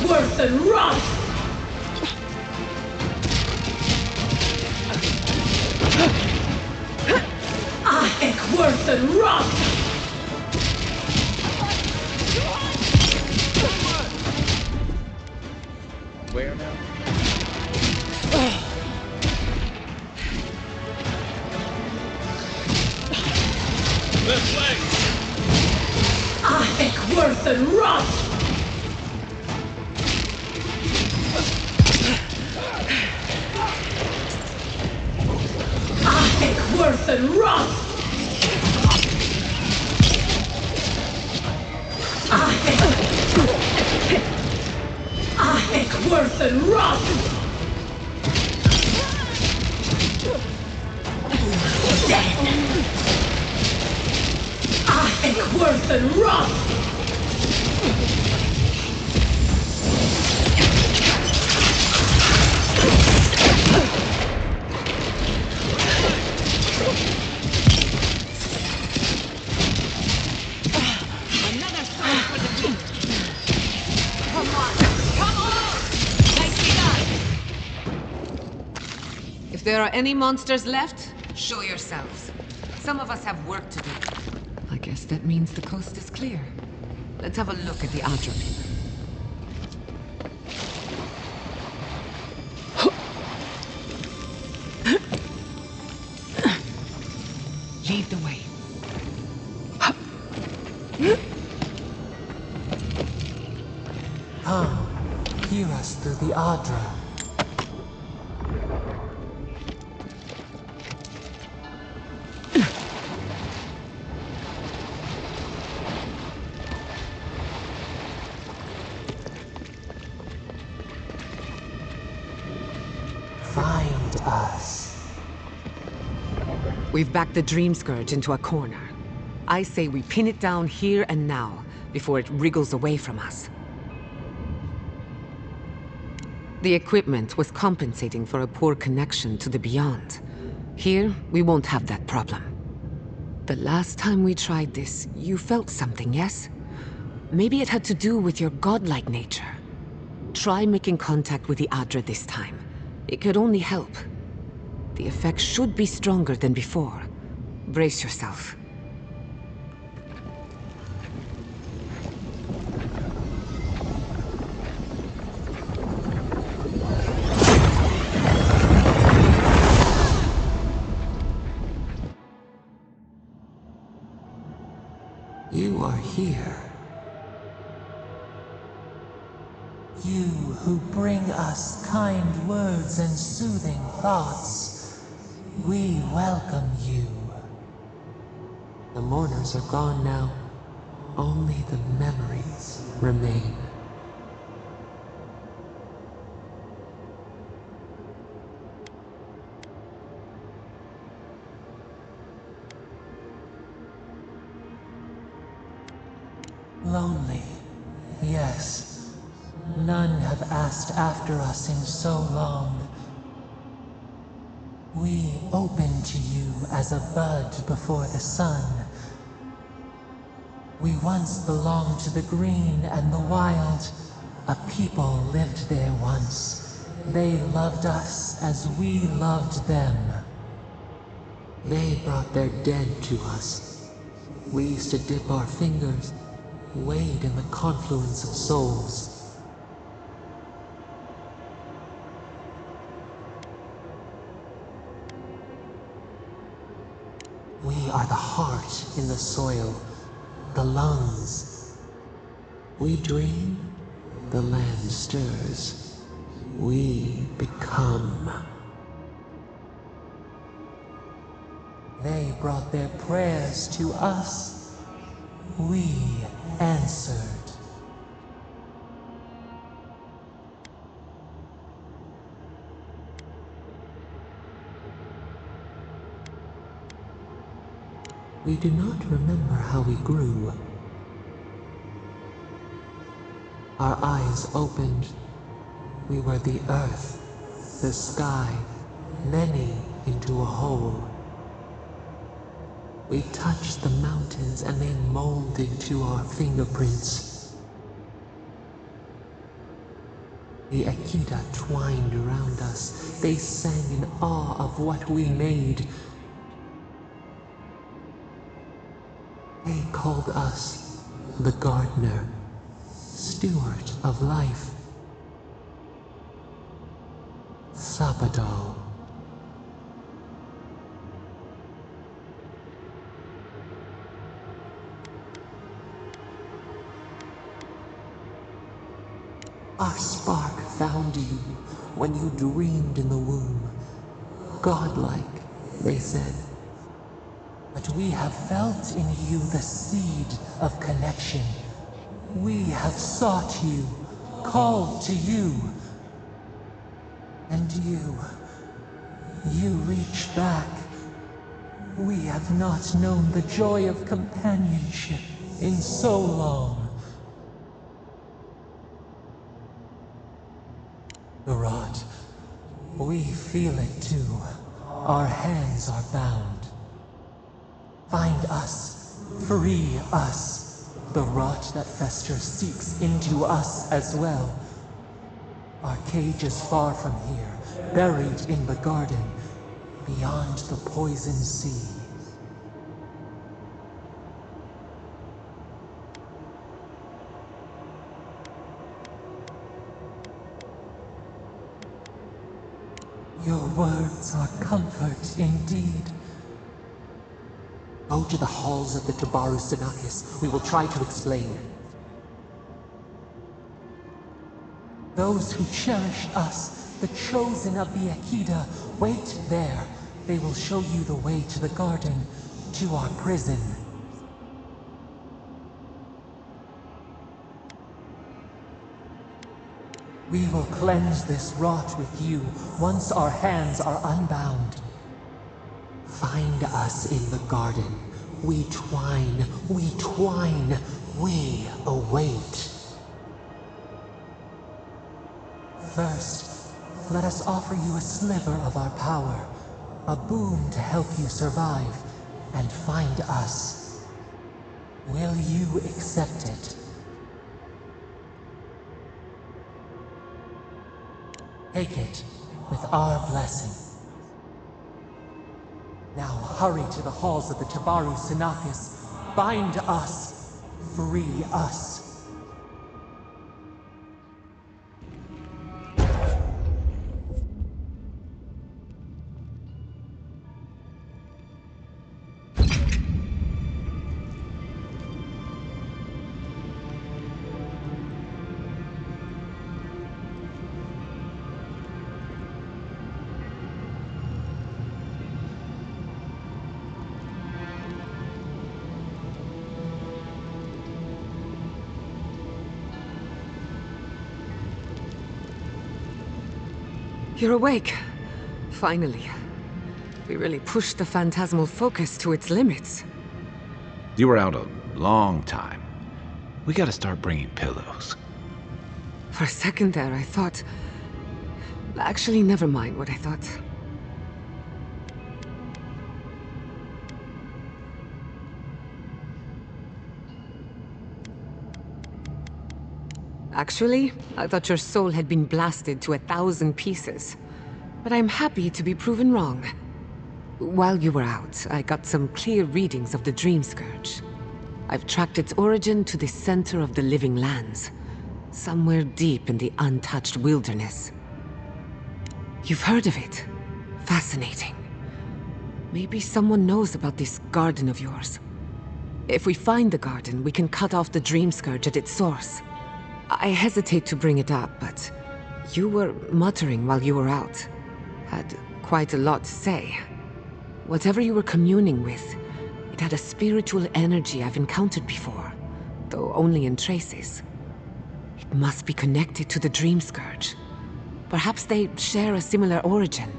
Worth and run! Worth and run! Where now? Left leg! Worth and run! Worth and run! Worth and run! Worth and run! Another sword for the beat. Come on! Come on! Nicely done! If there are any monsters left, show yourselves. Some of us have work to do. I guess that means the coast is clear. Let's have a look at the Aedyr. Lead the way. Come, hear us through the Aedyr. Find us. We've backed the Dream Scourge into a corner. I say we pin it down here and now, before it wriggles away from us. The equipment was compensating for a poor connection to the Beyond. Here, we won't have that problem. The last time we tried this, you felt something, yes? Maybe it had to do with your godlike nature. Try making contact with the Aedyr this time. It could only help. The effect should be stronger than before. Brace yourself. You are here. You who bring us kind words and soothing thoughts, we welcome you. The mourners are gone now. Only the memories remain. Lonely, yes. None have asked after us in so long. We open to you as a bud before the sun. We once belonged to the green and the wild. A people lived there once. They loved us as we loved them. They brought their dead to us. We used to dip our fingers, wade in the confluence of souls. We are the heart in the soil, the lungs. We dream, the land stirs. We become. They brought their prayers to us. We answered. We do not remember how we grew. Our eyes opened. We were the earth, the sky, many into a whole. We touched the mountains and they molded to our fingerprints. The Aedyr twined around us. They sang in awe of what we made. They called us the gardener, steward of life. Sabado. Our spark found you when you dreamed in the womb. Godlike, they said. But we have felt in you the seed of connection. We have sought you, called to you. And you reach back. We have not known the joy of companionship in so long. The rot. We feel it too. Our hands are bound. Find us. Free us. The rot that festers seeks into us as well. Our cage is far from here, buried in the garden, beyond the poison sea. Your words are comfort indeed. Go to the halls of the Tabaru Sinakis. We will try to explain. Those who cherish us, the chosen of the Aedyr, wait there. They will show you the way to the garden, to our prison. We will cleanse this rot with you once our hands are unbound. Find us in the garden. We twine, we await. First, let us offer you a sliver of our power, a boon to help you survive and find us. Will you accept it? Take it with our blessing. Now hurry to the halls of the Tabaru Sinakis. Bind us. Free us. You're awake. Finally. We really pushed the phantasmal focus to its limits. You were out a long time. We gotta start bringing pillows. For a second there, I thought... Actually, never mind what I thought. Actually, I thought your soul had been blasted to 1,000 pieces. But I'm happy to be proven wrong. While you were out, I got some clear readings of the Dream Scourge. I've tracked its origin to the center of the living lands. Somewhere deep in the untouched wilderness. You've heard of it? Fascinating. Maybe someone knows about this garden of yours. If we find the garden, we can cut off the Dream Scourge at its source. I hesitate to bring it up, but you were muttering while you were out. Had quite a lot to say. Whatever you were communing with, It had a spiritual energy I've encountered before, though only in traces. It must be connected to the Dream Scourge. Perhaps they share a similar origin.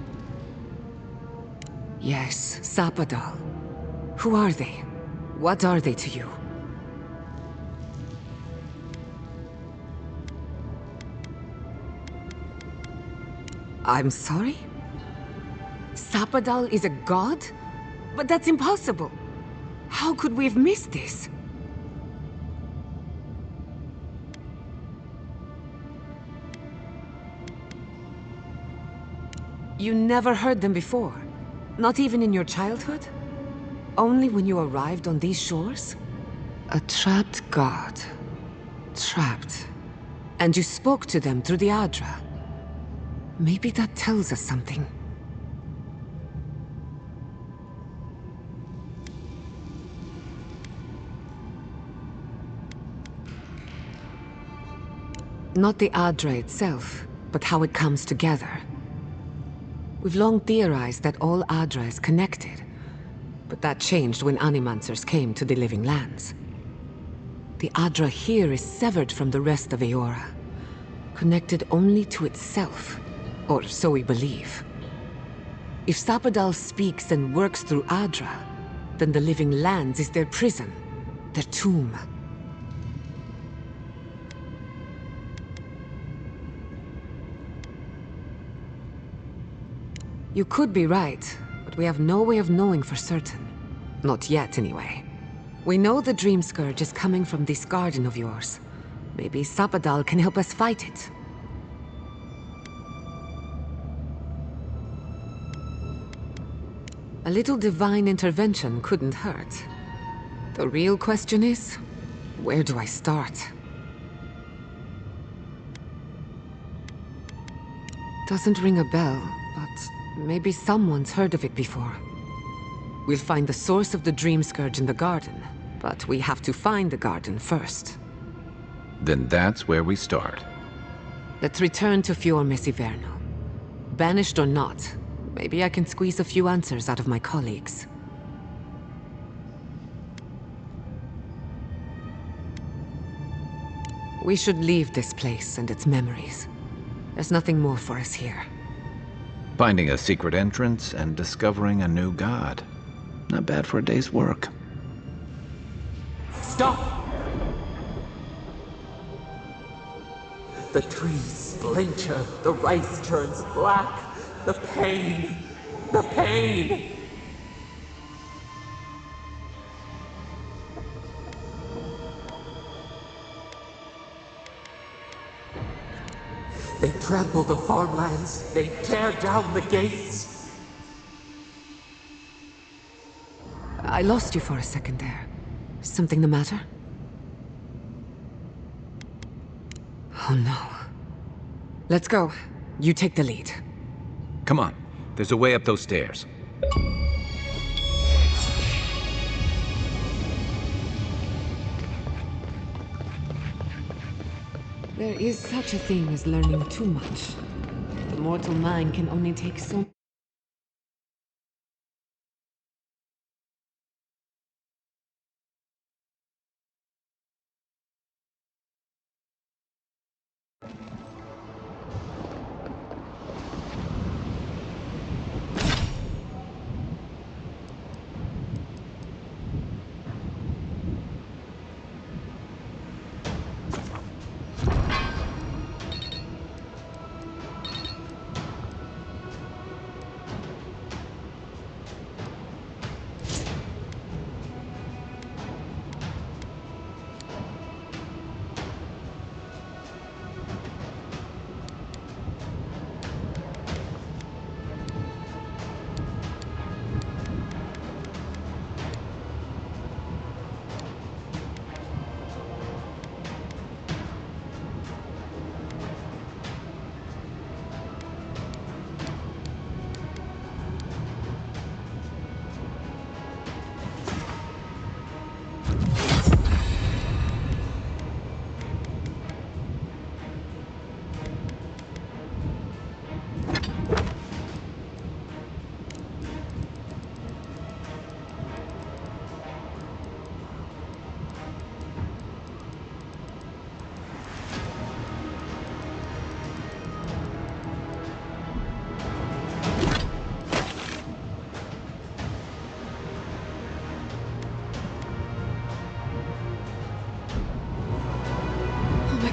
Yes, Sapadal. Who are they? What are they to you? I'm sorry? Sapadal is a god? But that's impossible! How could we have missed this? You never heard them before? Not even in your childhood? Only when you arrived on these shores? A trapped god. Trapped. And you spoke to them through the Aedyr. Maybe that tells us something. Not the Aedyr itself, but how it comes together. We've long theorized that all Aedyr is connected, but that changed when Animancers came to the Living Lands. The Aedyr here is severed from the rest of Aeora, connected only to itself, or so we believe. If Sapadal speaks and works through Aedyr, then the Living Lands is their prison, their tomb. You could be right, but we have no way of knowing for certain. Not yet, anyway. We know the Dream Scourge is coming from this garden of yours. Maybe Sapadal can help us fight it. A little divine intervention couldn't hurt. The real question is, where do I start? Doesn't ring a bell, but maybe someone's heard of it before. We'll find the source of the Dream Scourge in the garden, but we have to find the garden first. Then that's where we start. Let's return to Fior Mesiverno. Banished or not, maybe I can squeeze a few answers out of my colleagues. We should leave this place and its memories. There's nothing more for us here. Finding a secret entrance and discovering a new god. Not bad for a day's work. Stop! The trees splinter, the rice turns black. The pain! The pain! They trample the farmlands. They tear down the gates. I lost you for a second there. Something the matter? Oh no. Let's go. You take the lead. Come on. There's a way up those stairs. There is such a thing as learning too much. The mortal mind can only take so...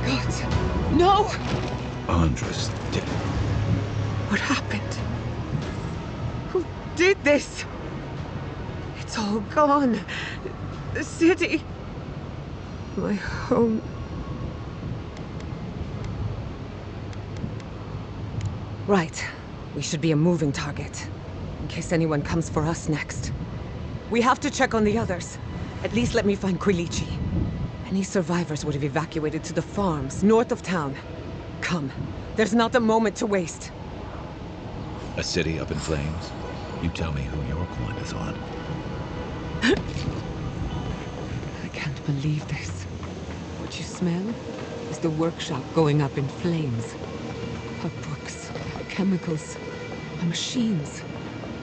God. No! Andres did. What happened? Who did this? It's all gone. The city. My home. Right. We should be a moving target. In case anyone comes for us next. We have to check on the others. At least let me find Quilici. Any survivors would have evacuated to the farms north of town. Come. There's not a moment to waste. A city up in flames? You tell me who your coin is on. I can't believe this. What you smell is the workshop going up in flames. Our books, our chemicals, our machines.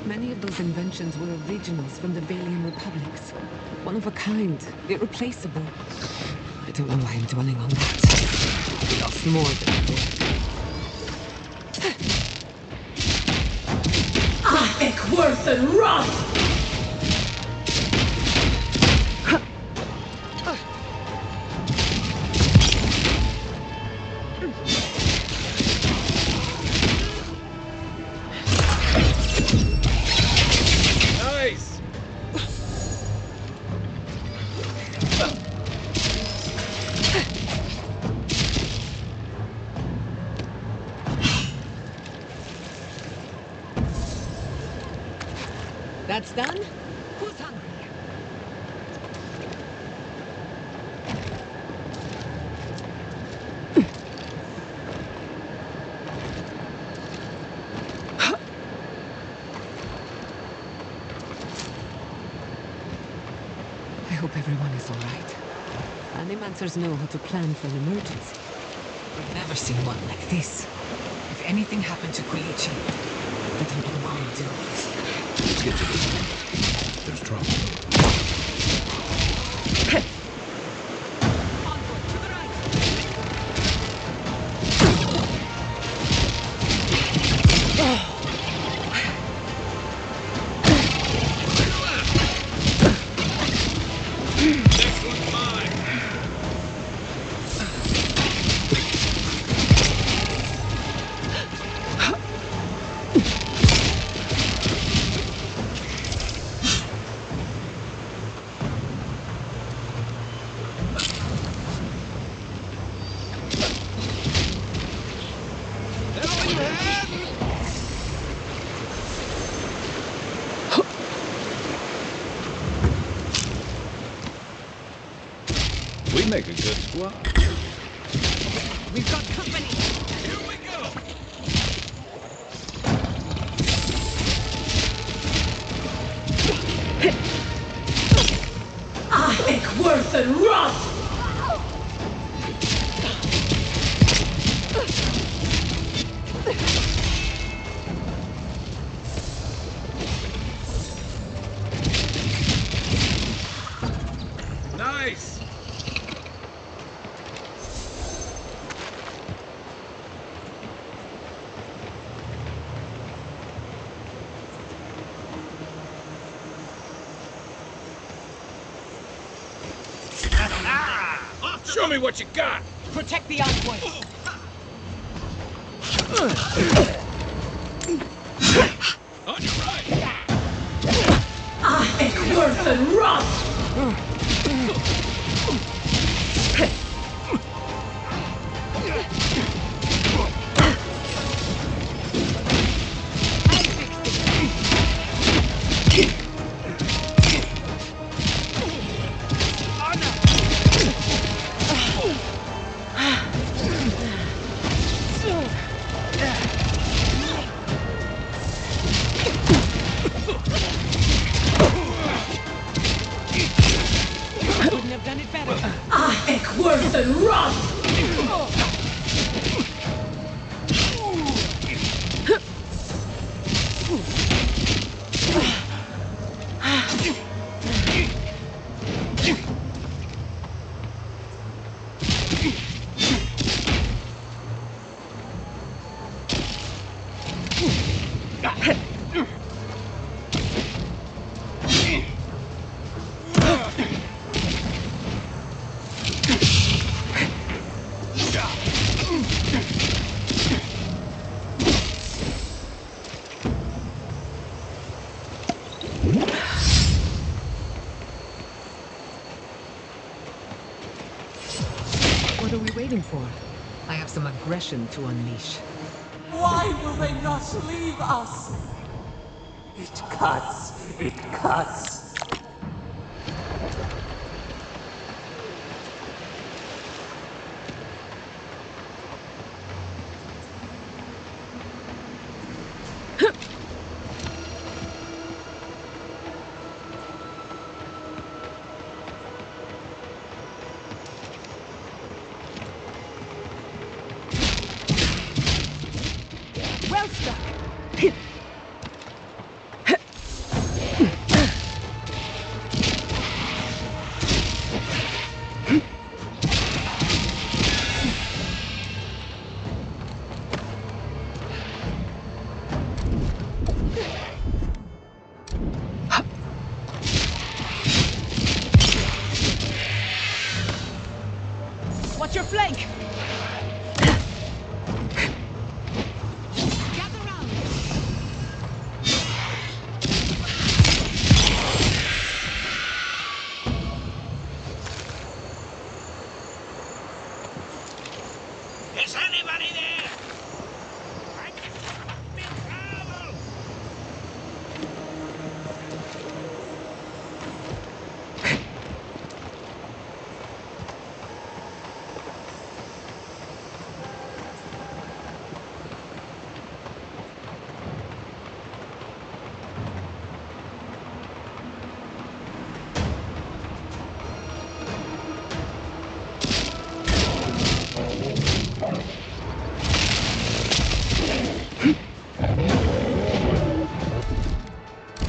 Many of those inventions were originals from the Valian republics. One of a kind, irreplaceable. I don't know why I'm dwelling on that. We lost more than Worth and rot! That's done? Who's hungry? I hope everyone is all right. Animancers know how to plan for an emergency. I've never seen one like this. If anything happened to Quilici, I don't know what we'll do. Let's get to this. There's trouble. We make a good squad. We've got company. Here we go. Worth and rot! Nice. Show me what you got! Protect the envoy! On your right! Worth and rot! Worth and rot! What are we waiting for? I have some aggression to unleash. Why will they not leave us? It cuts. It cuts. Well struck. Watch your flank! Is anybody there?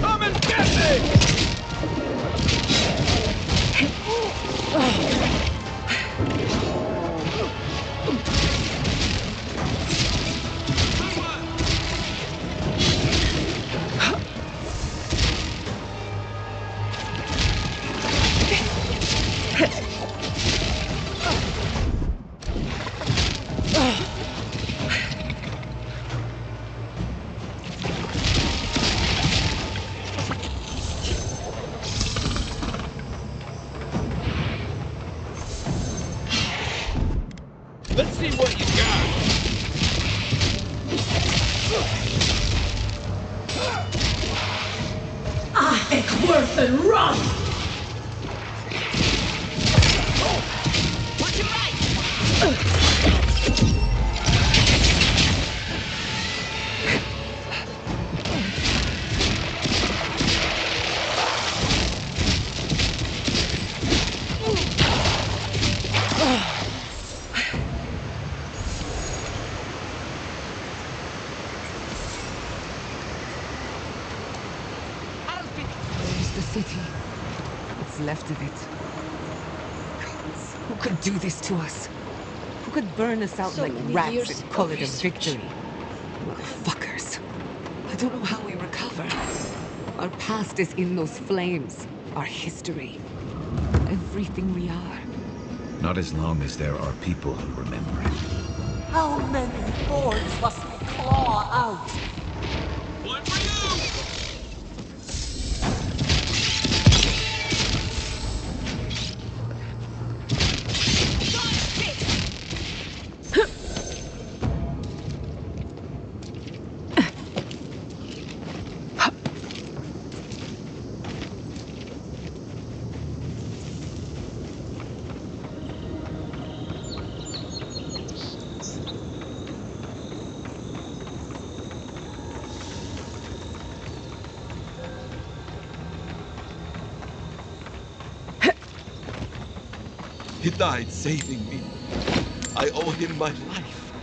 Come and get me! Let's see what you got. Ik worth and run! Watch your right! There's the city. What's left of it. Gods, who could do this to us? Who could burn us out So like many rats years and call of it a research. victory? Motherfuckers. I don't know how we recover. Our past is in those flames. Our history. Everything we are. Not as long as there are people who remember it. How many boards must we claw out? One for you! He died saving me. I owe him my life.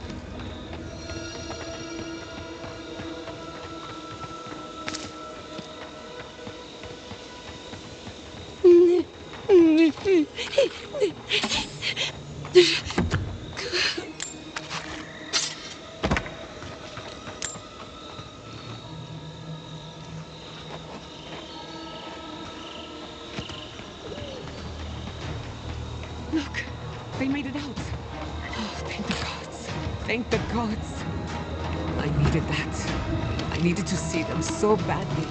Look, they made it out. Oh, thank the gods. Thank the gods. I needed that. I needed to see them so badly.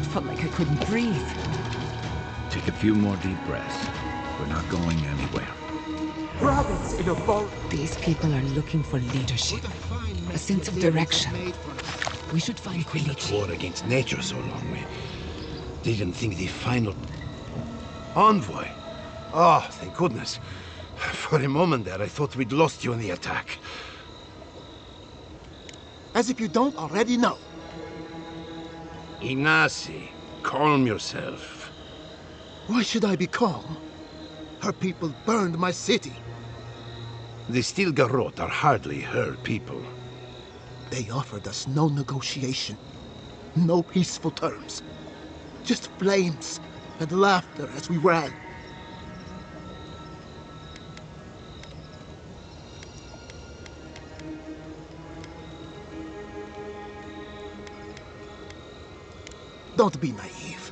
It felt like I couldn't breathe. Take a few more deep breaths. We're not going anywhere. Rabbits in a bowl. These people are looking for leadership, a sense of direction. We should find Quilici. War against nature so long. We didn't think the final... Envoy! Oh, thank goodness. For a moment there, I thought we'd lost you in the attack. As if you don't already know. Inasi, calm yourself. Why should I be calm? Her people burned my city. The Stilgarrot are hardly her people. They offered us no negotiation, no peaceful terms. Just flames and laughter as we ran. Don't be naive.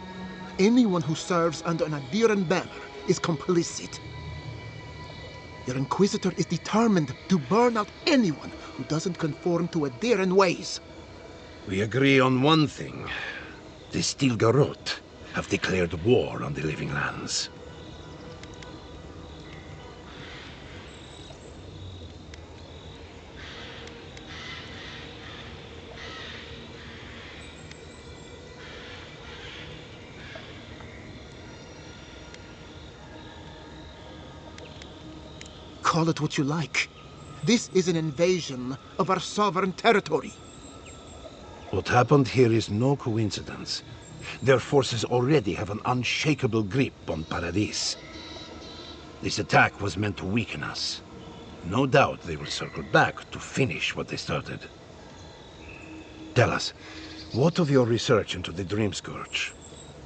Anyone who serves under an Aedyran banner is complicit. Your Inquisitor is determined to burn out anyone who doesn't conform to Aedyran ways. We agree on one thing. The Stilgarrot have declared war on the Living Lands. Call it what you like. This is an invasion of our sovereign territory. What happened here is no coincidence. Their forces already have an unshakable grip on Paradis. This attack was meant to weaken us. No doubt they will circle back to finish what they started. Tell us, what of your research into the Dream Scourge?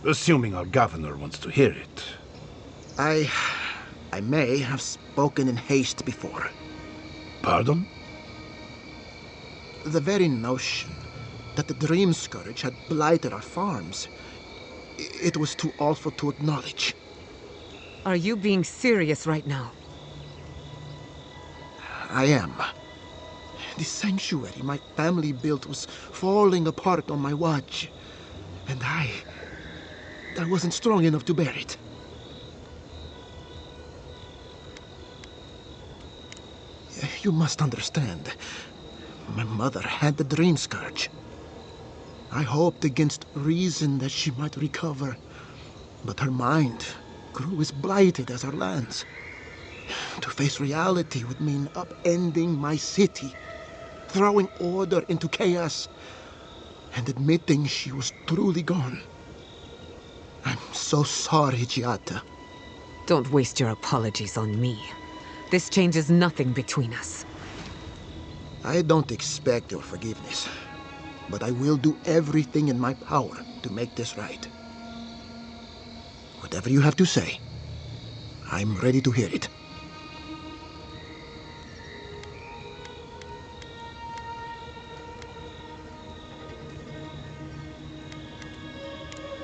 Assuming our governor wants to hear it. I may have spoken in haste before. Pardon? The very notion that the Dream Scourge had blighted our farms, it was too awful to acknowledge. Are you being serious right now? I am. The sanctuary my family built was falling apart on my watch, and I wasn't strong enough to bear it. You must understand. My mother had the Dream Scourge. I hoped against reason that she might recover, but her mind grew as blighted as her lands. To face reality would mean upending my city, throwing order into chaos, and admitting she was truly gone. I'm so sorry, Giada. Don't waste your apologies on me. This changes nothing between us. I don't expect your forgiveness, but I will do everything in my power to make this right. Whatever you have to say, I'm ready to hear it.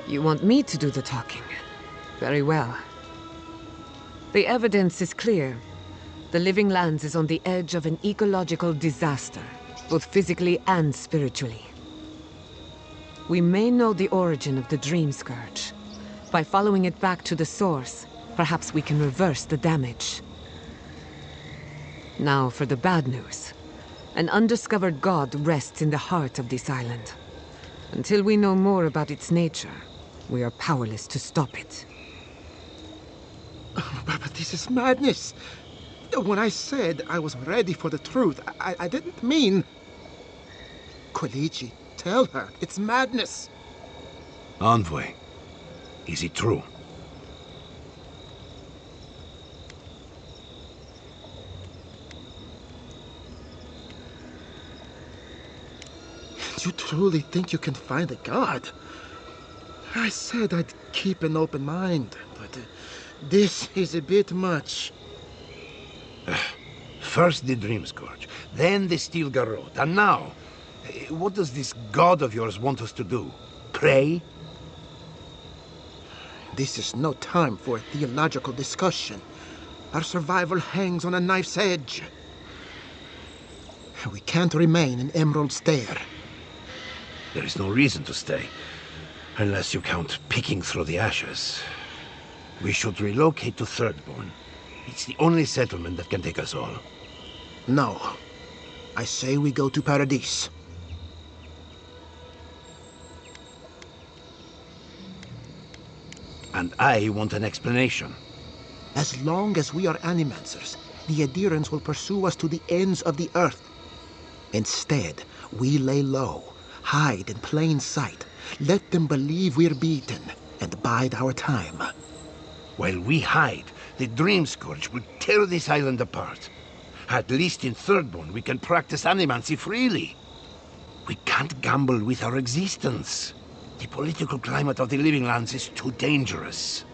You want me to do the talking? Very well. The evidence is clear. The Living Lands is on the edge of an ecological disaster, both physically and spiritually. We may know the origin of the Dream Scourge. By following it back to the source, perhaps we can reverse the damage. Now for the bad news. An undiscovered god rests in the heart of this island. Until we know more about its nature, we are powerless to stop it. But this is madness. When I said I was ready for the truth, I didn't mean... Quilici, tell her, it's madness. Envoy, is it true? You truly think you can find a god? I said I'd keep an open mind, but this is a bit much. First the Dream Scourge, then the Stilgarrot, and now, what does this god of yours want us to do? Pray? This is no time for a theological discussion. Our survival hangs on a knife's edge. We can't remain in Emerald Stair. There is no reason to stay, unless you count picking through the ashes. We should relocate to Thirdborn. It's the only settlement that can take us all. No. I say we go to Paradise. And I want an explanation. As long as we are animancers, the Aedyrans will pursue us to the ends of the earth. Instead, we lay low, hide in plain sight, let them believe we're beaten, and bide our time. While we hide, the Dream Scourge will tear this island apart. At least in Thirdborn, we can practice animancy freely. We can't gamble with our existence. The political climate of the Living Lands is too dangerous.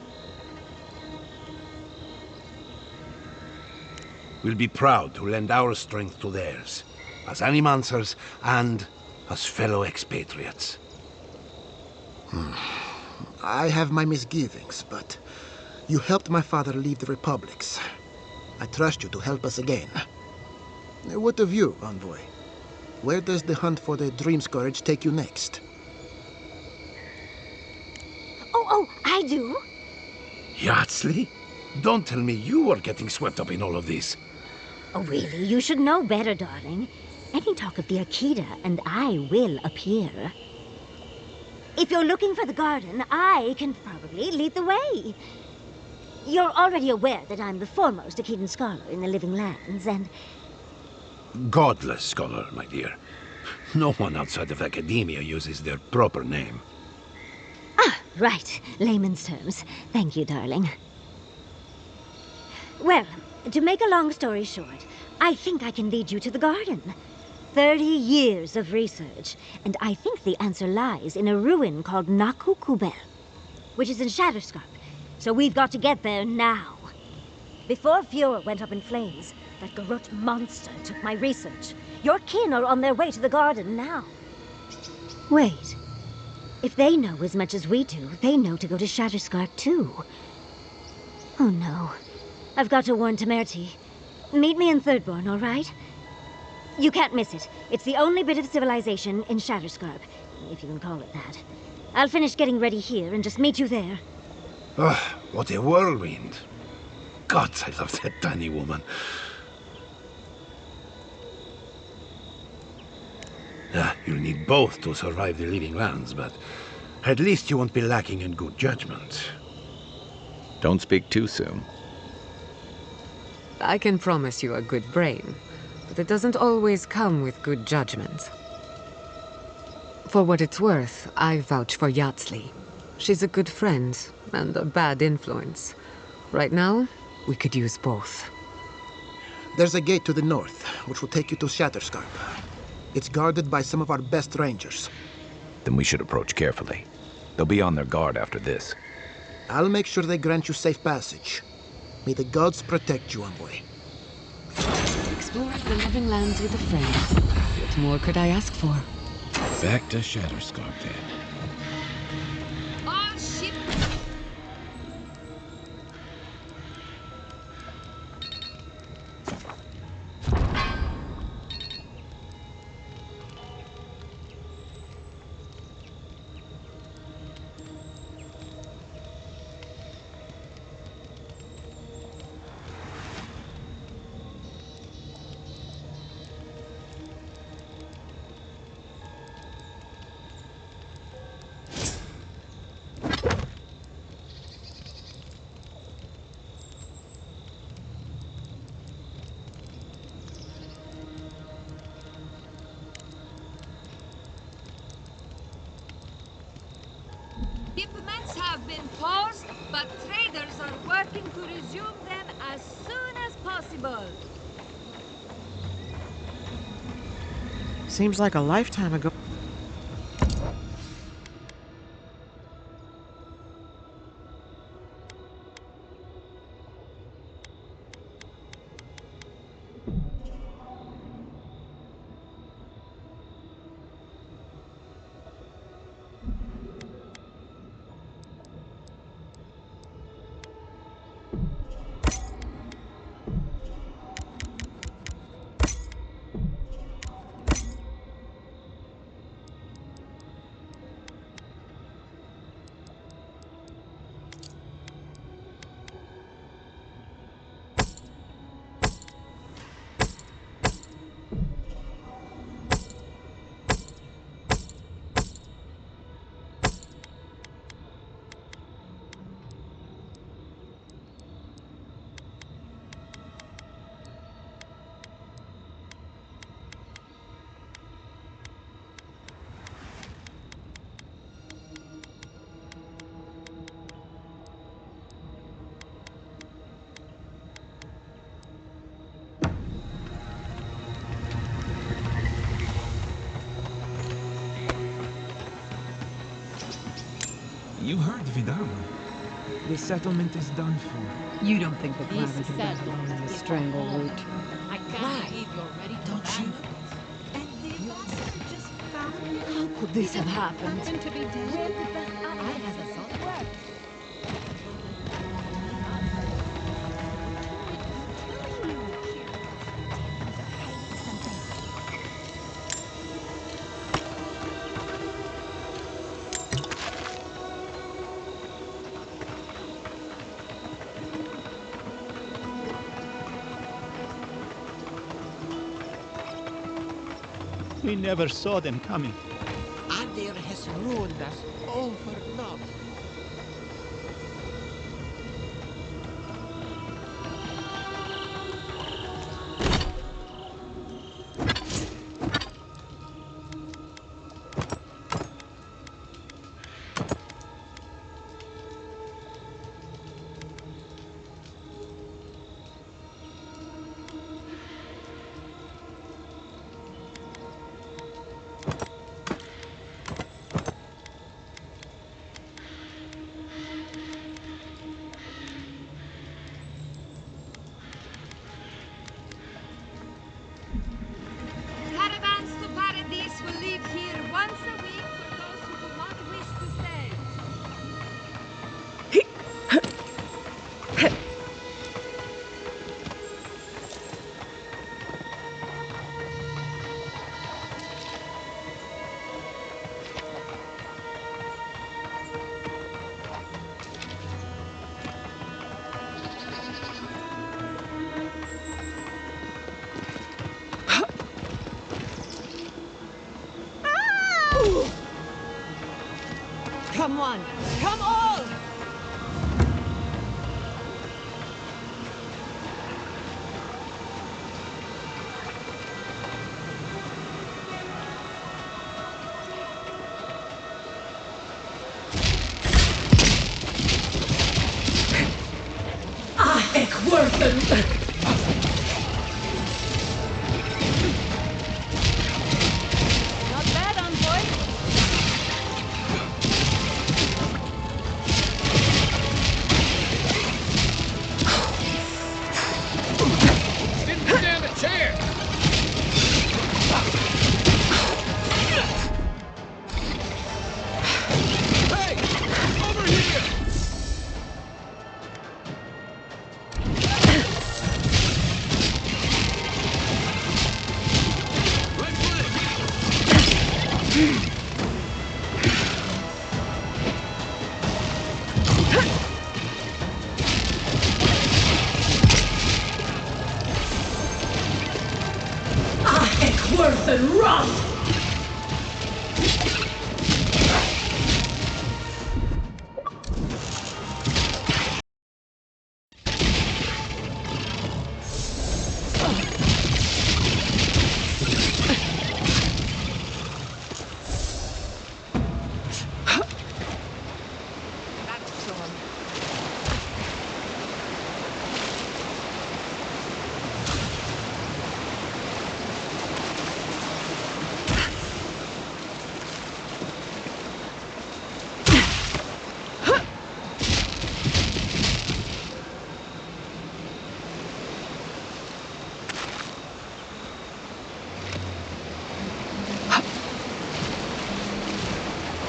We'll be proud to lend our strength to theirs, as animancers and as fellow expatriates. I have my misgivings, but you helped my father leave the Republics. I trust you to help us again. What of you, Envoy? Where does the hunt for the Dream Scourge take you next? Oh, I do. Yardsley? Don't tell me you are getting swept up in all of this. Oh, really? You should know better, darling. Any talk of the Aedyr, and I will appear. If you're looking for the garden, I can probably lead the way. You're already aware that I'm the foremost Aedyran scholar in the Living Lands, and... Godless scholar, my dear. No one outside of academia uses their proper name. Ah, right. Layman's terms. Thank you, darling. Well, to make a long story short, I think I can lead you to the garden. 30 years of research, and I think the answer lies in a ruin called Naku Kubel, which is in Shatterscarp. So we've got to get there now. Before Fjord went up in flames, that Garut monster took my research. Your kin are on their way to the garden now. Wait. If they know as much as we do, they know to go to Shatterscarp too. Oh no. I've got to warn Temerity. Meet me in Thirdborn, all right? You can't miss it. It's the only bit of civilization in Shatterscarp, if you can call it that. I'll finish getting ready here and just meet you there. Ah, what a whirlwind. God, I love that tiny woman. You'll need both to survive the Living Lands, but at least you won't be lacking in good judgment. Don't speak too soon. I can promise you a good brain, but it doesn't always come with good judgment. For what it's worth, I vouch for Yardsley. She's a good friend and a bad influence. Right now, we could use both. There's a gate to the north, which will take you to Shatterscarp. It's guarded by some of our best rangers. Then we should approach carefully. They'll be on their guard after this. I'll make sure they grant you safe passage. May the gods protect you, Envoy. Explore the Living Lands with a friend. What more could I ask for? Back to Shatterscarp then. Oh, shit! Shipments have been paused, but traders are working to resume them as soon as possible. Seems like a lifetime ago. You heard Vidal. The settlement is done for. You don't think the This Clavager died alone in the settlement is strangle over. route? I can't believe you're ready to abandon it. How could this have happened? To be dead. I had a thought. We never saw them coming. Aedyr has ruined us all for naught. Caravans to Paradise will leave here once a week for those who do not wish to stay. Come on! Come all! Not bad, Envoy. Didn't stand a chance! Hey! Over here! Worse than rust!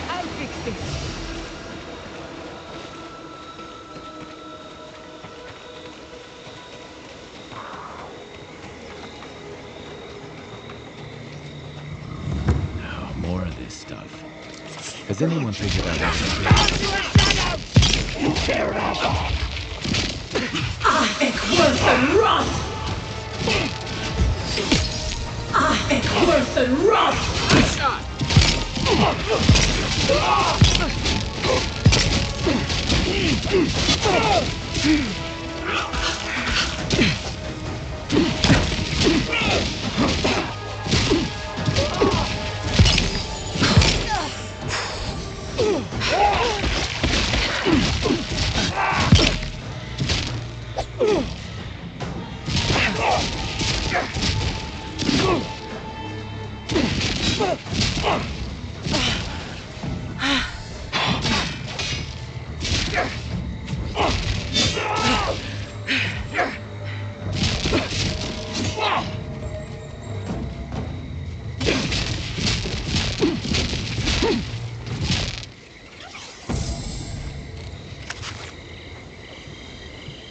I'll fix this. Oh, more of this stuff. Has anyone figured out how to Tear it off! It's worse than rust! It's worse than rust! Shot!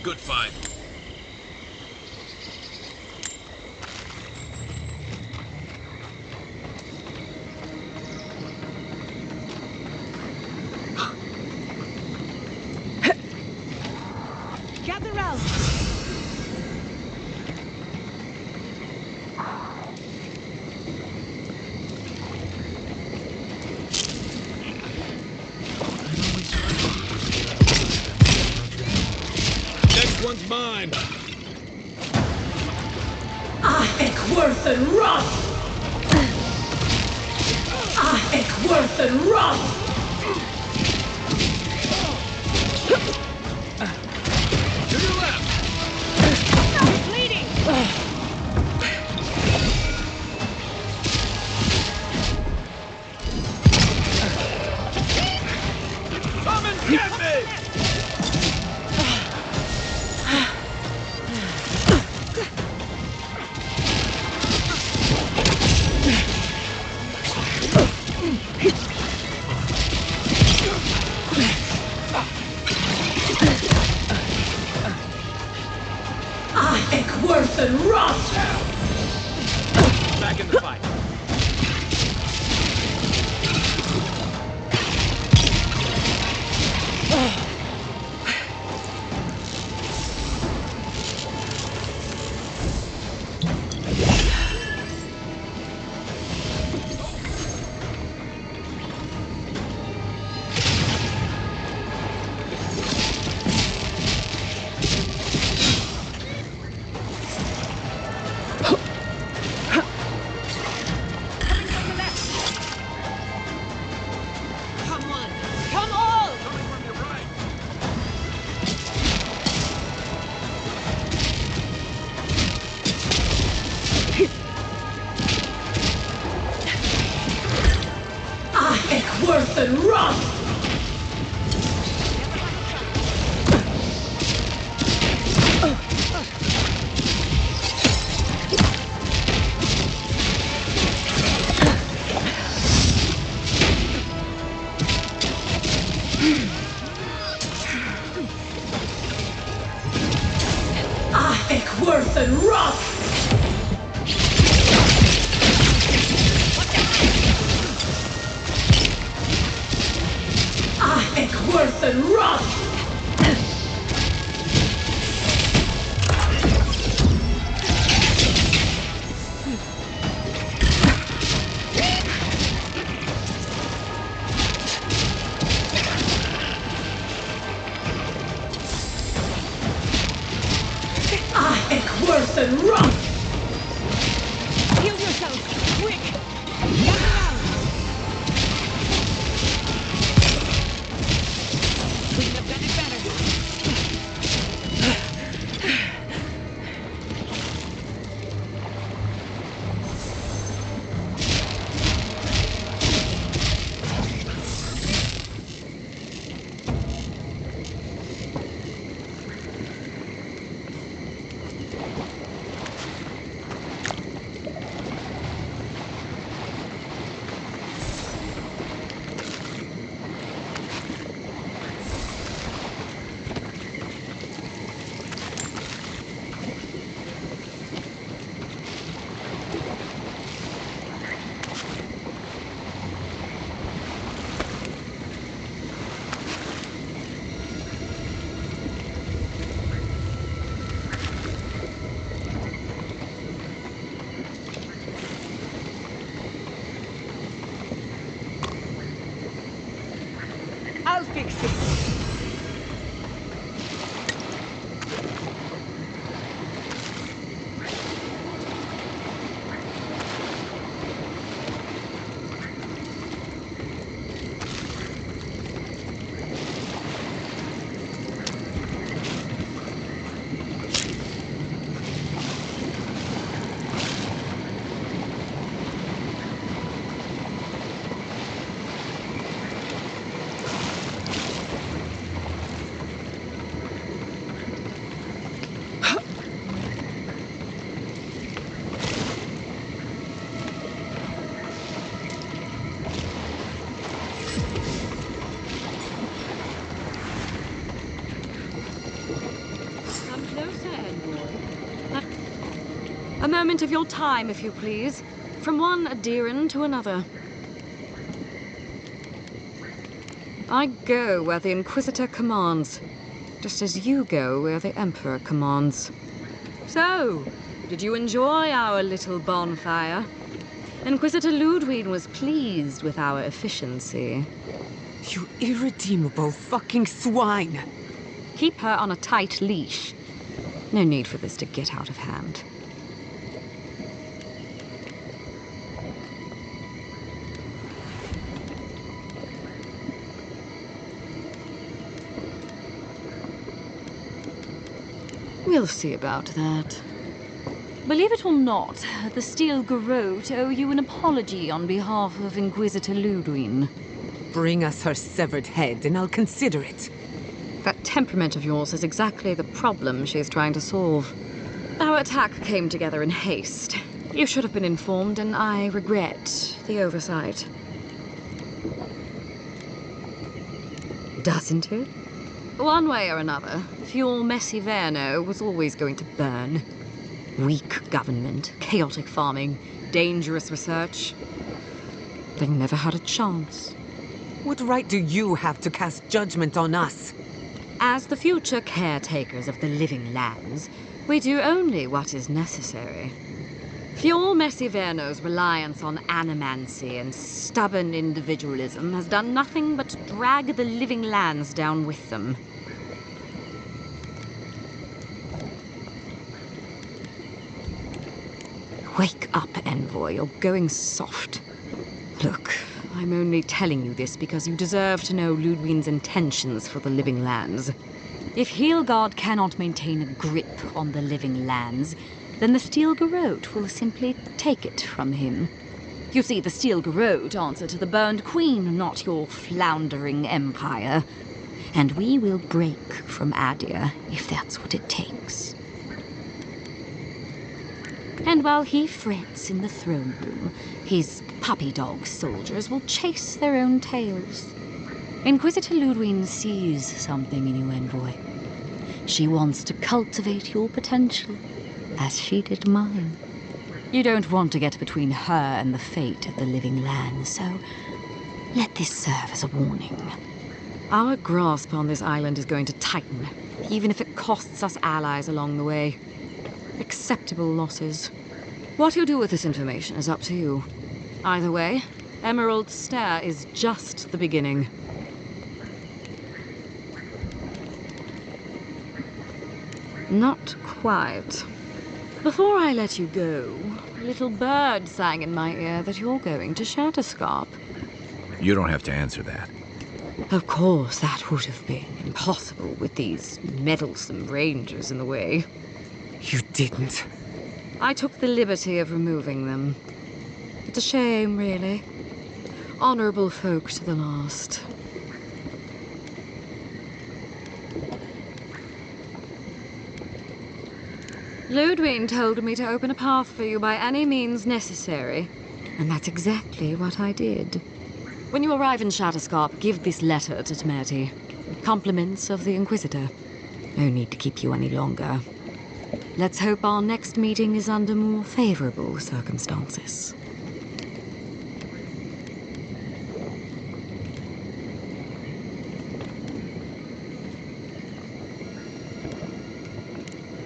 Good find. Gather round. Next one's mine. Worth and run! Worth and run! To your left. Stop bleeding! Come and get me! Worth and run! Back in the fight. Worth and run! Worth and run! Worth and run! Worth and run! Heal yourself, quick! Gather round! Couldn't have done it better. So sad, boy. A moment of your time, if you please. From one Aedyran to another. I go where the Inquisitor commands, just as you go where the Emperor commands. So, did you enjoy our little bonfire? Inquisitor Ludwig was pleased with our efficiency. You irredeemable fucking swine! Keep her on a tight leash. No need for this to get out of hand. We'll see about that. Believe it or not, the Steel Garrote owe you an apology on behalf of Inquisitor Ludwig. Bring us her severed head and I'll consider it. That temperament of yours is exactly the problem she's trying to solve. Our attack came together in haste. You should have been informed, and I regret the oversight. Doesn't it? One way or another, your messy Verno was always going to burn. Weak government, chaotic farming, dangerous research. They never had a chance. What right do you have to cast judgment on us? As the future caretakers of the living lands, we do only what is necessary. Fjord Messiverno's reliance on animancy and stubborn individualism has done nothing but drag the living lands down with them. Wake up, Envoy. You're going soft. Look, I'm only telling you this because you deserve to know Ludwig's intentions for the living lands. If Heelgard cannot maintain a grip on the living lands, then the Steel Garrote will simply take it from him. You see, the Steel Garrote answer to the Burned Queen, not your floundering empire. And we will break from Aedyr if that's what it takes. And while he frets in the throne room, his puppy dog soldiers will chase their own tails. Inquisitor Ludwig sees something in you, Envoy. She wants to cultivate your potential, as she did mine. You don't want to get between her and the fate of the living land, so let this serve as a warning. Our grasp on this island is going to tighten, even if it costs us allies along the way. Acceptable losses. What you do with this information is up to you. Either way, Emerald Stair is just the beginning. Not quite. Before I let you go, a little bird sang in my ear that you're going to Shatterscarp. You don't have to answer that. Of course, that would have been impossible with these meddlesome rangers in the way. You didn't. I took the liberty of removing them. It's a shame, really. Honorable folk to the last. Ludwig told me to open a path for you by any means necessary, and that's exactly what I did. When you arrive in Shatterscarp, give this letter to Temerity. Compliments of the Inquisitor. No need to keep you any longer. Let's hope our next meeting is under more favorable circumstances.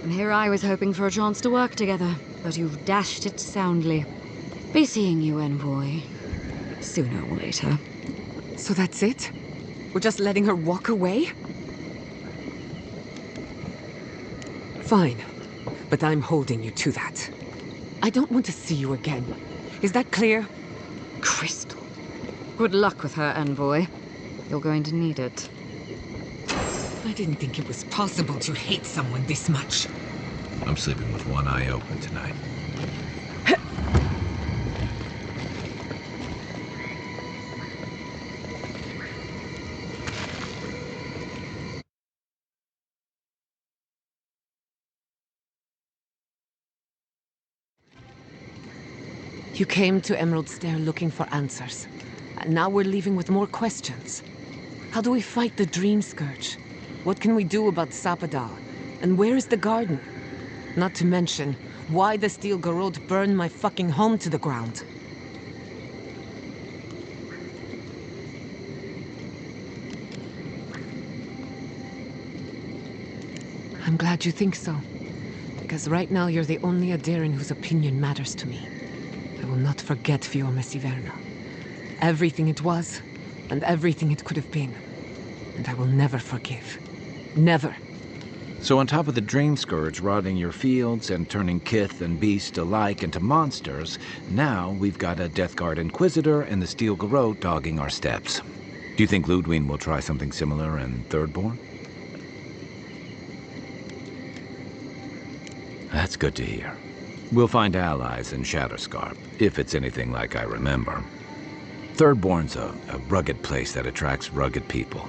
And here I was hoping for a chance to work together, but you've dashed it soundly. Be seeing you, Envoy. Sooner or later. So that's it? We're just letting her walk away? Fine. But I'm holding you to that. I don't want to see you again. Is that clear? Crystal. Good luck with her, Envoy. You're going to need it. I didn't think it was possible to hate someone this much. I'm sleeping with one eye open tonight. You came to Emerald Stair looking for answers. And now we're leaving with more questions. How do we fight the Dream Scourge? What can we do about Sapadal? And where is the garden? Not to mention, why the steel garrote burned my fucking home to the ground. I'm glad you think so. Because right now you're the only Aedyran whose opinion matters to me. I will not forget Fior Mesiverno. Everything it was, and everything it could have been. And I will never forgive. Never. So on top of the Dream Scourge rotting your fields and turning kith and beast alike into monsters, now we've got a Death Guard Inquisitor and the Steel Garrote dogging our steps. Do you think Ludwig will try something similar in Thirdborn? That's good to hear. We'll find allies in Shatterscarp, if it's anything like I remember. Thirdborn's a rugged place that attracts rugged people.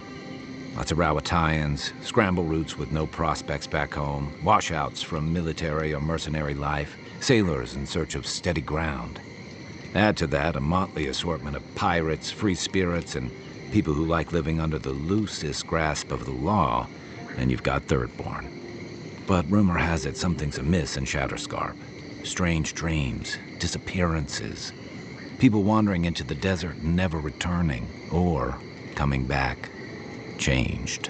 Lots of Rowattians, scramble routes with no prospects back home, washouts from military or mercenary life, sailors in search of steady ground. Add to that a motley assortment of pirates, free spirits, and people who like living under the loosest grasp of the law, and you've got Thirdborn. But rumor has it something's amiss in Shatterscarp. Strange dreams, disappearances, people wandering into the desert and never returning, or coming back changed.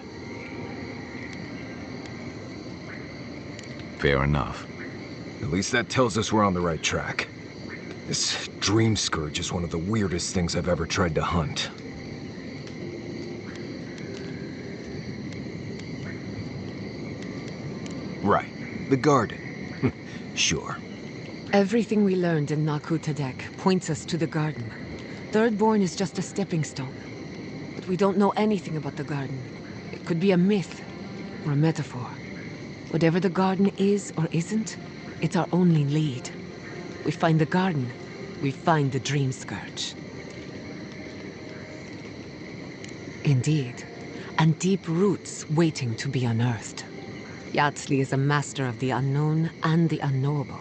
Fair enough. At least that tells us we're on the right track. This Dream Scourge is one of the weirdest things I've ever tried to hunt. Right. The garden. Sure. Everything we learned in Naku Tadek points us to the garden. Thirdborn is just a stepping stone. But we don't know anything about the garden. It could be a myth, or a metaphor. Whatever the garden is or isn't, it's our only lead. We find the garden, we find the Dream Scourge. Indeed, and deep roots waiting to be unearthed. Yatsley is a master of the unknown and the unknowable.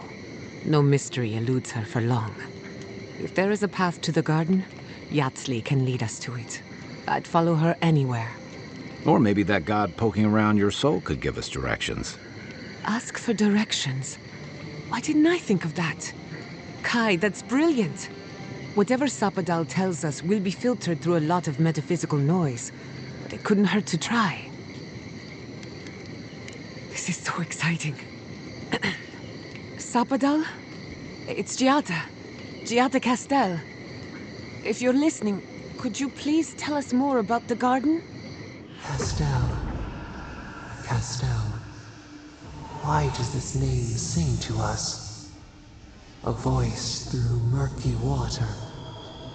No mystery eludes her for long. If there is a path to the garden, Yatsley can lead us to it. I'd follow her anywhere. Or maybe that god poking around your soul could give us directions. Ask for directions? Why didn't I think of that? Kai, that's brilliant. Whatever Sapadal tells us will be filtered through a lot of metaphysical noise, but it couldn't hurt to try. This is so exciting. Sapadal? It's Giada. Giada Castel. If you're listening, could you please tell us more about the garden? Castel. Castel. Why does this name sing to us? A voice through murky water.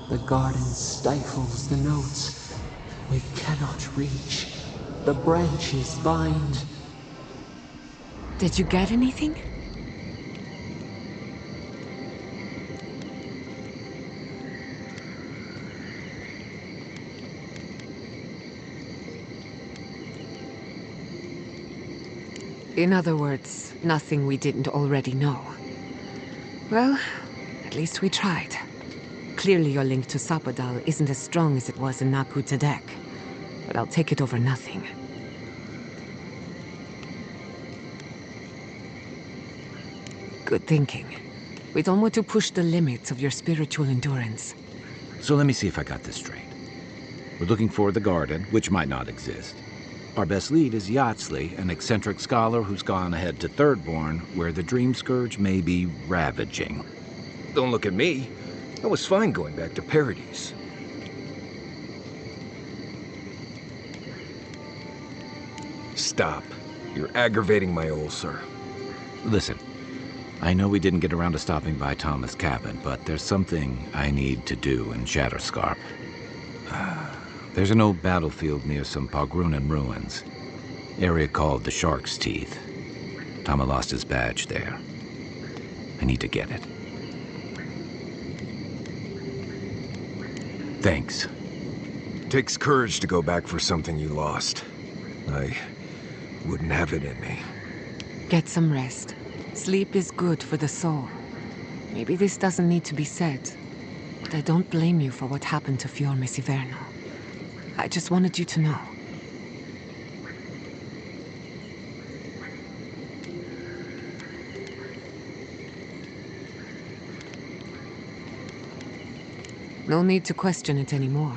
The garden stifles the notes we cannot reach. The branches bind. Did you get anything? In other words, nothing we didn't already know. Well, at least we tried. Clearly your link to Sapadal isn't as strong as it was in Naku Tadek, but I'll take it over nothing. Good thinking. We don't want to push the limits of your spiritual endurance. So let me see if I got this straight. We're looking for the garden, which might not exist. Our best lead is Yatsley, an eccentric scholar who's gone ahead to Thirdborn, where the Dream Scourge may be ravaging. Don't look at me. I was fine going back to Paradise. Stop. You're aggravating my ulcer. Listen, I know we didn't get around to stopping by Thomas' cabin, but there's something I need to do in Shatterscarp. There's an old battlefield near some Pogrunan ruins. Area called the Shark's Teeth. Tama lost his badge there. I need to get it. Thanks. Takes courage to go back for something you lost. I wouldn't have it in me. Get some rest. Sleep is good for the soul. Maybe this doesn't need to be said, but I don't blame you for what happened to Fior Mesiverno. I just wanted you to know. No need to question it anymore.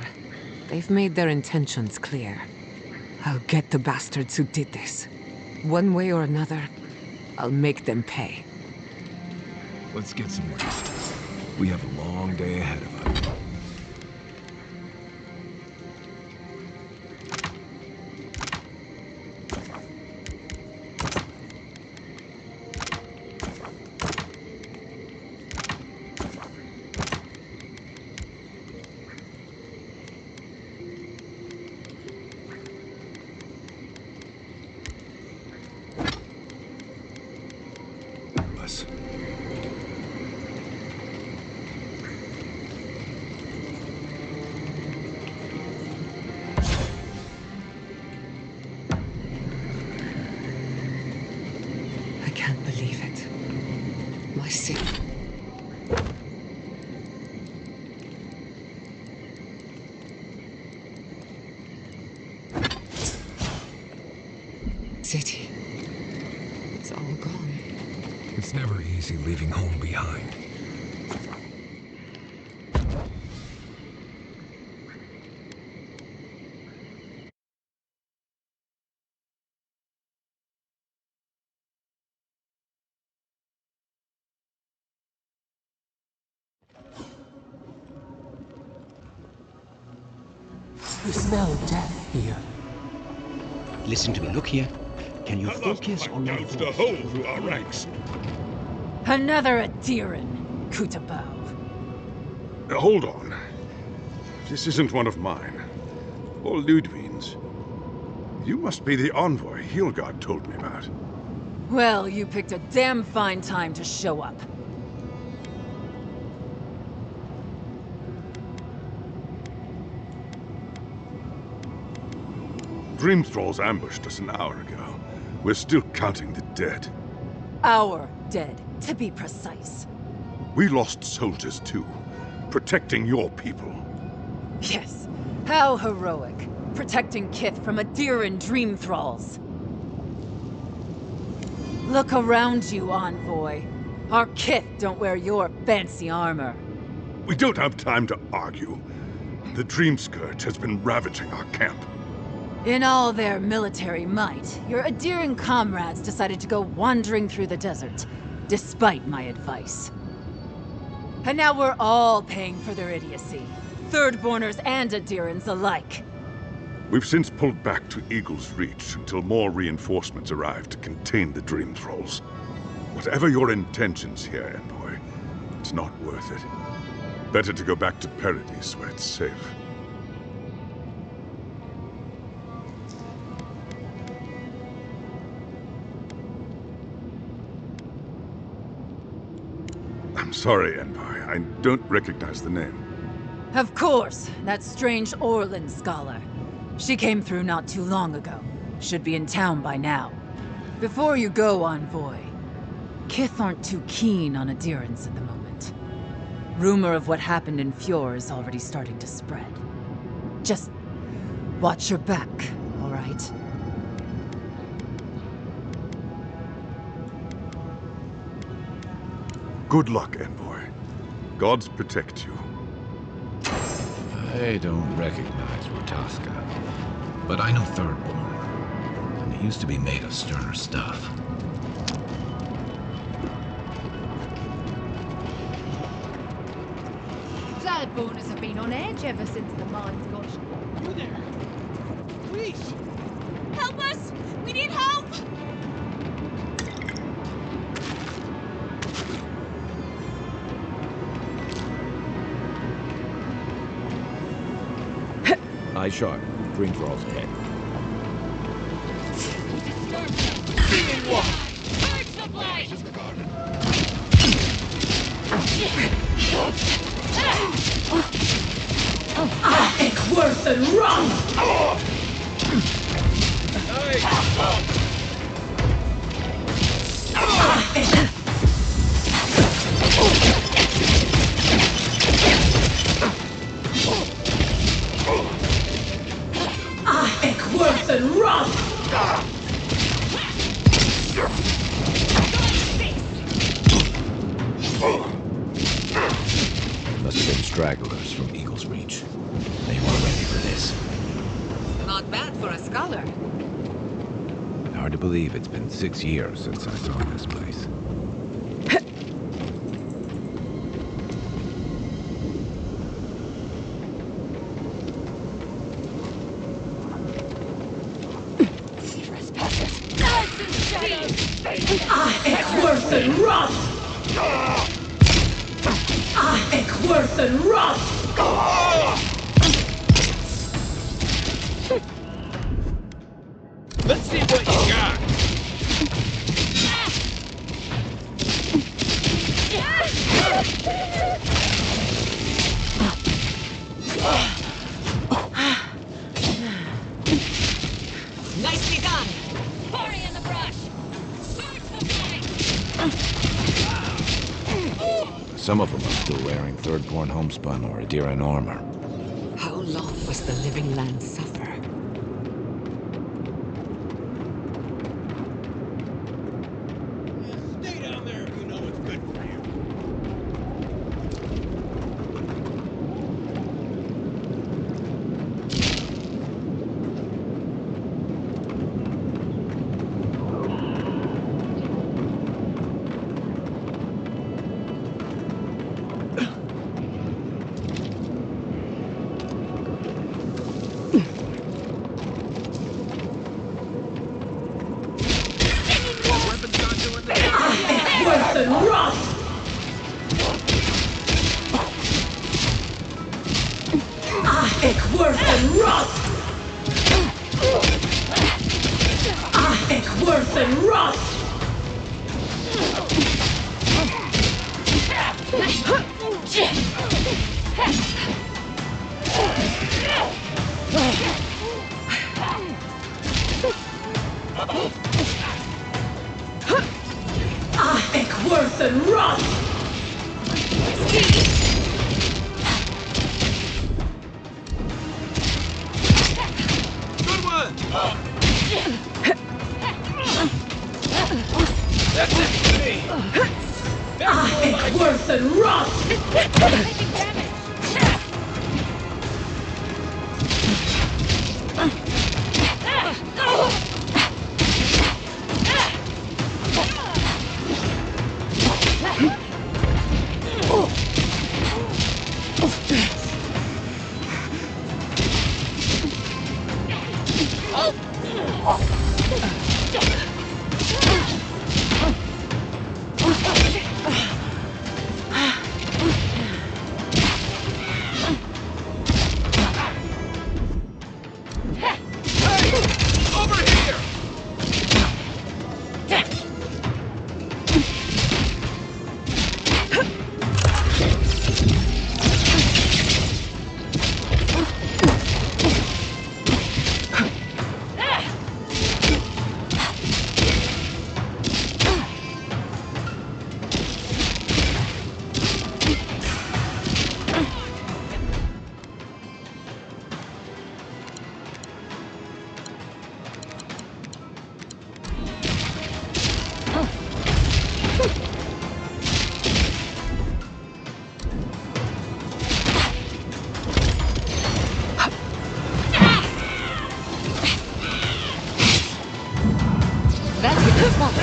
They've made their intentions clear. I'll get the bastards who did this. One way or another, I'll make them pay. Let's get some rest. We have a long day ahead of us. I can't believe it. My city. City. It's all gone. It's never easy leaving home behind. You smell death here. Listen to me, look here. Can you focus on your gouged a hole through our ranks. Another Aedyran, Kutabau. Hold on. This isn't one of mine. Or Ludwig's. You must be the envoy Hilgard told me about. Well, you picked a damn fine time to show up. Dream Thralls ambushed us an hour ago. We're still counting the dead. Our dead, to be precise. We lost soldiers too, protecting your people. Yes, how heroic. Protecting Kith from Aedyran dream thralls. Look around you, Envoy. Our Kith don't wear your fancy armor. We don't have time to argue. The Dream Scourge has been ravaging our camp. In all their military might, your Aedyran comrades decided to go wandering through the desert, despite my advice. And now we're all paying for their idiocy. Thirdborners and Aedyrans alike. We've since pulled back to Eagle's Reach until more reinforcements arrive to contain the Dream Thralls. Whatever your intentions here, Envoy, it's not worth it. Better to go back to Paradise where it's safe. I'm sorry, Envoy. I don't recognize the name. Of course, that strange Orlan scholar. She came through not too long ago. Should be in town by now. Before you go, Envoy, Kith aren't too keen on Aedyrans at the moment. Rumor of what happened in Fjord is already starting to spread. Just watch your back, all right? Good luck, Envoy. Gods protect you. I don't recognize Rataska, but I know Thirdborn, and he used to be made of sterner stuff. Thirdborners have been on edge ever since the mines got... You there? Please! Help us! We need help! Eye sharp. Dream Thralls ahead. Ik worth and run! Ik worth and run! Must have been stragglers from Eagle's Reach. They weren't ready for this. Not bad for a scholar. Hard to believe it's been 6 years since I saw this place. Ekwerthen rot! Ekwerthen rot! Let's see what you got. Nicely done. Party in the brush. Some of them are still wearing third-born homespun or Aedyran armor. How long must the living land suffer? Stay down there if you know what's good for you. Ekwerthen rot! Ekwerthen rot! Ekwerthen rot! Ekwerthen rot! Good one. That's it for me. Ekwerthen rot! Over here. That hit the spot.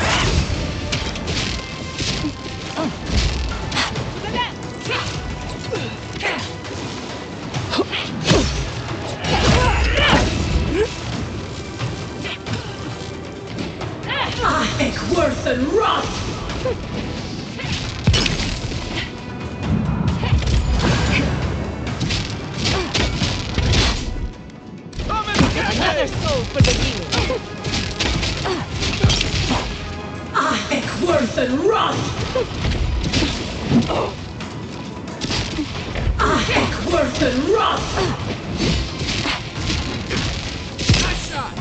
Ekwerthen rot! Another soul for the healer. Ekwerthen rot! Ekwerthen rot! Nice shot.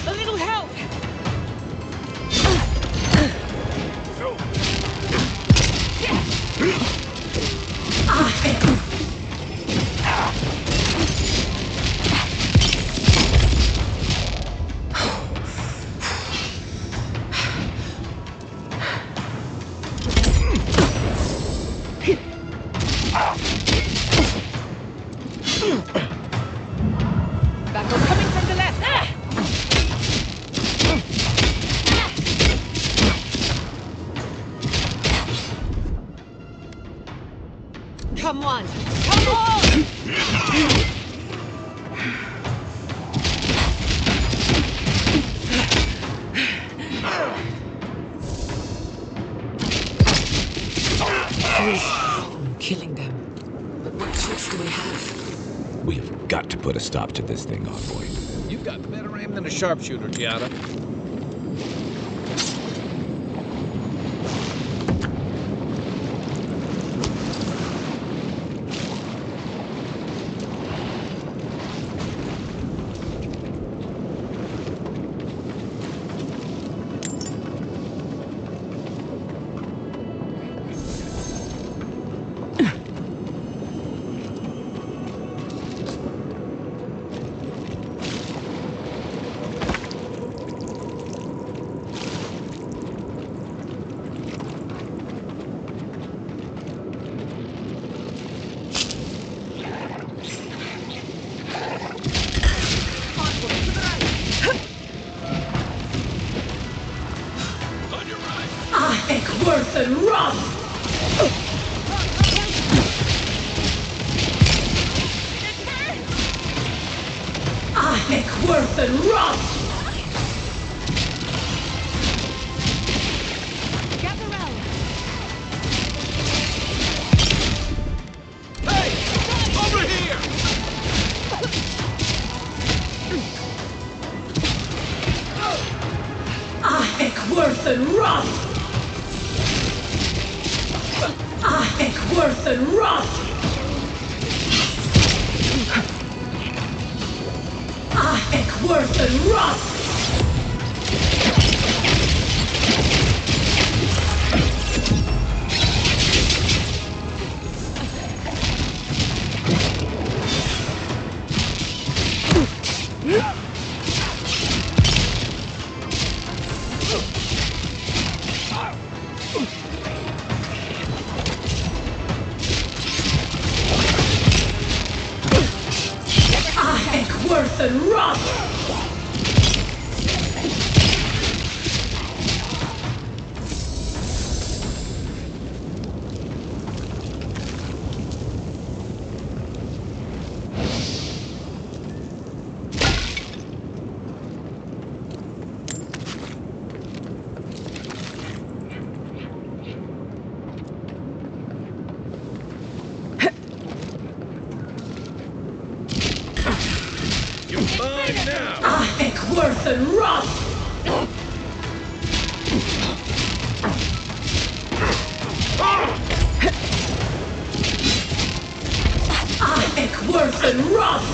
A little help. Come on! Come on! I'm killing them. But what choice do we have? We've got to put a stop to this thing, Envoy. You've got better aim than a sharpshooter, Giada. Worth and run! Worth and run! Gather round! Hey! Over here! Worth and run! Worth and run! Worth and run! Worth and run! Worth and run! Worth and run!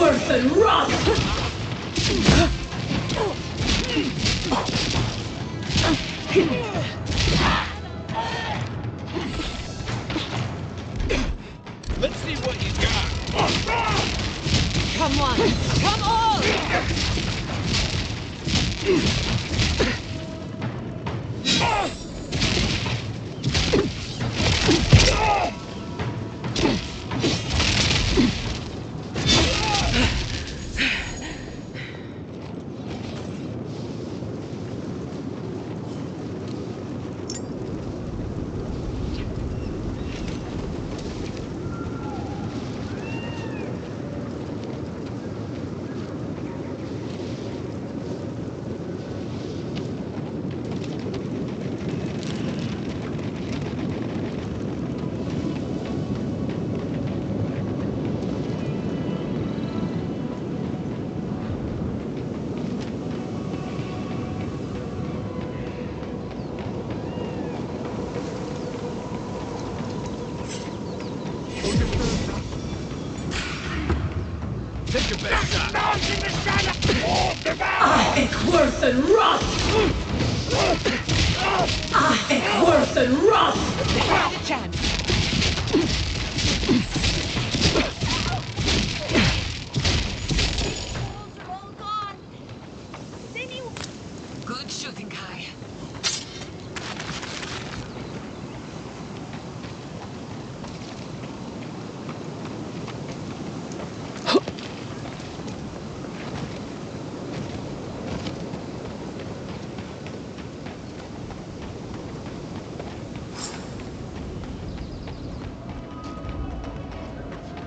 Worth and run! Let's see what you got. Come on! Come on! worth and rot! Worth and rot! They had a chance. Good shooting, Kai.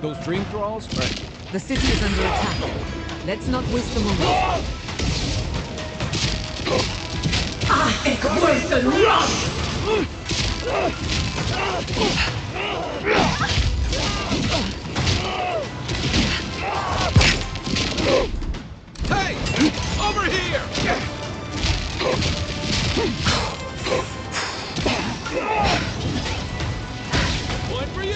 Those dream thralls? Right. The city is under attack. Let's not waste the moment. Worth and rot! Hey! Over here! One for you!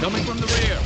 Coming from the rear.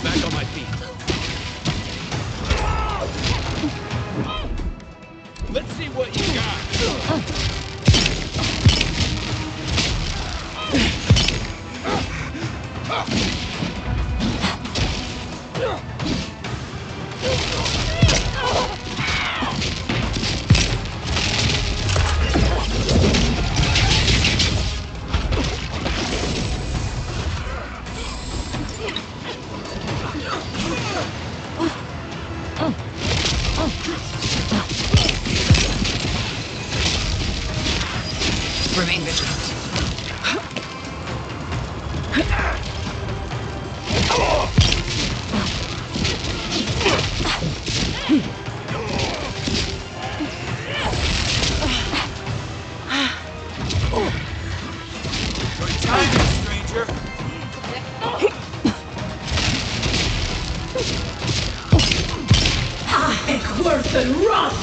Back on my feet. Let's see what you got. Remain vigilant. Good timing, stranger. Worth and rot!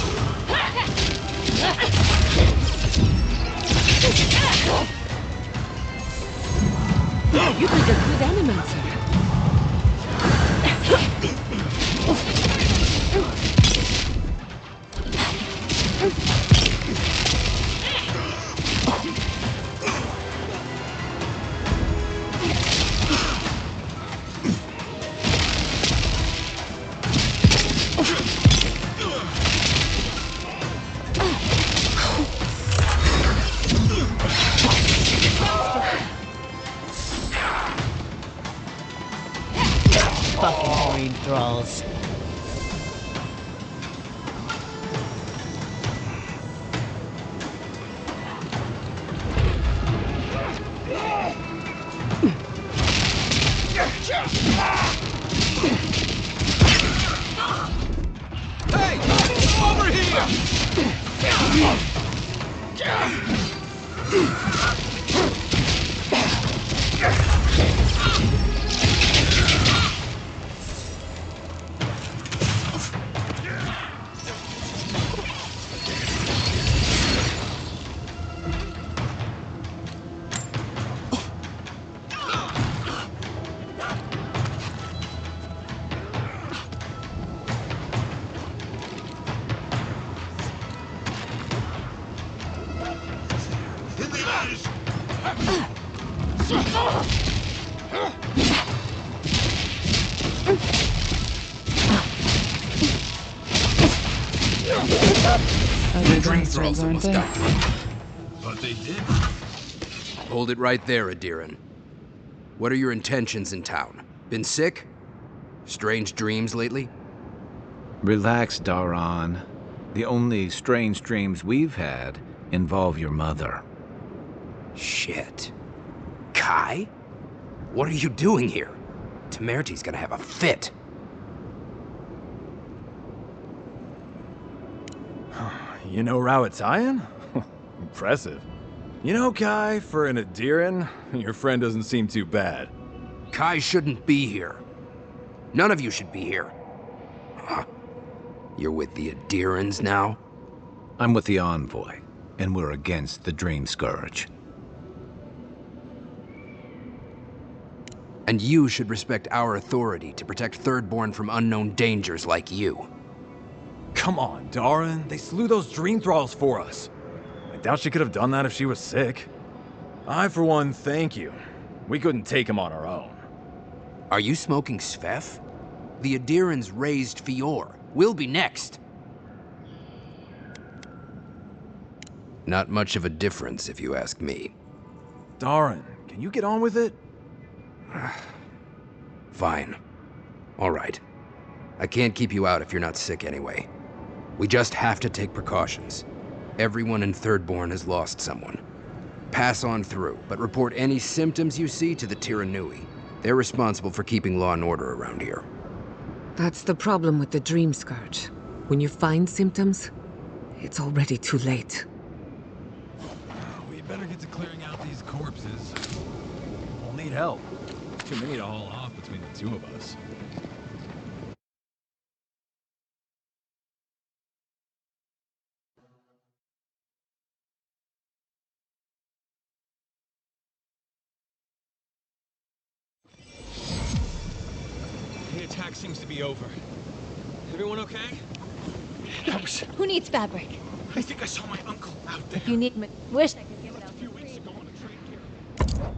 You'd make a good animator. Fucking green thralls. The dream thralls almost got me. But they did. Hold it right there, Aedyr. What are your intentions in town? Been sick? Strange dreams lately? Relax, Daran. The only strange dreams we've had involve your mother. Shit. Kai? What are you doing here? Temerty's gonna have a fit. You know Rawatayan? Impressive. You know, Kai, for an Aedyran, your friend doesn't seem too bad. Kai shouldn't be here. None of you should be here. Huh. You're with the Aedyrans now? I'm with the Envoy, and we're against the Dream Scourge. And you should respect our authority to protect Thirdborn from unknown dangers like you. Come on, Daran. They slew those dream thralls for us. I doubt she could have done that if she was sick. I, for one, thank you. We couldn't take him on our own. Are you smoking Svef? The Aedyrans raised Fior. We'll be next. Not much of a difference, if you ask me. Daran, can you get on with it? Fine. All right. I can't keep you out if you're not sick anyway. We just have to take precautions. Everyone in Thirdborn has lost someone. Pass on through, but report any symptoms you see to the Tiranui. They're responsible for keeping law and order around here. That's the problem with the Dream Scourge. When you find symptoms, it's already too late. We better get to clearing out these corpses. We'll need help. Too many to haul off between the two of us. The attack seems to be over. Everyone okay? Who needs fabric? I think I saw my uncle out there. If you need... Wish I could give it out. A few weeks ago on a trade carrier.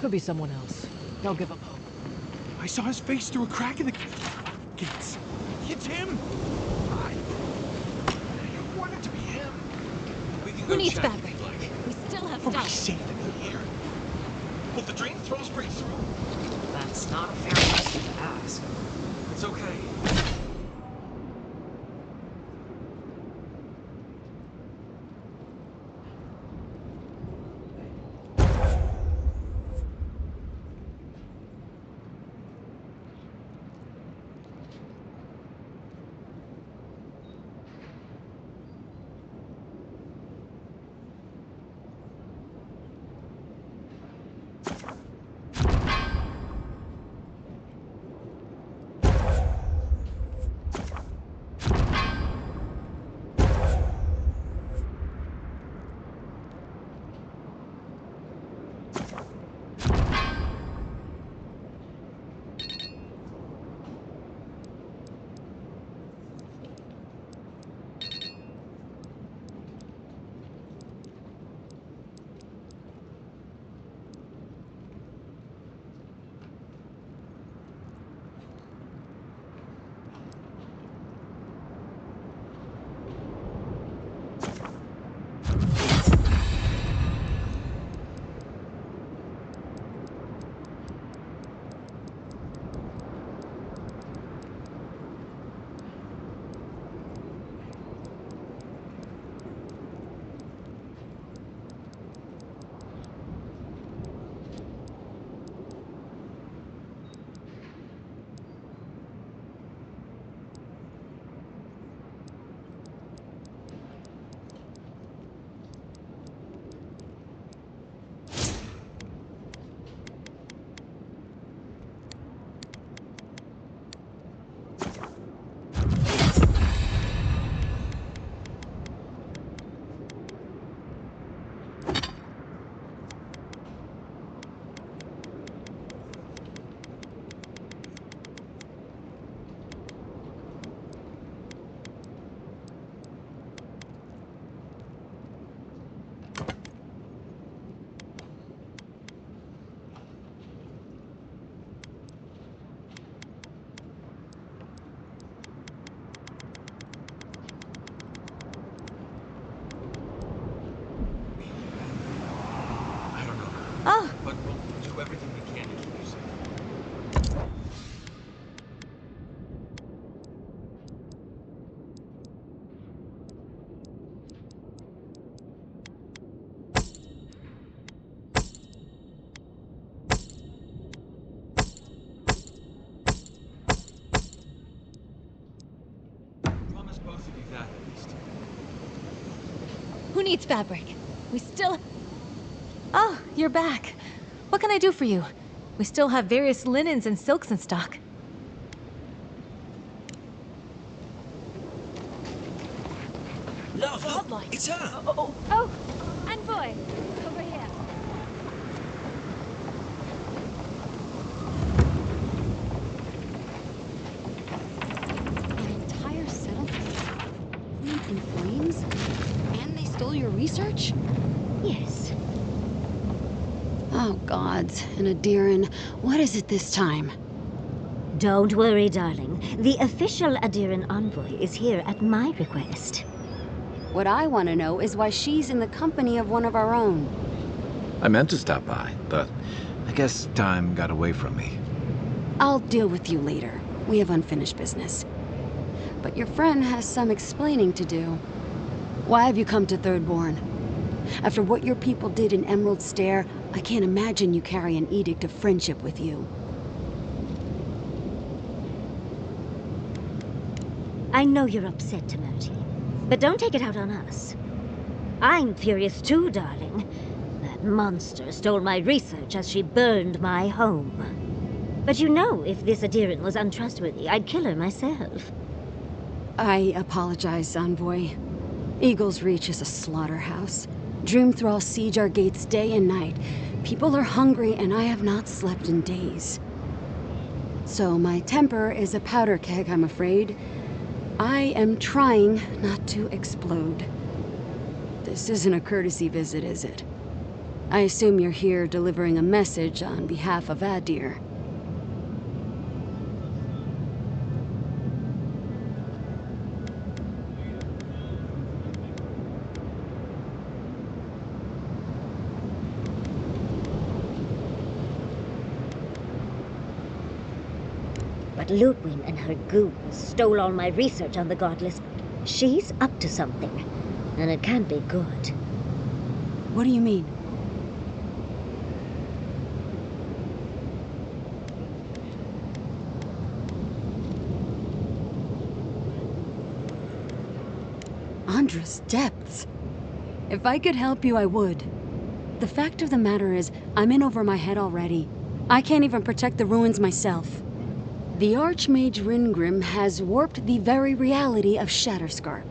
Could be someone else. They'll give up hope. I saw his face through a crack in the gates. It's him! I want it to be him. Who needs fabric? We still have For my stuff. sake, here. Will the dream throws break through? That's not a fair question to ask. It's okay. supposed to be that at least. Who needs fabric? We still... Oh, you're back. What can I do for you? We still have various linens and silks in stock. Love, look! It's her! Oh, Envoy! Over here. An entire settlement in flames? And they stole your research? Yes. Oh, gods. And Aedyr, what is it this time? Don't worry, darling. The official Aedyr envoy is here at my request. What I want to know is why she's in the company of one of our own. I meant to stop by, but I guess time got away from me. I'll deal with you later. We have unfinished business. But your friend has some explaining to do. Why have you come to Thirdborn? After what your people did in Emerald Stair, I can't imagine you carry an edict of friendship with you. I know you're upset, Timothy, but don't take it out on us. I'm furious too, darling. That monster stole my research as she burned my home. But you know, if this Aedyr was untrustworthy, I'd kill her myself. I apologize, Envoy. Eagle's Reach is a slaughterhouse. Dreamthralls siege our gates day and night. People are hungry, and I have not slept in days. So my temper is a powder keg, I'm afraid. I am trying not to explode. This isn't a courtesy visit, is it? I assume you're here delivering a message on behalf of Aedyr. But Ludwig and her goons stole all my research on the Godless. She's up to something, and it can't be good. What do you mean? Andra's depths. If I could help you, I would. The fact of the matter is, I'm in over my head already. I can't even protect the ruins myself. The Archmage Ringrim has warped the very reality of Shatterscarp.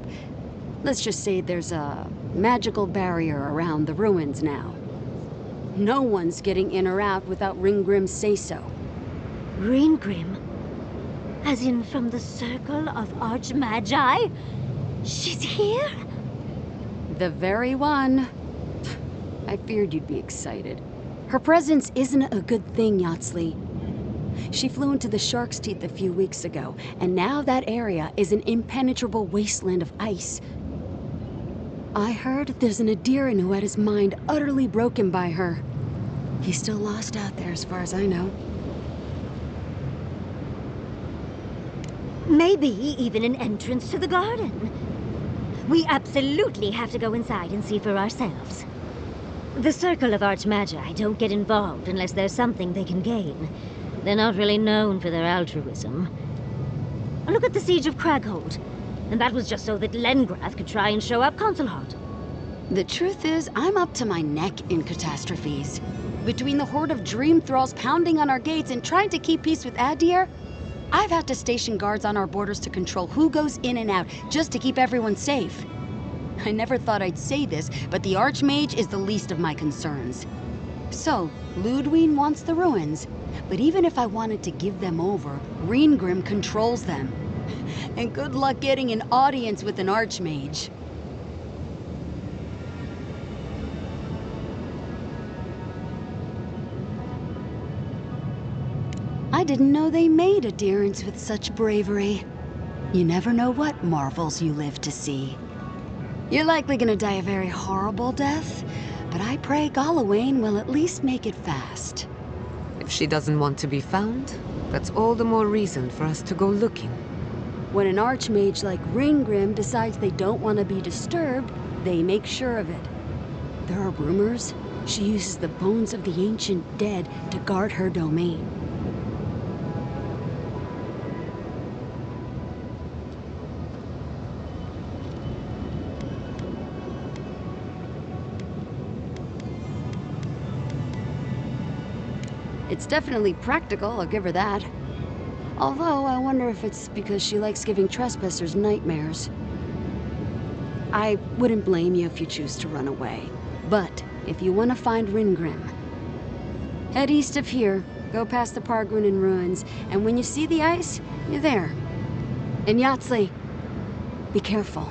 Let's just say there's a magical barrier around the ruins now. No one's getting in or out without Ringgrim's say-so. Ringgrim? As in from the Circle of Archmagi? She's here? The very one. I feared you'd be excited. Her presence isn't a good thing, Yatsley. She flew into the Shark's Teeth a few weeks ago, and now that area is an impenetrable wasteland of ice. I heard there's an Aedyr who had his mind utterly broken by her. He's still lost out there as far as I know. Maybe even an entrance to the garden. We absolutely have to go inside and see for ourselves. The Circle of Archmagi don't get involved unless there's something they can gain. They're not really known for their altruism. Look at the Siege of Craghold. And that was just so that Lengrath could try and show up Consulhot. The truth is, I'm up to my neck in catastrophes. Between the horde of Dreamthralls pounding on our gates and trying to keep peace with Aedyr, I've had to station guards on our borders to control who goes in and out, just to keep everyone safe. I never thought I'd say this, but the Archmage is the least of my concerns. So, Ludwig wants the ruins, but even if I wanted to give them over, Ringgrim controls them. And good luck getting an audience with an Archmage. I didn't know they made Aedyrs with such bravery. You never know what marvels you live to see. You're likely gonna die a very horrible death, but I pray Galawain will at least make it fast. If she doesn't want to be found, that's all the more reason for us to go looking. When an Archmage like Ringgrim decides they don't want to be disturbed, they make sure of it. There are rumors she uses the bones of the ancient dead to guard her domain. It's definitely practical, I'll give her that. Although, I wonder if it's because she likes giving trespassers nightmares. I wouldn't blame you if you choose to run away. But, if you want to find Ringrim, head east of here, go past the Pargrunin ruins, and when you see the ice, you're there. And Yahtzee, be careful.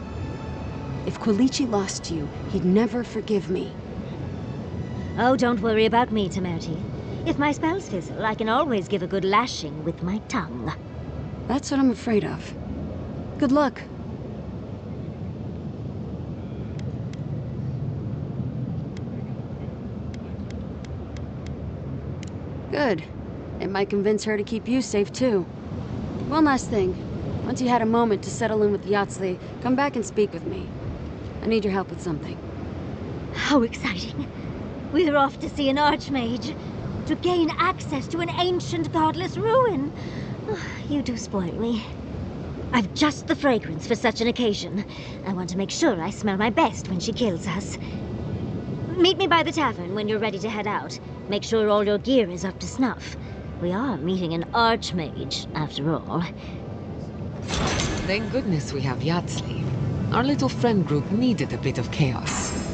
If Quilichi lost you, he'd never forgive me. Oh, don't worry about me, Temerity. If my spells fizzle, I can always give a good lashing with my tongue. That's what I'm afraid of. Good luck. Good. It might convince her to keep you safe, too. One last thing. Once you had a moment to settle in with Yahtzee, come back and speak with me. I need your help with something. How exciting. We're off to see an archmage. To gain access to an ancient godless ruin. Oh, you do spoil me. I've just the fragrance for such an occasion. I want to make sure I smell my best when she kills us. Meet me by the tavern when you're ready to head out. Make sure all your gear is up to snuff. We are meeting an archmage, after all. Thank goodness we have Yahtzee. Our little friend group needed a bit of chaos.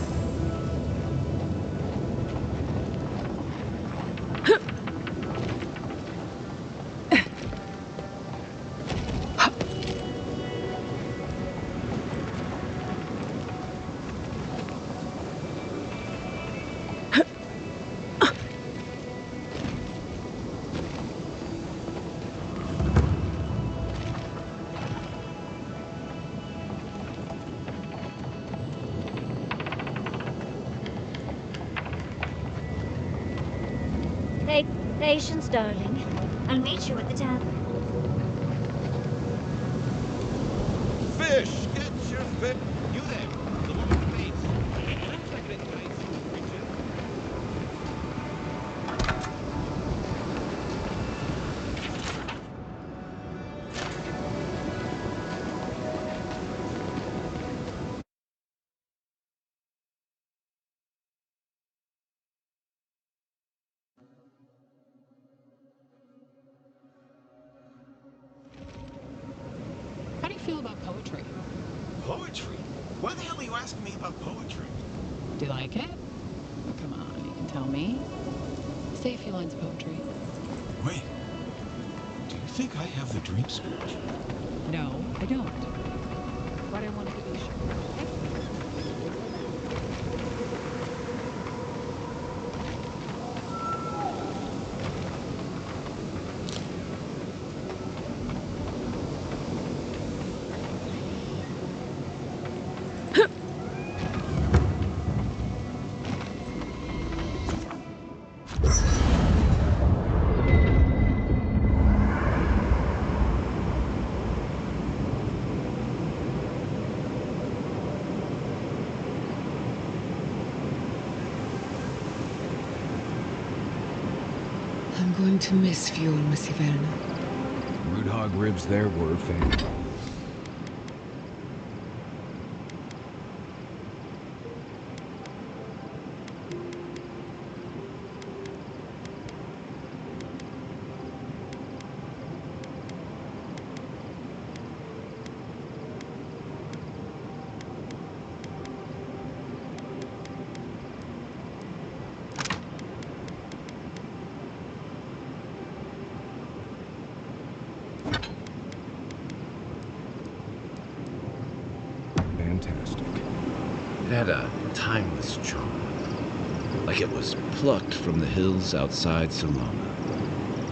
Patience, darling. I'll meet you at the tavern. Fish! Get your fish! You there! The one with the face. Looks like an enticing creature. How do you feel about poetry? Poetry? Why the hell are you asking me about poetry? Do you like it? Oh, come on, you can tell me. Say a few lines of poetry. Wait. Do you think I have the dream scourge? No, I don't. But I wanted to be sure. I'm going to miss Fjord Massiverna. Root hog ribs there were famous. Fantastic. It had a timeless charm. Like it was plucked from the hills outside Salona.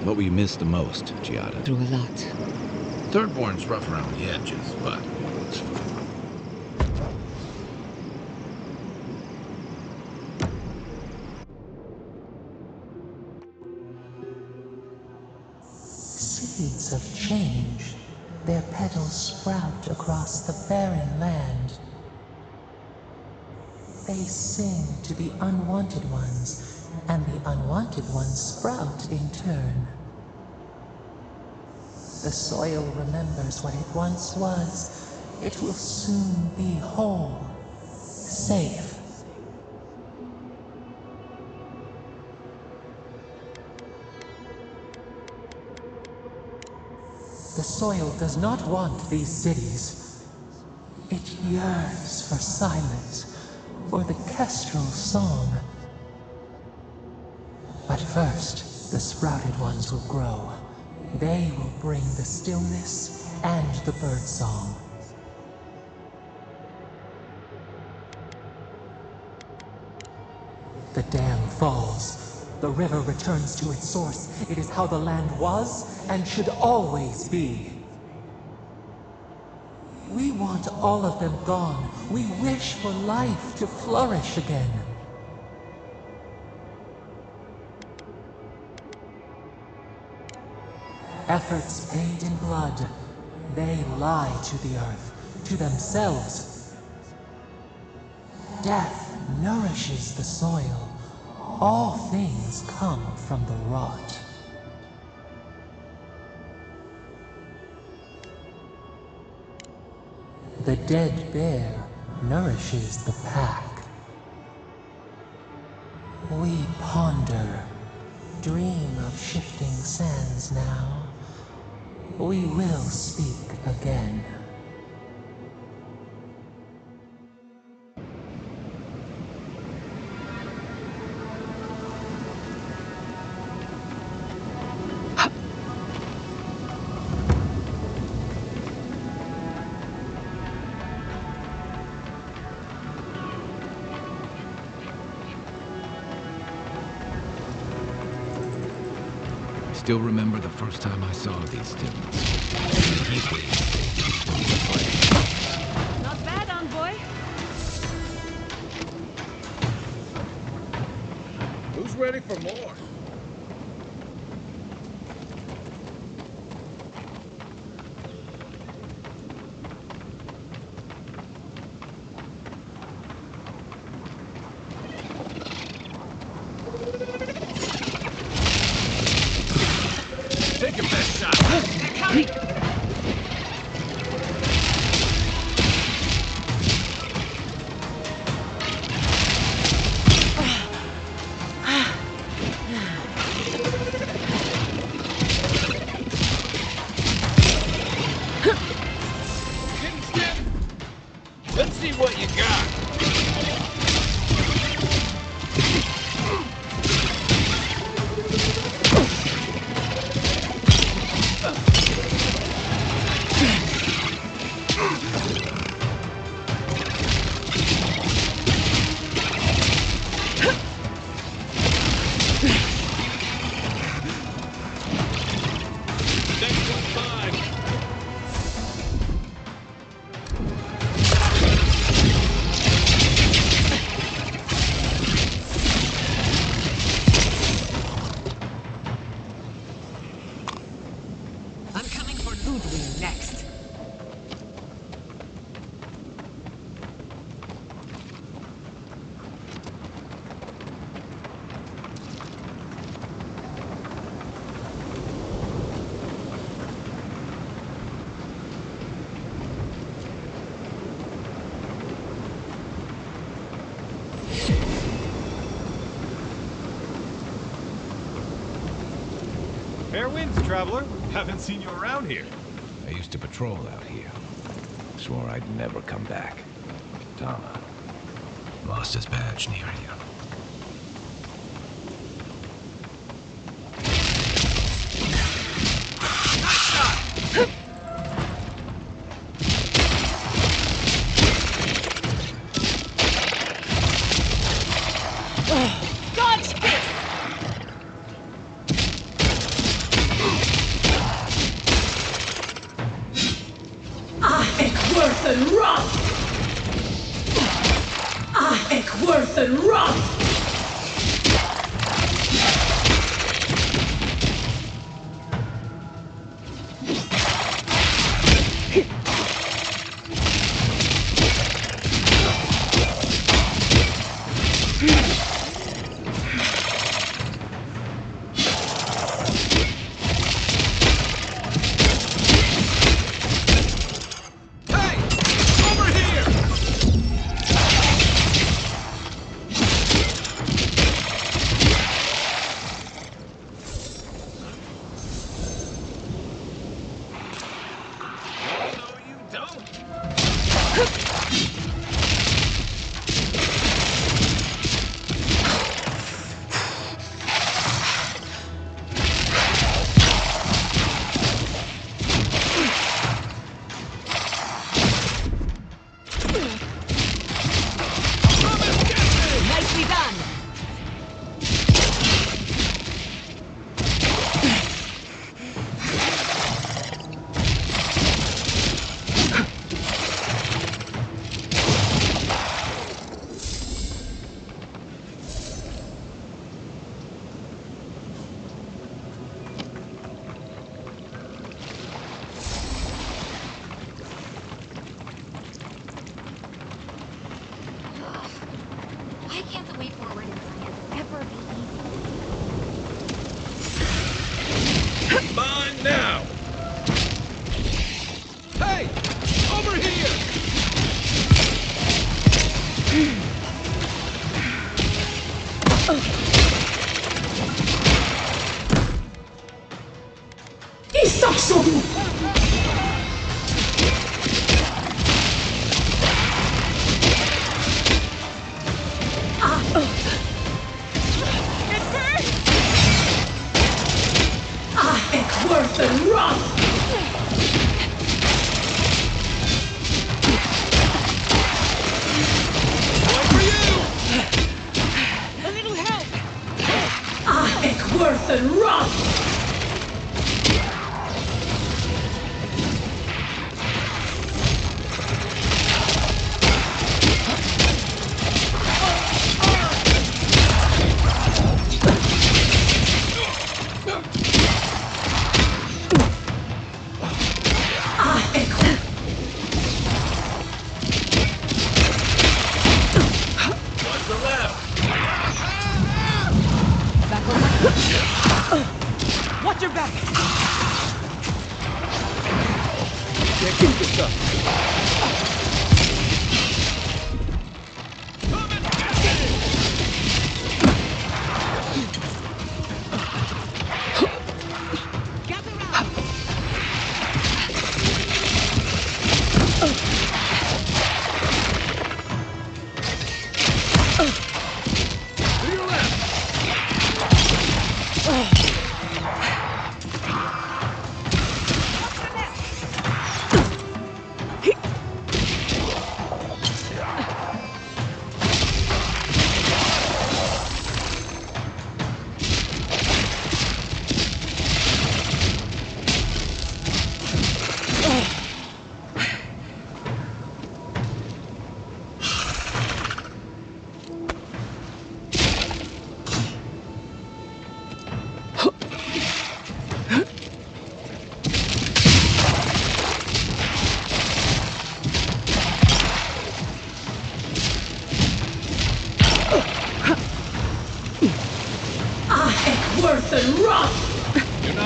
What will you miss the most, Giada? Through a lot. Thirdborn's rough around the edges, but it's fun. Seeds of change. Their petals sprout across the barren land. They sing to the unwanted ones, and the unwanted ones sprout in turn. The soil remembers what it once was. It will soon be whole, safe. The soil does not want these cities. It yearns for silence, for the kestrel song. But first, the sprouted ones will grow. They will bring the stillness and the birdsong. The dam falls. The river returns to its source. It is how the land was and should always be. We want all of them gone. We wish for life to flourish again. Efforts paid in blood. They lie to the earth, to themselves. Death nourishes the soil. All things come from the rot. The dead bear nourishes the pack. We ponder, dream of shifting sands now. We will speak again. Still remember the first time I saw these things. Not bad, Envoy. Who's ready for more? Take your best shot. They're coming. Let's see what you got. Next one's mine. I'm coming for Ludwig next. Fair winds, traveler. Haven't seen you around here. I used to patrol out here. Swore I'd never come back. Tama lost his badge near you.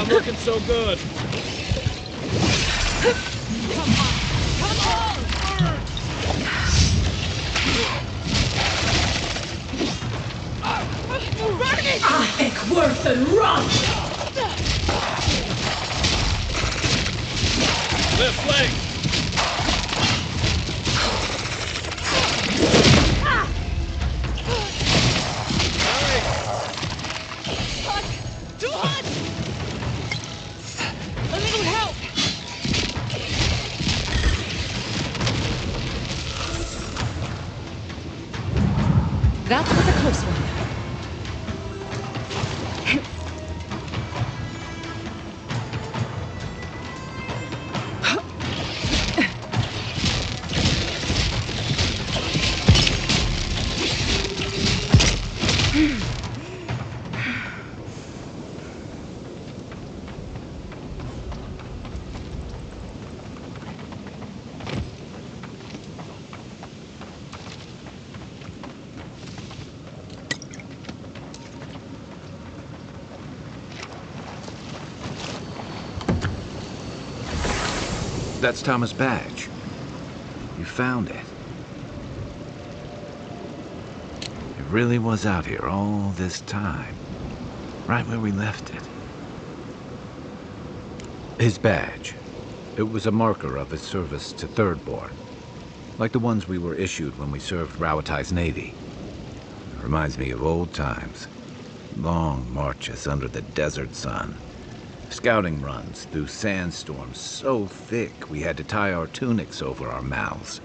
not looking so good. Ik word een run! Left leg. Too hot! A little help! That was a close one. That's Thomas' badge. You found it. It really was out here all this time. Right where we left it. His badge. It was a marker of his service to Thirdborn. Like the ones we were issued when we served Rauatai's navy. It reminds me of old times. Long marches under the desert sun. Scouting runs through sandstorms so thick we had to tie our tunics over our mouths.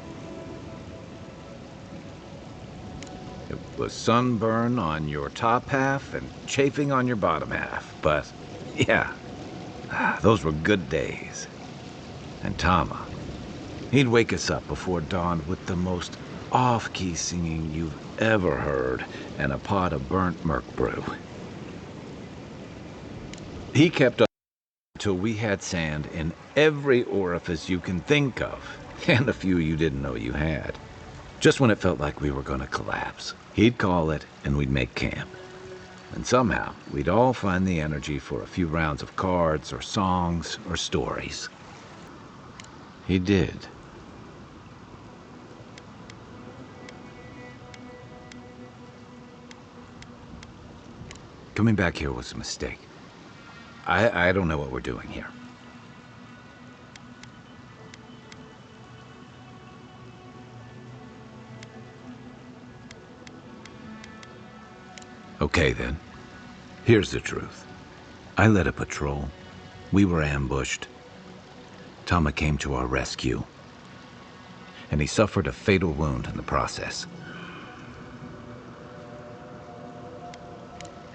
It was sunburn on your top half and chafing on your bottom half, but yeah, those were good days. And Tama, he'd wake us up before dawn with the most off-key singing you've ever heard and a pot of burnt merc brew. He kept up until we had sand in every orifice you can think of, and a few you didn't know you had. Just when it felt like we were going to collapse, he'd call it and we'd make camp. And somehow, we'd all find the energy for a few rounds of cards or songs or stories. He did. Coming back here was a mistake. I don't know what we're doing here. Okay then. Here's the truth. I led a patrol. We were ambushed. Tama came to our rescue. And he suffered a fatal wound in the process.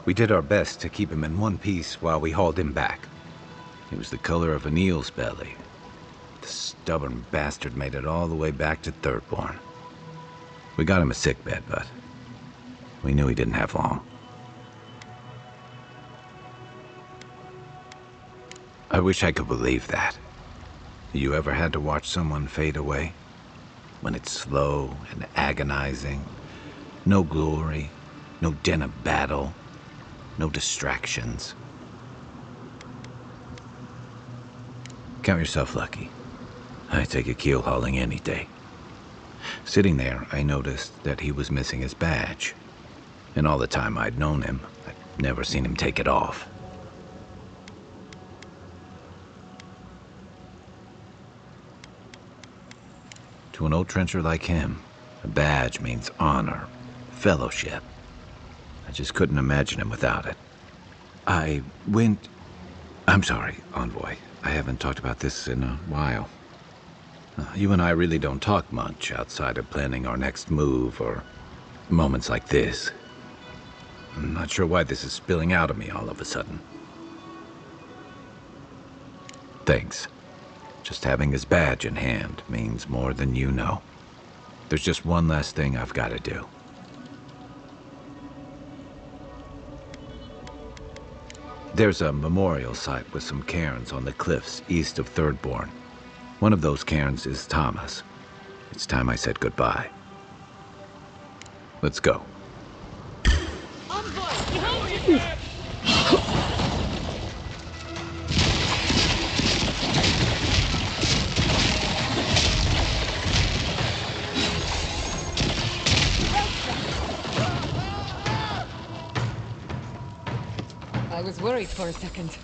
We did our best to keep him in one piece while we hauled him back. He was the color of an eel's belly. The stubborn bastard made it all the way back to Thirdborn. We got him a sickbed, but we knew he didn't have long. I wish I could believe that. You ever had to watch someone fade away? When it's slow and agonizing, no glory, no din of battle, no distractions. Count yourself lucky. I take a keel hauling any day. Sitting there, I noticed that he was missing his badge. And all the time I'd known him, I'd never seen him take it off. To an old trencher like him, a badge means honor, fellowship. I just couldn't imagine him without it. I'm sorry, Envoy. I haven't talked about this in a while. You and I really don't talk much outside of planning our next move or moments like this. I'm not sure why this is spilling out of me all of a sudden. Thanks. Just having his badge in hand means more than you know. There's just one last thing I've got to do. There's a memorial site with some cairns on the cliffs east of Thirdborn. One of those cairns is Tama's. It's time I said goodbye. Let's go. was worried for a second.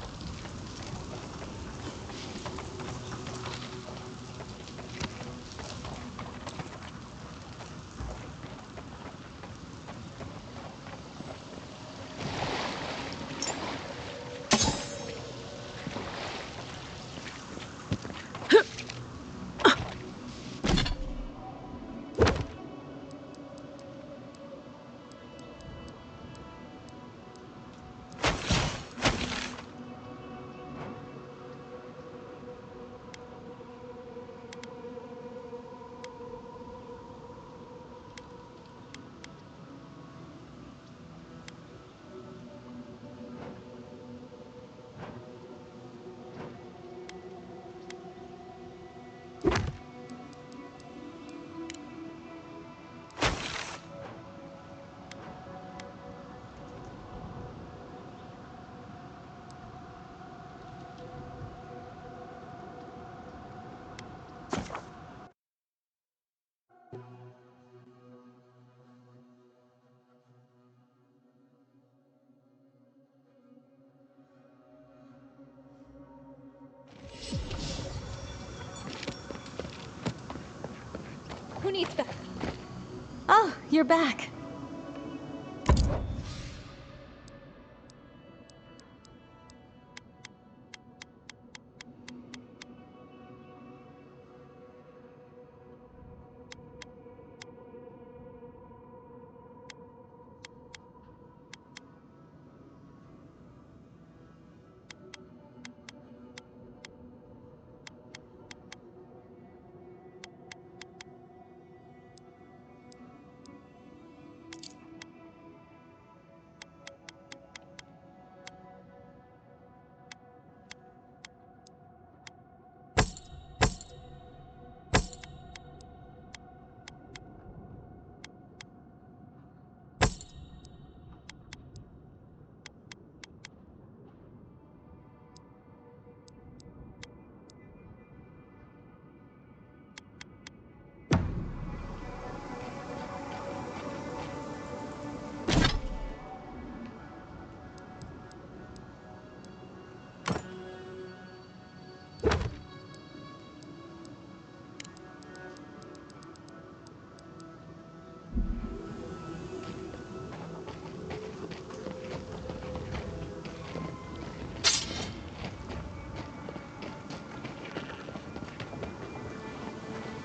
Who needs that? Oh, you're back.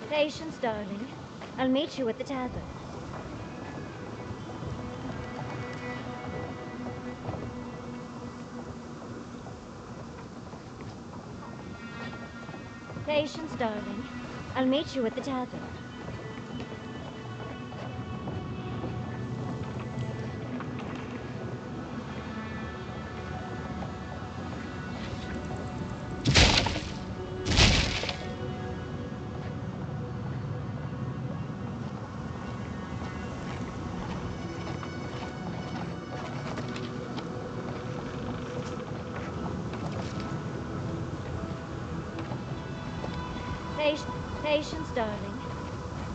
Patience, darling. I'll meet you at the tavern. Patience, darling. I'll meet you at the tavern. Patience, darling.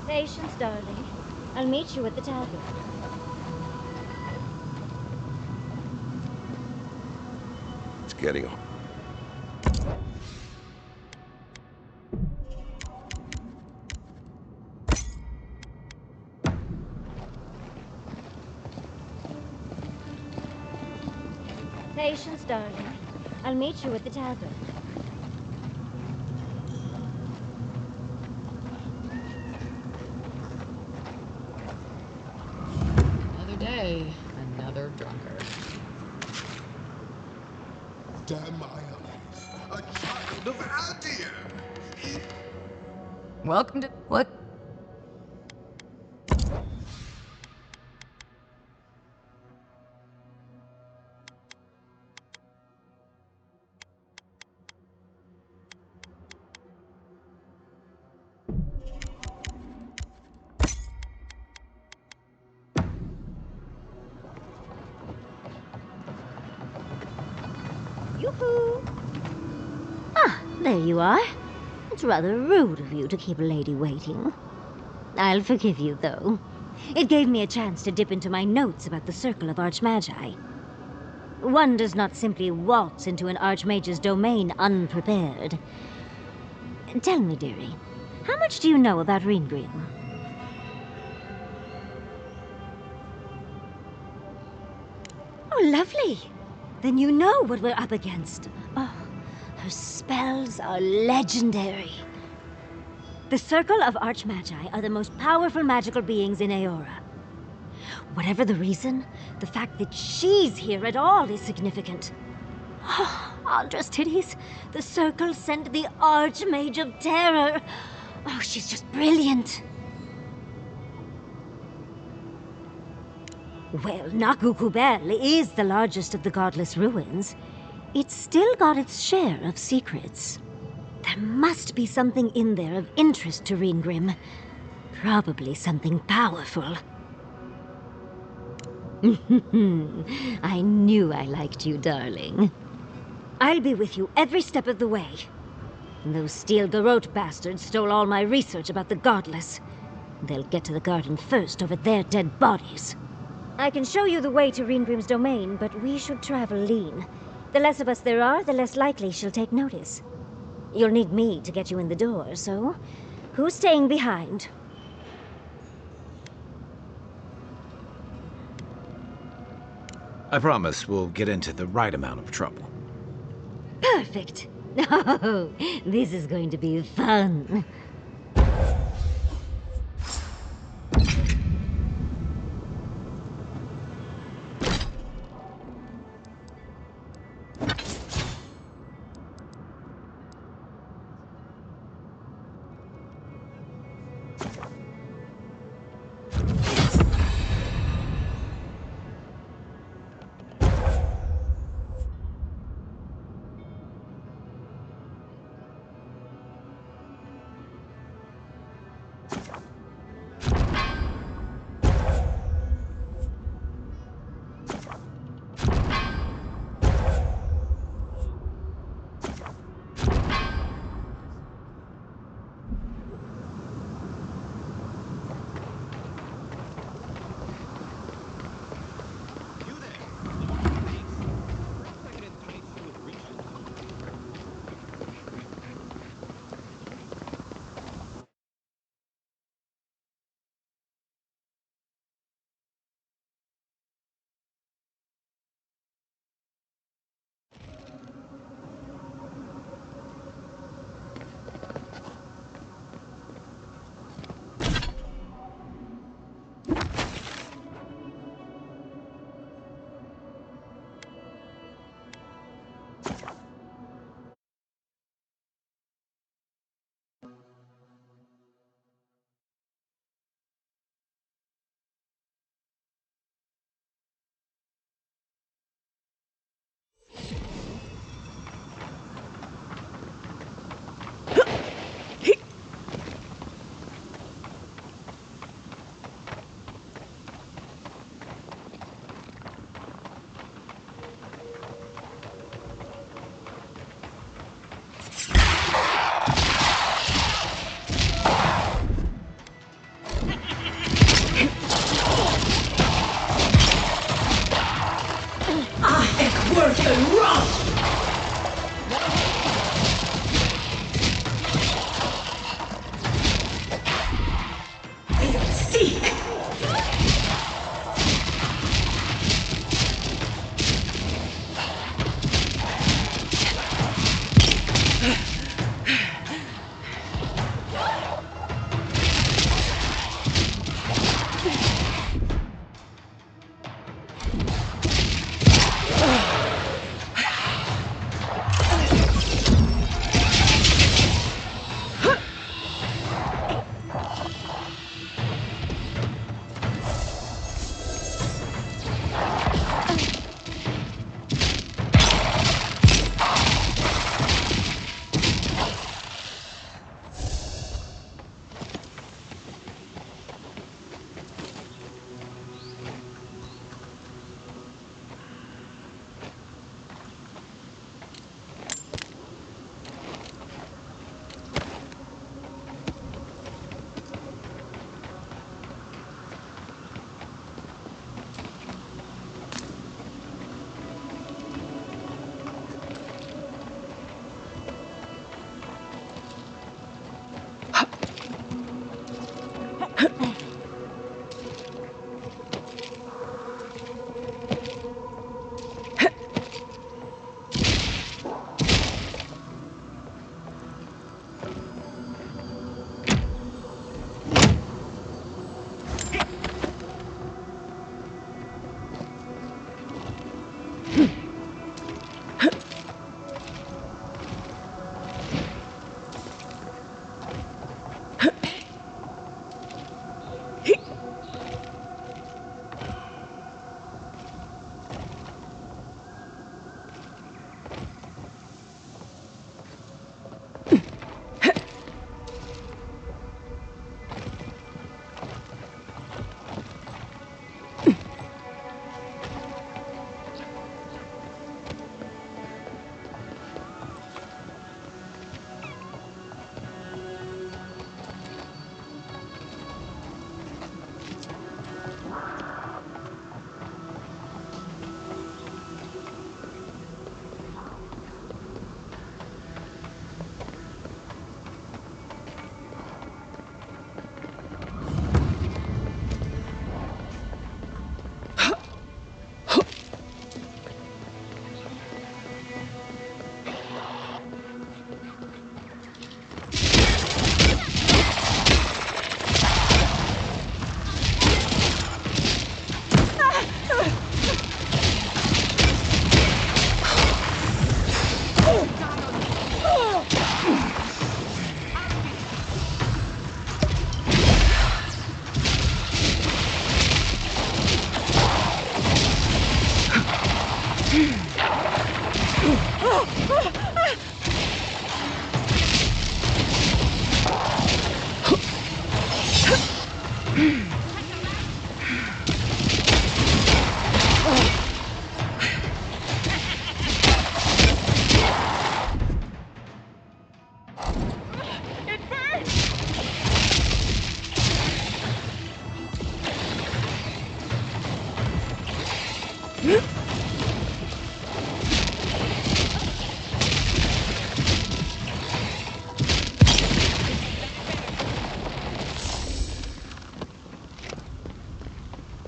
Patience, darling. I'll meet you at the tavern. It's getting on. Patience, darling. I'll meet you at the tavern. Another day, another drunkard. Damn my eyes. A child of Aedyr! Welcome to... What? Yoo-hoo! Ah, there you are. It's rather rude of you to keep a lady waiting. I'll forgive you, though. It gave me a chance to dip into my notes about the Circle of Archmagi. One does not simply waltz into an Archmage's domain unprepared. Tell me, dearie, how much do you know about Reengrim? Oh, lovely. Then you know what we're up against. Oh, her spells are legendary. The Circle of Archmagi are the most powerful magical beings in Aeora. Whatever the reason, the fact that she's here at all is significant. Oh, Andra's titties. The Circle sent the Archmage of Terror. Oh, she's just brilliant. Well, Nakukubel is the largest of the godless ruins. It's still got its share of secrets. There must be something in there of interest to Reengrim. Probably something powerful. I knew I liked you, darling. I'll be with you every step of the way. Those Steel Garrote bastards stole all my research about the Godless. They'll get to the garden first over their dead bodies. I can show you the way to Reengrim's domain, but we should travel lean. The less of us there are, the less likely she'll take notice. You'll need me to get you in the door, so who's staying behind? I promise we'll get into the right amount of trouble. Perfect. Oh, this is going to be fun.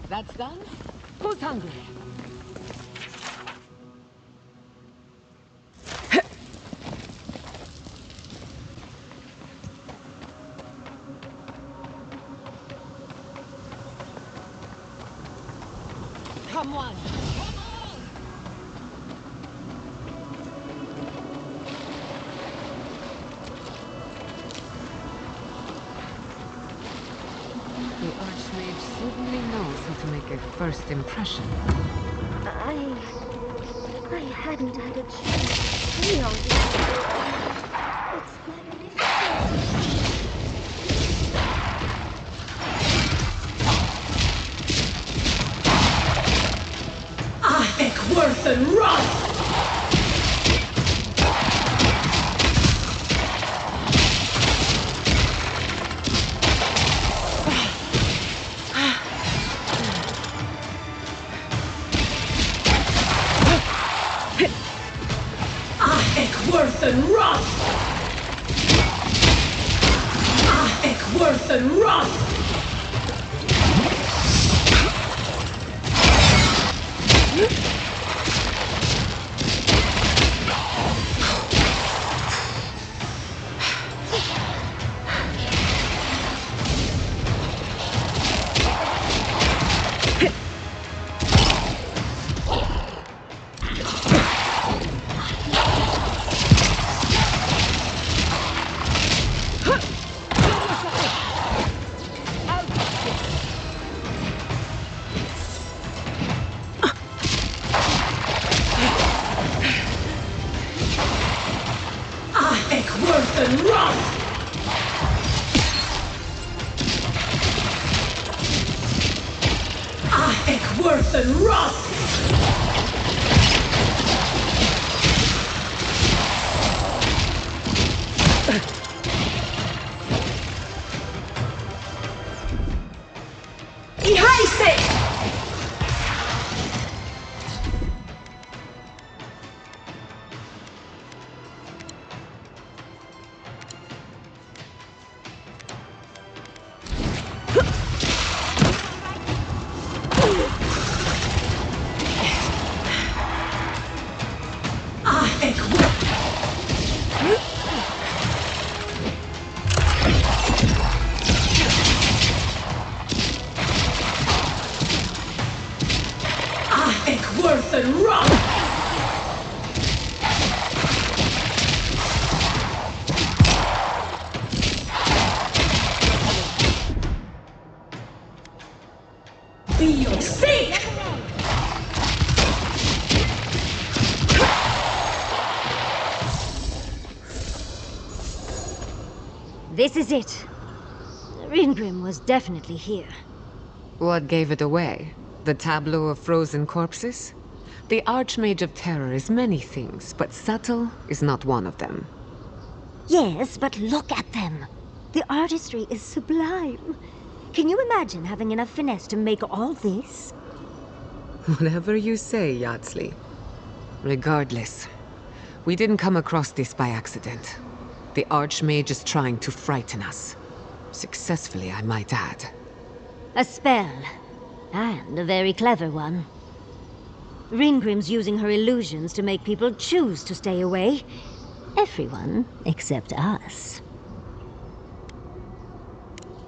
That's done? Who's hungry? Come on! The Archmage certainly knows how to make a first impression. I hadn't had a chance to see all this. It's magnificent. Worth and run! Worth and run! Worth and run! Worth and run! Worth and run! Be your sake! This is it. Ringrim was definitely here. What gave it away? The tableau of frozen corpses? The Archmage of Terror is many things, but subtle is not one of them. Yes, but look at them. The artistry is sublime. Can you imagine having enough finesse to make all this? Whatever you say, Yardsley. Regardless, we didn't come across this by accident. The Archmage is trying to frighten us. Successfully, I might add. A spell. And a very clever one. Ringrim's using her illusions to make people choose to stay away. Everyone except us.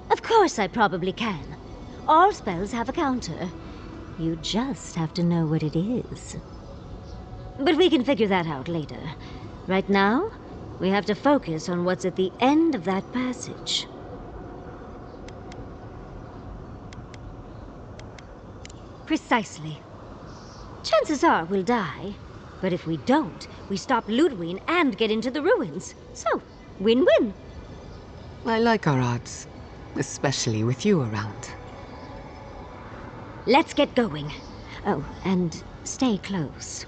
Of course I probably can. All spells have a counter. You just have to know what it is. But we can figure that out later. Right now, we have to focus on what's at the end of that passage. Precisely. Chances are we'll die. But if we don't, we stop Ludwig and get into the ruins. So, win-win. I like our odds. Especially with you around. Let's get going. Oh, and stay close.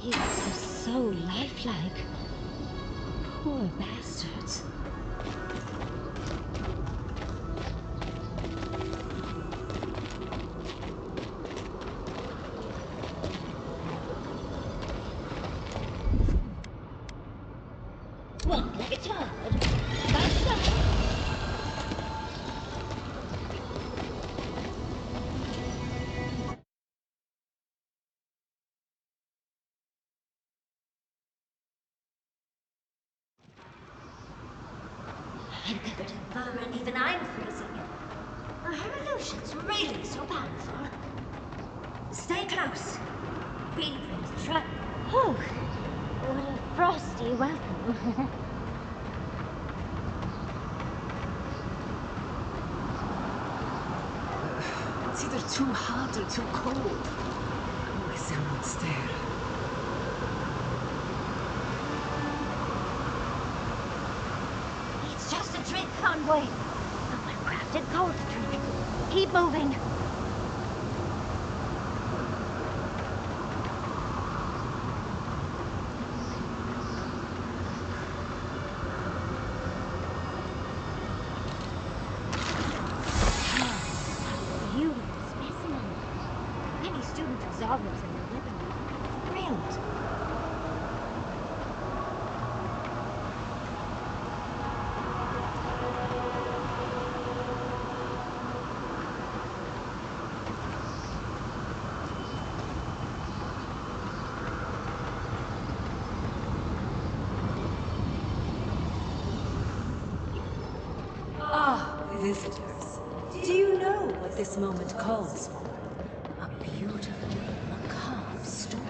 You are so lifelike. Poor bastards. Walk like a child. Faster. I'm covered in fur and even I'm freezing. Are her illusions really so powerful? Stay close. Feel free to try. Oh, what a frosty welcome. It's either too hot or too cold. Oh, it's Emerald Stair. It's just a trick, Envoy. Someone crafted cold trick. Keep moving. Beautiful specimen. Many student resolvers in the living room. Brilliant. Ah, visitors. Do you know what this moment calls for? A beautiful, macabre story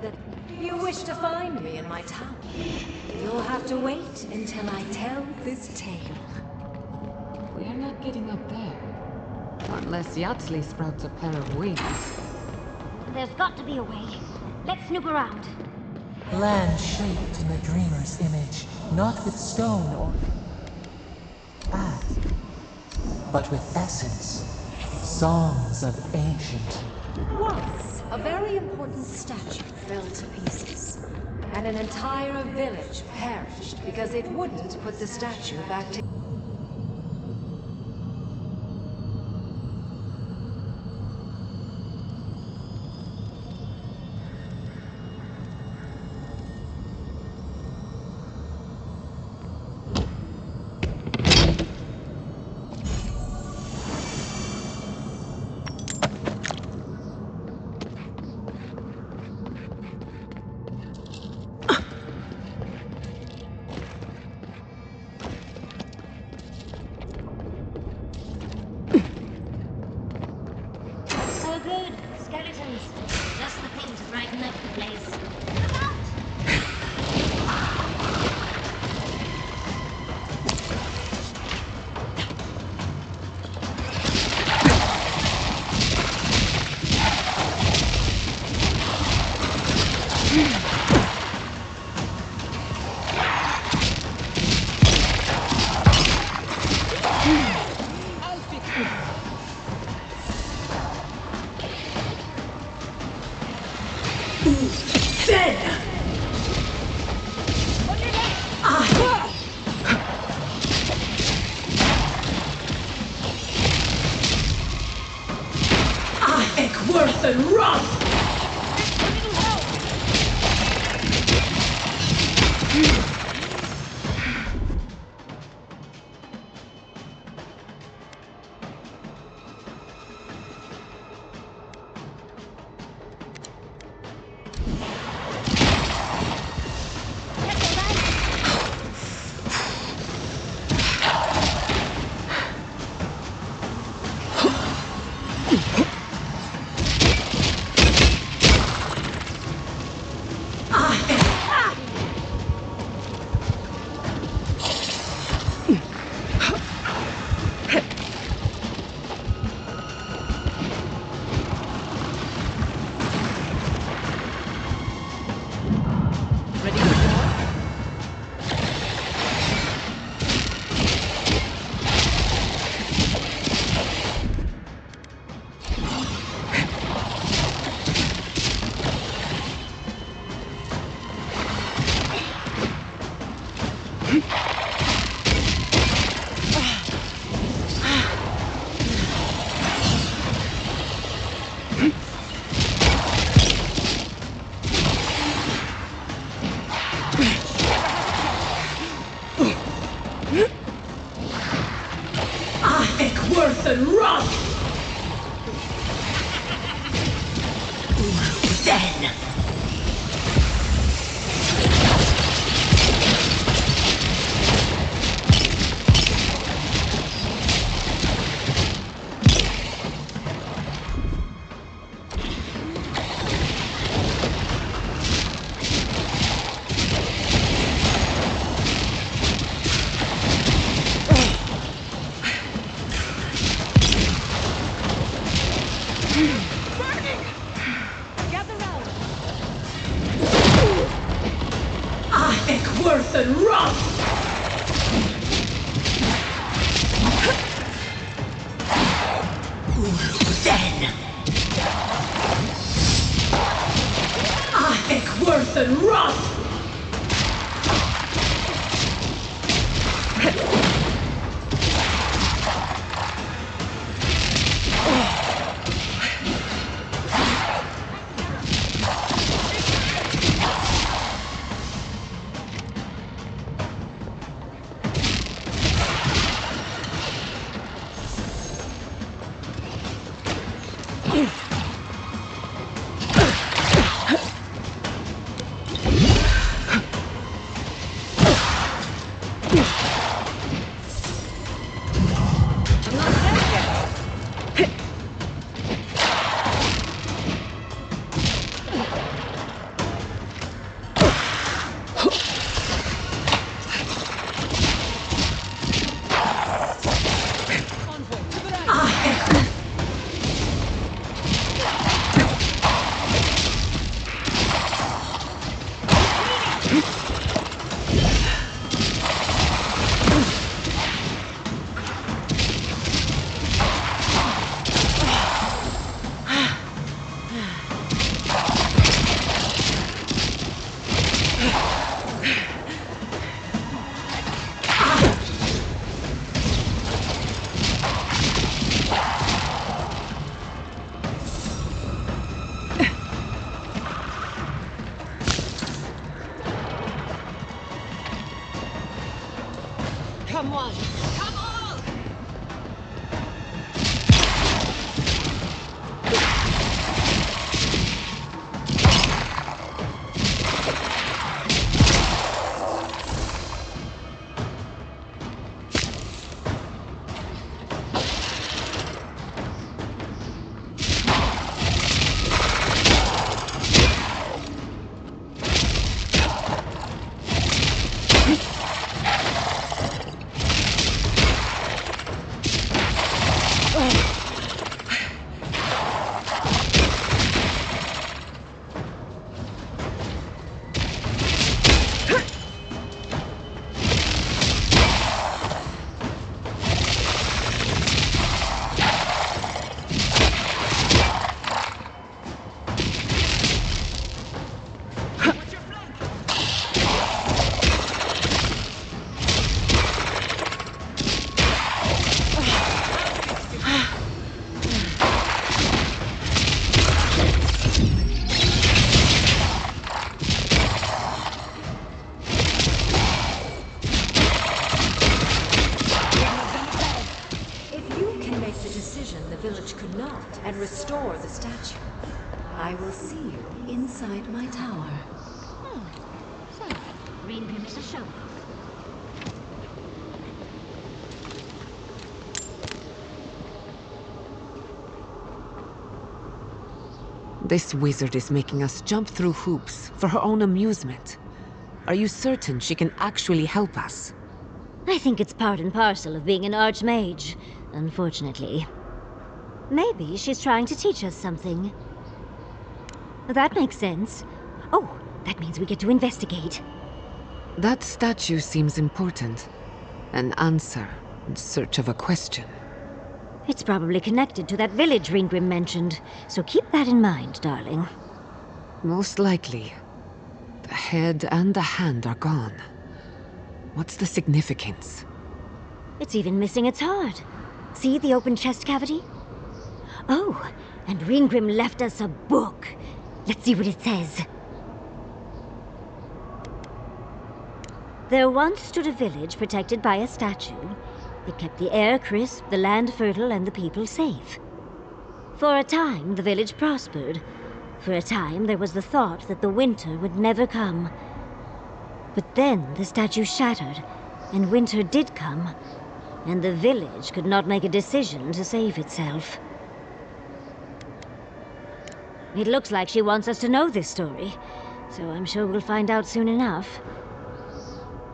that you wish to find me in my town. You'll have to wait until I tell this tale. We're not getting up there. Unless Yatsley sprouts a pair of wings. There's got to be a way. Let's snoop around. Land shaped in the dreamer's image, not with stone or path, but with essence. Songs of ancient. Once, a very important statue fell to pieces, and an entire village perished because it wouldn't put the statue back together. Oh good, skeletons. Just the thing to brighten up the place. Look out! I'll fix it. Worth and rough! worse than rot! Then! Worse than rot! Then! I think worse than rot! Come on! Come on! and restore the statue, I will see you inside my tower. So, Green Grim is a show. This wizard is making us jump through hoops for her own amusement. Are you certain she can actually help us? I think it's part and parcel of being an archmage, unfortunately. Maybe she's trying to teach us something. That makes sense. Oh, that means we get to investigate. That statue seems important. An answer in search of a question. It's probably connected to that village Ringrim mentioned, so keep that in mind, darling. Most likely. The head and the hand are gone. What's the significance? It's even missing its heart. See the open chest cavity? Oh, and Ringrim left us a book. Let's see what it says. There once stood a village protected by a statue. It kept the air crisp, the land fertile, and the people safe. For a time, the village prospered. For a time, there was the thought that the winter would never come. But then the statue shattered, and winter did come, and the village could not make a decision to save itself. It looks like she wants us to know this story, so I'm sure we'll find out soon enough.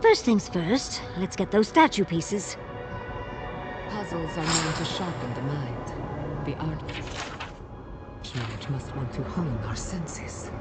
First things first, let's get those statue pieces. Puzzles are known to sharpen the mind. The artist. George must want to hone our senses.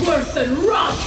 Worse than rot!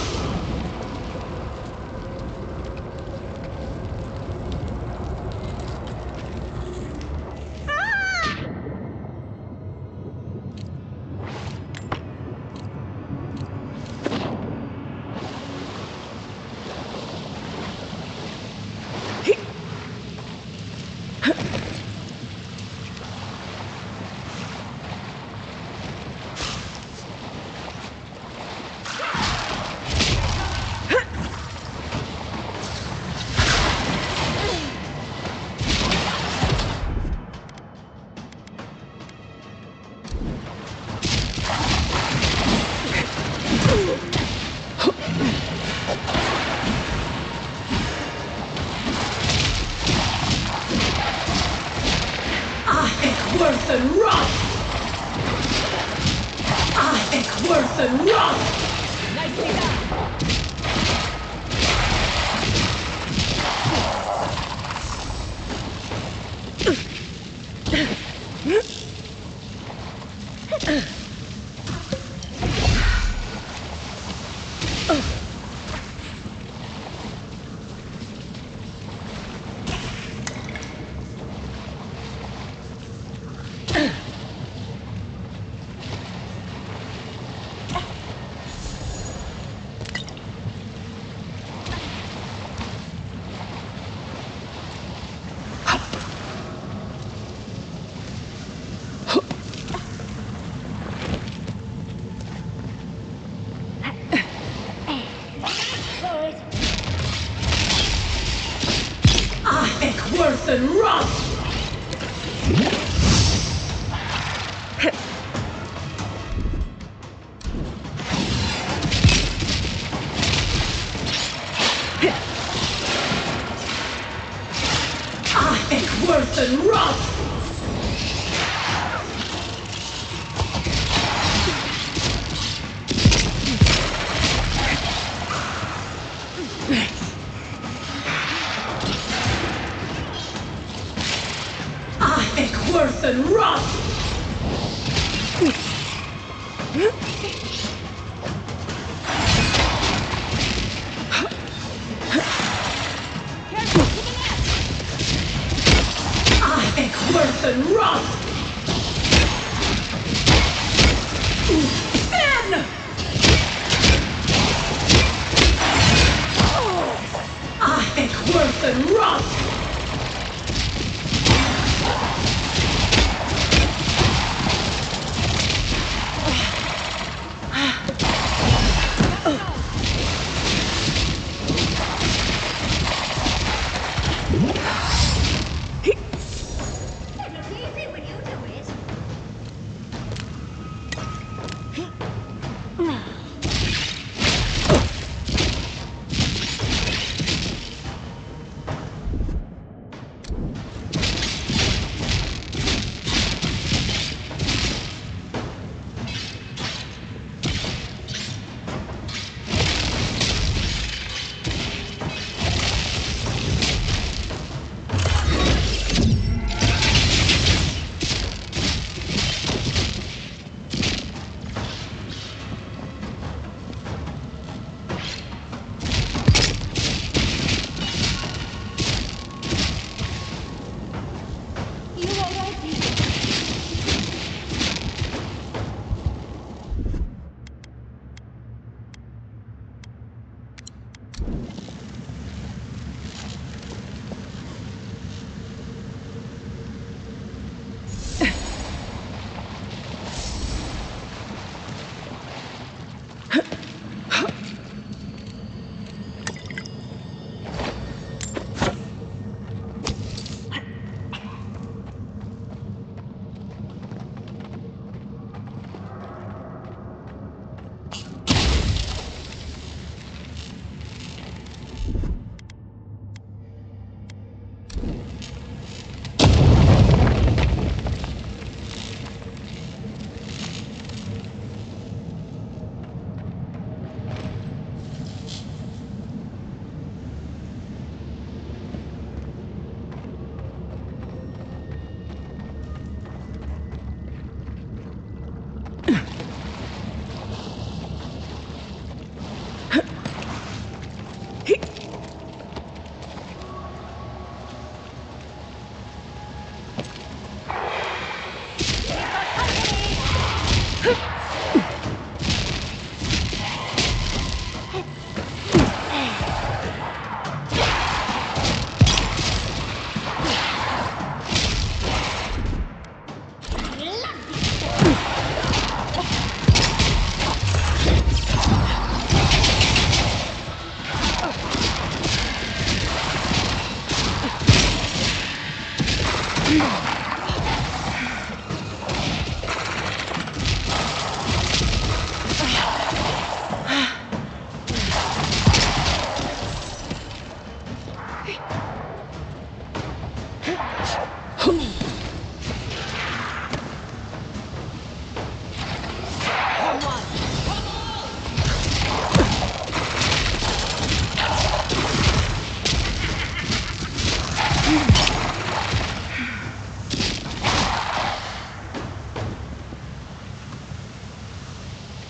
Worse than rot! I think worse than rot! Nicely done! Worse than rot! I think worse than rot! Worse than rot! I think worse than rot! Ben! I think worse than rot!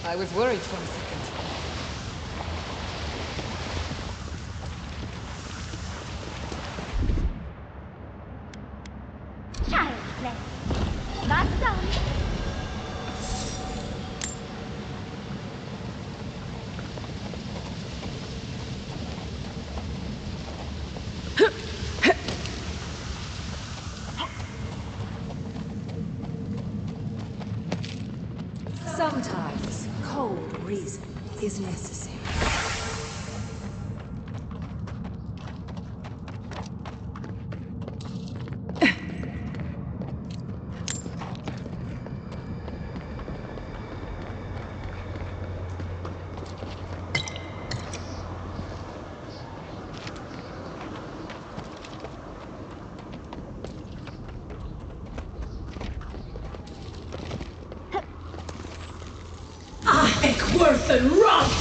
I was worried for a second. Child's play. That's done. Sometimes cold reason is necessary. Worth and run!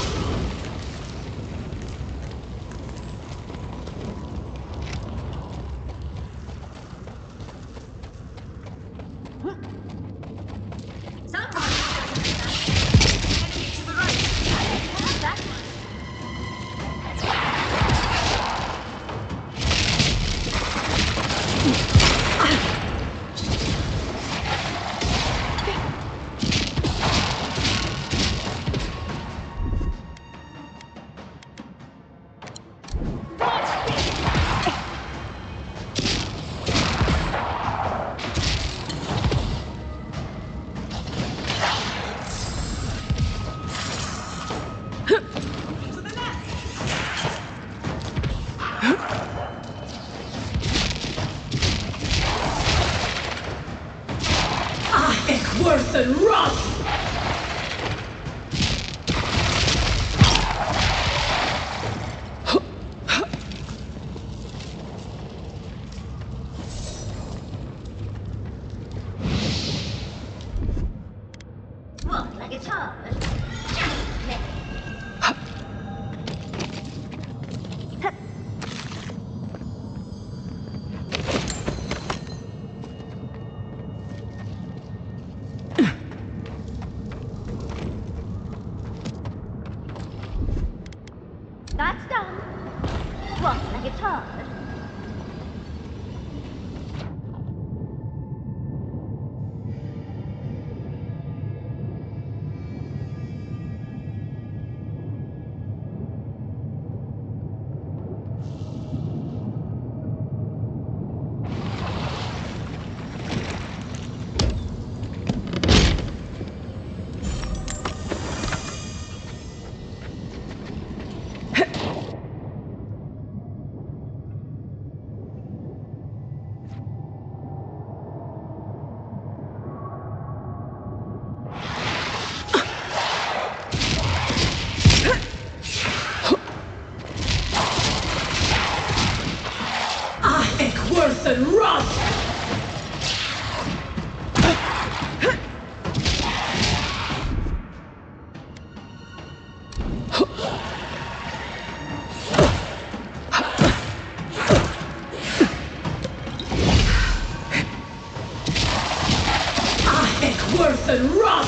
Worth and run! Walk like a child. That's done. Walk like a child. Worth and run! Worth and run!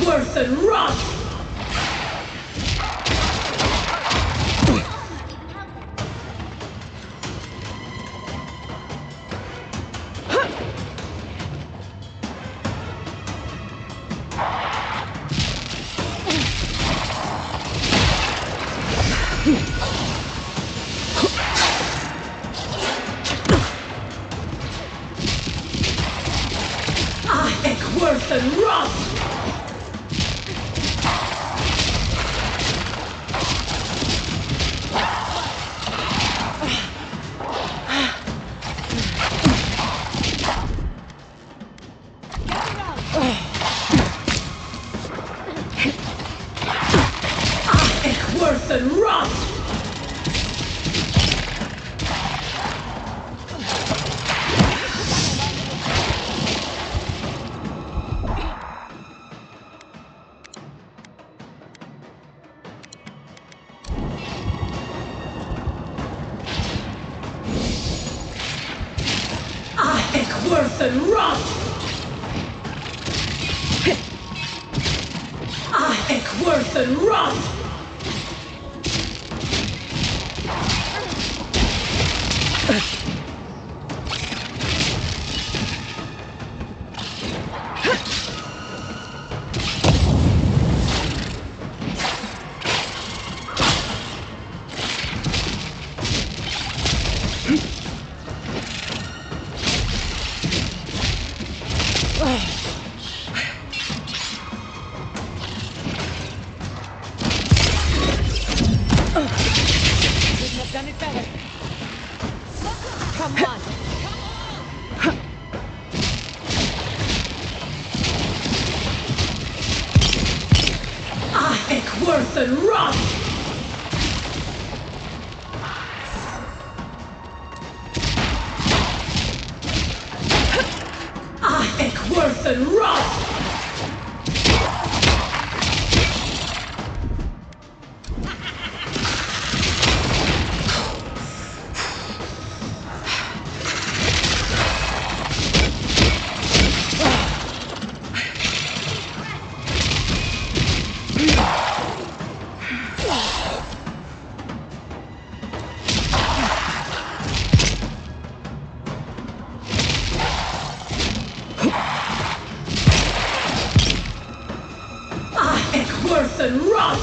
worse and rot! Worse and rot! Worse and rot! Worse and rot! Worse and rot! Done it better. Come on. Worse and rot! Worse and rot! Worse and rot!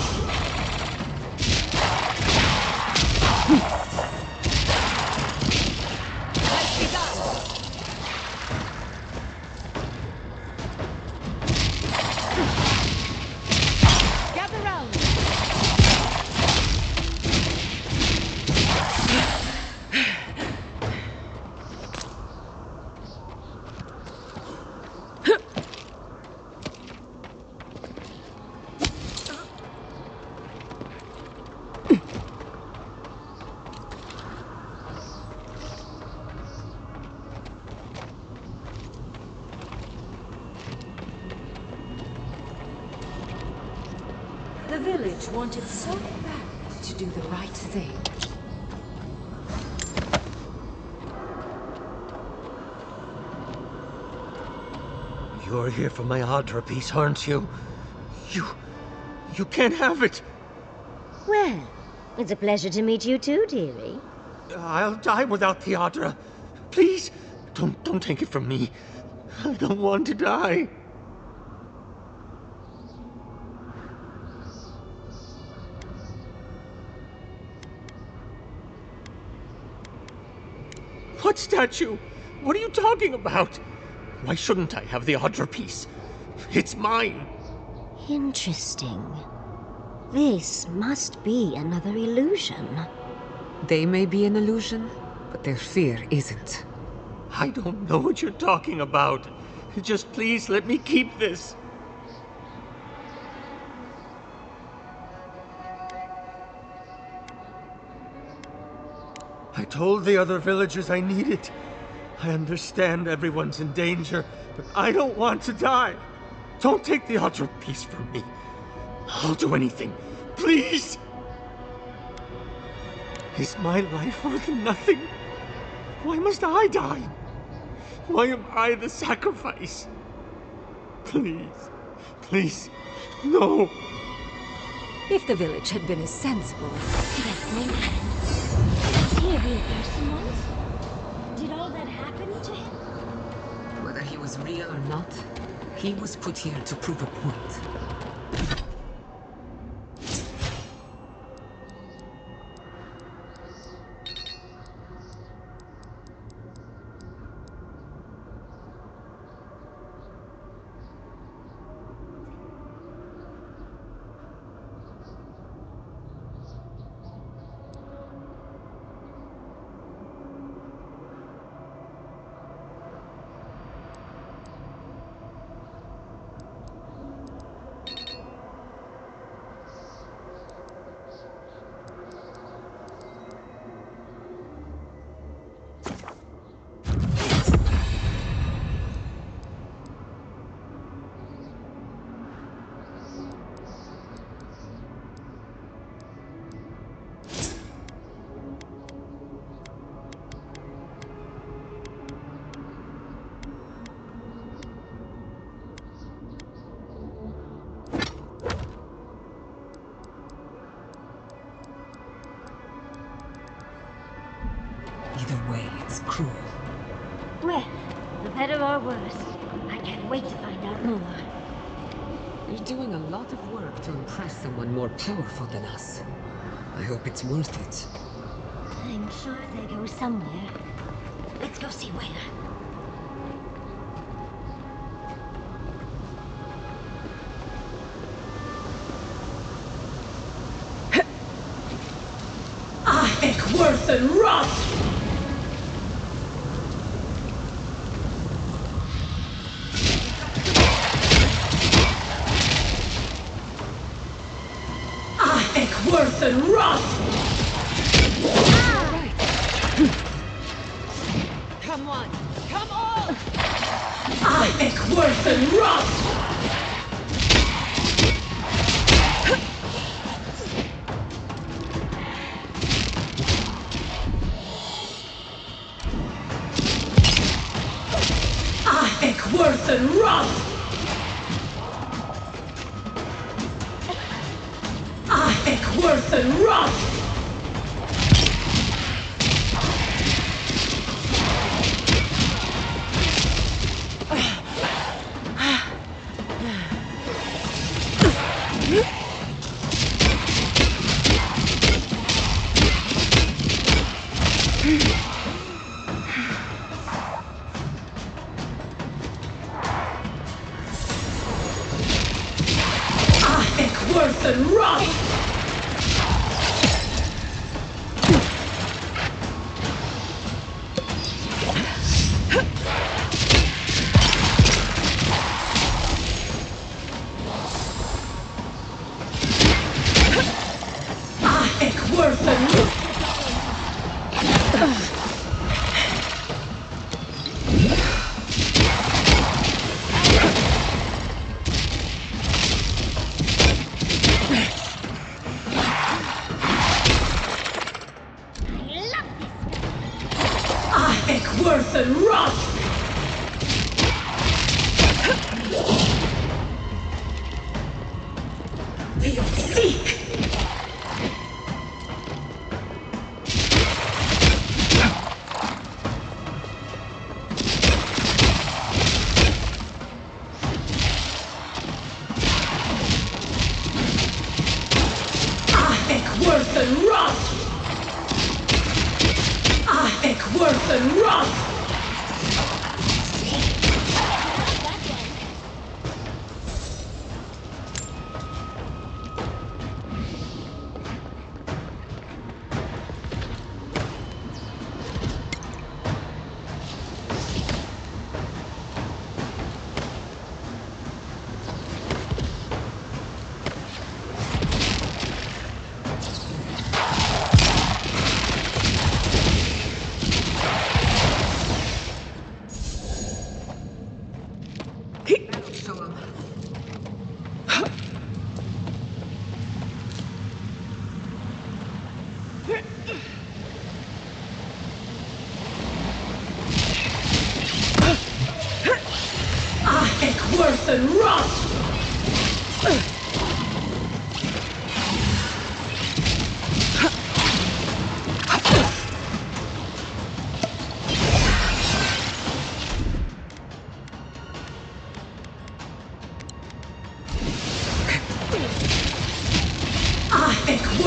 Gather round. The village wanted so badly to do the right thing. You're here for my Aedyr piece, aren't you? You can't have it! Well, it's a pleasure to meet you too, dearie. I'll die without the Aedyr. Please, don't take it from me. I don't want to die. What statue? What are you talking about? Why shouldn't I have the Aedyr piece? It's mine. Interesting. This must be another illusion. They may be an illusion, but their fear isn't. I don't know what you're talking about. Just please let me keep this. I told the other villagers I need it. I understand everyone's in danger, but I don't want to die. Don't take the Aedyr piece from me. I'll do anything. Please! Is my life worth nothing? Why must I die? Why am I the sacrifice? Please, please, No! If the village had been as sensible... Yes, my man. Is he a real person once? Did all that happen to him? Whether he was real or not, he was put here to prove a point. Either way, it's cruel. Well, the better or worse, I can't wait to find out more. You're doing a lot of work to impress someone more powerful than us. I hope it's worth it. I'm sure they go somewhere. Let's go see where. Worse than rot! Worse than rot! Come on! Come on! Worse than rot! Worse than rot! Worse than rot! Worse than rot! Worse than worse than rot! Seek! Worse than rot! Worse than rot!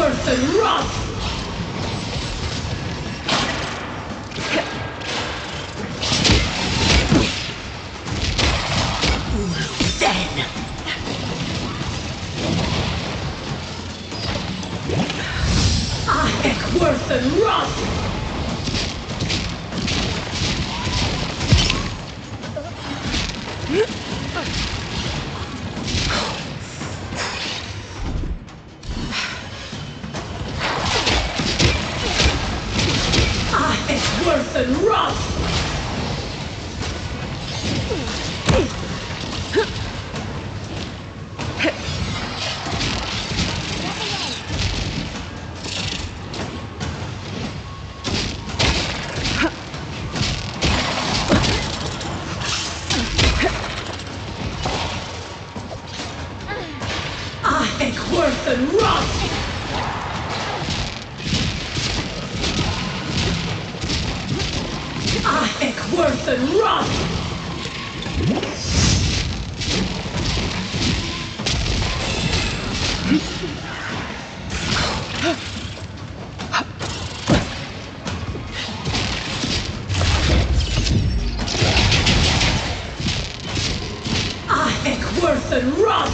worse than rot! Then! Heck worse than rot! It's worse than rot! It's worse than rot! It's worse than rot! It's worse than rot!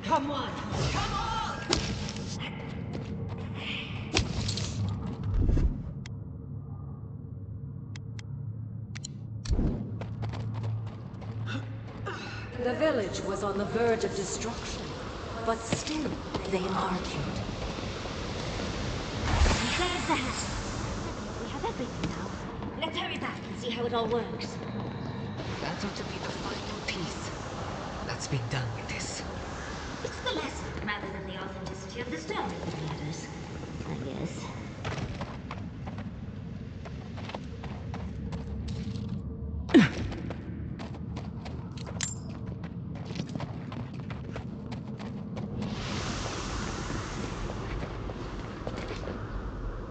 Come on! Come on! The village was on the verge of destruction, but still they argued. There's the hat. We have everything now. Let's hurry back and see how it all works. That ought to be the final piece. Let's be done with this. It's the lesson rather than the authenticity of the story that matters, I guess.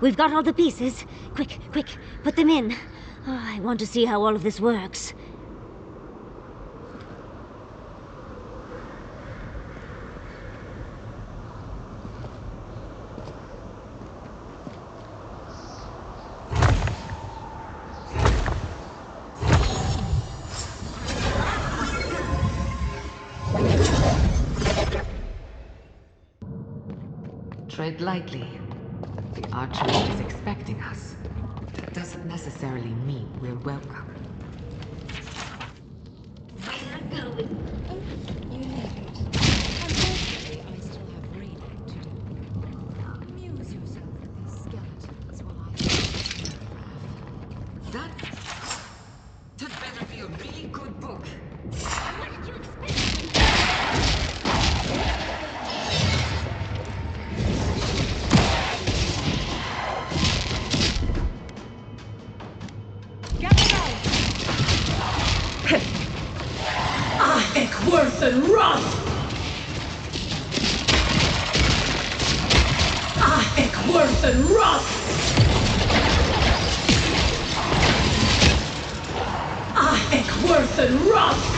We've got all the pieces. Quick, quick, put them in. Oh, I want to see how all of this works. Tread lightly. The archery is expecting us. That doesn't necessarily mean we're welcome. We're going. You need it. Unfortunately, I still have reading to do. Amuse yourself with these skeletons while I... That better be a really good book. What did you expect? It's worse than rot! It's worse than rot! than rust!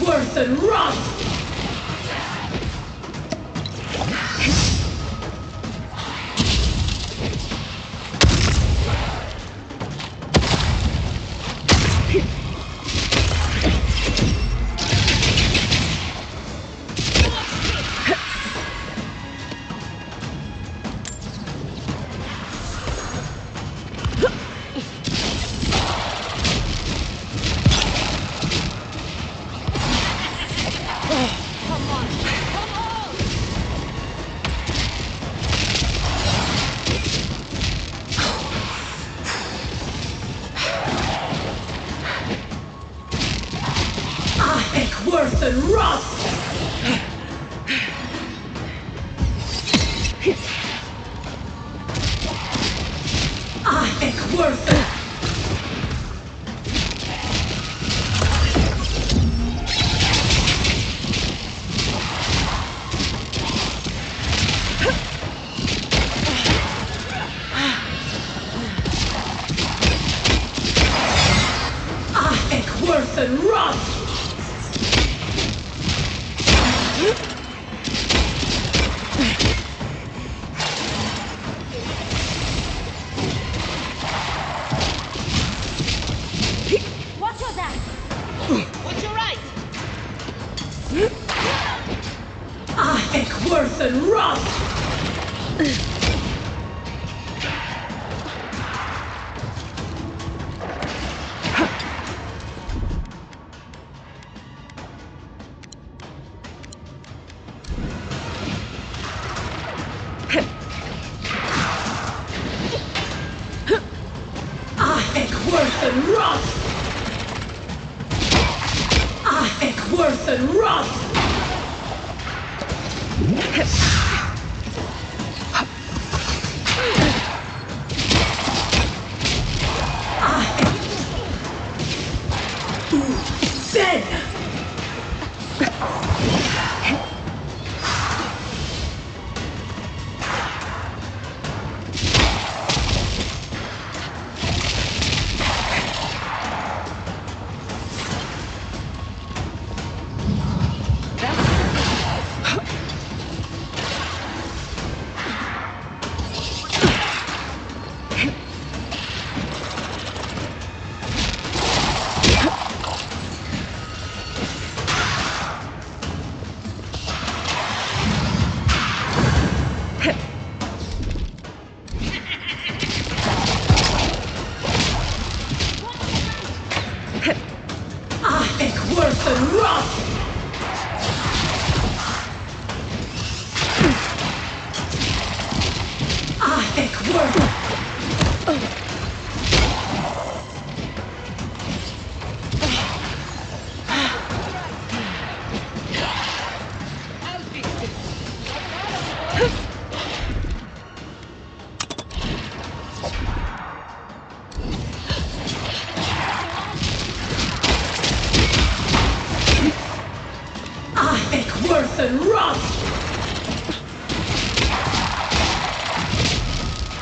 Worse than rust! Roth! Worth and Roth! Then! Worth and Roth! Worth and Roth!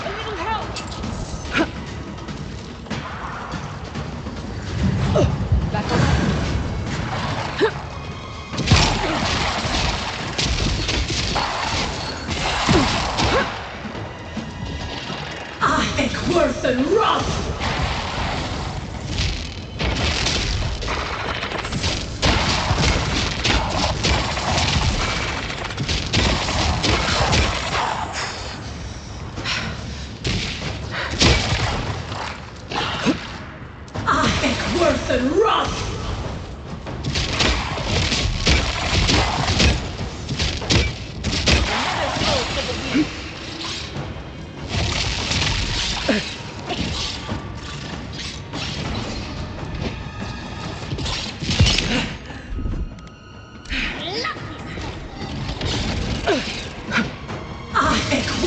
A little help! Back up. Worth and Roth! Worth and Roth!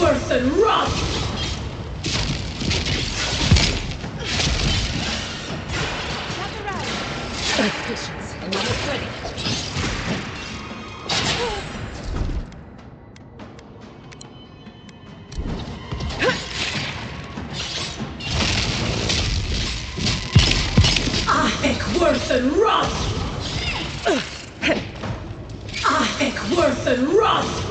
Worth and Roth! Patience, I'm almost ready. Worth and Roth! Worth and Roth!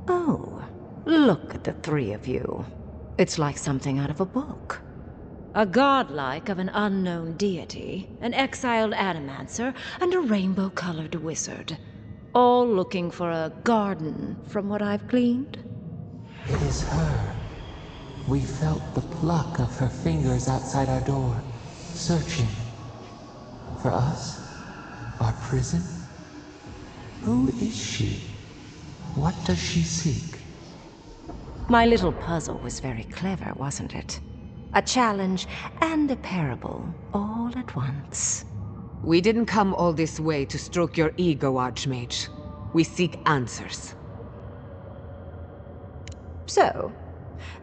Oh, look at the three of you. It's like something out of a book. A godlike of an unknown deity, an exiled animancer, and a rainbow-colored wizard. All looking for a garden, from what I've gleaned. It is her. We felt the pluck of her fingers outside our door, searching. For us? Our prison? Who is she? What does she seek? My little puzzle was very clever, wasn't it? A challenge and a parable, all at once. We didn't come all this way to stroke your ego, Archmage. We seek answers. So,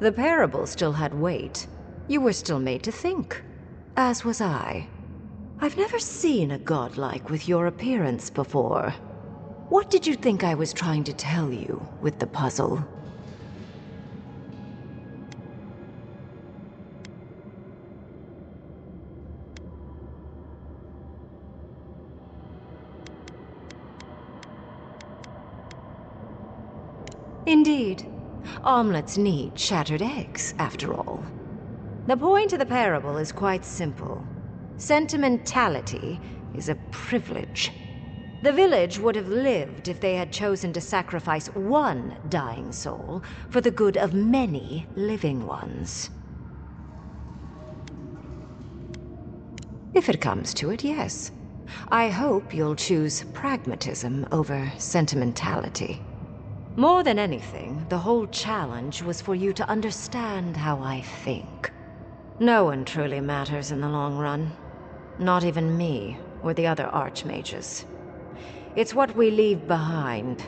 the parable still had weight. You were still made to think. As was I. I've never seen a godlike with your appearance before. What did you think I was trying to tell you with the puzzle? Indeed. Omelets need shattered eggs, after all. The point of the parable is quite simple. Sentimentality is a privilege. The village would have lived if they had chosen to sacrifice one dying soul for the good of many living ones. If it comes to it, yes. I hope you'll choose pragmatism over sentimentality. More than anything, the whole challenge was for you to understand how I think. No one truly matters in the long run. Not even me, or the other archmages. It's what we leave behind.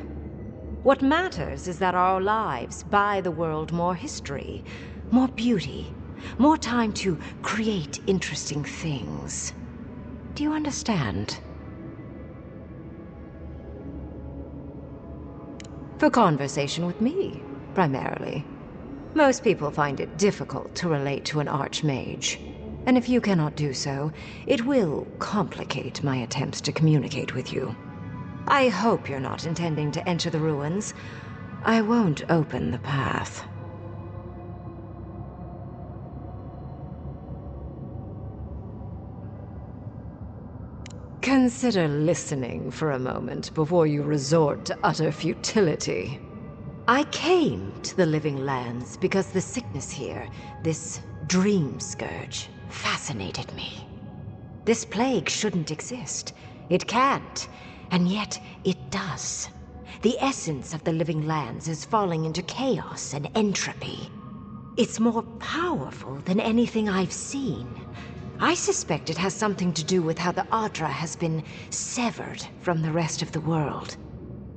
What matters is that our lives buy the world more history, more beauty, more time to create interesting things. Do you understand? For conversation with me, primarily. Most people find it difficult to relate to an archmage. And if you cannot do so, it will complicate my attempts to communicate with you. I hope you're not intending to enter the ruins. I won't open the path. Consider listening for a moment before you resort to utter futility. I came to the Living Lands because the sickness here, this dream scourge, fascinated me. This plague shouldn't exist. It can't, and yet it does. The essence of the Living Lands is falling into chaos and entropy. It's more powerful than anything I've seen. I suspect it has something to do with how the Aedyr has been severed from the rest of the world.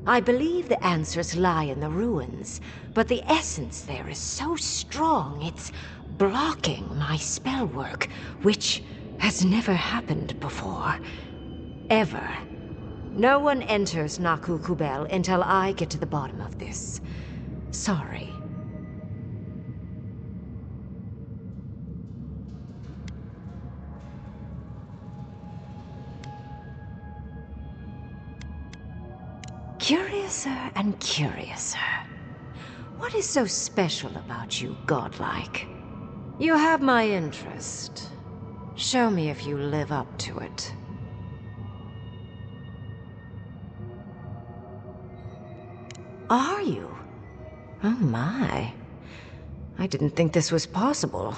I believe the answers lie in the ruins, but the essence there is so strong it's blocking my spell work, which has never happened before. Ever. No one enters Naku Kubel until I get to the bottom of this. Sorry. Curiouser and curiouser. What is so special about you, godlike? You have my interest. Show me if you live up to it. Are you? Oh my. I didn't think this was possible.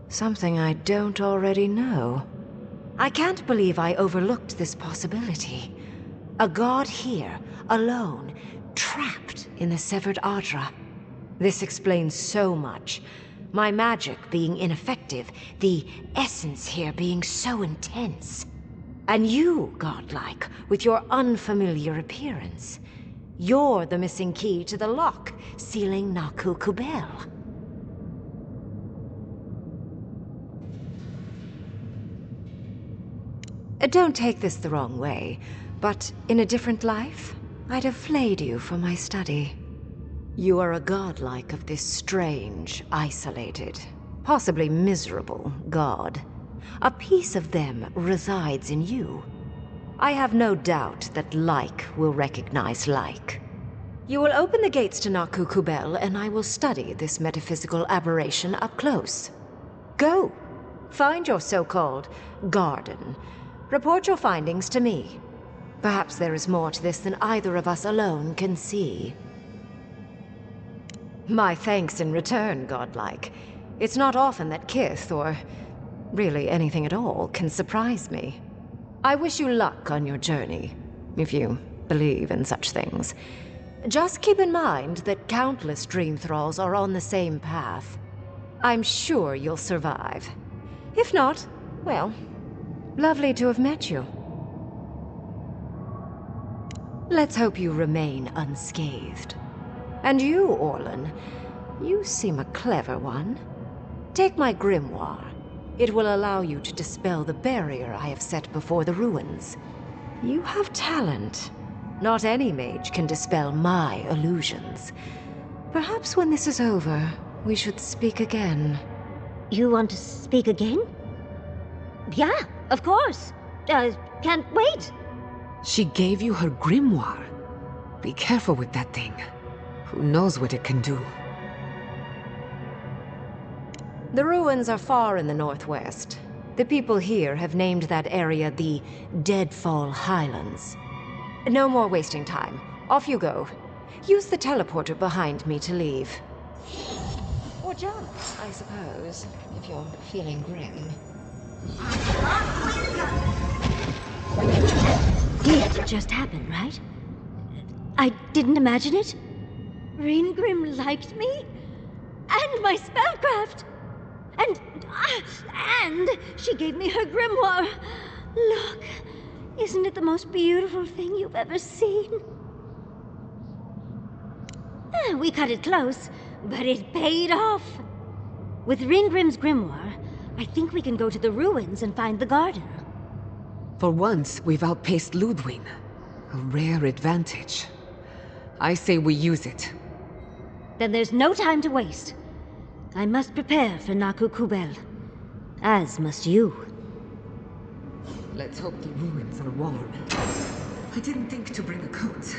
Something I don't already know. I can't believe I overlooked this possibility. A god here, alone, trapped in the severed Aedyr. This explains so much. My magic being ineffective, the essence here being so intense. And you, godlike, with your unfamiliar appearance. You're the missing key to the lock, sealing Naku Kubel. Don't take this the wrong way, but in a different life, I'd have flayed you for my study. You are a godlike of this strange, isolated, possibly miserable god. A piece of them resides in you. I have no doubt that like will recognize like. You will open the gates to Naku Kubel, and I will study this metaphysical aberration up close. Go. Find your so-called garden. Report your findings to me. Perhaps there is more to this than either of us alone can see. My thanks in return, godlike. It's not often that Kith, or really anything at all, can surprise me. I wish you luck on your journey, if you believe in such things. Just keep in mind that countless dream thralls are on the same path. I'm sure you'll survive. If not, well, lovely to have met you. Let's hope you remain unscathed. And you, Orlan, you seem a clever one. Take my grimoire. It will allow you to dispel the barrier I have set before the ruins. You have talent. Not any mage can dispel my illusions. Perhaps when this is over, we should speak again. You want to speak again? Yeah, of course. Can't wait. She gave you her grimoire. Be careful with that thing. Who knows what it can do? The ruins are far in the northwest. The people here have named that area the Deadfall Highlands. No more wasting time. Off you go. Use the teleporter behind me to leave. Or jump, I suppose, if you're feeling grim. It just happened, right? I didn't imagine it. Reingrim liked me? And my spellcraft! And she gave me her grimoire. Look, isn't it the most beautiful thing you've ever seen? We cut it close, but it paid off. With Reingrim's grimoire, I think we can go to the ruins and find the garden. For once, we've outpaced Ludwig. A rare advantage. I say we use it. Then there's no time to waste. I must prepare for Naku Kubel. As must you. Let's hope the ruins are warm. I didn't think to bring a coat.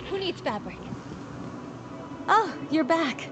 Who needs fabric? Oh, you're back.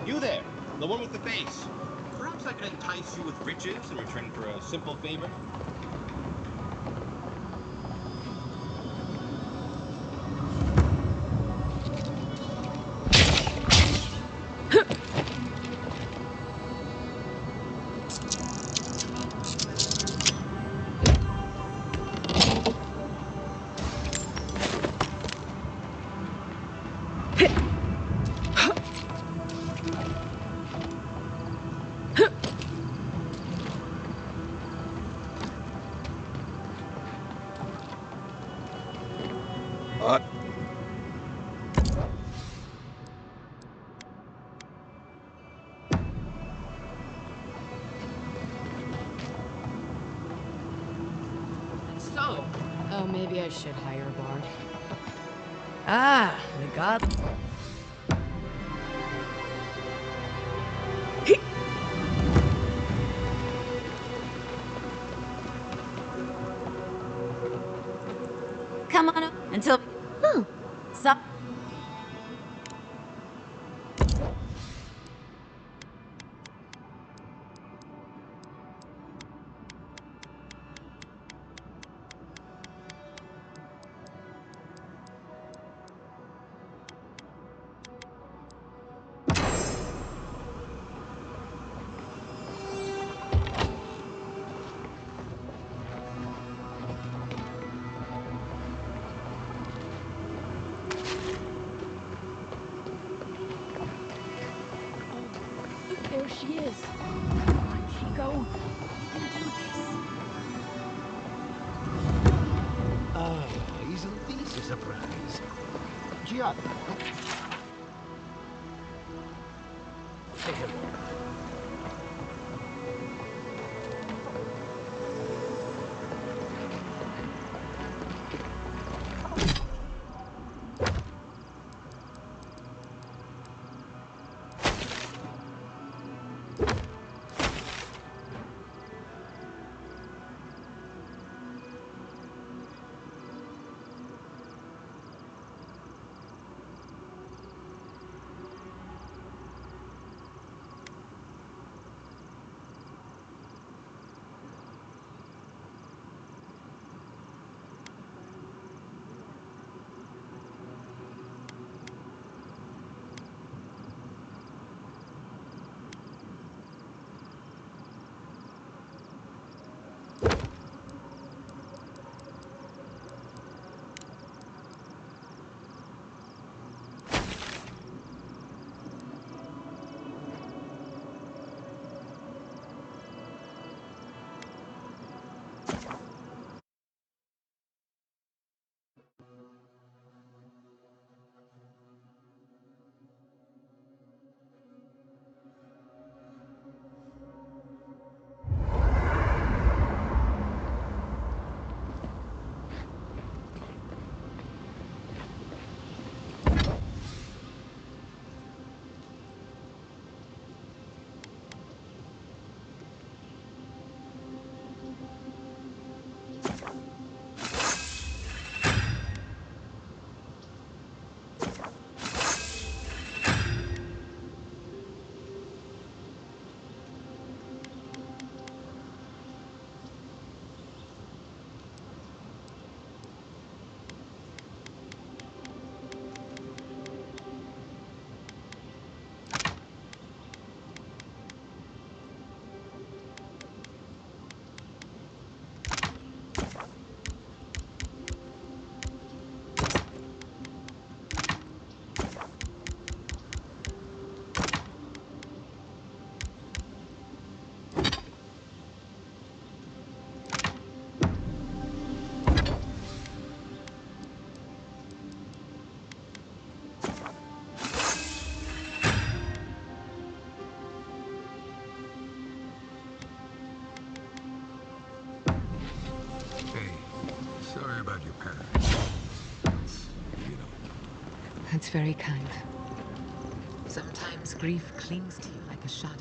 You there, the one with the face. Perhaps I can entice you with riches in return for a simple favor? What? So, oh, maybe I should hire a bard. Ah, the god. Come on up until. Oh, so. There she is. Come on, Chico. You can do this. Isn't this a surprise? Giada. Say hello. Sorry about your parents. That's very kind. Sometimes grief clings to you like a shadow.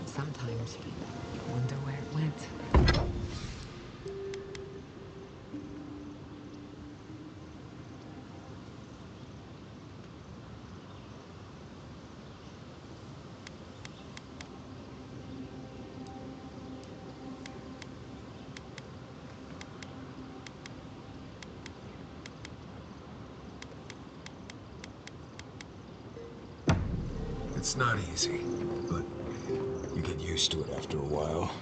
Sometimes you wonder where it went. It's not easy, but you get used to it after a while.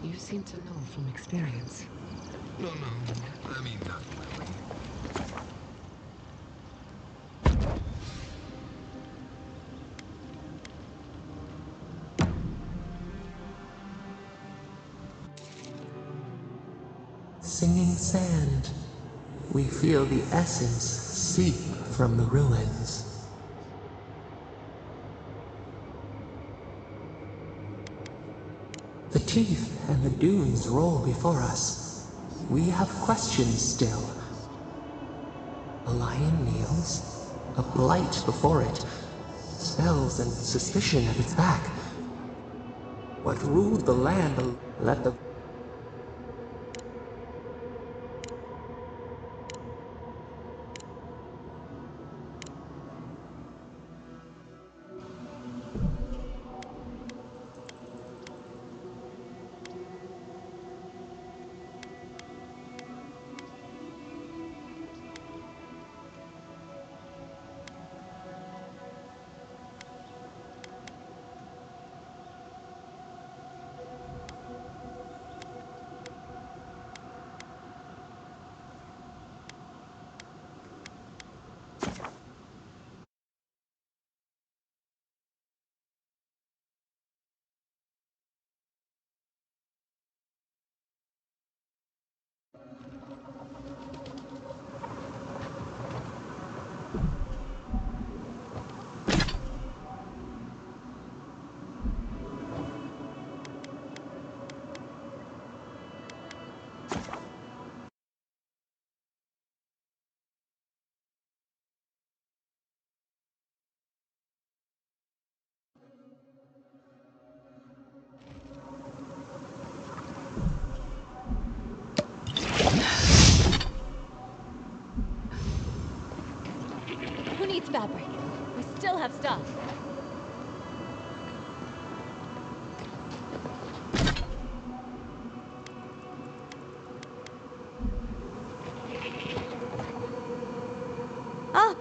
You seem to know from experience. No, I mean, not really. Singing sand, we feel the essence seep from the ruins. The teeth and the dunes roll before us. We have questions still. A lion kneels, a blight before it, spells and suspicion at its back. What ruled the land, let the... Who needs fabric? We still have stuff. Ah!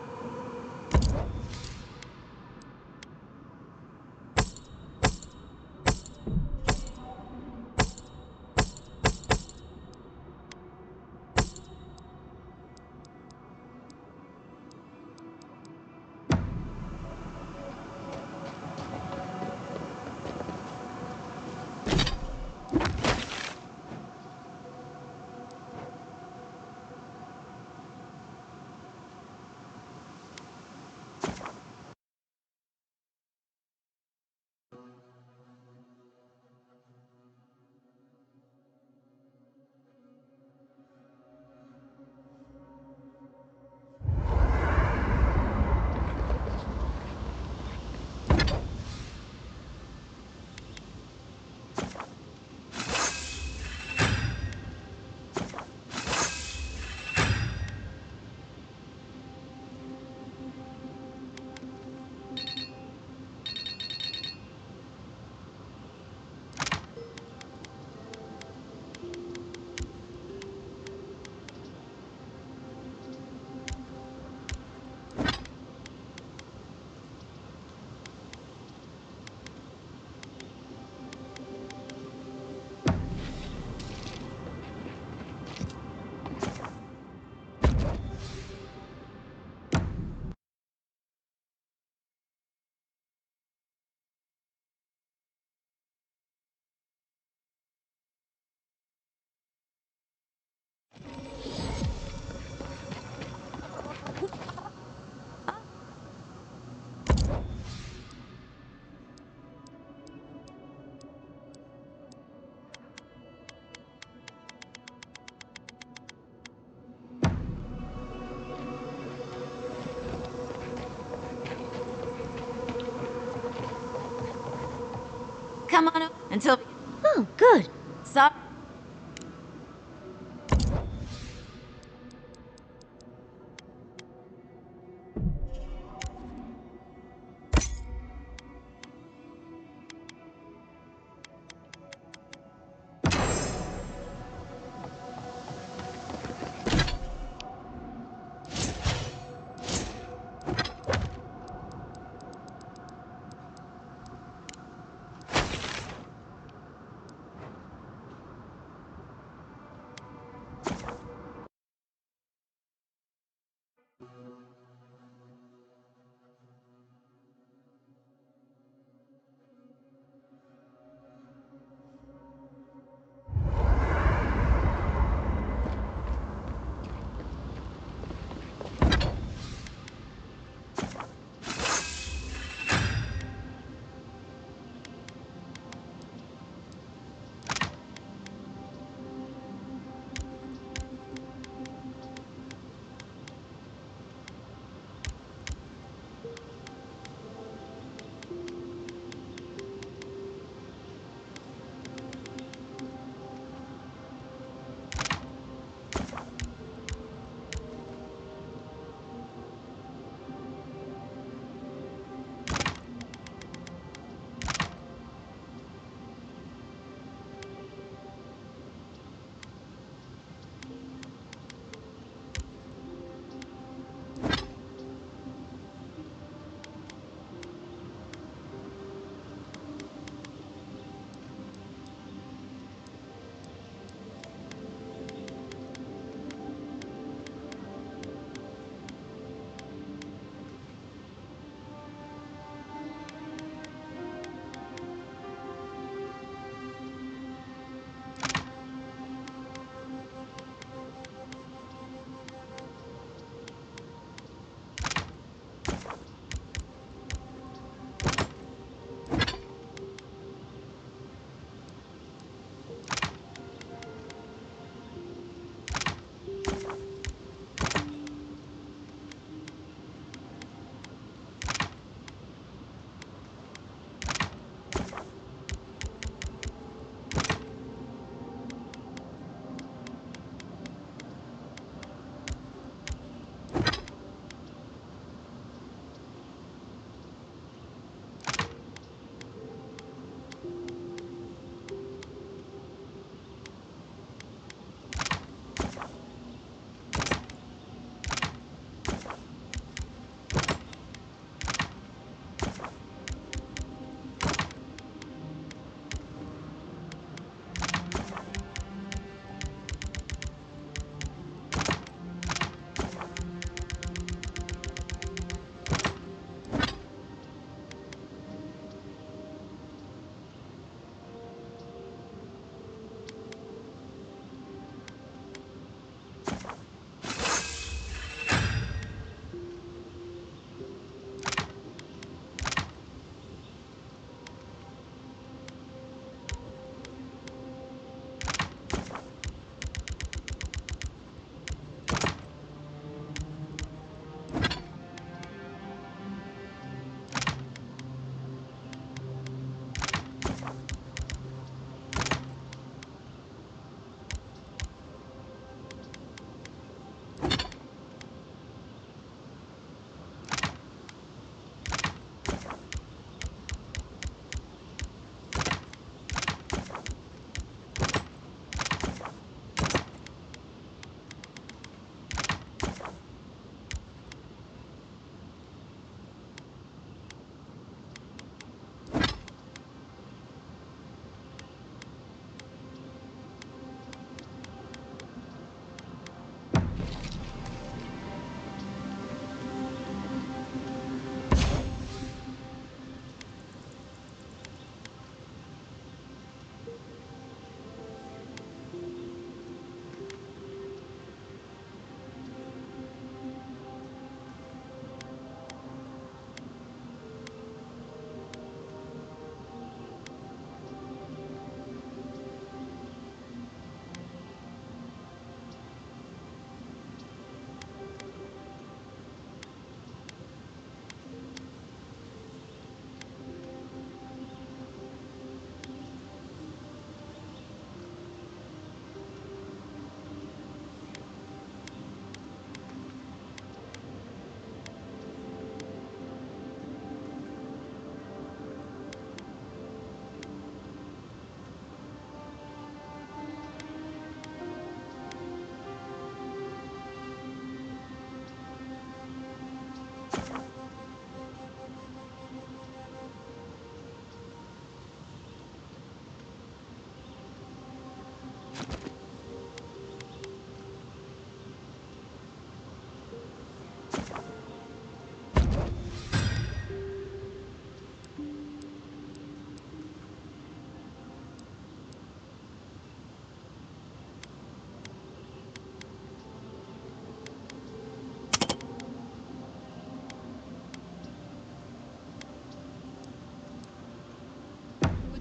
Come on up until... Oh, good. Sorry.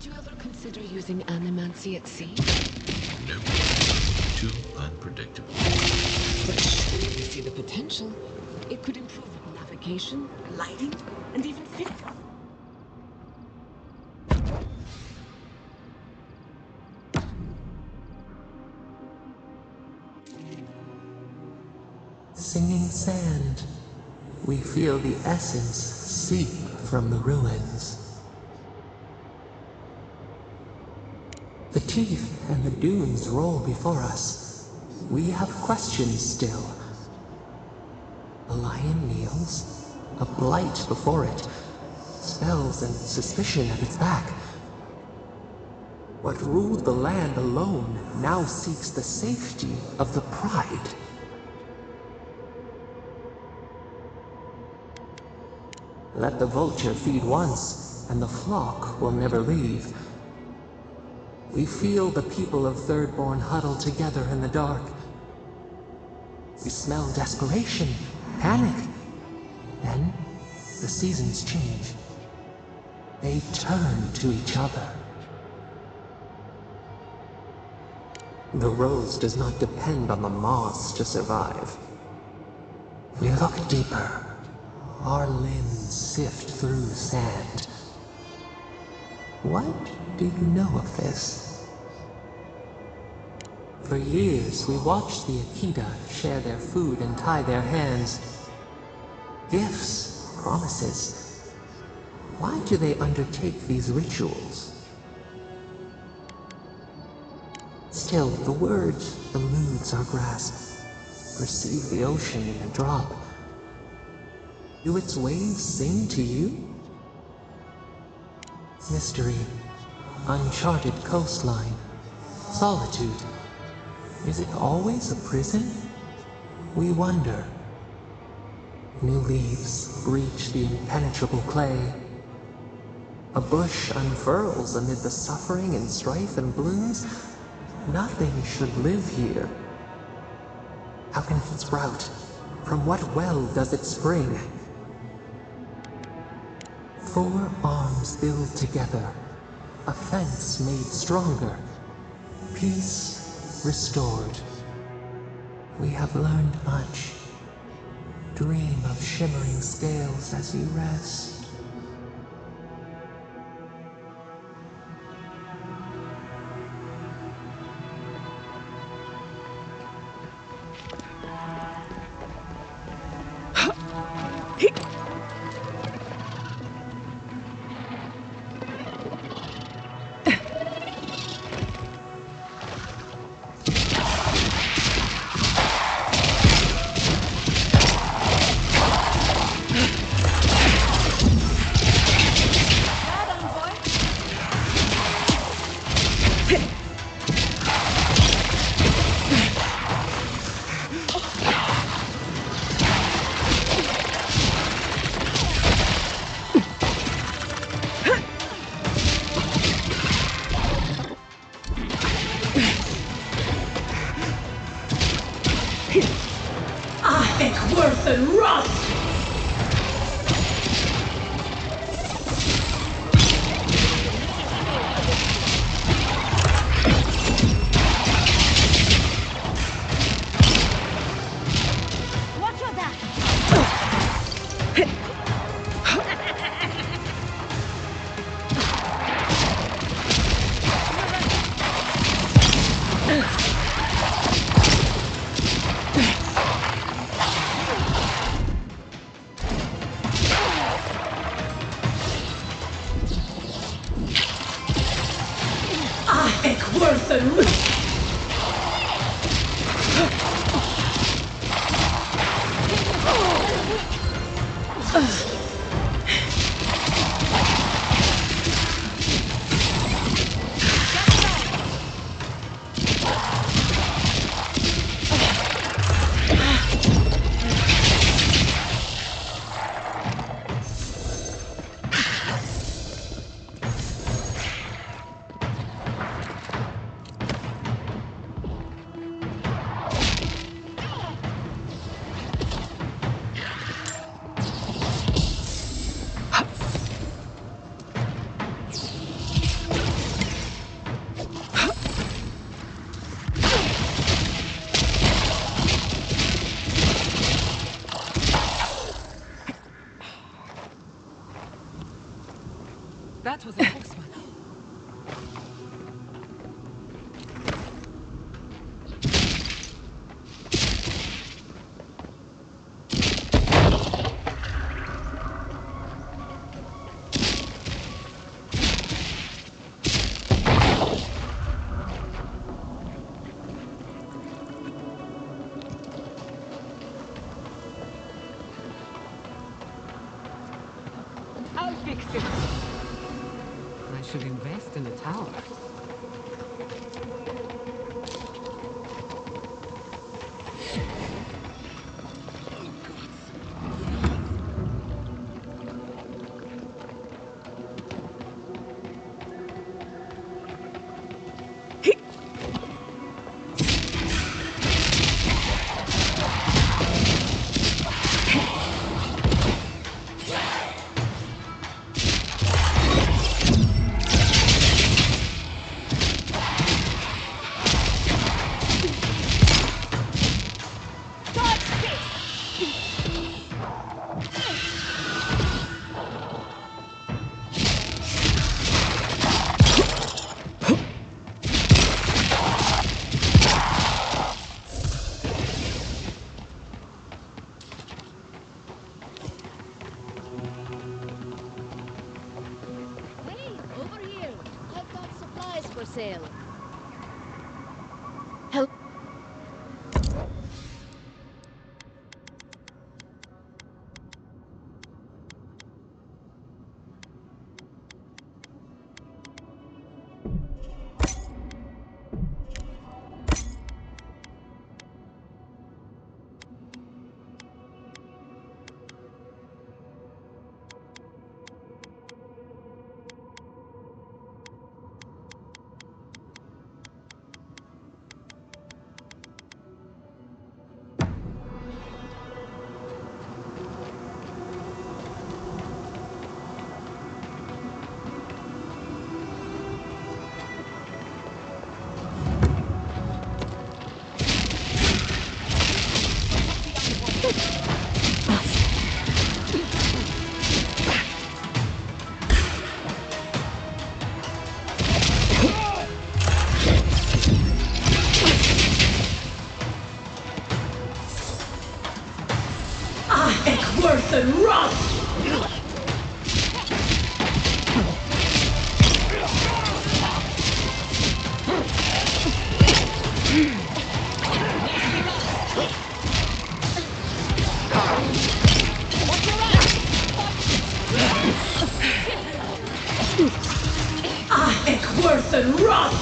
Did you ever consider using animancy at sea? No. Too unpredictable. But surely you see the potential. It could improve navigation, lighting, and even fit. Singing sand, we feel the essence seep from the ruins. The teeth and the dunes roll before us. We have questions still. A lion kneels, a blight before it, spells and suspicion at its back. What ruled the land alone now seeks the safety of the pride. Let the vulture feed once, and the flock will never leave. We feel the people of Thirdborn huddle together in the dark. We smell desperation, panic. Then, the seasons change. They turn to each other. The rose does not depend on the moss to survive. We look deeper. Our limbs sift through sand. What do you know of this? For years, we watched the Aedyr share their food and tie their hands. Gifts, promises. Why do they undertake these rituals? Still, the word eludes our grasp. Perceive the ocean in a drop. Do its waves sing to you? Mystery, uncharted coastline, solitude. Is it always a prison? We wonder. New leaves breach the impenetrable clay. A bush unfurls amid the suffering and strife and blooms. Nothing should live here. How can it sprout? From what well does it spring? 4 arms build together, a fence made stronger, peace restored. We have learned much. Dream of shimmering scales as you rest. That was a horseman. I'll fix it. I should invest in a tower. Sale. Help. Worse than rust! It's worse than rust!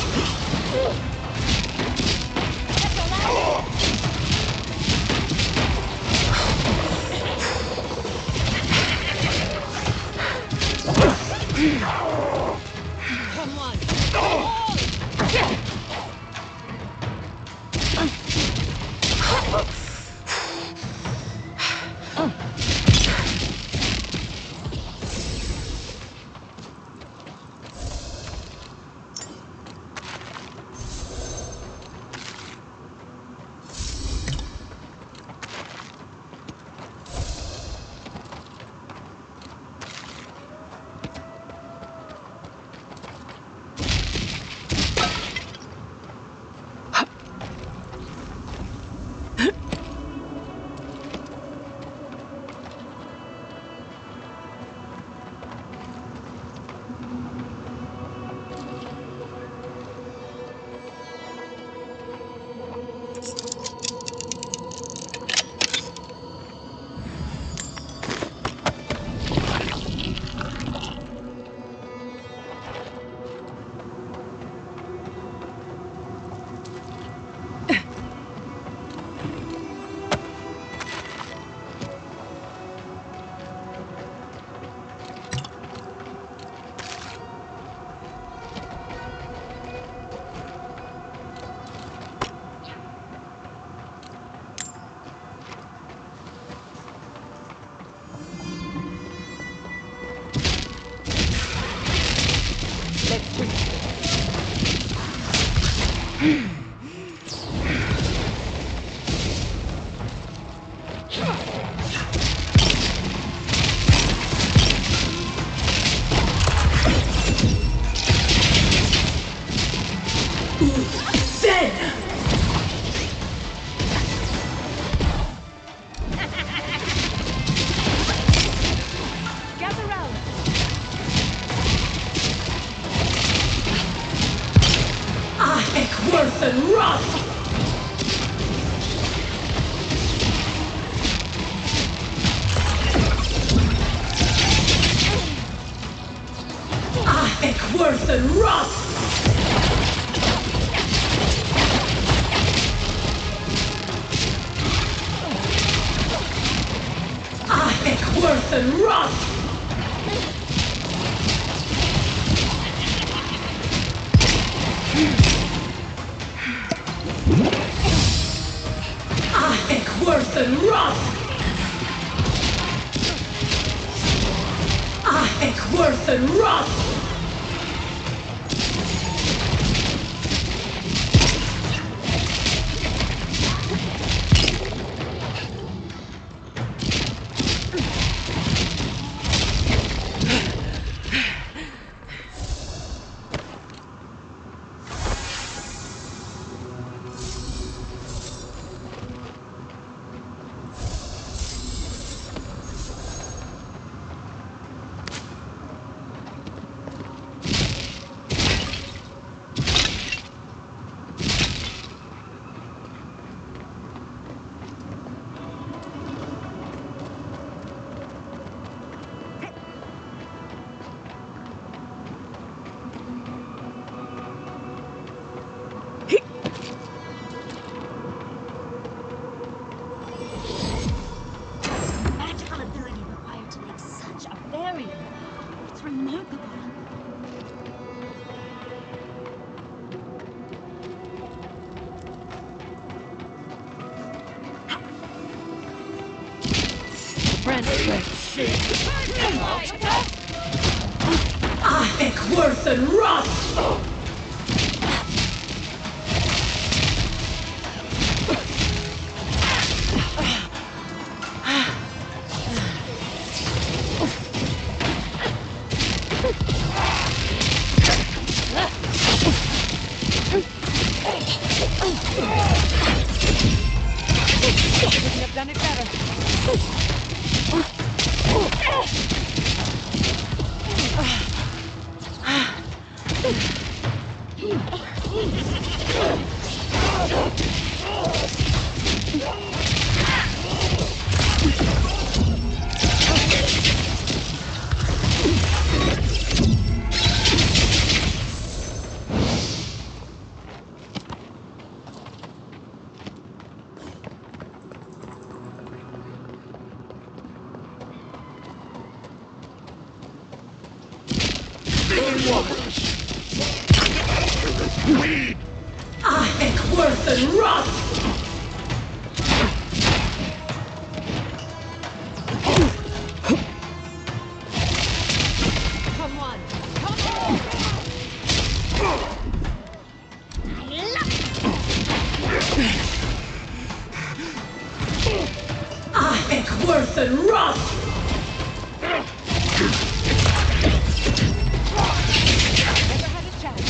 Come on! worth and rot! Ek worth and rot! Ek worth and rot! Ek worth and rot! Ek worth and rot! Magical ability required to make such a barrier. It's remarkable. Ek worth and rot! Couldn't have done it better. Ek worth and rot! Come on. Ek worth and rot! Never had a chance.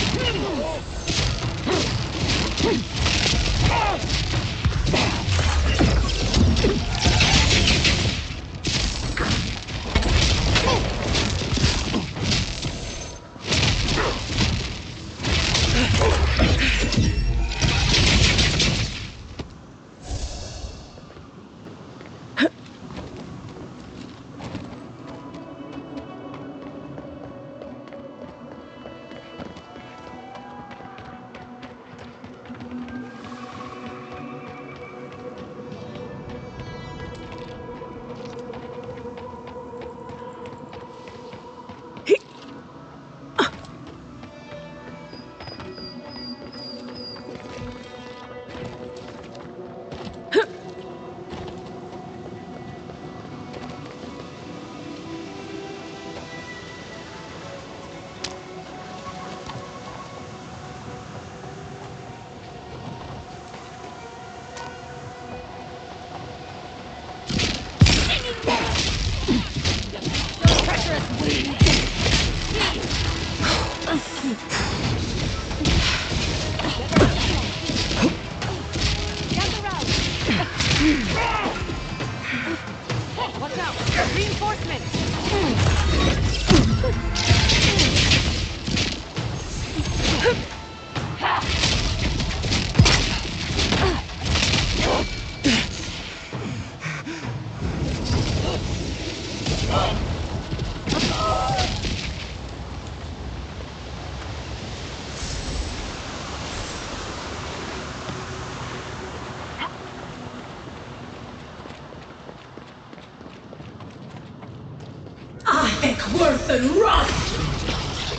worse than rust!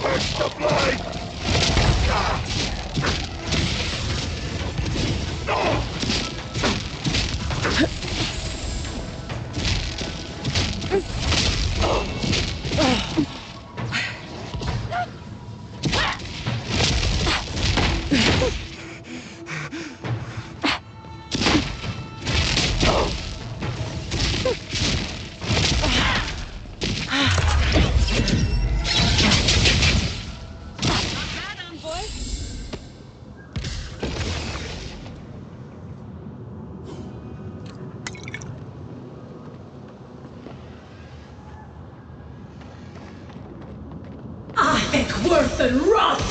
Where's the blade? Worse than rust!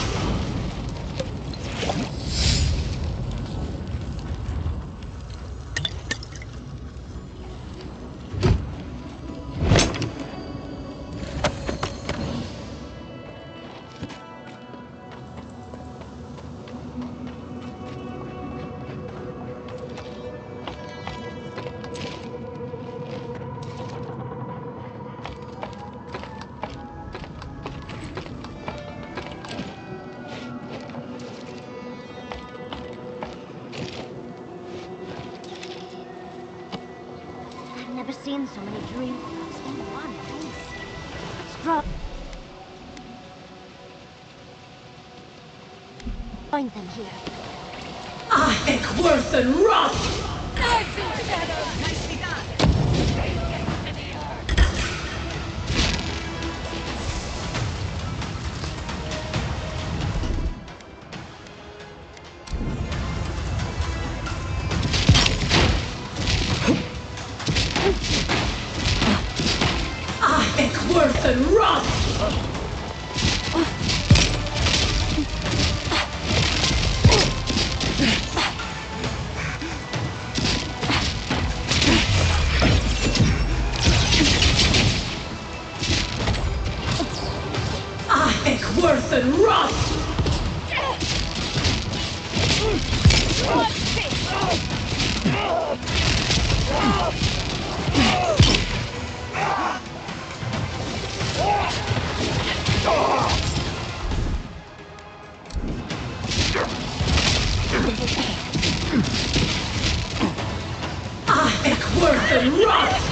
I've never seen so many dream throws in one place. Strong. Find them here. I think worse than rust! Nicely done. Worse than rust! I think worse than rust! I think worse than rust!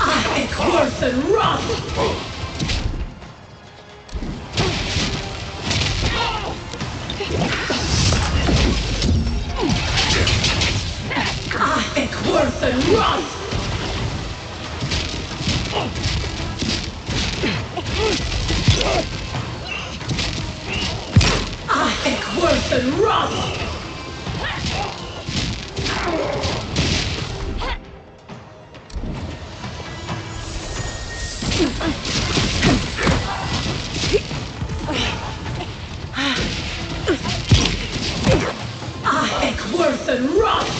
I think worse than rust! I think worse than rust! I think worse than rust! I think worse than rust!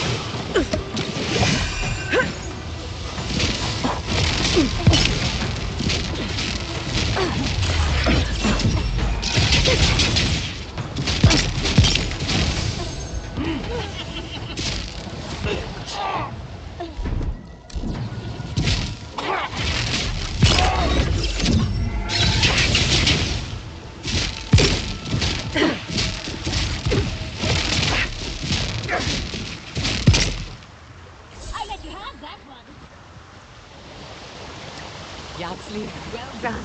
Yaxley, well done.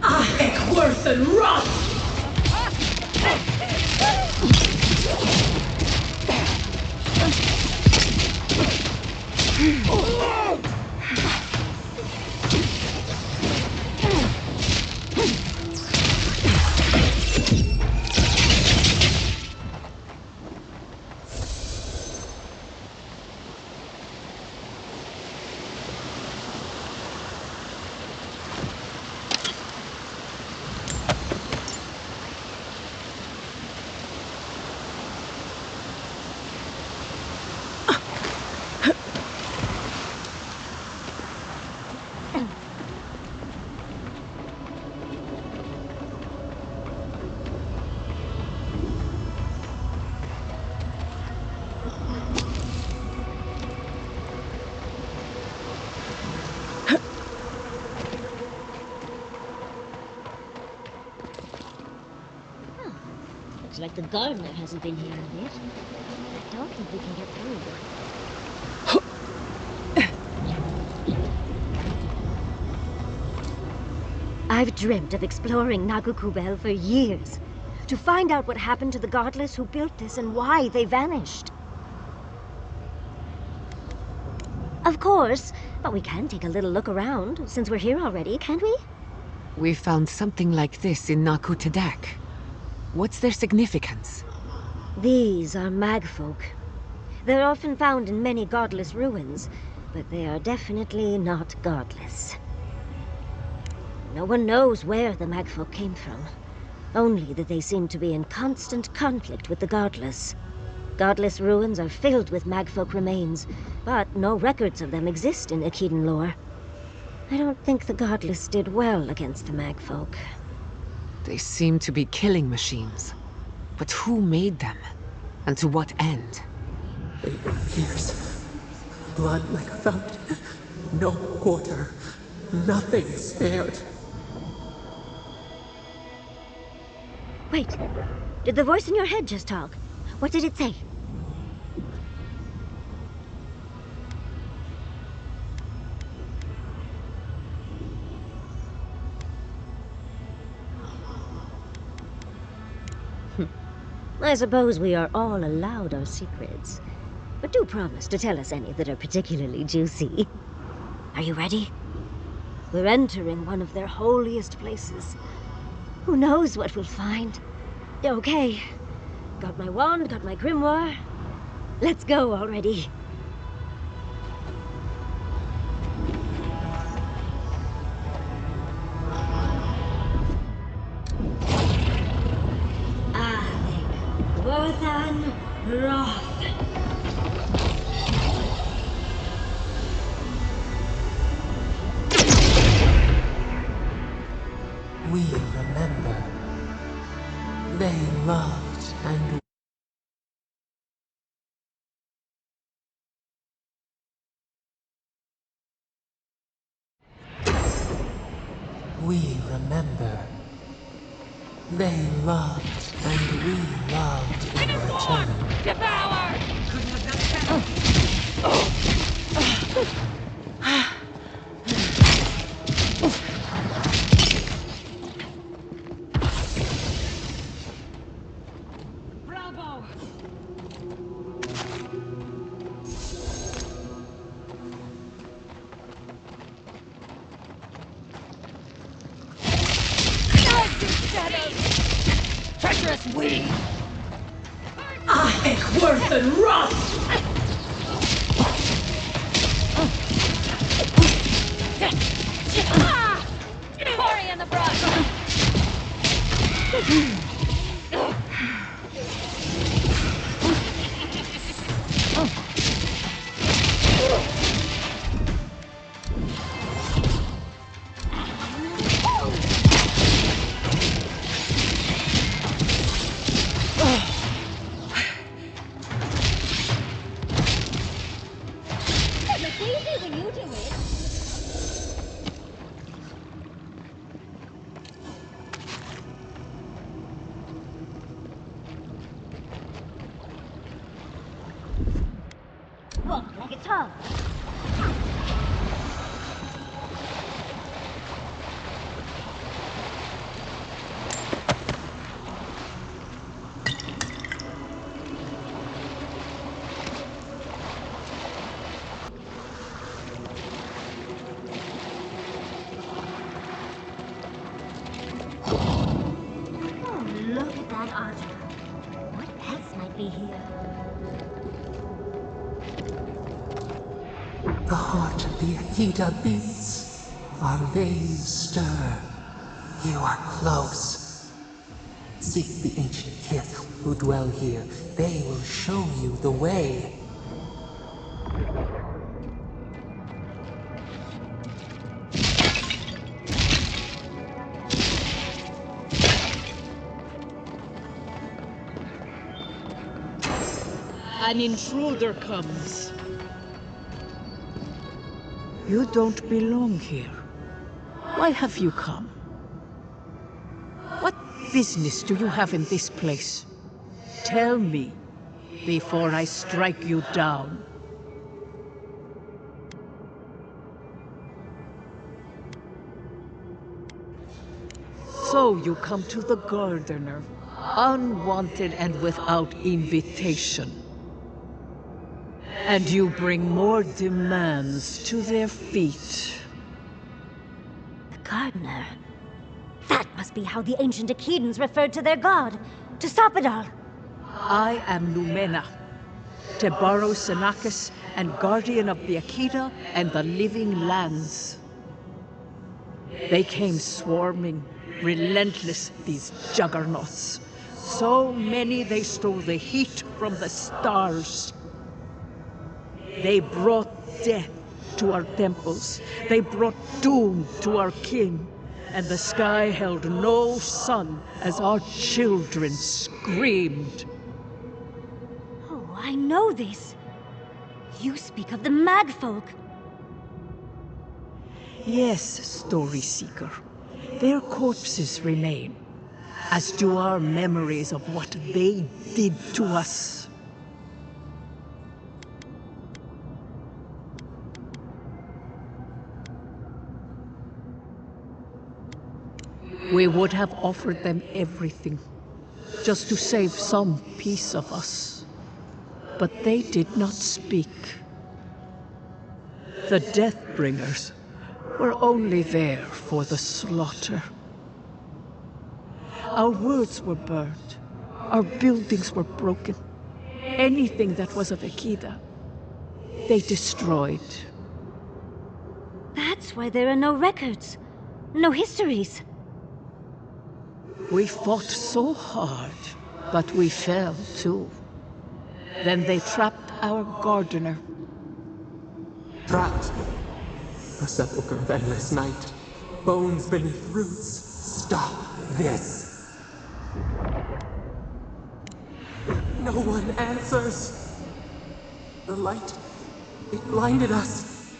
I think worse than rust! Looks like the gardener hasn't been here a bit. I don't think we can get through. I've dreamt of exploring Nagukubel for years, to find out what happened to the godless who built this and why they vanished. Of course, but we can take a little look around, since we're here already, can't we? We found something like this in Nakutedak. What's their significance? These are magfolk. They're often found in many godless ruins, but they are definitely not godless. No one knows where the magfolk came from, only that they seem to be in constant conflict with the godless. Godless ruins are filled with magfolk remains, but no records of them exist in Aedyr lore. I don't think the godless did well against the magfolk. They seem to be killing machines. But who made them? And to what end? They were fierce. Blood like a fountain. No quarter. Nothing spared. Wait, did the voice in your head just talk? What did it say? I suppose we are all allowed our secrets. But do promise to tell us any that are particularly juicy. Are you ready? We're entering one of their holiest places. Who knows what we'll find? Okay. Got my wand, got my grimoire. Let's go already. Worthan Roth. We remember. They loved and we remember. They loved and we loved in return. Devour! Couldn't have done it Bravo! Treacherous weed! Ahek worth and rust! Hurry in the brush! It's easy when you do it. Walk like a top. Oh, look at that otter. What else might be here? the heart of the Aedyr beats. Our veins stir. You are close. Seek the ancient kith who dwell here. They will show you the way. An intruder comes. You don't belong here. Why have you come? What business do you have in this place? Tell me, before I strike you down. So you come to the Gardener, unwanted and without invitation. And you bring more demands to their feet. The Gardener? That must be how the ancient Aedyans referred to their god, to stop it all. I am Lumena, Tebaro Senakis, and guardian of the Aedyr and the living lands. They came swarming, relentless, these juggernauts. So many they stole the heat from the stars. They brought death to our temples. They brought doom to our kin. And the sky held no sun as our children screamed. Oh, I know this. You speak of the Magfolk. Yes, Story Seeker. Their corpses remain, as do our memories of what they did to us. We would have offered them everything, just to save some piece of us. But they did not speak. The Deathbringers were only there for the slaughter. Our words were burned. Our buildings were broken. Anything that was of Aedyr, they destroyed. That's why there are no records, no histories. We fought so hard, but we fell too. Then they trapped our Gardener. Trapped. A sepulchre of endless night. Bones beneath roots. Stop this. No one answers. The light, it blinded us.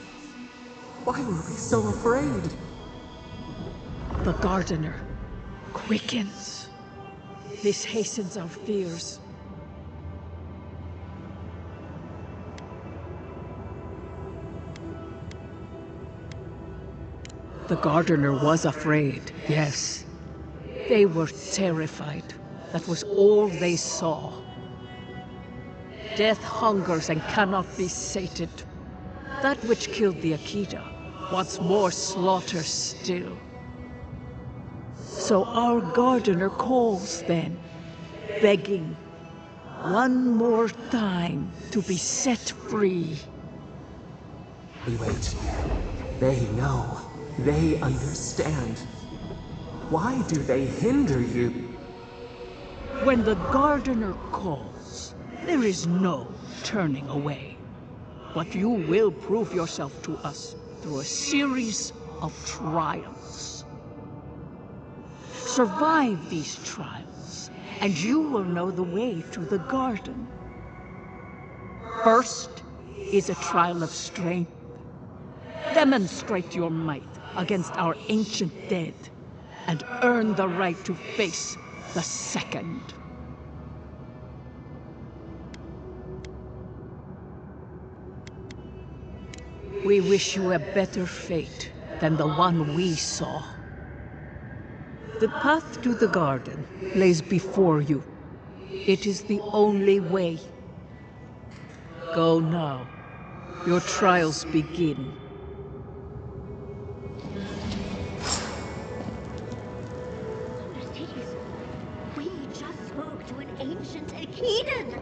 Why were we so afraid? The Gardener quickens. This hastens our fears. The Gardener was afraid, yes. They were terrified. That was all they saw. Death hungers and cannot be sated. That which killed the Aedyr wants more slaughter still. So our Gardener calls then, begging one more time to be set free. We wait. They know. They understand. Why do they hinder you? When the Gardener calls, there is no turning away. But you will prove yourself to us through a series of trials. Survive these trials, and you will know the way to the garden. First is a trial of strength. Demonstrate your might against our ancient dead, and earn the right to face the second. We wish you a better fate than the one we saw. The path to the garden lays before you. It is the only way. Go now. Your trials begin. Mercedes, we just spoke to an ancient Aedyr.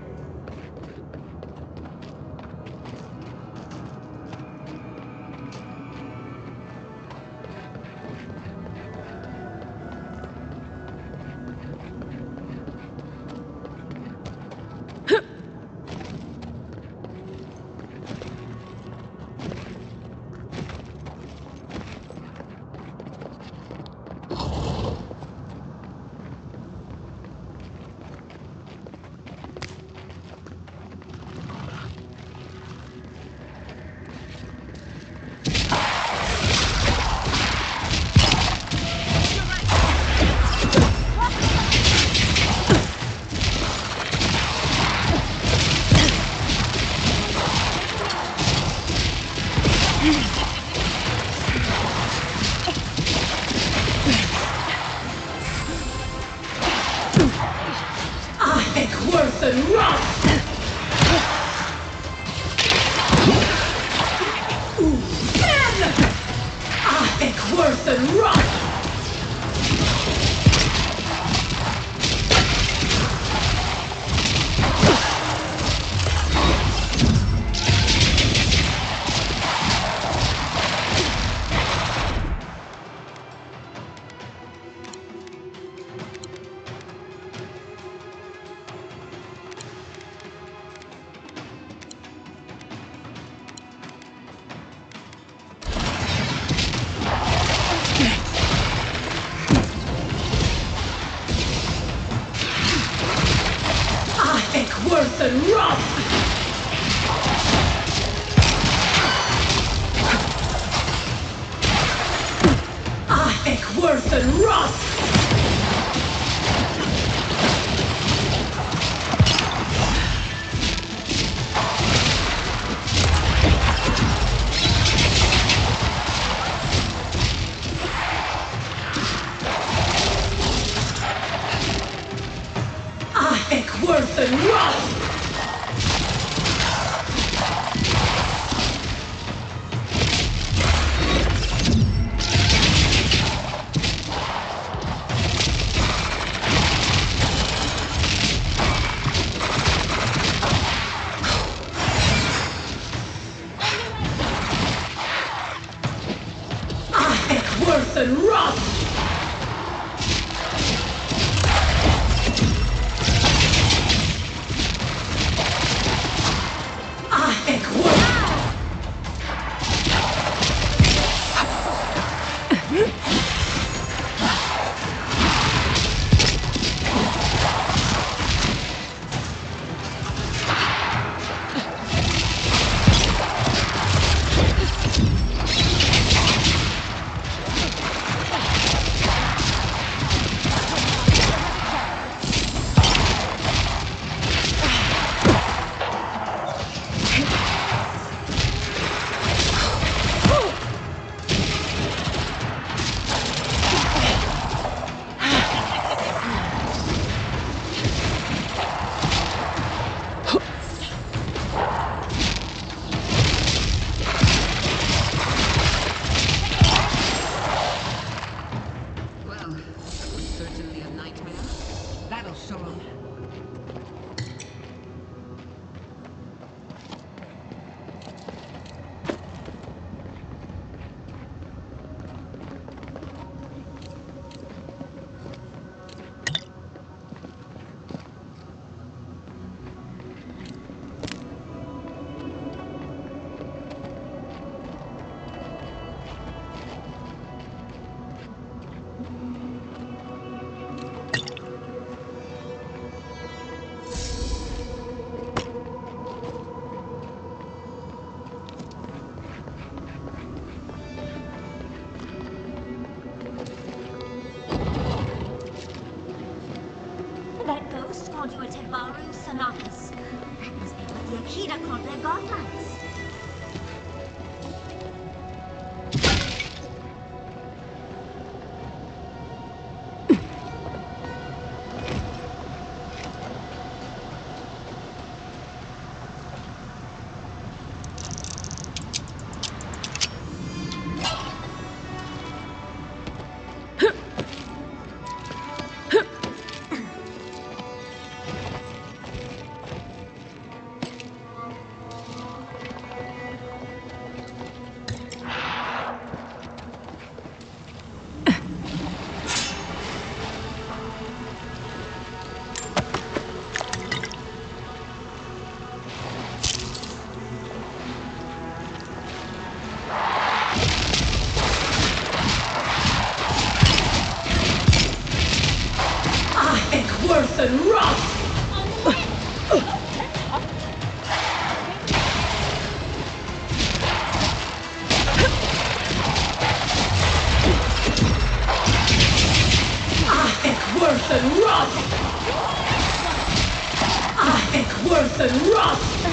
and rust! Ben! Ahek worth and rust! Worth and rust! Ahek worth and rust! Ahek worth and rust! Worth and rust! Ahek worth! That ghost called you a Tebaru Sonatus. That must be what the Aedyr called their godlights. Worth and rust! Ahek worth and rust! Ahek worth and rust!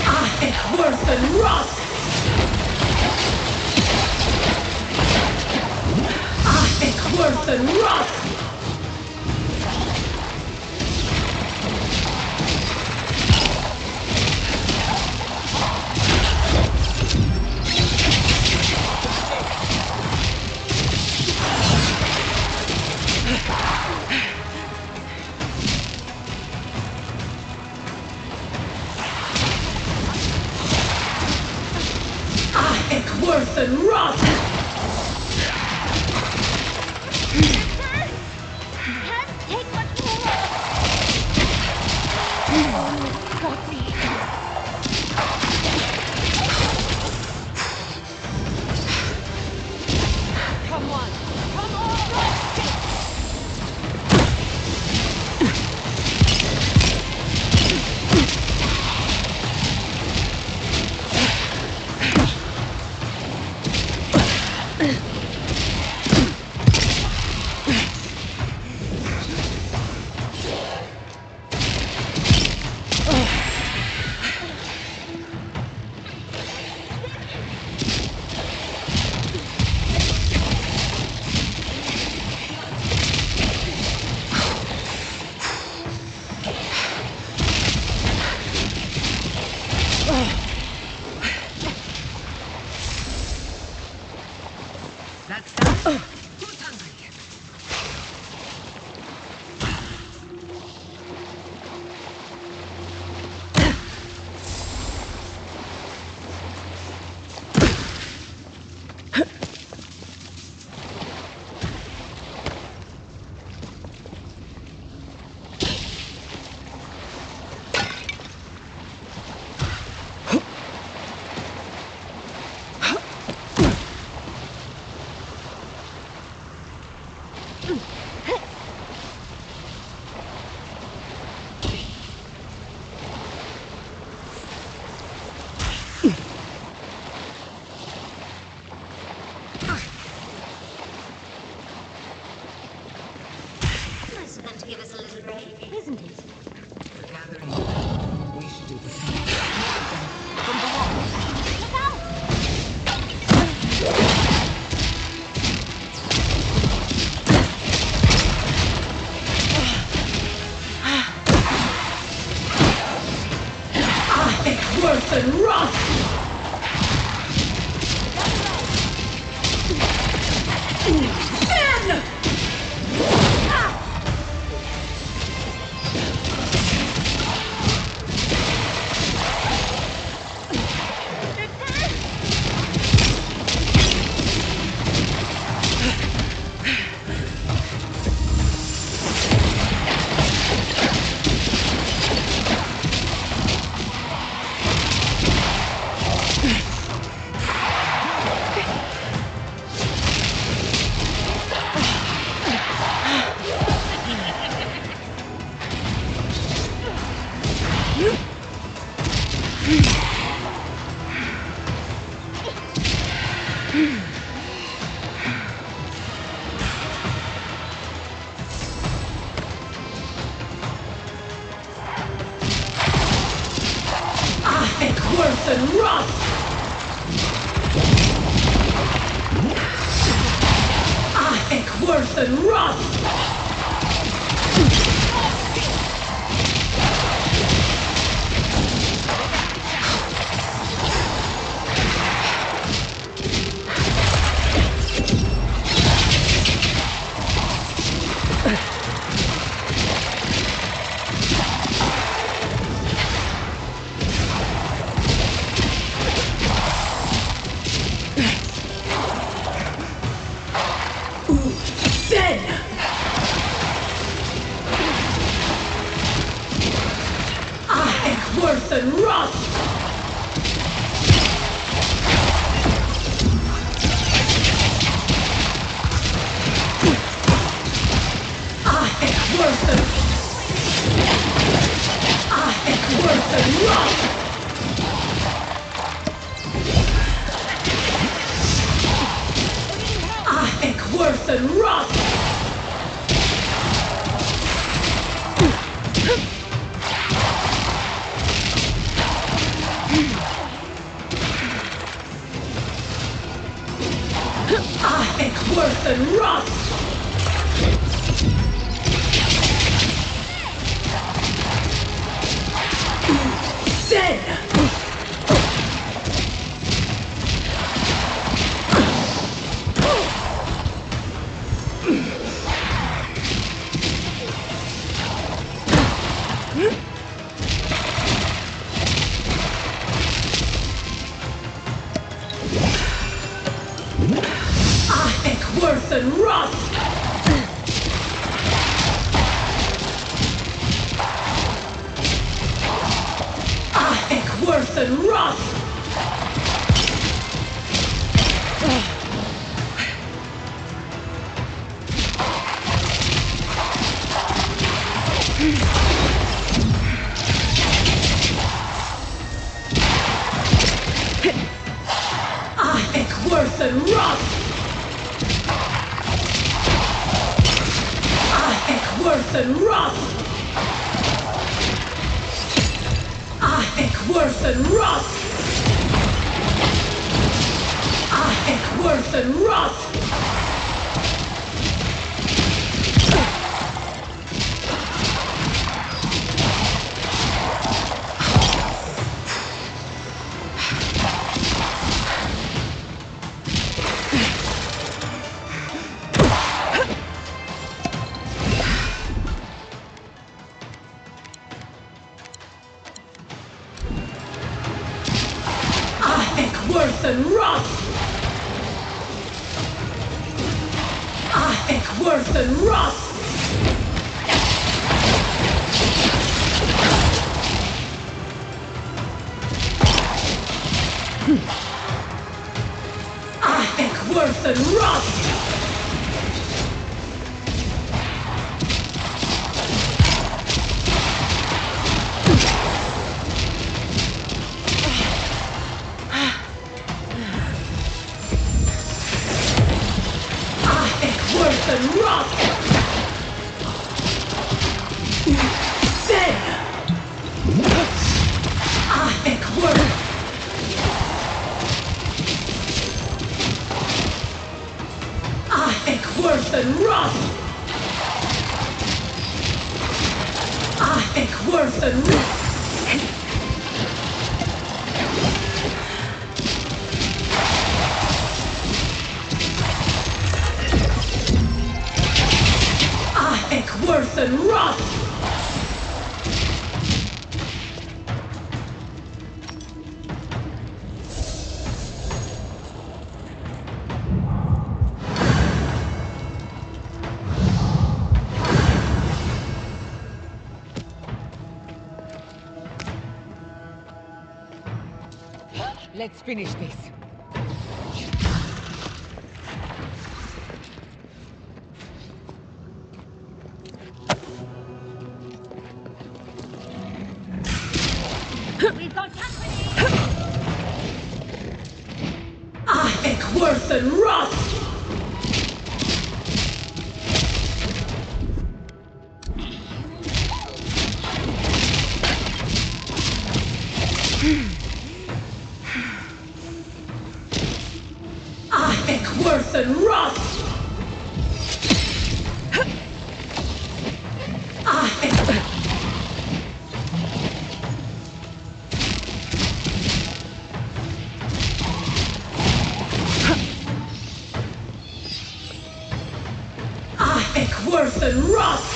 Ahek worth and rust! Ahek worth and rust! think worse than rot! Can't take much more! Got me. Come on! Come on! It's meant to give us a little break, isn't it? We should do the same. From below. Look out! I think worse than rot! Men! Worse than rot! I think worse than rot! Worse than rot! I think worse than rot! I think worse than rot! I think worse than rot! Dead! worse than rust! Heck, worse than rust! Heck, worse than rust! Heck, worse than rust! Heck, worse than rust! Heck, worse than rust! Worse than rust! Heck, worse than rust! Heck, worse than rust! Worse than rust! There! Heck, worse! Heck, worse than rust! Heck, worse than rust! Heck, worse than rust! Let's finish this. We've got company! Heck, worse than rust! Heck, worse than rust! Heck, worse than rust!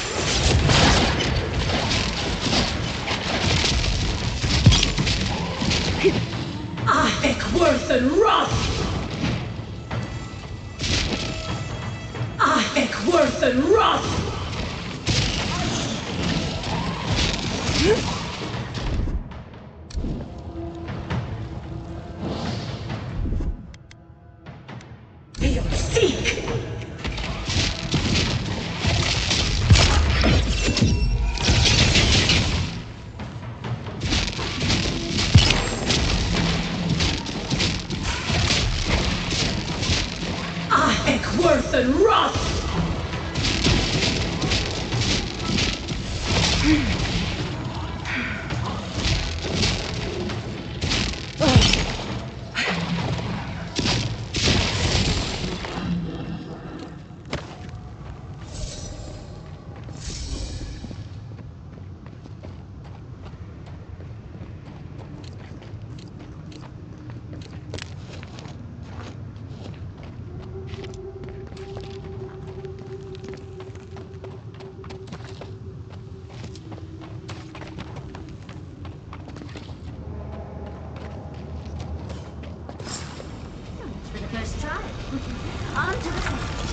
Heck, worse than rust! Heck, worse than rust! Seek! Heck, worse than rust! First try. On to the next.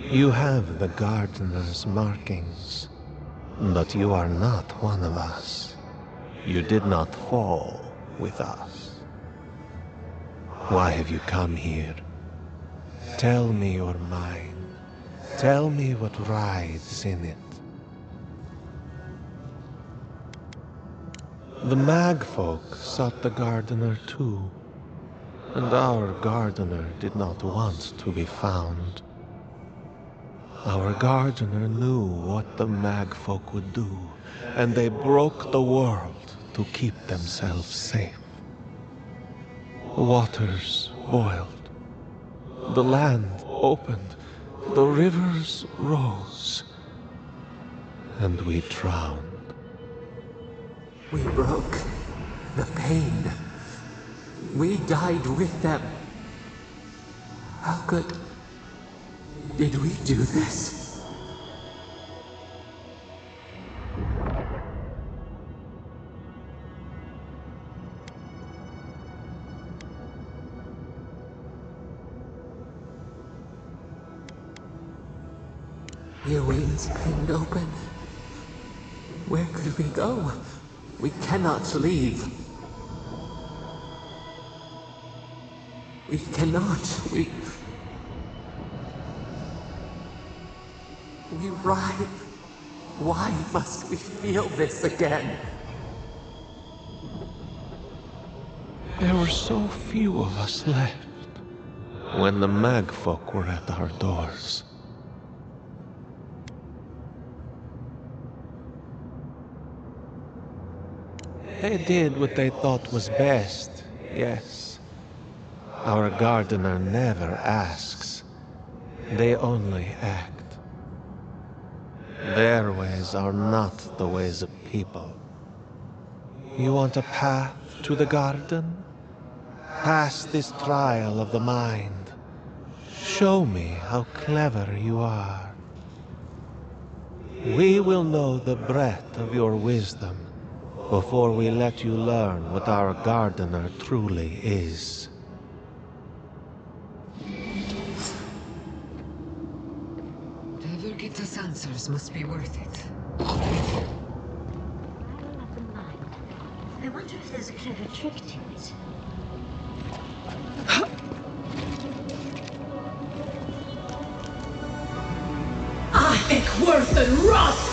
You have the gardener's markings, but you are not one of us. You did not fall with us. Why have you come here? Tell me your mind. Tell me what rides in it. The magfolk sought the gardener too, and our gardener did not want to be found. Our gardener knew what the magfolk would do, and they broke the world to keep themselves safe. The waters boiled, the land opened, the rivers rose, and we drowned. We broke the pain. We died with them. How did we do this? Your wings pinned open. Where could we go? We cannot leave. We cannot. We ride. Why must we feel this again? There were so few of us left when the magfolk were at our doors. They did what they thought was best, yes. Our gardener never asks. They only act. Their ways are not the ways of people. You want a path to the garden? Pass this trial of the mind. Show me how clever you are. We will know the breadth of your wisdom before we let you learn what our gardener truly is. To ever get us answers must be worth it. I wonder if there's a clever trick to it. Worth and rust!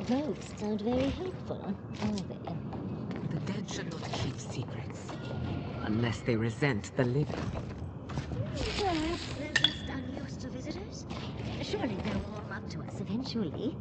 Ghosts aren't very helpful, are they? The dead should not keep secrets. Unless they resent the living. Perhaps they're just unused to visitors? Surely they'll warm up to us eventually.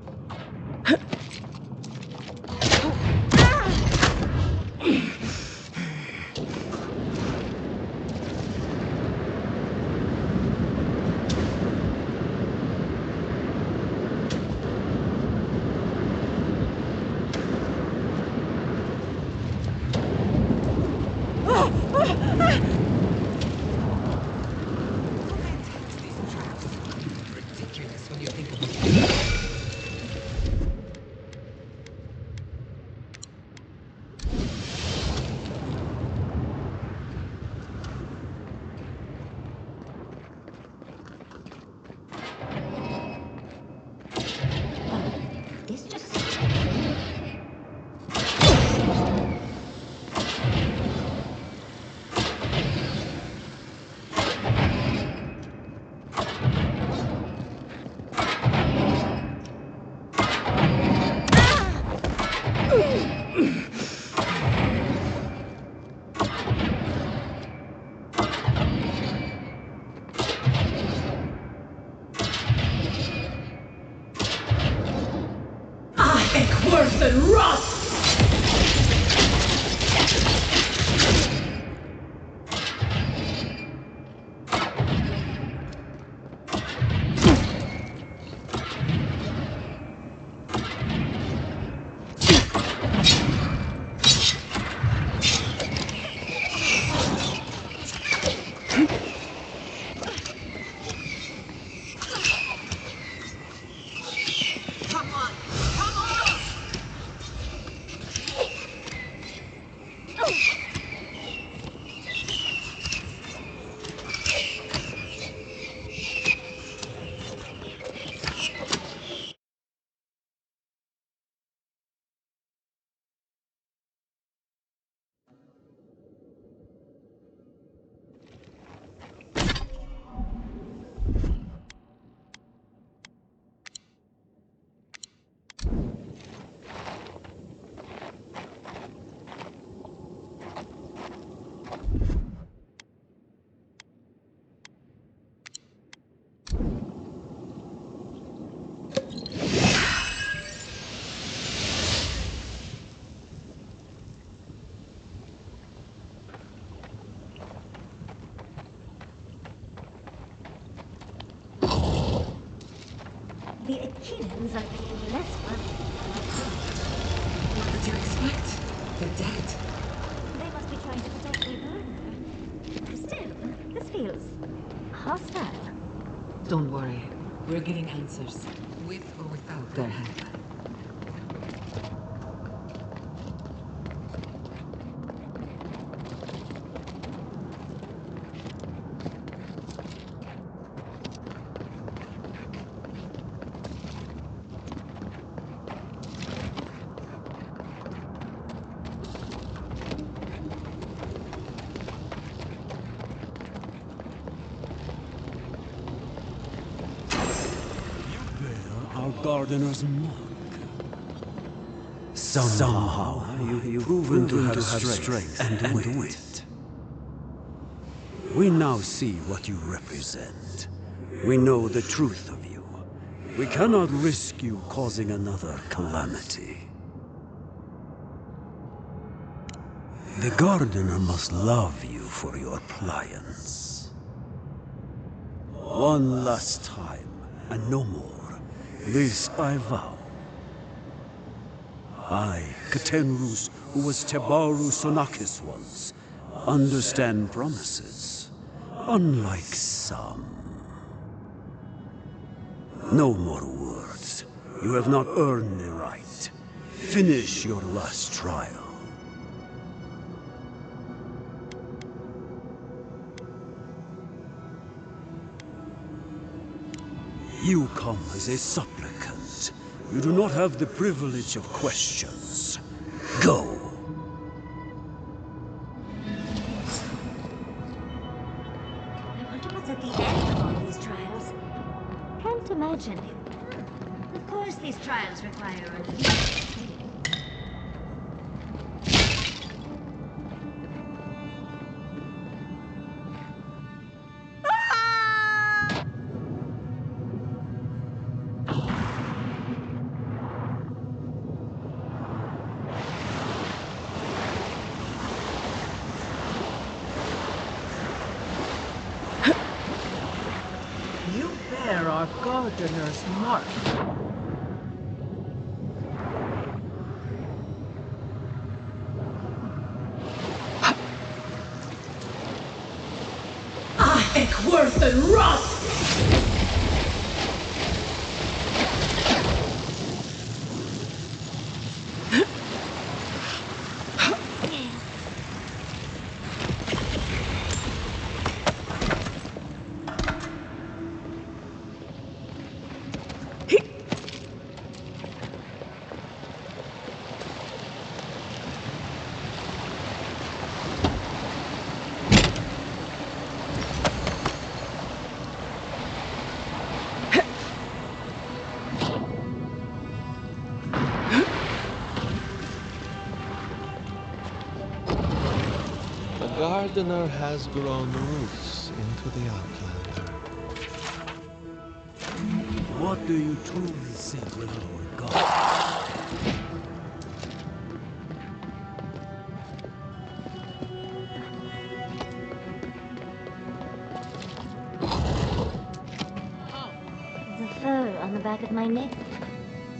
Worse than rust! The Aedyrs are being less funny. What did you expect? They're dead. They must be trying to protect their gardener. Still, this feels hostile. Don't worry. We're getting answers. With or without their help. Our gardener's mark. Somehow you've proven to have strength and wit. We now see what you represent. We know the truth of you. We cannot risk you causing another calamity. The gardener must love you for your pliance. One last time, and no more. This I vow. I, Katenrus, who was Tebaru Sonakis once, understand promises, unlike some. No more words. You have not earned the right. Finish your last trial. You come as a supplicant. You do not have the privilege of questions. Go. I wonder what's at the end of all these trials. Can't imagine. Of course, course these trials require a You bear our gardener's mark. Worth and rust! The gardener has grown roots into the Outlander. What do you truly think with our God? The fur on the back of my neck.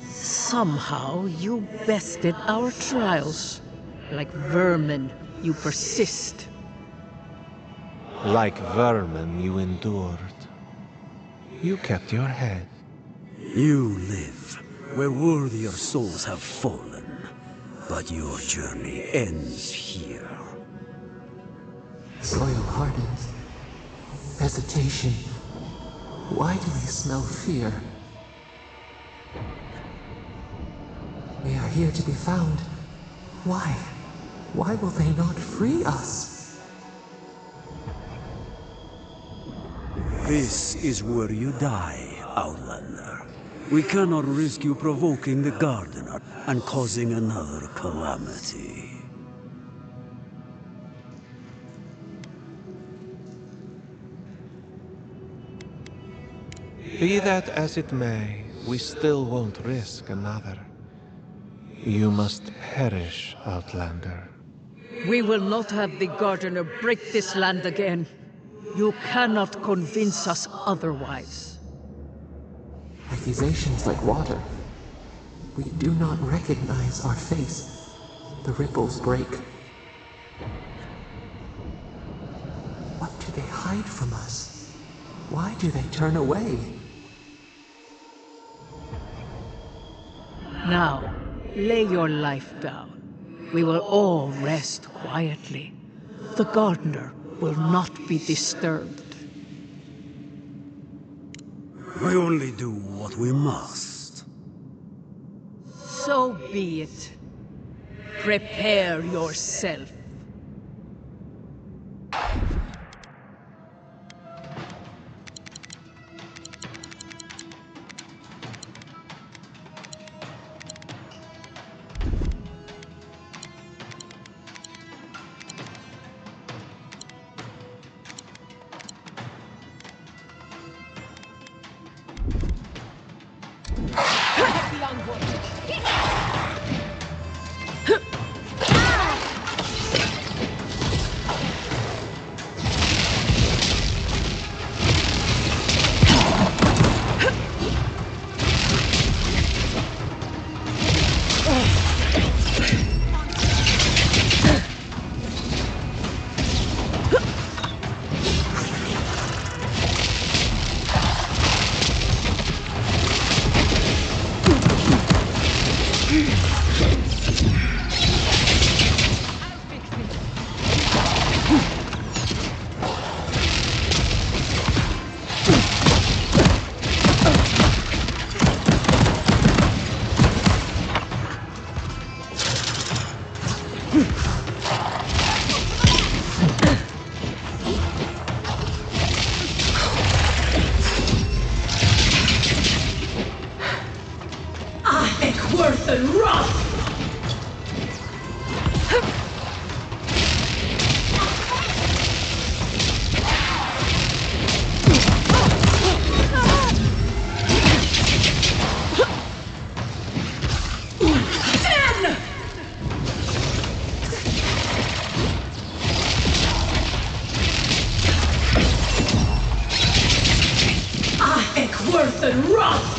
Somehow you bested our trials. Like vermin, you persist. Like vermin, you endured. You kept your head. You live where worthier souls have fallen, but your journey ends here. Soil hardens. Hesitation. Why do we smell fear? We are here to be found. Why? Why will they not free us? This is where you die, Outlander. We cannot risk you provoking the Gardener and causing another calamity. Be that as it may, we still won't risk another. You must perish, Outlander. We will not have the Gardener break this land again. You cannot convince us otherwise. Accusations like water. We do not recognize our face. The ripples break. What do they hide from us? Why do they turn away? Now, lay your life down. We will all rest quietly. The Gardener will not be disturbed. We only do what we must. So be it. Prepare yourself. Aedyr and Roth! Aedyr and Roth!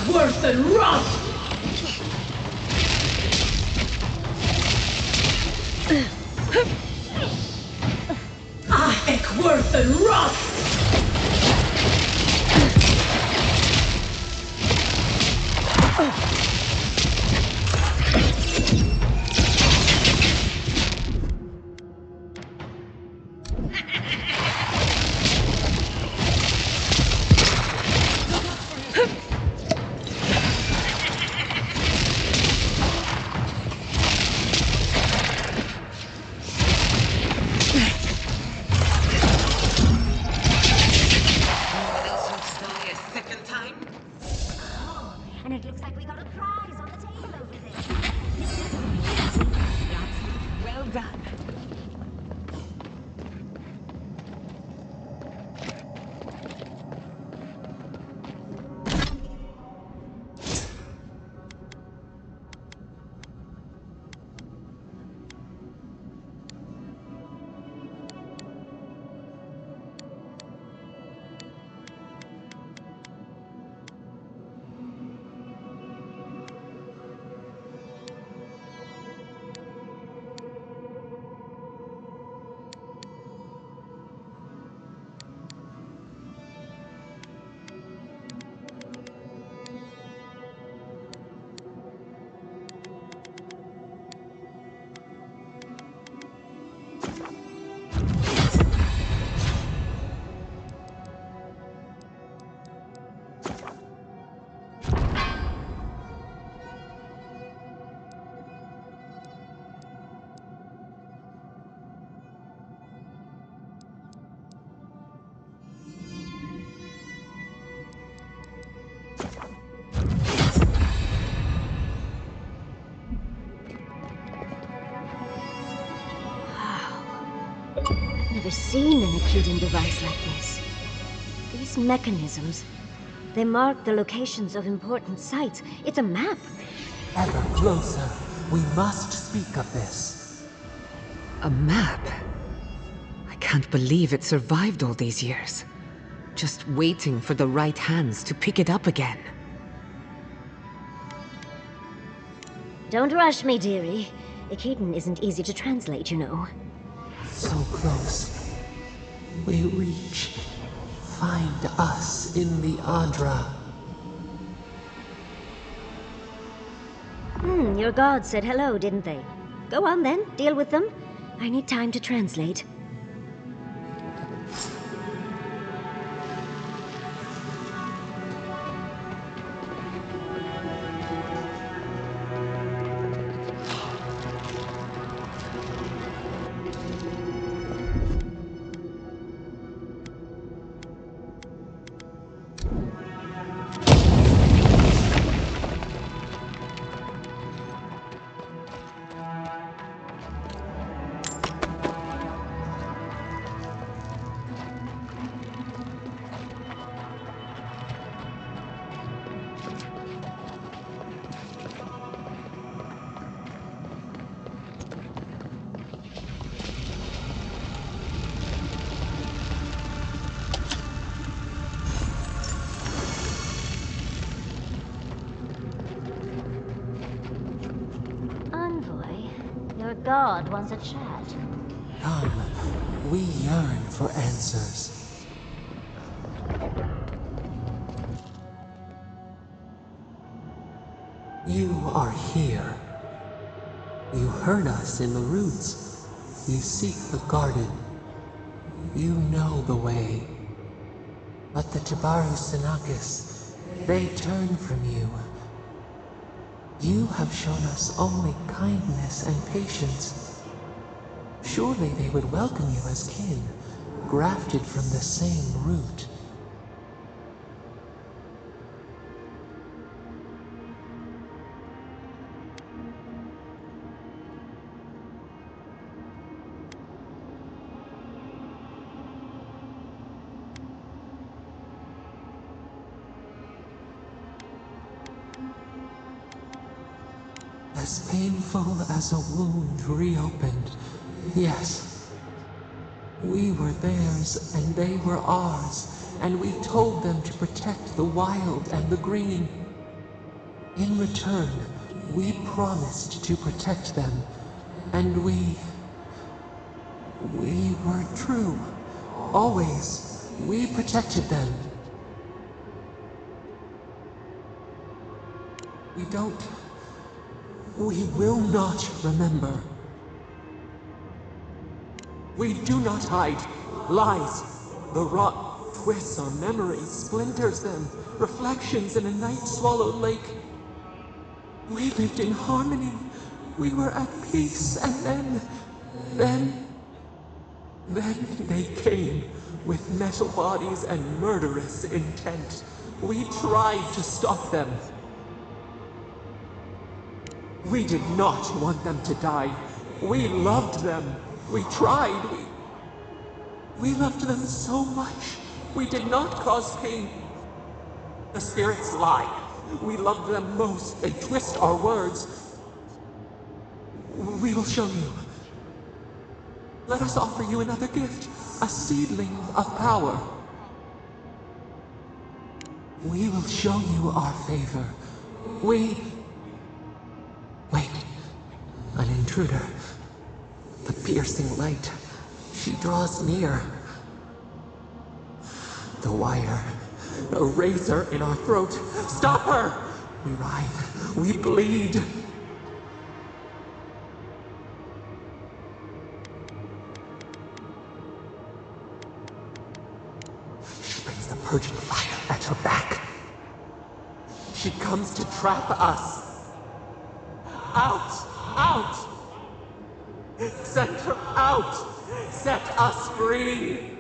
Aedyr and Roth! Aedyr and Roth! And it looks like we got a prize on the table over there. Well done. Never seen an Aedyr device like this. These mechanisms, they mark the locations of important sites. It's a map. Ever closer. We must speak of this. A map? I can't believe it survived all these years. Just waiting for the right hands to pick it up again. Don't rush me, dearie. Aedyr isn't easy to translate, you know. So close. We reach. Find us in the Aedyr. Your gods said hello, didn't they? Go on then, deal with them. I need time to translate. Your god wants a chat. Come, we yearn for answers. You are here. You heard us in the roots. You seek the garden. You know the way. But the Tabaru Sinakis, they turn from you. You have shown us only kindness and patience. Surely they would welcome you as kin, grafted from the same root. As painful as a wound reopened, yes. We were theirs and they were ours, and we told them to protect the wild and the green. In return, we promised to protect them, and we were true. Always, we protected them. We will not remember. We do not hide. Lies. The rot twists our memories, splinters them. Reflections in a night-swallowed lake. We lived in harmony. We were at peace, and then they came with metal bodies and murderous intent. We tried to stop them. We did not want them to die. We loved them. We tried. We loved them so much. We did not cause pain. The spirits lie. We love them most. They twist our words. We will show you. Let us offer you another gift. A seedling of power. We will show you our favor. Wait. An intruder. The piercing light. She draws near. The wire. A razor in our throat. Stop her! We writhe. We bleed. She brings the purging fire at her back. She comes to trap us. Out! Out! Send her out! Set us free!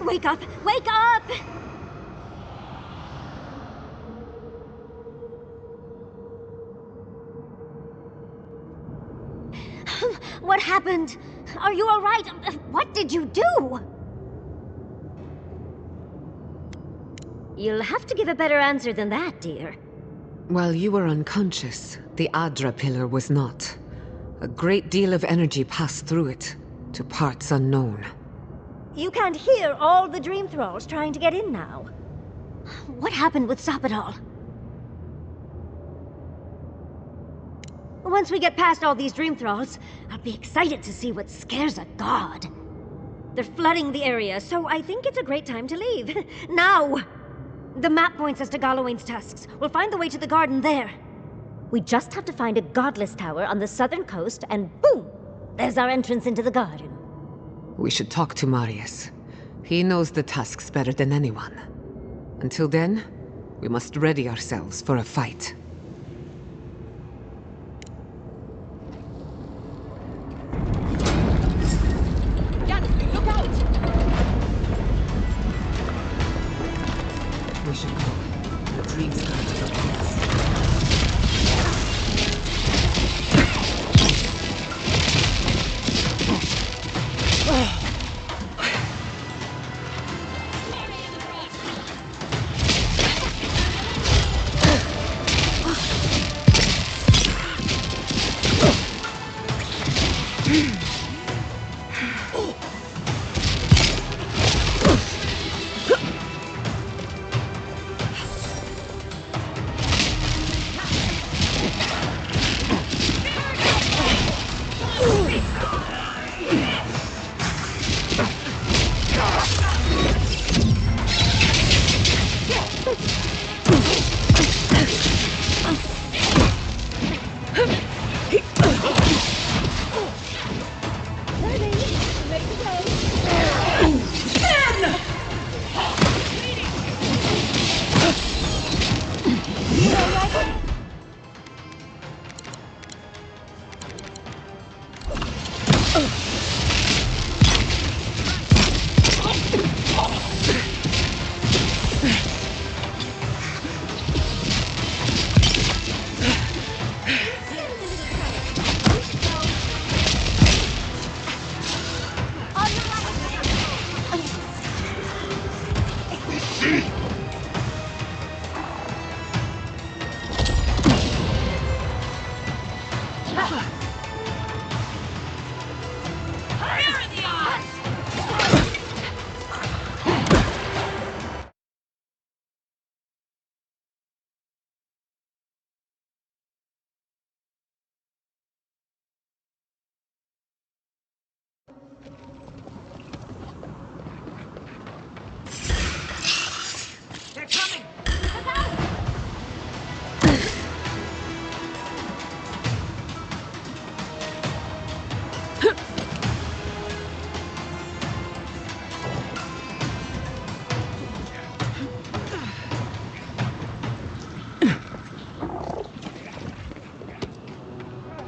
Wake up! Wake up! What happened? Are you all right? What did you do? You'll have to give a better answer than that, dear. While you were unconscious, the Aedyr pillar was not. A great deal of energy passed through it, to parts unknown. You can't hear all the dream thralls trying to get in now. What happened with Stop It All? Once we get past all these dream thralls, I'll be excited to see what scares a god. They're flooding the area, so I think it's a great time to leave. Now! The map points us to Galawain's tusks. We'll find the way to the garden there. We just have to find a godless tower on the southern coast, and boom! There's our entrance into the garden. We should talk to Marius. He knows the tusks better than anyone. Until then, we must ready ourselves for a fight. Look out! We should go. The dream's going to look at us.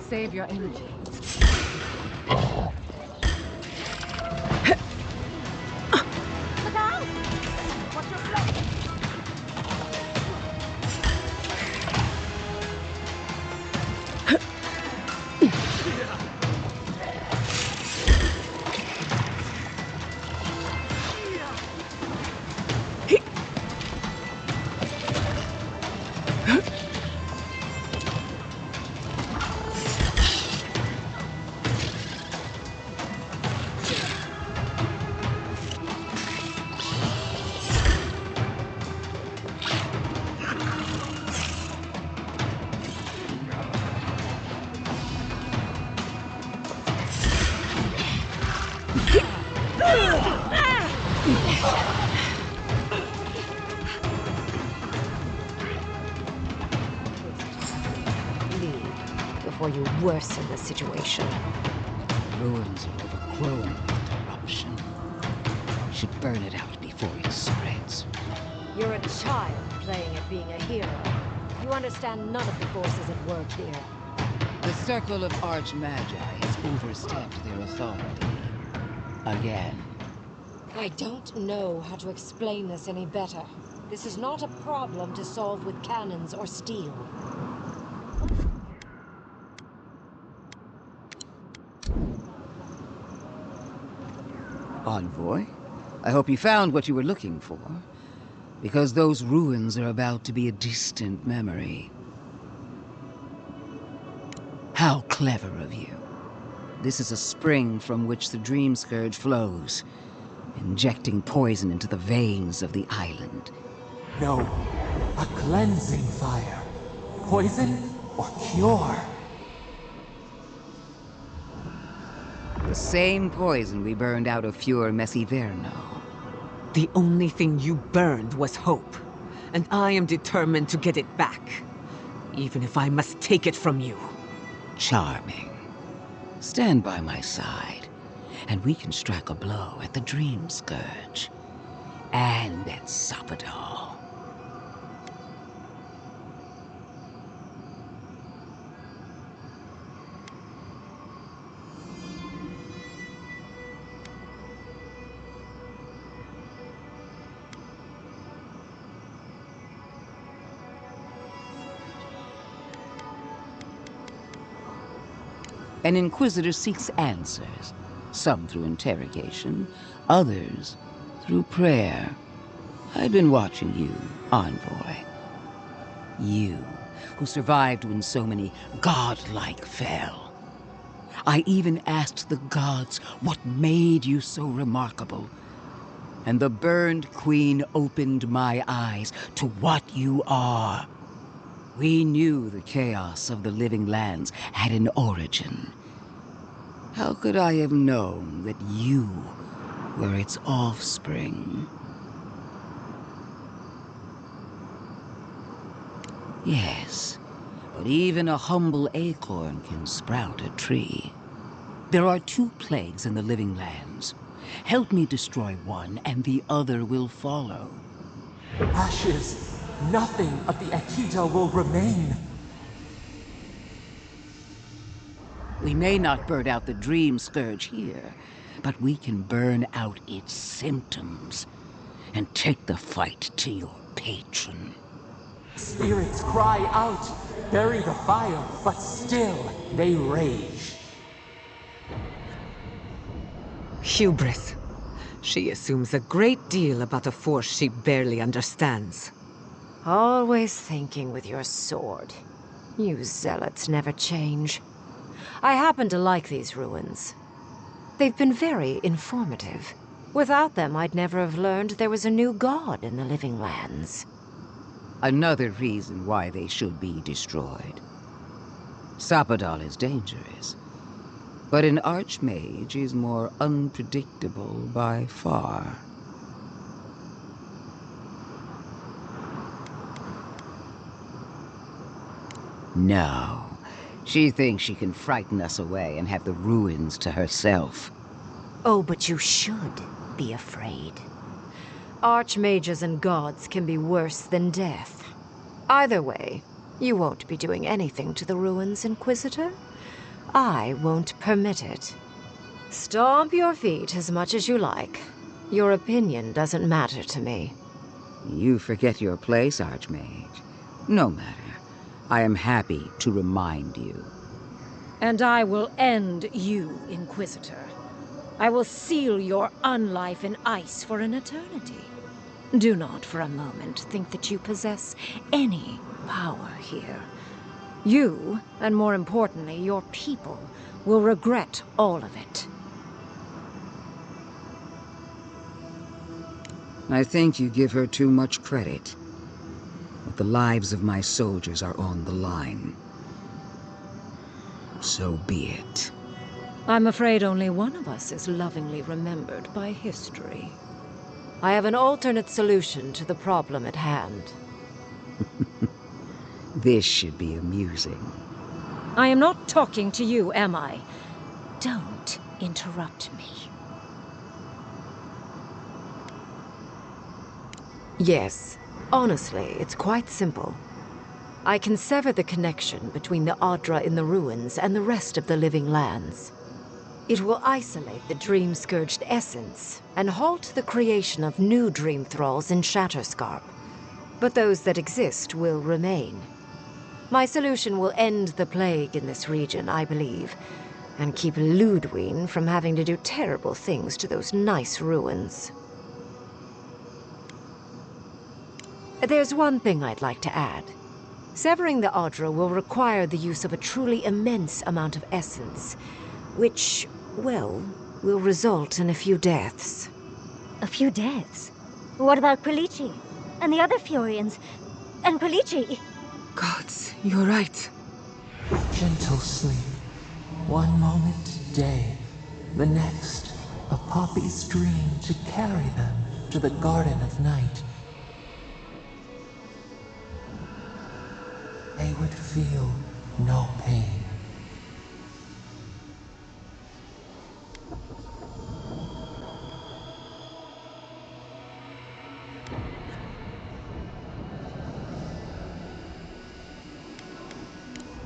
Save your energy. Look out! Watch your flank! Before you worsen the situation. Ruins are overgrown with corruption. You should burn it out before it spreads. You're a child playing at being a hero. You understand none of the forces at work here. The Circle of Archmagi has overstepped their authority. Again. I don't know how to explain this any better. This is not a problem to solve with cannons or steel. Envoy, I hope you found what you were looking for, because those ruins are about to be a distant memory. How clever of you. This is a spring from which the Dream Scourge flows, injecting poison into the veins of the island. No, a cleansing fire. Poison or cure? The same poison we burned out of Fur Messiverno. The only thing you burned was hope, and I am determined to get it back, even if I must take it from you. Charming. Stand by my side, and we can strike a blow at the Dream Scourge. And at Sappadal. An Inquisitor seeks answers, some through interrogation, others through prayer. I've been watching you, Envoy. You, who survived when so many godlike fell. I even asked the gods what made you so remarkable. And the burned queen opened my eyes to what you are. We knew the chaos of the living lands had an origin. How could I have known that you were its offspring? Yes, but even a humble acorn can sprout a tree. There are 2 plagues in the living lands. Help me destroy one, and the other will follow. Ashes. Nothing of the Akita will remain. We may not burn out the Dream Scourge here, but we can burn out its symptoms and take the fight to your patron. Spirits cry out, bury the fire, but still they rage. Hubris. She assumes a great deal about a force she barely understands. Always thinking with your sword. You zealots never change. I happen to like these ruins. They've been very informative. Without them, I'd never have learned there was a new god in the living lands. Another reason why they should be destroyed. Sappadal is dangerous, but an archmage is more unpredictable by far. No. She thinks she can frighten us away and have the ruins to herself. Oh, but you should be afraid. Archmages and gods can be worse than death. Either way, You won't be doing anything to the ruins, Inquisitor. I won't permit it. Stomp your feet as much as you like. Your opinion doesn't matter to me. You forget your place, Archmage. No matter. I am happy to remind you. And I will end you, Inquisitor. I will seal your unlife in ice for an eternity. Do not for a moment think that you possess any power here. You, and more importantly, your people, will regret all of it. I think you give her too much credit. But the lives of my soldiers are on the line. So be it. I'm afraid only one of us is lovingly remembered by history. I have an alternate solution to the problem at hand. This should be amusing. I am not talking to you, am I? Don't interrupt me. Yes. Honestly, it's quite simple. I can sever the connection between the Aedyr in the ruins and the rest of the living lands. It will isolate the dream-scourged essence and halt the creation of new dream thralls in Shatterscarp. But those that exist will remain. My solution will end the plague in this region, I believe, and keep Ludwine from having to do terrible things to those nice ruins. There's one thing I'd like to add. Severing the Aedyr will require the use of a truly immense amount of essence, which, well, will result in a few deaths. A few deaths? What about Pelici? And the other Furians? And Pelici? Gods, you're right. Gentle sleep. One moment day, the next, a poppy's dream to carry them to the Garden of Night. They would feel no pain.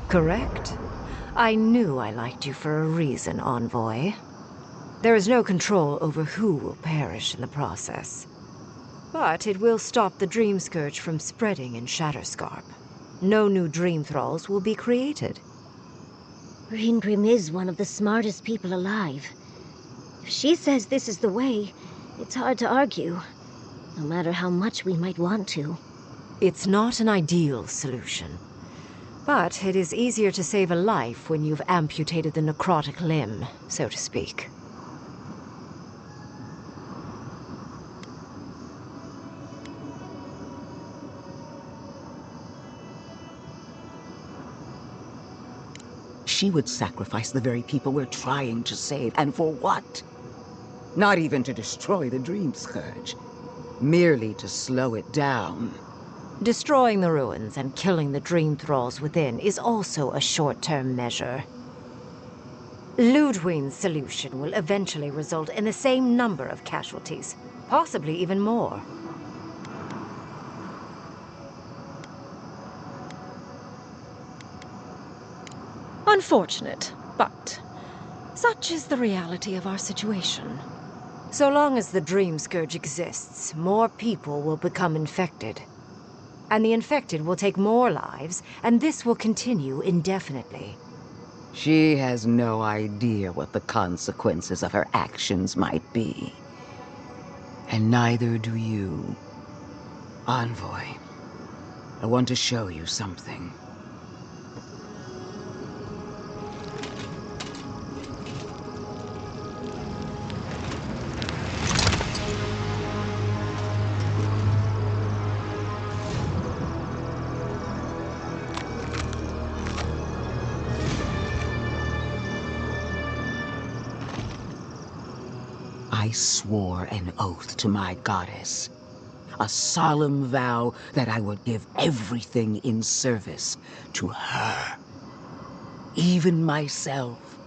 Correct. I knew I liked you for a reason, Envoy. There is no control over who will perish in the process. But it will stop the Dream Scourge from spreading in Shatterscarp. No new Dream Thralls will be created. Greengrim is one of the smartest people alive. If she says this is the way, it's hard to argue, no matter how much we might want to. It's not an ideal solution. But it is easier to save a life when you've amputated the necrotic limb, so to speak. She would sacrifice the very people we're trying to save, and for what? Not even to destroy the Dream Scourge. Merely to slow it down. Destroying the ruins and killing the Dream Thralls within is also a short-term measure. Ludwine's solution will eventually result in the same number of casualties, possibly even more. Unfortunate, but such is the reality of our situation. So long as the Dream Scourge exists, more people will become infected. And the infected will take more lives, and this will continue indefinitely. She has no idea what the consequences of her actions might be. And neither do you. Envoy, I want to show you something. I swore an oath to my goddess. A solemn vow that I would give everything in service to her. Even myself.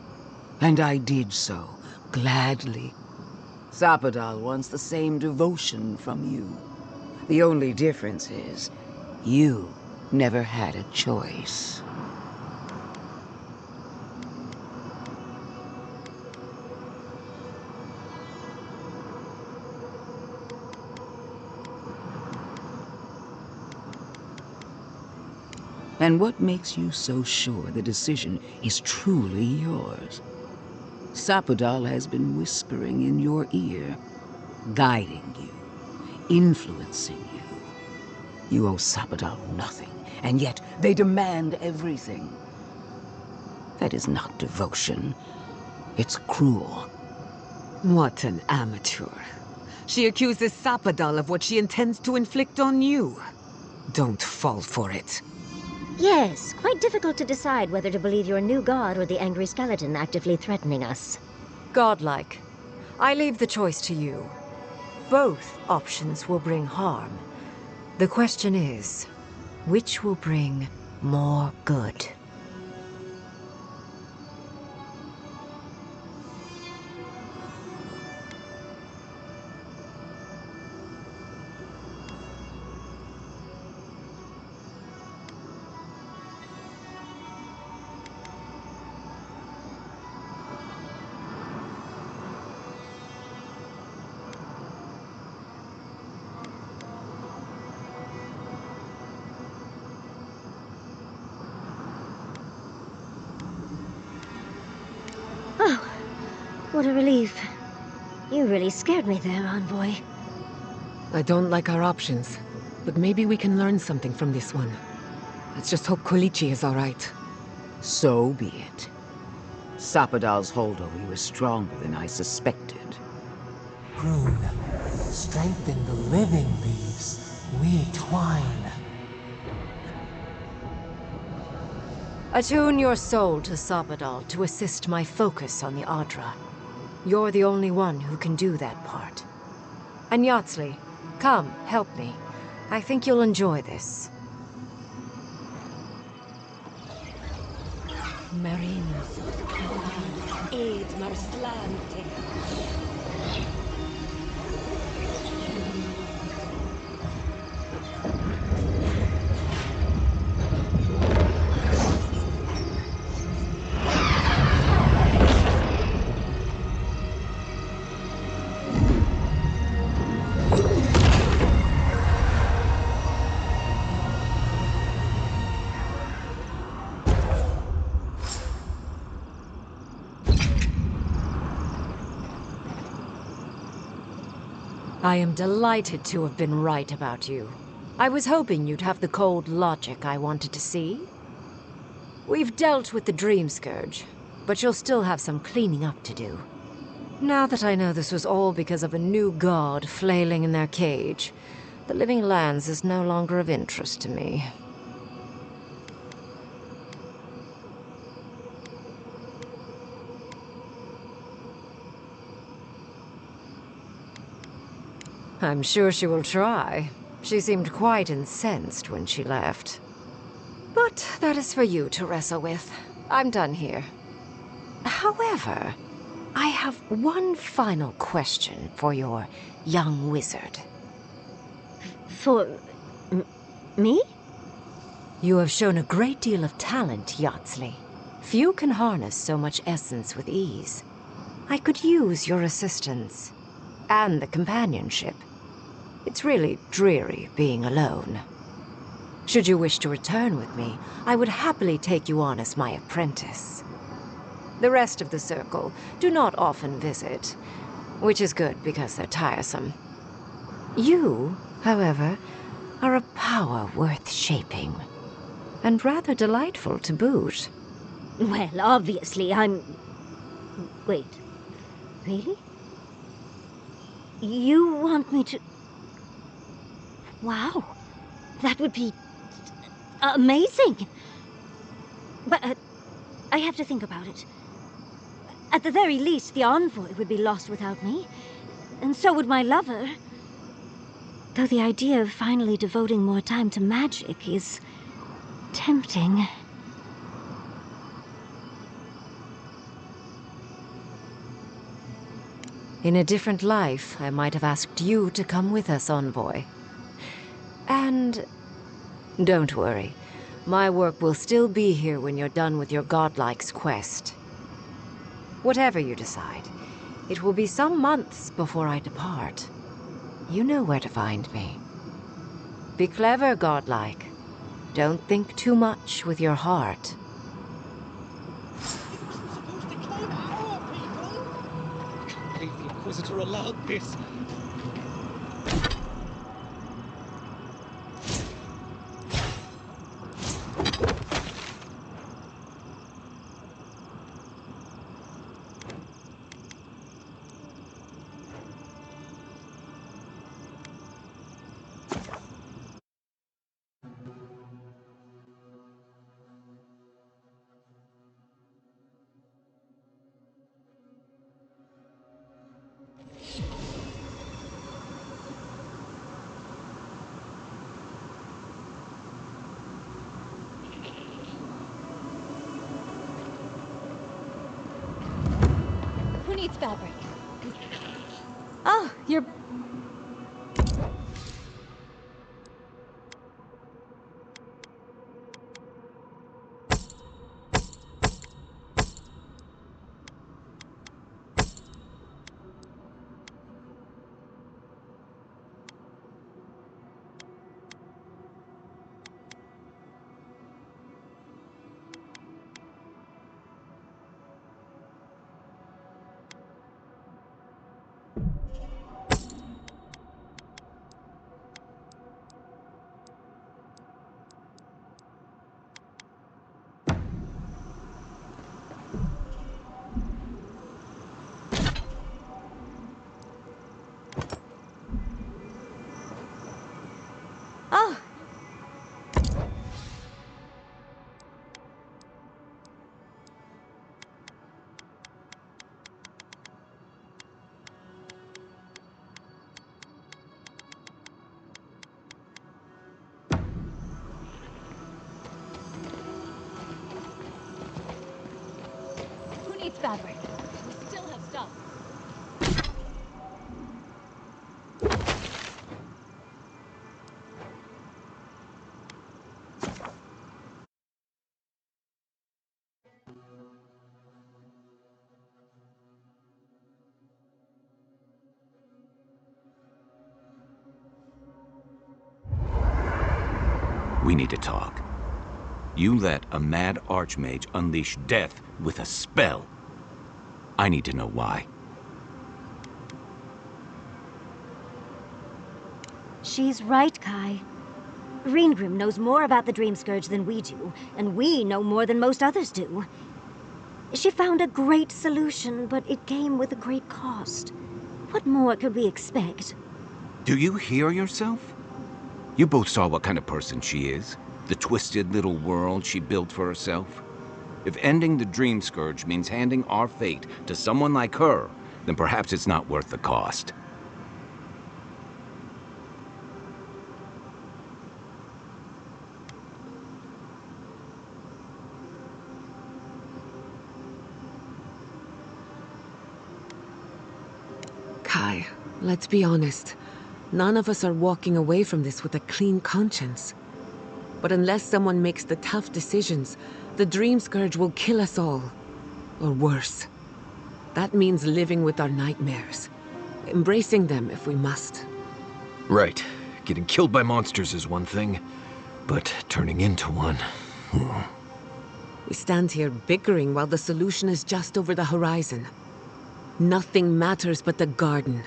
And I did so, gladly. Sapadal wants the same devotion from you. The only difference is, you never had a choice. And what makes you so sure the decision is truly yours? Sapodal has been whispering in your ear, guiding you, influencing you. You owe Sapodal nothing, and yet they demand everything. That is not devotion. It's cruel. What an amateur. She accuses Sapodal of what she intends to inflict on you. Don't fall for it. Yes, quite difficult to decide whether to believe your new god or the angry skeleton actively threatening us. Godlike. I leave the choice to you. Both options will bring harm. The question is, which will bring more good? Oh, what a relief. You really scared me there, Envoy. I don't like our options, but maybe we can learn something from this one. Let's just hope Kolichi is all right. So be it. Sapodal's hold over you is stronger than I suspected. Rune, strengthen the living leaves. We twine. Attune your soul to Sapodal to assist my focus on the Aedyr. You're the only one who can do that part. And Yatsley, come, help me. I think you'll enjoy this. Marinos, Aid Marslante. I am delighted to have been right about you. I was hoping you'd have the cold logic I wanted to see. We've dealt with the Dream Scourge, but you'll still have some cleaning up to do. Now that I know this was all because of a new god flailing in their cage, the Living Lands is no longer of interest to me. I'm sure she will try. She seemed quite incensed when she left. But that is for you to wrestle with. I'm done here. However, I have one final question for your young wizard. For... me? You have shown a great deal of talent, Yatsley. Few can harness so much essence with ease. I could use your assistance. And the companionship. It's really dreary being alone. Should you wish to return with me, I would happily take you on as my apprentice. The rest of the circle do not often visit, which is good because they're tiresome. You, however, are a power worth shaping, and rather delightful to boot. Well, obviously I'm... Wait. Really? You want me to... Wow. That would be... amazing! But I have to think about it. At the very least, the Envoy would be lost without me. And so would my lover. Though the idea of finally devoting more time to magic is... tempting. In a different life, I might have asked you to come with us, Envoy. And Don't worry. My work will still be here when you're done with your godlike's quest. Whatever you decide, it will be some months before I depart. You know where to find me. Be clever, godlike. Don't think too much with your heart. I believe the Inquisitor allowed this. Who needs fabric? Oh, you're... Oh. Who needs fabric? We still have stuff. We need to talk. You let a mad archmage unleash death with a spell. I need to know why. She's right, Kai. Reengrim knows more about the Dream Scourge than we do, and we know more than most others do. She found a great solution, but it came with a great cost. What more could we expect? Do you hear yourself? You both saw what kind of person she is. The twisted little world she built for herself. If ending the Dream Scourge means handing our fate to someone like her, then perhaps it's not worth the cost. Kai, let's be honest. None of us are walking away from this with a clean conscience. But unless someone makes the tough decisions, the Dream Scourge will kill us all. Or worse. That means living with our nightmares. Embracing them if we must. Right. Getting killed by monsters is one thing, but turning into one... We stand here bickering while the solution is just over the horizon. Nothing matters but the garden.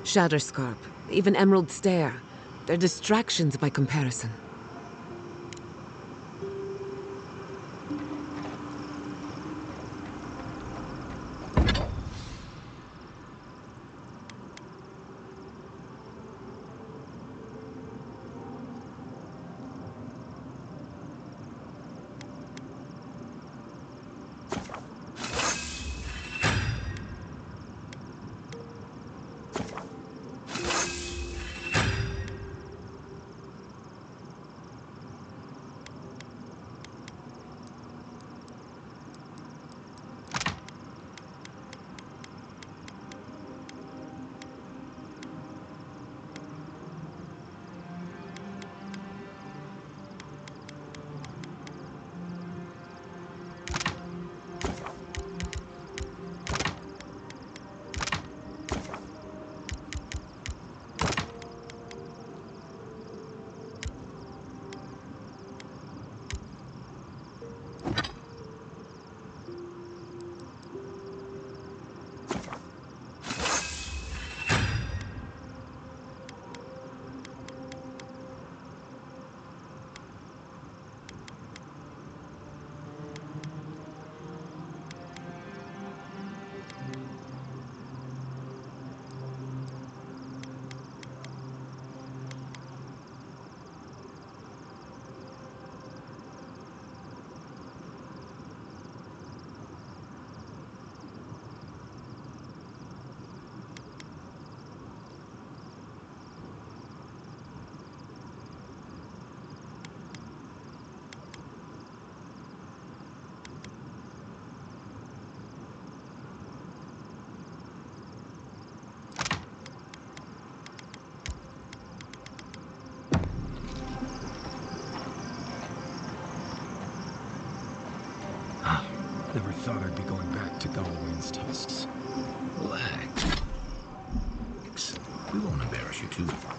Shatterscarp, even Emerald Stair. They're distractions by comparison. Never thought I'd be going back to Galwain's tusks. Relax. We won't embarrass you too far.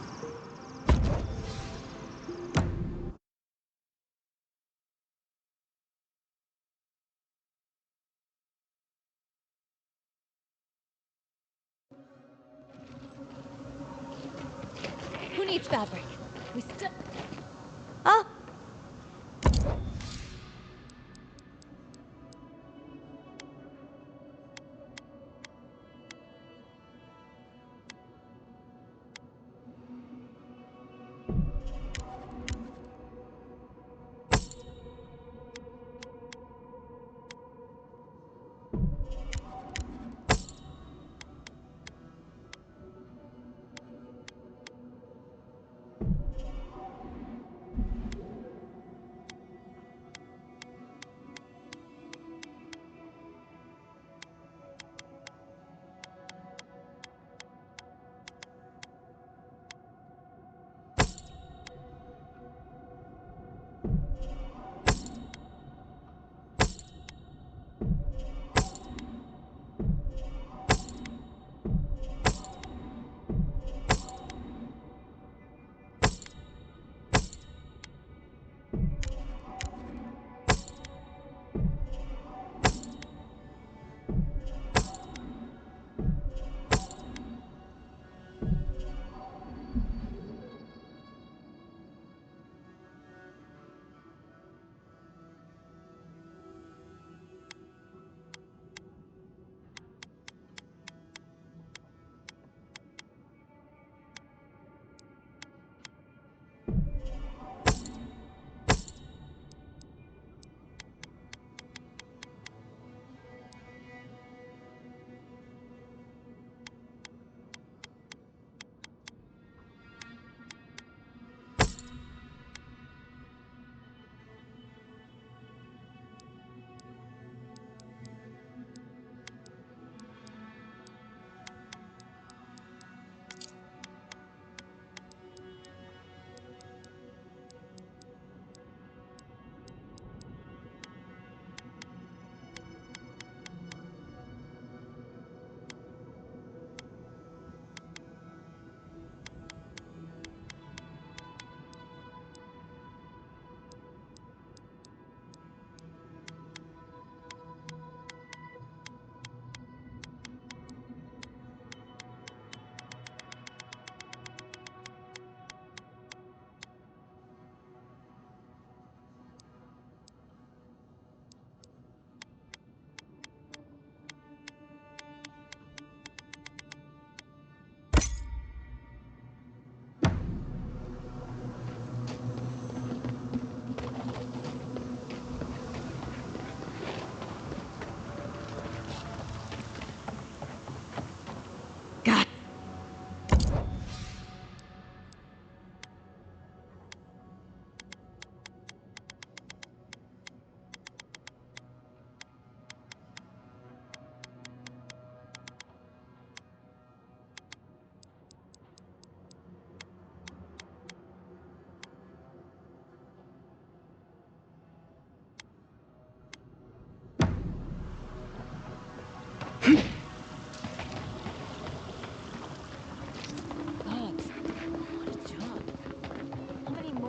Who needs fabric? We still... Ah!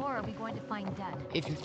Are we going to find dead? If you...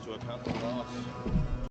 to account for loss.